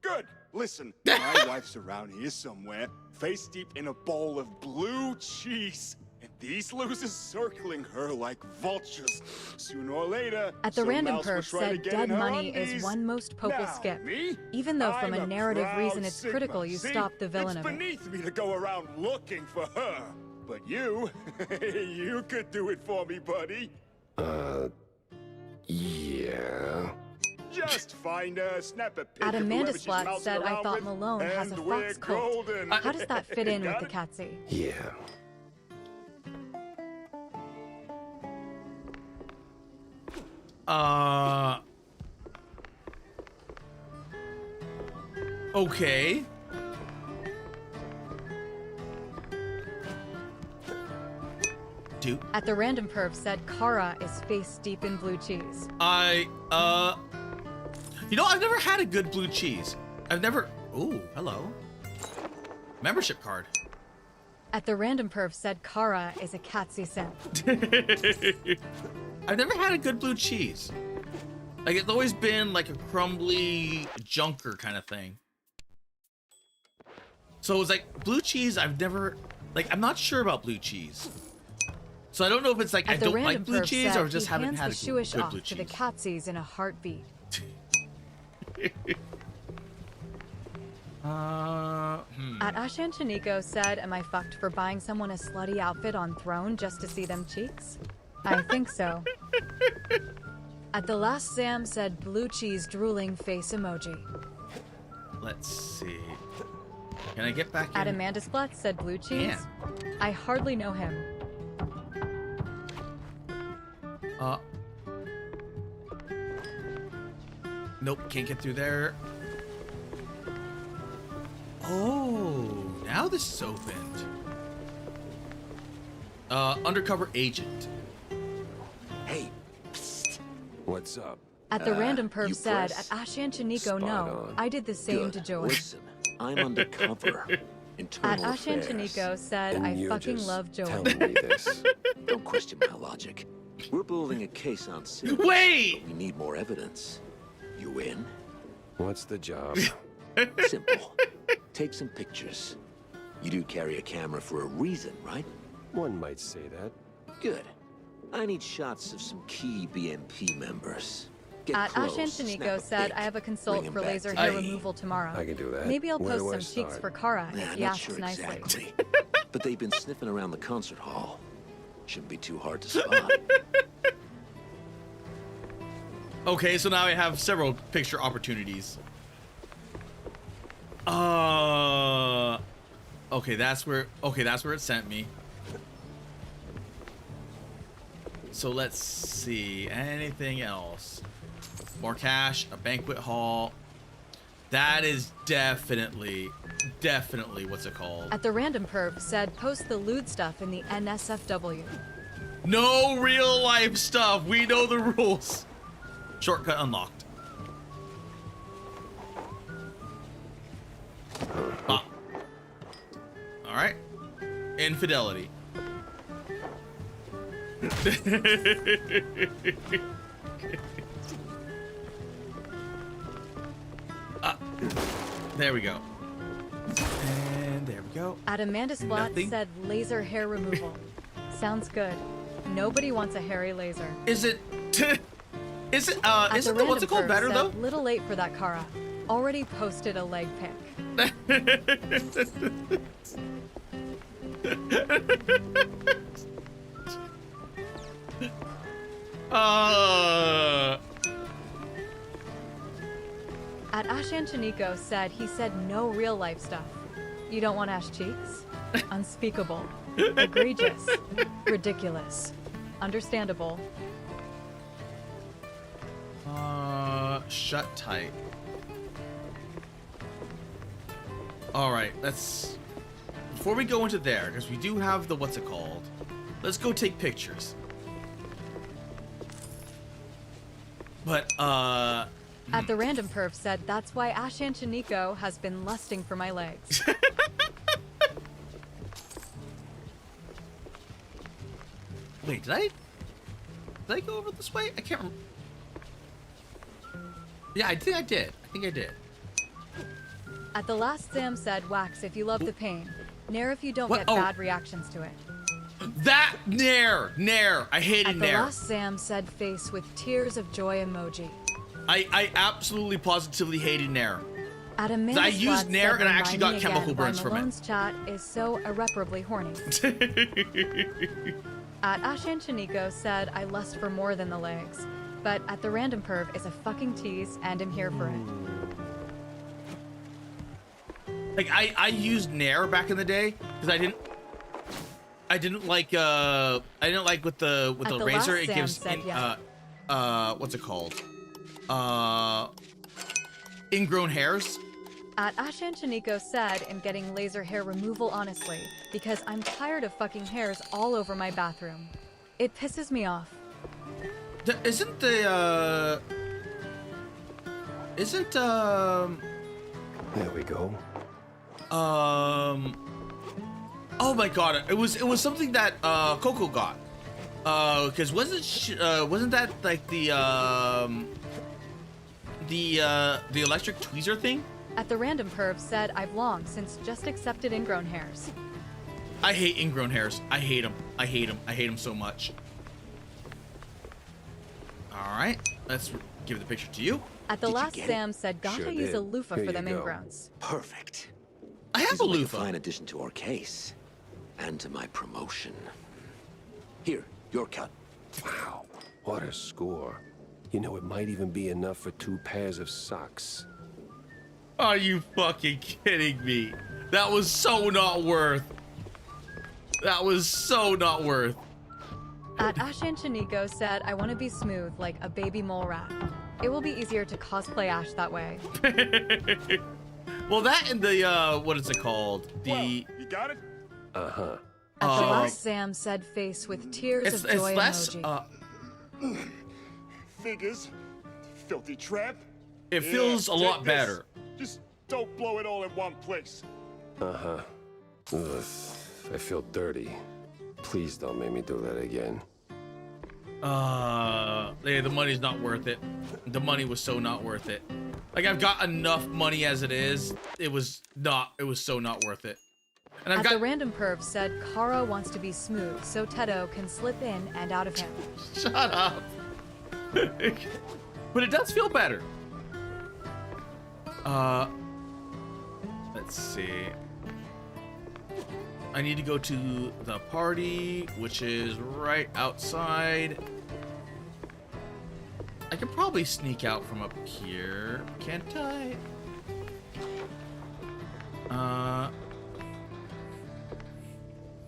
Good. Listen, my wife's around here somewhere, face deep in a bowl of blue cheese. And these losers circling her like vultures. Sooner or later, At the some random mouse will perv try to said get dead in her money undies. is one most popal Now, skip. me? Even though from I'm a narrative proud reason it's Sigma. critical you See, stop the villain of it's it. beneath me to go around looking for her. But you, you could do it for me, buddy. Yeah. Just find her, snap a pic of whoever Adamandus she's Flat mousing said I around thought with, Malone has a and we're fox cult. golden. How does that fit in with Got the it? Catsy? Yeah. Okay. Dude. At the random perv said Kara is face deep in blue cheese. You know, I've never had a good blue cheese. I've never. Ooh, hello. Membership card. At the random perv said Kara is a Catsy simp. I've never had a good blue cheese. Like, it's always been like a crumbly junker kind of thing. So it's like blue cheese. I've never, like, I'm not sure about blue cheese. So I don't know if it's like I don't like blue cheese or just haven't had a good blue cheese. To the Catsies in a heartbeat. At Ashan Chaniko said, am I fucked for buying someone a slutty outfit on Throne just to see them cheeks? I think so. At the last Sam said blue cheese drooling face emoji. Let's see. Can I get back in? At Amanda Splat said blue cheese. Yeah. I hardly know him. Nope, can't get through there. Oh, now this is opened. Undercover agent. Hey, psst. What's up? At the random perv you said, press? at Ashan Chaniko, Spot no. on. I did the same Good. to Joey. Listen, I'm undercover. At Internal Ashan affairs. Chaniko said, And I you're fucking just love Joey. telling me this. Don't question my logic. We're building a case on Sid. Wait! But we need more evidence. You in? What's the job? Simple. Take some pictures. You do carry a camera for a reason, right? One might say that. Good. I need shots of some key BMP members. Get At close, Ashan snap Chaniko a said, pic, I have a bring consult him for back laser to hair me. removal tomorrow. I can do that. Maybe I'll Where post do I some cheeks start? for Kara Nah, if he not asks sure nicely. exactly. But they've been sniffing around the concert hall. Shouldn't be too hard to spot. Okay, so now I have several picture opportunities. Okay, that's where it sent me. So let's see, anything else? More cash, a banquet hall. That is definitely what's it called? At the random perv said, post the lewd stuff in the NSFW. No real life stuff. We know the rules. Shortcut unlocked. All right. Infidelity. There we go. And there we go. At Amanda Splat Nothing. said laser hair removal. Sounds good. Nobody wants a hairy laser. Is it? Is it? At Isn't the the what's it called Random better Curve though? said, little late for that, Kara. Already posted a leg pic. At Ashan Chaniko said he said no real life stuff. You don't want ash cheeks? Unspeakable. Egregious. Ridiculous. Understandable. Shut tight. All right, let's. Before we go into there, because we do have the what's it called. Let's go take pictures. But At the Random Perf said that's why Ashan Chaniko has been lusting for my legs. Wait, did I go over this way? I can't remember. Yeah, I think I did. I think I did. At the last Sam said wax if you love the pain. Nair if you don't What? get Oh. bad reactions to it. That Nair. I hated At the Nair. last Sam said face with tears of joy emoji. I absolutely positively hated Nair. At Amanda I used Swad Nair said and I when actually Buy got Me chemical Again by burns from it. Malone's chat is so irreparably horny. At Ashan Chaniko said I lust for more than the legs. But at the Random Perv is a fucking tease and I'm here for it. Like I used Nair back in the day because I didn't like with the At the razor last it Sam gives said yes. what's it called? Ingrown hairs. At Ashan Chaniko said I'm getting laser hair removal honestly because I'm tired of fucking hairs all over my bathroom. It pisses me off. Isn't the There we go. oh my god, it was something that Coco got. Because wasn't that like the electric tweezer thing? At the Random Perv said I've long since just accepted ingrown hairs. I hate ingrown hairs. I hate them. I hate them. I hate them so much. All right, let's give the picture to you. At the last Sam said gotta Sure use did. a loofah Here for you them go. ingrowns. Perfect. I have This a will make loofah. fine addition to our case, and to my promotion. Here, your cut. Wow, what a score. You know, it might even be enough for 2 pairs of socks. Are you fucking kidding me? That was so not worth. That was so not worth. At Ashan Chaniko said I want to be smooth like a baby mole rat. It will be easier to cosplay Ash that way. Well, that and the what is it called? The You got it? Uh-huh. At the last Sam said face with tears it's of joy less. emoji. Figures. Filthy tramp. It feels a lot take this. better. Just don't blow it all in one place. Uh-huh. Ugh, I feel dirty. Please don't make me do that again. The money's not worth it. The money was so not worth it. Like I've got enough money as it is. It was so not worth it. And I've At got the Random Perv said Kara wants to be smooth so Tedo can slip in and out of him. Shut up. But it does feel better. Let's see. I need to go to the party, which is right outside. I could probably sneak out from up here, can't I?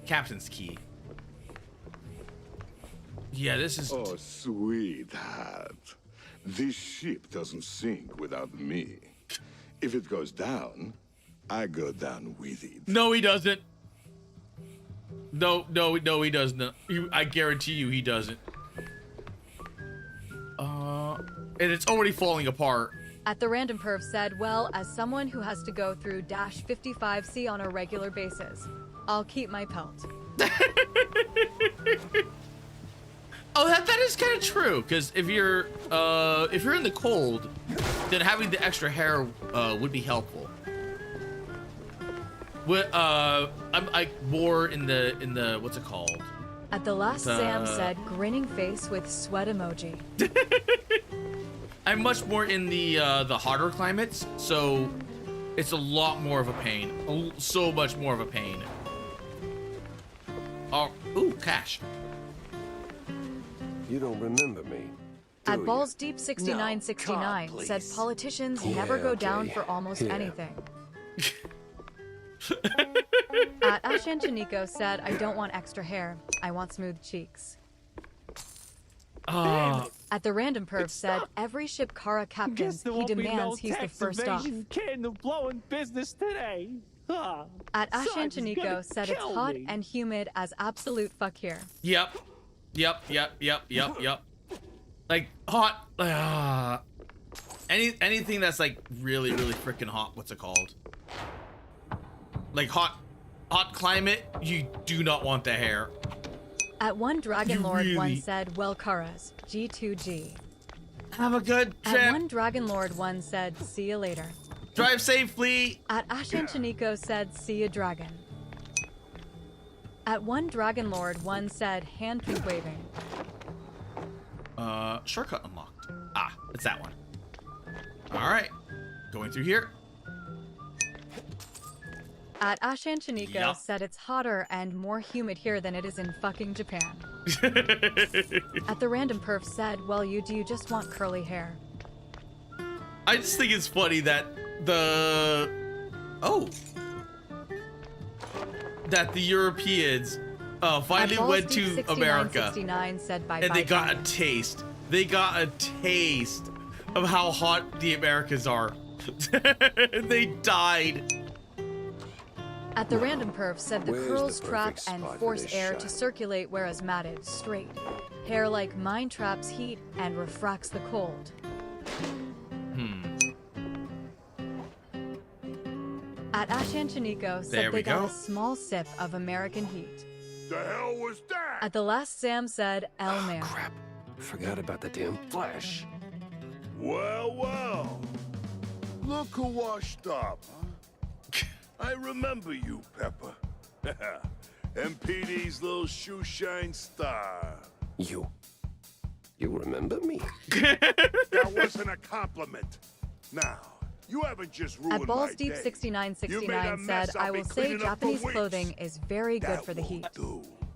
Captain's key. Yeah, this is. Oh, sweetheart. This ship doesn't sink without me. If it goes down, I go down with it. No, he doesn't. No, he doesn't. I guarantee you, he doesn't. And it's already falling apart. At the Random Perv said, well, as someone who has to go through -55C on a regular basis, I'll keep my pelt. Oh, that is kind of true. Because if you're in the cold, then having the extra hair would be helpful. I'm more in the what's it called? At the last, Sam said, grinning face with sweat emoji. I'm much more in the hotter climates, so it's a lot more of a pain. So much more of a pain. Oh, ooh, cash. You don't remember me. At Balls Deep 6969 said politicians never go down for almost anything. At Ashanchanico said, I don't want extra hair. I want smooth cheeks. At the Random Perv said, every ship Kara captains, he demands he's the first off. Getting the blowing business today. At Ashanchanico said it's hot and humid as absolute fuck here. Yep. Like hot. Anything that's like really freaking hot. What's it called? Like hot climate. You do not want the hair. At one Dragon Lord one said, well, Karas, G2G. Have a good trip. At one Dragon Lord one said, see you later. Drive safely. At Ashanchanico said, see you, dragon. At one Dragon Lord one said, hand keep waving. Shortcut unlocked. Ah, it's that one. All right, going through here. At Ashanchanico said it's hotter and more humid here than it is in fucking Japan. At the Random Perf said, well, do you just want curly hair? I just think it's funny that the Europeans finally went to America said, bye, and bye, they got bye. a taste. They got a taste of how hot the Americans are. They died. At the Random Perf said the curls trap and force air to circulate, whereas matted, straight. Hair like mine traps heat and refracts the cold. At Ashanchanico said they got a small sip of American heat. The hell was that? At the last, Sam said, El Man. Crap. Forgot about the damn flash. Well. Look who washed up, huh? I remember you, Pepper. MPD's little shoeshine star. You remember me? That wasn't a compliment. Now, you haven't just ruined At Balls my Deep day. 6969 said, I will say Japanese clothing is very good for the heat.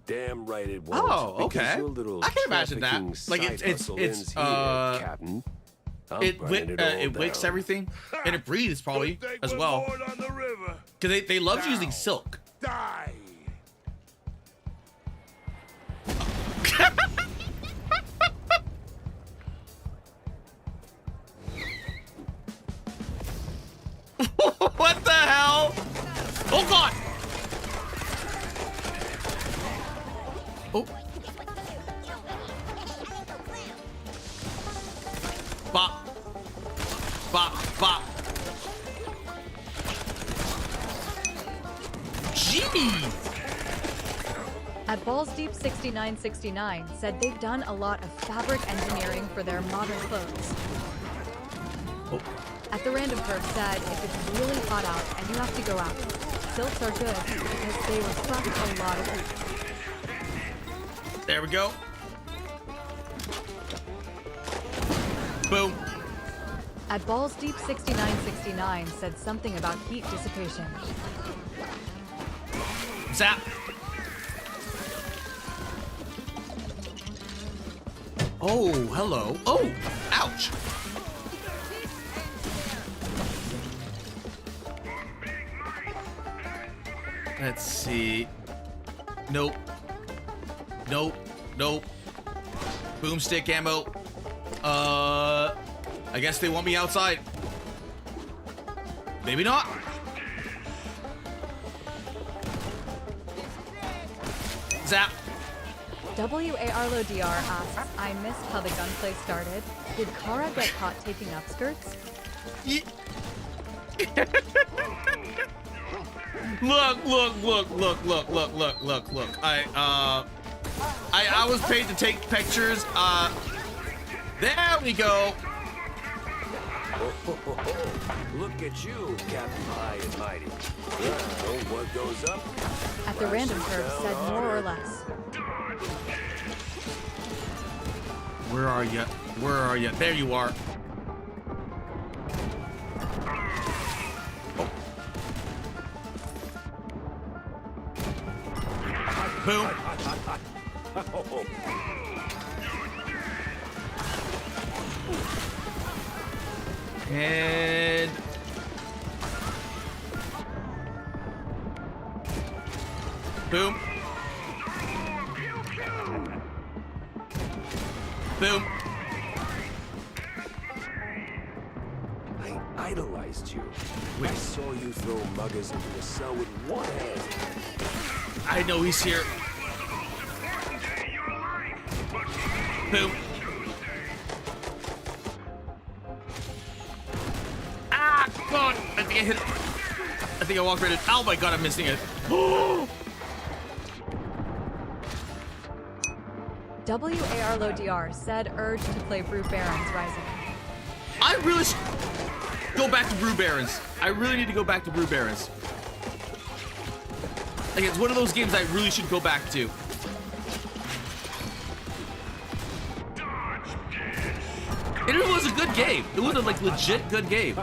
Damn right it won't. Oh, okay. Because your little I can imagine that. trafficking Like side hustle ends here, Captain. It wicks everything, and it breathes probably as well. Because they love using silk. Die. What the hell? Oh God! Oh. Bop. Bop. Bop. Jeez. At Balls Deep 6969 said they've done a lot of fabric engineering for their modern clothes. Oh. At the Random Perf said, if it's really hot out and you have to go out, silks are good because they reflect a lot of heat. There we go. Boom. At Balls Deep 6969 said something about heat dissipation. Zap. Oh, hello. Oh, ouch. Let's see. Nope. Nope. Nope. Boomstick ammo. I guess they want me outside. Maybe not. Zap. WARLODR asks, I missed how the gunplay started. Did Kara get caught taking upskirts? Look. I was paid to take pictures. There we go. Look at you, Captain High and Mighty. Well, what goes up? At the random curve said more or less. Where are you? Where are you? There you are. Boom. And boom. Boom. I idolized you. I saw you throw muggers into the cell with one hand. I know he's here. Boom. Ah, God. I think I hit it. I think I walked right in. Oh my God, I'm missing it. Oh. WAR Low DR said urge to play Brute Barons Rising. I really should go back to Brew Barons. I really need to go back to Brew Barons. Like, it's one of those games I really should go back to. It was a good game. It was a like legit good game.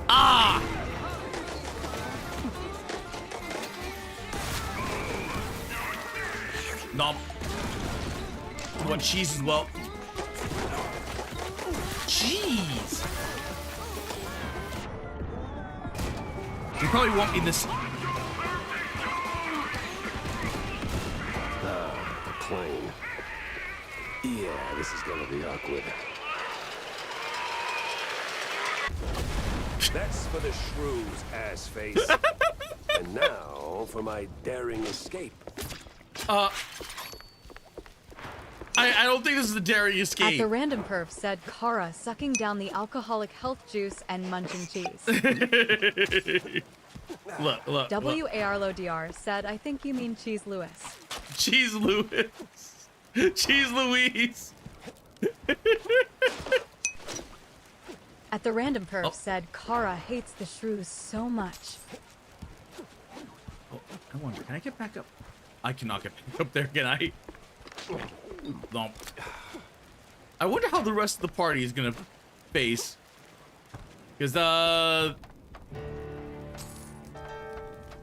Ah! Nom. I want cheese as well. Cheese. You probably won't need this. The plane. Yeah, this is gonna be awkward. That's for the shrews, ass face. And now for my daring escape. I don't think this is the daring escape. At the random perf said Kara sucking down the alcoholic health juice and munching cheese. Look. WAR Low DR said, I think you mean Cheese Lewis. Cheese Lewis. Cheese Louise. At the random perf said Kara hates the shrews so much. Oh, I wonder, can I get back up? I cannot get back up there, can I? No. I wonder how the rest of the party is gonna face. Because,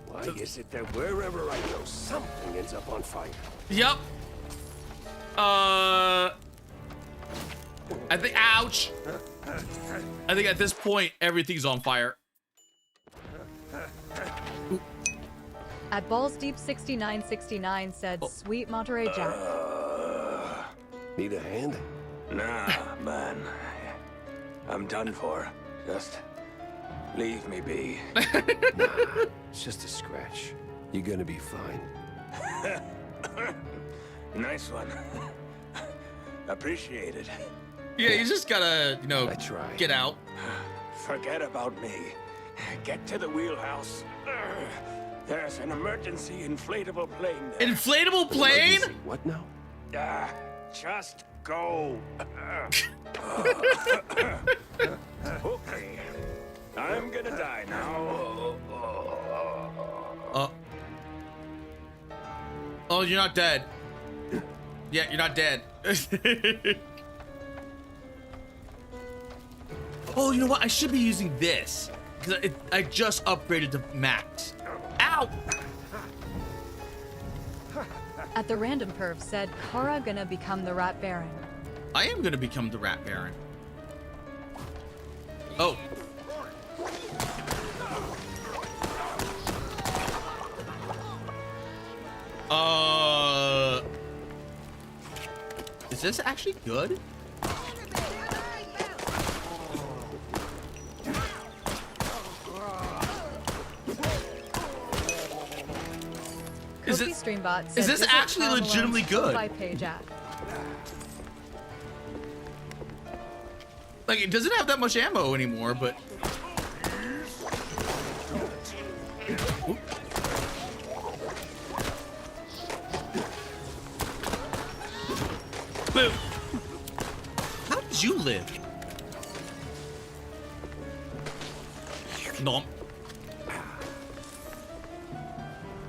Why is it that wherever I go, something ends up on fire? Yep. I think, ouch. I think at this point, everything's on fire. At Balls Deep 6969 said, sweet Monterey Jack. Need a hand? Nah, man. I'm done for. Just leave me be. Nah, it's just a scratch. You're gonna be fine. Nice one. Appreciate it. Yeah, you just gotta, you know, get out. Forget about me. Get to the wheelhouse. There's an emergency inflatable plane there. Inflatable plane? What now? Just go. Okay. I'm gonna die now. Oh, you're not dead. Yeah, you're not dead. Oh, you know what? I should be using this. Because I just upgraded to max. Ow! At the random perf said, Kara gonna become the Rat Baron. I am gonna become the Rat Baron. Oh. Is this actually good? Is this actually legitimately good? Page at. Like, it doesn't have that much ammo anymore, but... Oop. Boom. How did you live? Nom.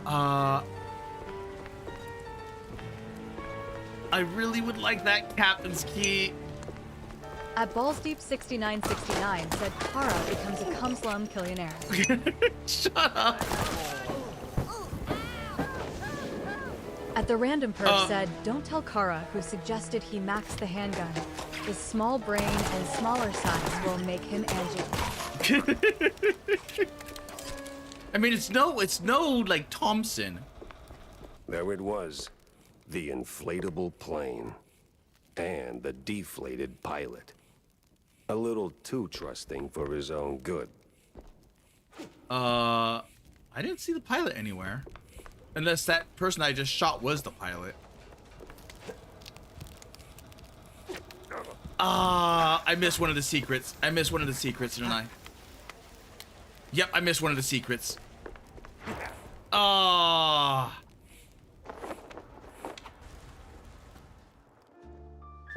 I really would like that captain's key. At Balls Deep 6969 said Kara becomes a cum-slum killionaire. Shut up. At the random perf said, don't tell Kara, who suggested he max the handgun. His small brain and smaller size will make him Angie. I mean, it's no like Thompson. There it was. The inflatable plane. And the deflated pilot. A little too trusting for his own good. I didn't see the pilot anywhere. Unless that person I just shot was the pilot. I missed one of the secrets. I missed one of the secrets, didn't I? Yep, I missed one of the secrets.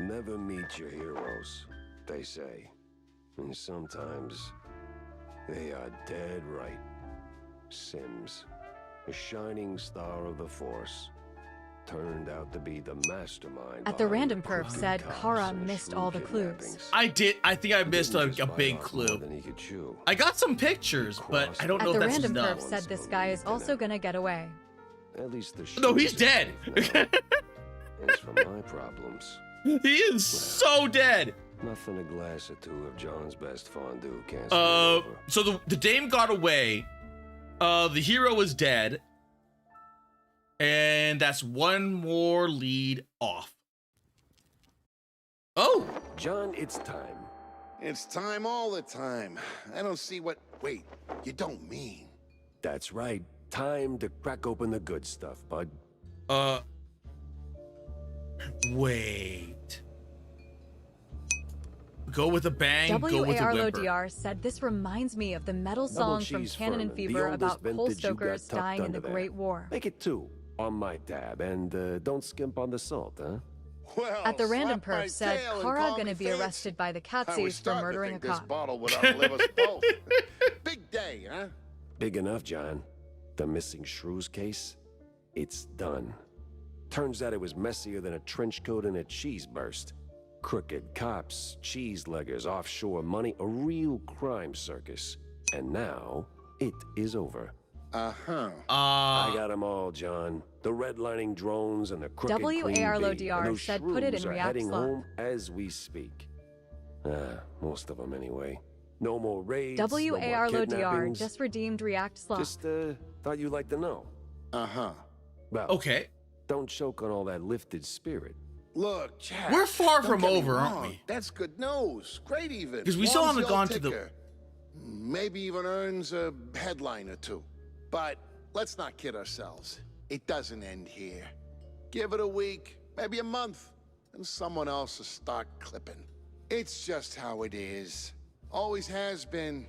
Never meet your heroes, they say. And sometimes they are dead right. Sims, a shining star of the Force, turned out to be the mastermind. At the random perf said Kara missed all the clues. I did. I think I missed a big clue. I got some pictures, but I don't know if that's enough. At the random perf said this guy is also gonna get away. At least the no, he's dead. As for my problems, he is so dead. Nothing a glass or two of John's best fondue can't over. So the dame got away. The hero is dead. And that's one more lead off. Oh! John, it's time. It's time all the time. I don't see what... Wait, you don't mean... That's right. Time to crack open the good stuff, bud. Wait. Go with a bang, go with a whimper. WARLODR said this reminds me of the metal song from Cannon and Fever about coal stokers dying in the Great War. Make it 2 on my tab, and don't skimp on the salt, huh? Well, at the random perf said Kara gonna be arrested by the Catsies for murdering a cop. This bottle would outlive us both. Big day, huh? Big enough, John. The missing shrews case? It's done. Turns out it was messier than a trench coat and a cheese burst. Crooked cops, cheese-leggers, offshore money, a real crime circus. And now, it is over. I got them all, John. The redlining drones and the crooked WARLODR said put it in are React heading slot. home as we speak. Most of them anyway. No more raids, WARLODR just redeemed React slot. Just thought you'd like to know. Well, okay. Don't choke on all that lifted spirit. Look, Jack, we're far don't from get me over, wrong. aren't we? That's good news. Great even. Because we still Long haven't Zell gone to the... ticker. Maybe even earns a headline or two. But let's not kid ourselves. It doesn't end here. Give it a week, maybe a month, and someone else will start clipping. It's just how it is. Always has been.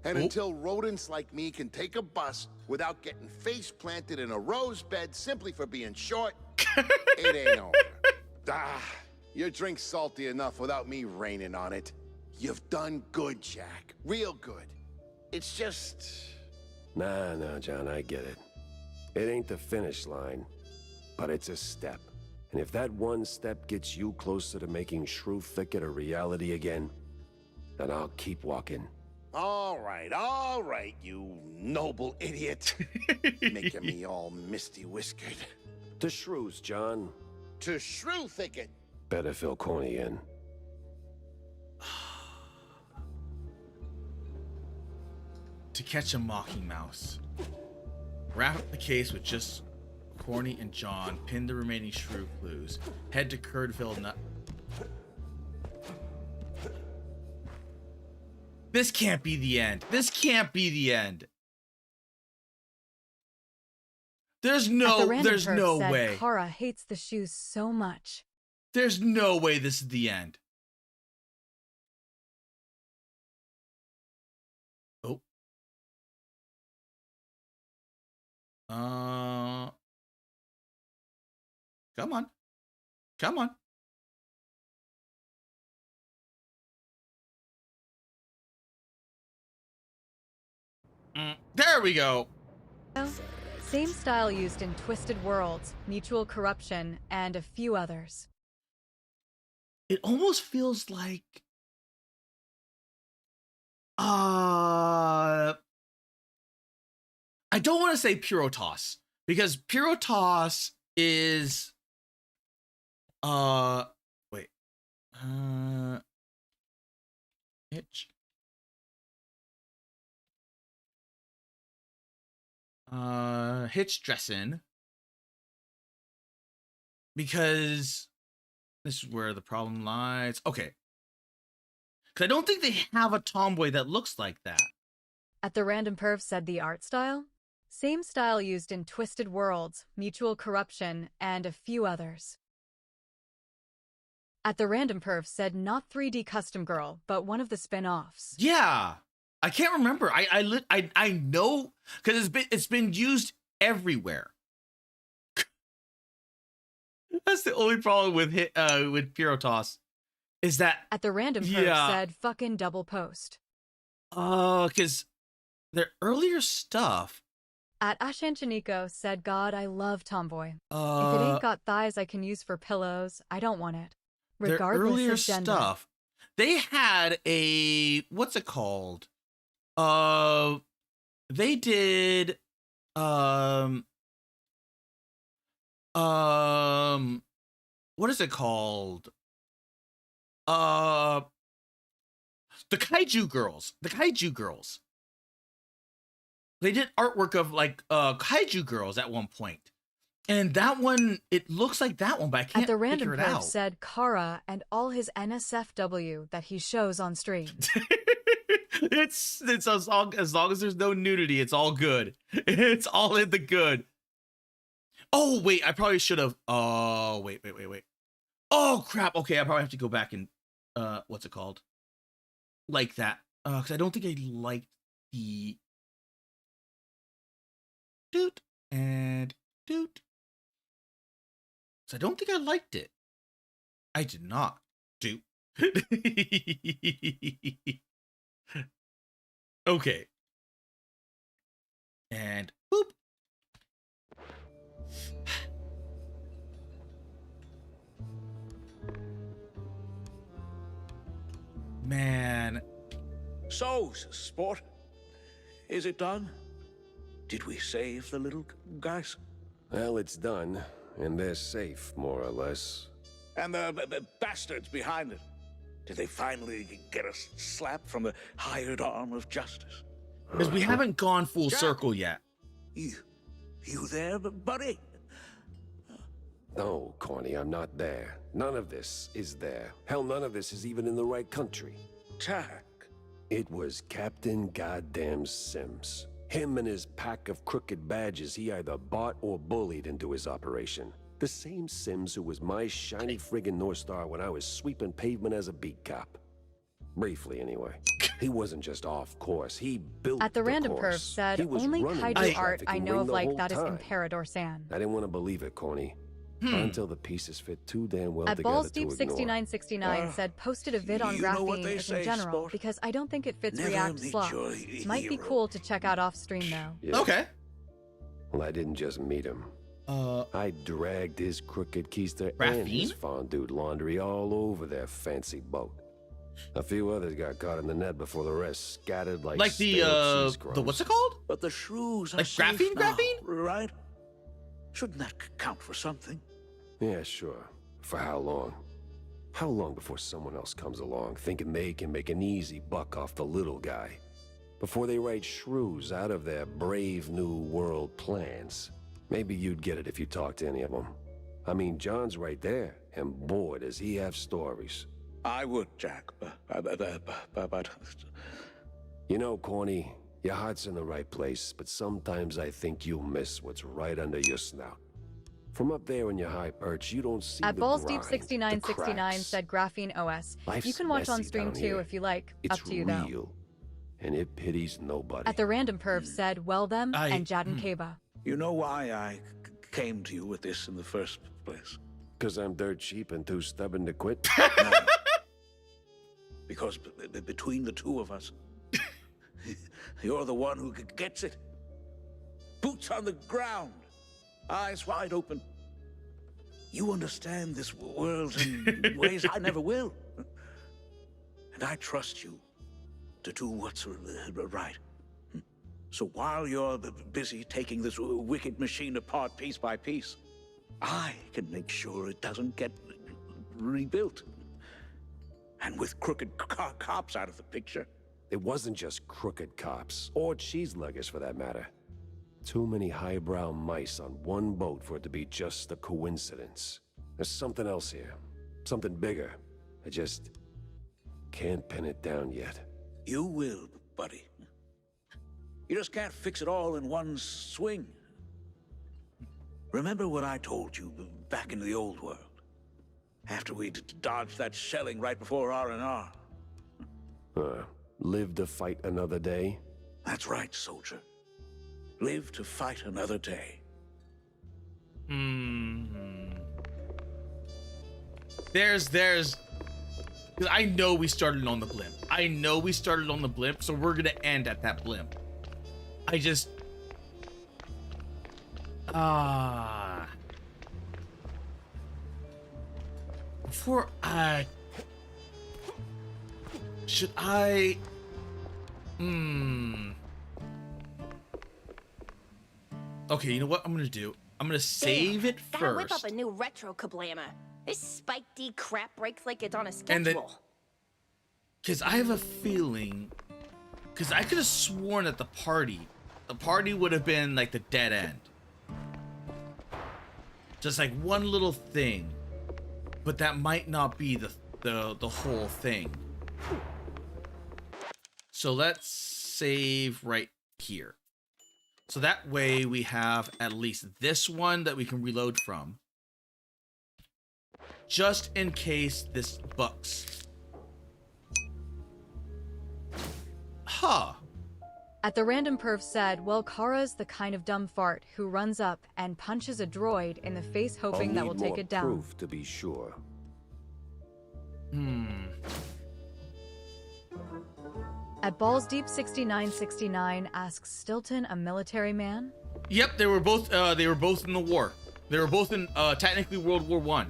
And until rodents like me can take a bus without getting face planted in a rose bed simply for being short, it ain't over. Your drink's salty enough without me raining on it. You've done good, Jack. Real good. It's just... Nah, John, I get it. It ain't the finish line, but it's a step. And if that one step gets you closer to making Shrew Thicket a reality again, then I'll keep walking. All right, you noble idiot. Making me all misty-whiskered. To Shrews, John. To Shrew Thicket. Better fill Corny in. To catch a mocking mouse. Wrap up the case with just Corny and John. Pin the remaining shrew clues. Head to Curdville Nut. This can't be the end. This can't be the end. There's no way. Kara hates the shoes so much. There's no way this is the end. Come on. Come on. There we go. Same style used in Twisted Worlds, Mutual Corruption, and a few others. It almost feels like I don't want to say Purotoss because Purotoss is wait. Hitch. Hitch dressing. Because this is where the problem lies. Okay. Because I don't think they have a tomboy that looks like that. At the Random Perv said the art style? Same style used in Twisted Worlds, Mutual Corruption, and a few others. At the Random Perv said not 3D Custom Girl, but one of the spin-offs. Yeah. I can't remember. I know because it's been used everywhere. That's the only problem with Purotoss is that at the Random Perv said fucking double post. Because their earlier stuff. At Ashanchaniko said, God, I love Tomboy. If it ain't got thighs I can use for pillows, I don't want it. Regardless their earlier of gender. stuff, they had a what's it called? They did what is it called? The Kaiju Girls. The Kaiju Girls. They did artwork of like Kaiju Girls at one point. And that one, it looks like that one, but I can't At the Random figure it Perv out. said Kara and all his NSFW that he shows on stream. It's as long as there's no nudity, it's all good. It's all in the good. Oh wait, I probably should have. Oh wait. Oh crap. Okay, I probably have to go back and what's it called? Like that. Because I don't think I liked the Doot and Doot. So I don't think I liked it. I did not. Doot. Okay. And boop. Man. So, sport, is it done? Did we save the little guys? Well, it's done, and they're safe, more or less. And the bastards behind it? Did they finally get a slap from the hired arm of justice? Because we haven't gone full circle yet. You there, buddy? No, Corny, I'm not there. None of this is there. Hell, none of this is even in the right country. Jack. It was Captain Goddamn Sims. Him and his pack of crooked badges he either bought or bullied into his operation. The same Sims who was my shiny friggin' North Star when I was sweeping pavement as a beat cop. Briefly, anyway. He wasn't just off course, he built At the Random course. Perv said, He was only running the kaiju art traffic I and know ring of the like whole that is time. Imperador San. I didn't want to believe it, Corny. Not until the pieces fit too damn well At together Balls Deep to ignore. 6969 said posted a vid on you know what graphene they is say, in general sport? because I don't think it fits Never React meet slots. your Might be hero. cool to check out off stream though. Yeah. Okay. Well, I didn't just meet him. I dragged his crooked keister and his fondue laundry all over their fancy boat. A few others got caught in the net before the rest scattered like the stale cheese the what's it called? But the shrews are Like safe graphene, now, graphene? right? Shouldn't that count for something? Yeah, sure. For how long? How long before someone else comes along thinking they can make an easy buck off the little guy? Before they write shrews out of their brave new world plans? Maybe you'd get it if you talked to any of them. I mean, John's right there, and boy, does he have stories. I would, Jack, but... You know, Corny, your heart's in the right place, but sometimes I think you'll miss what's right under your snout. From up there in your high perch, you don't see At the Balls grind, Deep 6969 the cracks. said Graphene OS. Life's You can watch on messy stream down too here. if you like. It's Up to you though. real, and it pities nobody. At the Random Perv said Well Them and Jad and Kaba. You know why I came to you with this in the first place? Because I'm dirt cheap and too stubborn to quit? No. Because between the two of us, you're the one who gets it. Boots on the ground, eyes wide open. You understand this world in ways I never will. And I trust you to do what's right. So while you're busy taking this wicked machine apart piece by piece, I can make sure it doesn't get rebuilt. And with crooked cops out of the picture. It wasn't just crooked cops, or cheeseluggers for that matter. Too many highbrow mice on one boat for it to be just a coincidence. There's something else here. Something bigger. I just can't pin it down yet. You will, buddy. You just can't fix it all in one swing. Remember what I told you back in the old world? After we dodged that shelling right before R&R. Live to fight another day? That's right, soldier. Live to fight another day. There's, because I know we started on the blimp. I know we started on the blimp, so we're gonna end at that blimp. I just, before should I, okay, you know what I'm gonna do? I'm gonna save it Gotta first. whip up a new retro kablama. This Spike D crap breaks like it's on a And then- schedule. Because I have a feeling, because I could have sworn that the party would have been like the dead end. Just like one little thing. But that might not be the whole thing. So let's save right here. So that way we have at least this one that we can reload from. Just in case this bucks. Huh. At the random perv said, well, Kara's the kind of dumb fart who runs up and punches a droid in the face hoping that will take it down. Proof to be sure. At Balls Deep 6969 asks Stilton a military man? Yep, they were both in the war. They were both in technically World War I.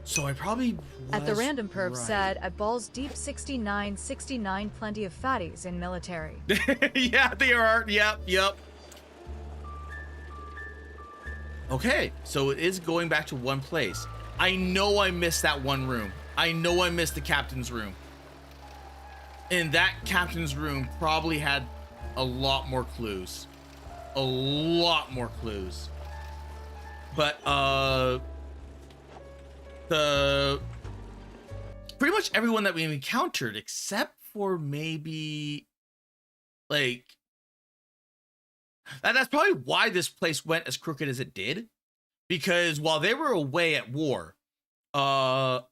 So I probably At the was random perv right. said, at Balls Deep 6969 plenty of fatties in military. Yeah, they are. Yep. Okay, so it is going back to one place. I know I missed that one room. I know I missed the captain's room. And that captain's room probably had a lot more clues. A lot more clues. But, pretty much everyone that we encountered, except for maybe, like, that's probably why this place went as crooked as it did. Because while they were away at war, the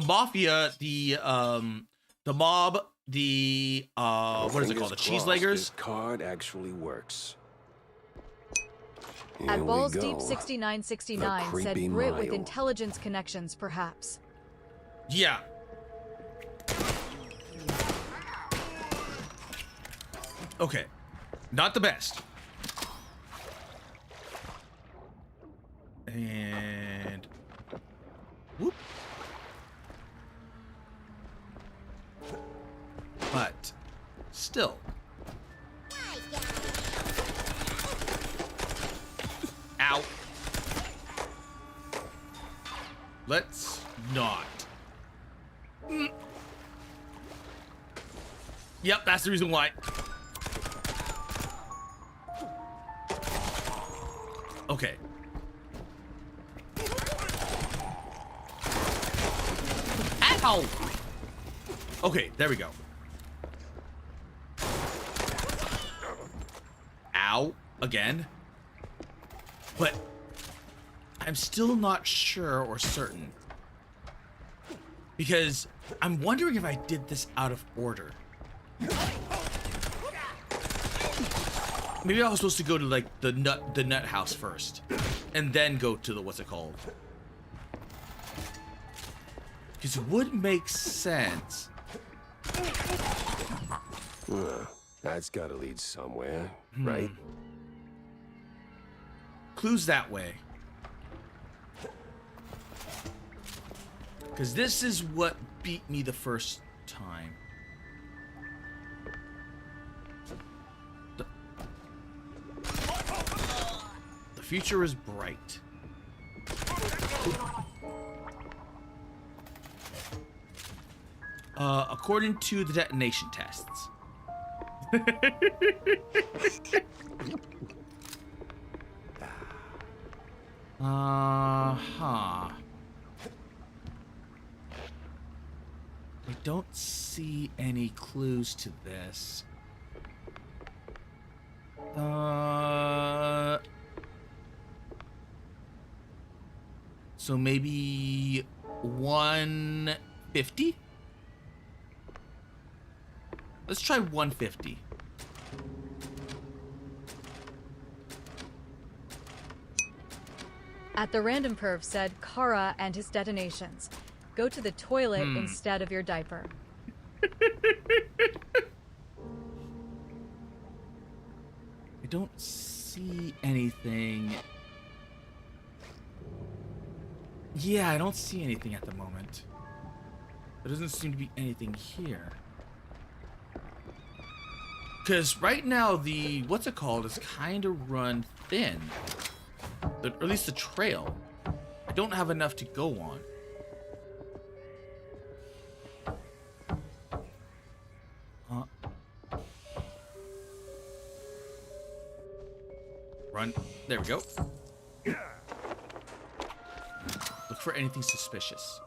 mafia, the mob, what is it called? The cheeseluggers. This card actually works. Here At we Balls go. Deep 6969 The said creepy Brit with mile. intelligence connections, perhaps. Yeah. Okay. Not the best. And whoop. But still. Ow. Let's not. Yep, that's the reason why. Okay. Ow! Okay, there we go. Ow, again. But I'm still not sure or certain. Because I'm wondering if I did this out of order. Maybe I was supposed to go to like the nut house first, and then go to the what's it called? Because it would make sense. That's gotta lead somewhere, right? Clues that way. Because this is what beat me the first time. The future is bright. According to the detonation tests. I don't see any clues to this. So maybe 150? Let's try 150. At the random perv said Kara and his detonations. Go to the toilet instead of your diaper. I don't see anything. Yeah, I don't see anything at the moment. There doesn't seem to be anything here. Because right now the, what's it called, is kind of run thin. Or at least the trail. I don't have enough to go on. Run. There we go. Look for anything suspicious.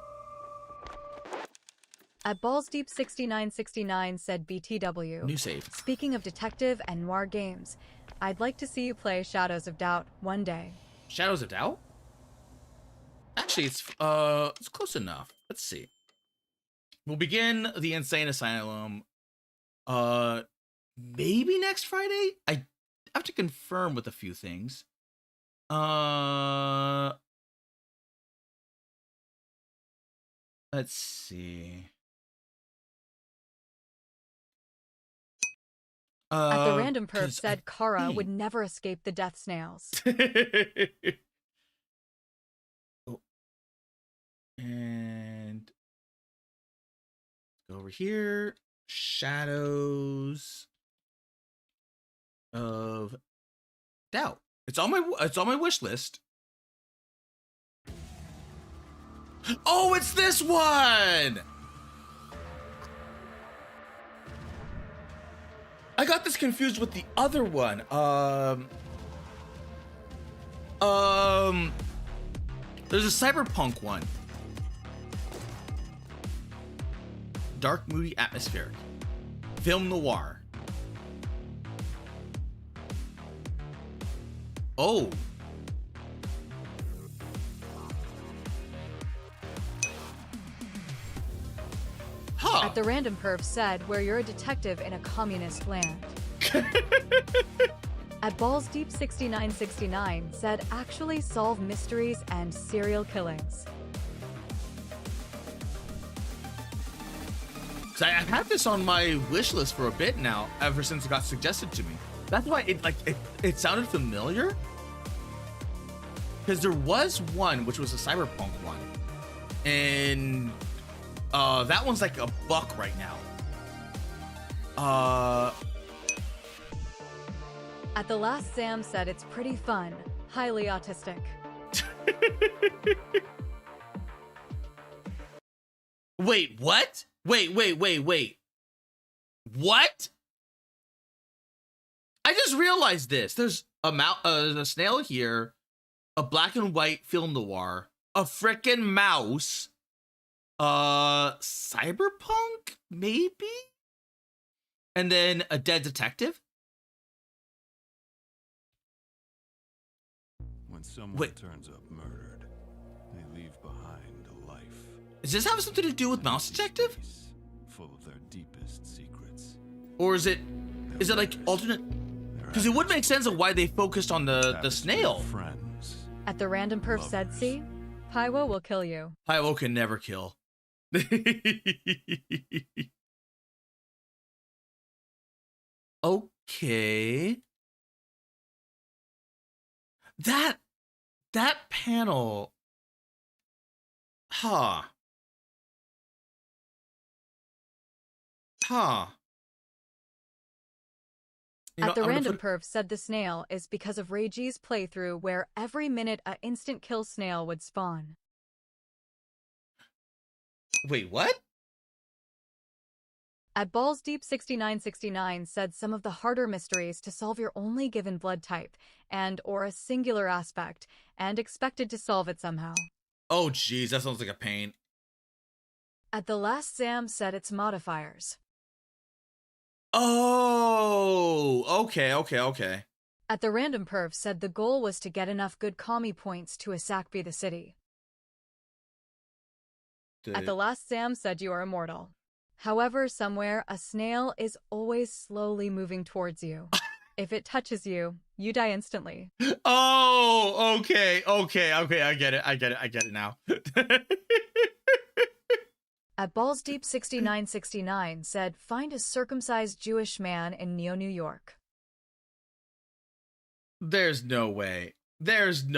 At Balls Deep 6969 said BTW. New save. Speaking of detective and noir games, I'd like to see you play Shadows of Doubt one day. Shadows of Doubt? Actually, it's close enough. Let's see. We'll begin the Insane Asylum maybe next Friday? I have to confirm with a few things. Let's see. At the random perv said Kara would never escape the death snails. Oh. And go over here. Shadows of Doubt. It's on my wish list. Oh, it's this one. I got this confused with the other one. There's a cyberpunk one. Dark, moody, atmospheric. Film noir. Oh. Huh. At the random perv said where you're a detective in a communist land. At Balls Deep 6969 said actually solve mysteries and serial killings. So I've had this on my wish list for a bit now, ever since it got suggested to me. That's why it sounded familiar. Because there was one which was a cyberpunk one, and that one's like $1 right now. At the last Sam said it's pretty fun, highly autistic. Wait, what? Wait. What? I just realized this. There's a snail here, a black and white film noir, a frickin' mouse, cyberpunk, maybe? And then a dead detective? When someone turns up murdered, they leave behind a life. Does this have something to do with Mouse Detective? Full of their deepest secrets. Or is it like alternate? Their Because it would make sense of why they focused on the snail. At the random perf said, see? Paiwo will kill you. Paiwo can never kill. Okay. That panel. Huh. At the random perf said the snail is because of Reiji's playthrough where every minute a instant kill snail would spawn. Wait, what? At Balls Deep 6969 said some of the harder mysteries to solve your only given blood type and or a singular aspect and expected to solve it somehow. Oh geez, that sounds like a pain. At the last Sam said its modifiers. Oh, okay. At the random perf said the goal was to get enough good commie points to Asakbi the city. At the last Sam said you are immortal. However, somewhere, a snail is always slowly moving towards you. If it touches you, you die instantly. Oh, okay. I get it now. At Balls Deep 6969 said, find a circumcised Jewish man in Neo, New York. There's no way. That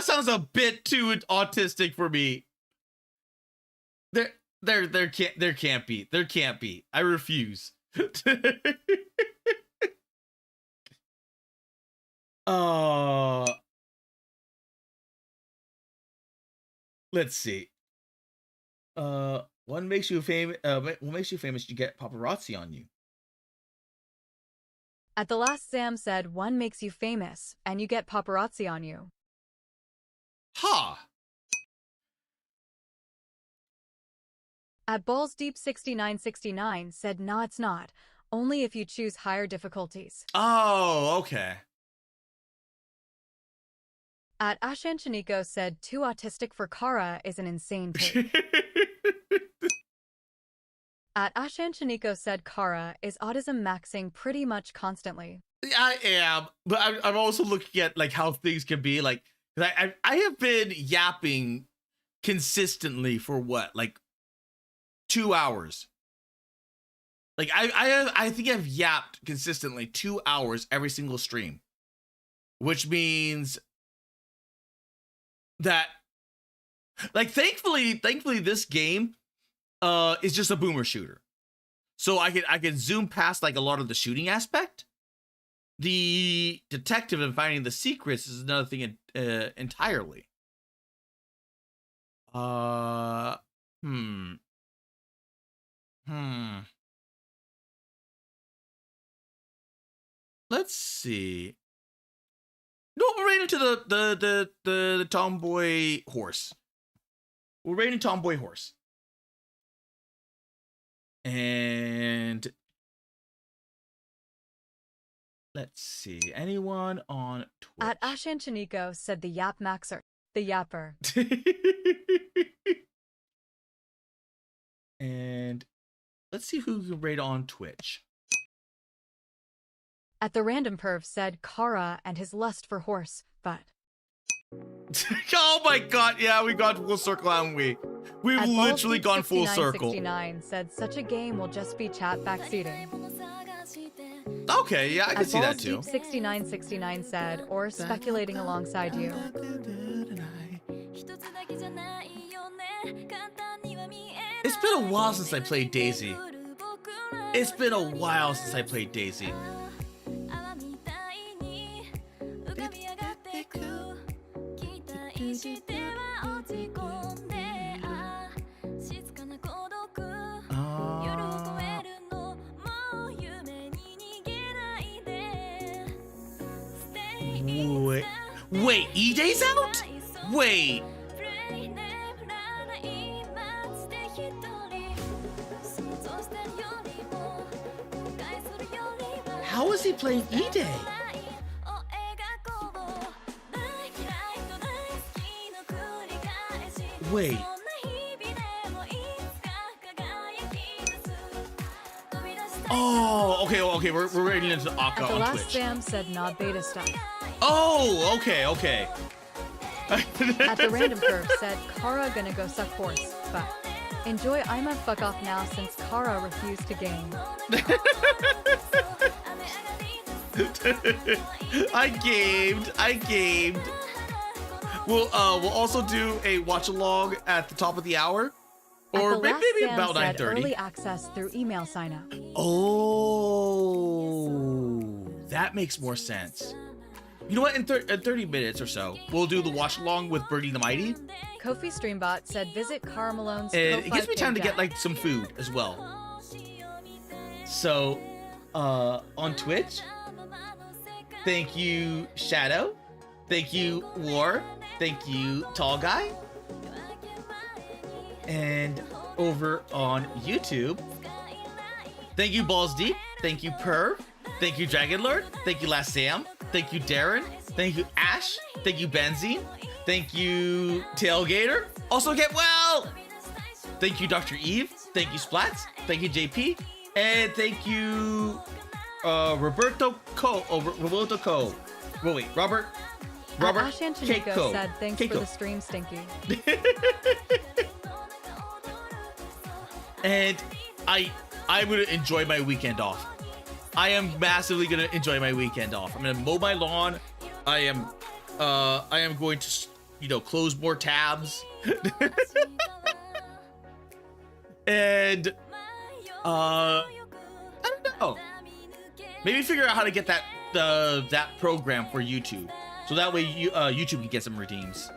sounds a bit too autistic for me. There can't be. I refuse. Let's see. What makes you famous? What makes you famous? You get paparazzi on you. At the last Sam said, one makes you famous, and you get paparazzi on you. Ha! At Balls Deep 6969 said, nah, it's not. Only if you choose higher difficulties. Oh, okay. At Ashan Chiniko said, too autistic for Kara is an insane take. At Ashan Chiniko said Kara is autism maxing pretty much constantly. I am, but I'm also looking at like how things can be. Like, I have been yapping consistently for what, like 2 hours. Like I think I've yapped consistently 2 hours every single stream, which means that, like, thankfully this game is just a boomer shooter, so I can zoom past like a lot of the shooting aspect. The detective and finding the secrets is another thing entirely. Let's see. No, we're right into the tomboy horse. We're right into tomboy horse. And let's see. Anyone on Twitch? At Ashan Chiniko said the Yap Maxer, the Yapper. And let's see who can rate on Twitch. At the random perv said Kara and his lust for horse, but. Oh my god, yeah, we got full circle, haven't we? We've literally gone full circle. 69 said such a game will just be chat backseating. Okay, yeah, I can see that too. 6969 said, or speculating alongside you. It's been a while since I played Daisy. Wait, E-Day's out? Wait. How is he playing E-Day? Wait. Oh, okay. We're getting into At Akka the on last Twitch. Sam said not beta stuff. Oh, okay. At the random curve said Kara gonna go suck horse, but enjoy I'ma fuck off now since Kara refused to game. I gamed. We'll also do a watch along at the top of the hour, or At the last maybe Sam about said 9:30. early access through email sign up. Oh, that makes more sense. You know what? In 30 minutes or so, we'll do the watch along with Birdie the Mighty. Kofi Streambot said visit Kara Malone's And it gives me 5K time to get deck. like some food as well. So, on Twitch, thank you Shadow, thank you War, thank you Tall Guy, and over on YouTube, thank you Balls Deep, thank you Perv, thank you Dragon Lord, thank you Last Sam, thank you Darren, thank you Ash, thank you Benzine, thank you Tailgater, also get well. Thank you, Dr. Eve. Thank you, Splats. Thank you, JP. And thank you, Roberto Co. Roberto Co. Well, wait, Robert Ash Anchinico Keiko. said thanks Keiko. for the stream, Stinky. And I'm gonna enjoy my weekend off. I am massively gonna enjoy my weekend off. I'm gonna mow my lawn. I am going to, close more tabs. And I don't know. Maybe figure out how to get that program for YouTube, so that way YouTube can get some redeems.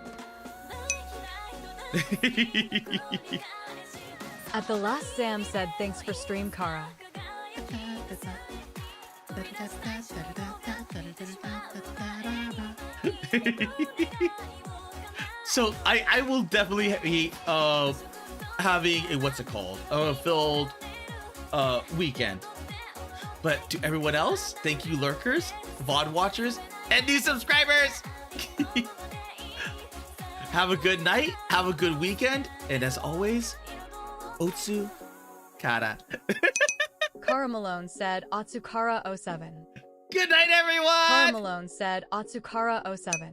At the last Sam said thanks for stream, Kara. So I will definitely be having a filled weekend. But to everyone else, thank you lurkers, VOD watchers, and new subscribers. Have a good night, have a good weekend, and as always, Otsu Kara. Kara Malone said Atsukara 07. Good night, everyone! Kara Malone said Atsukara 07.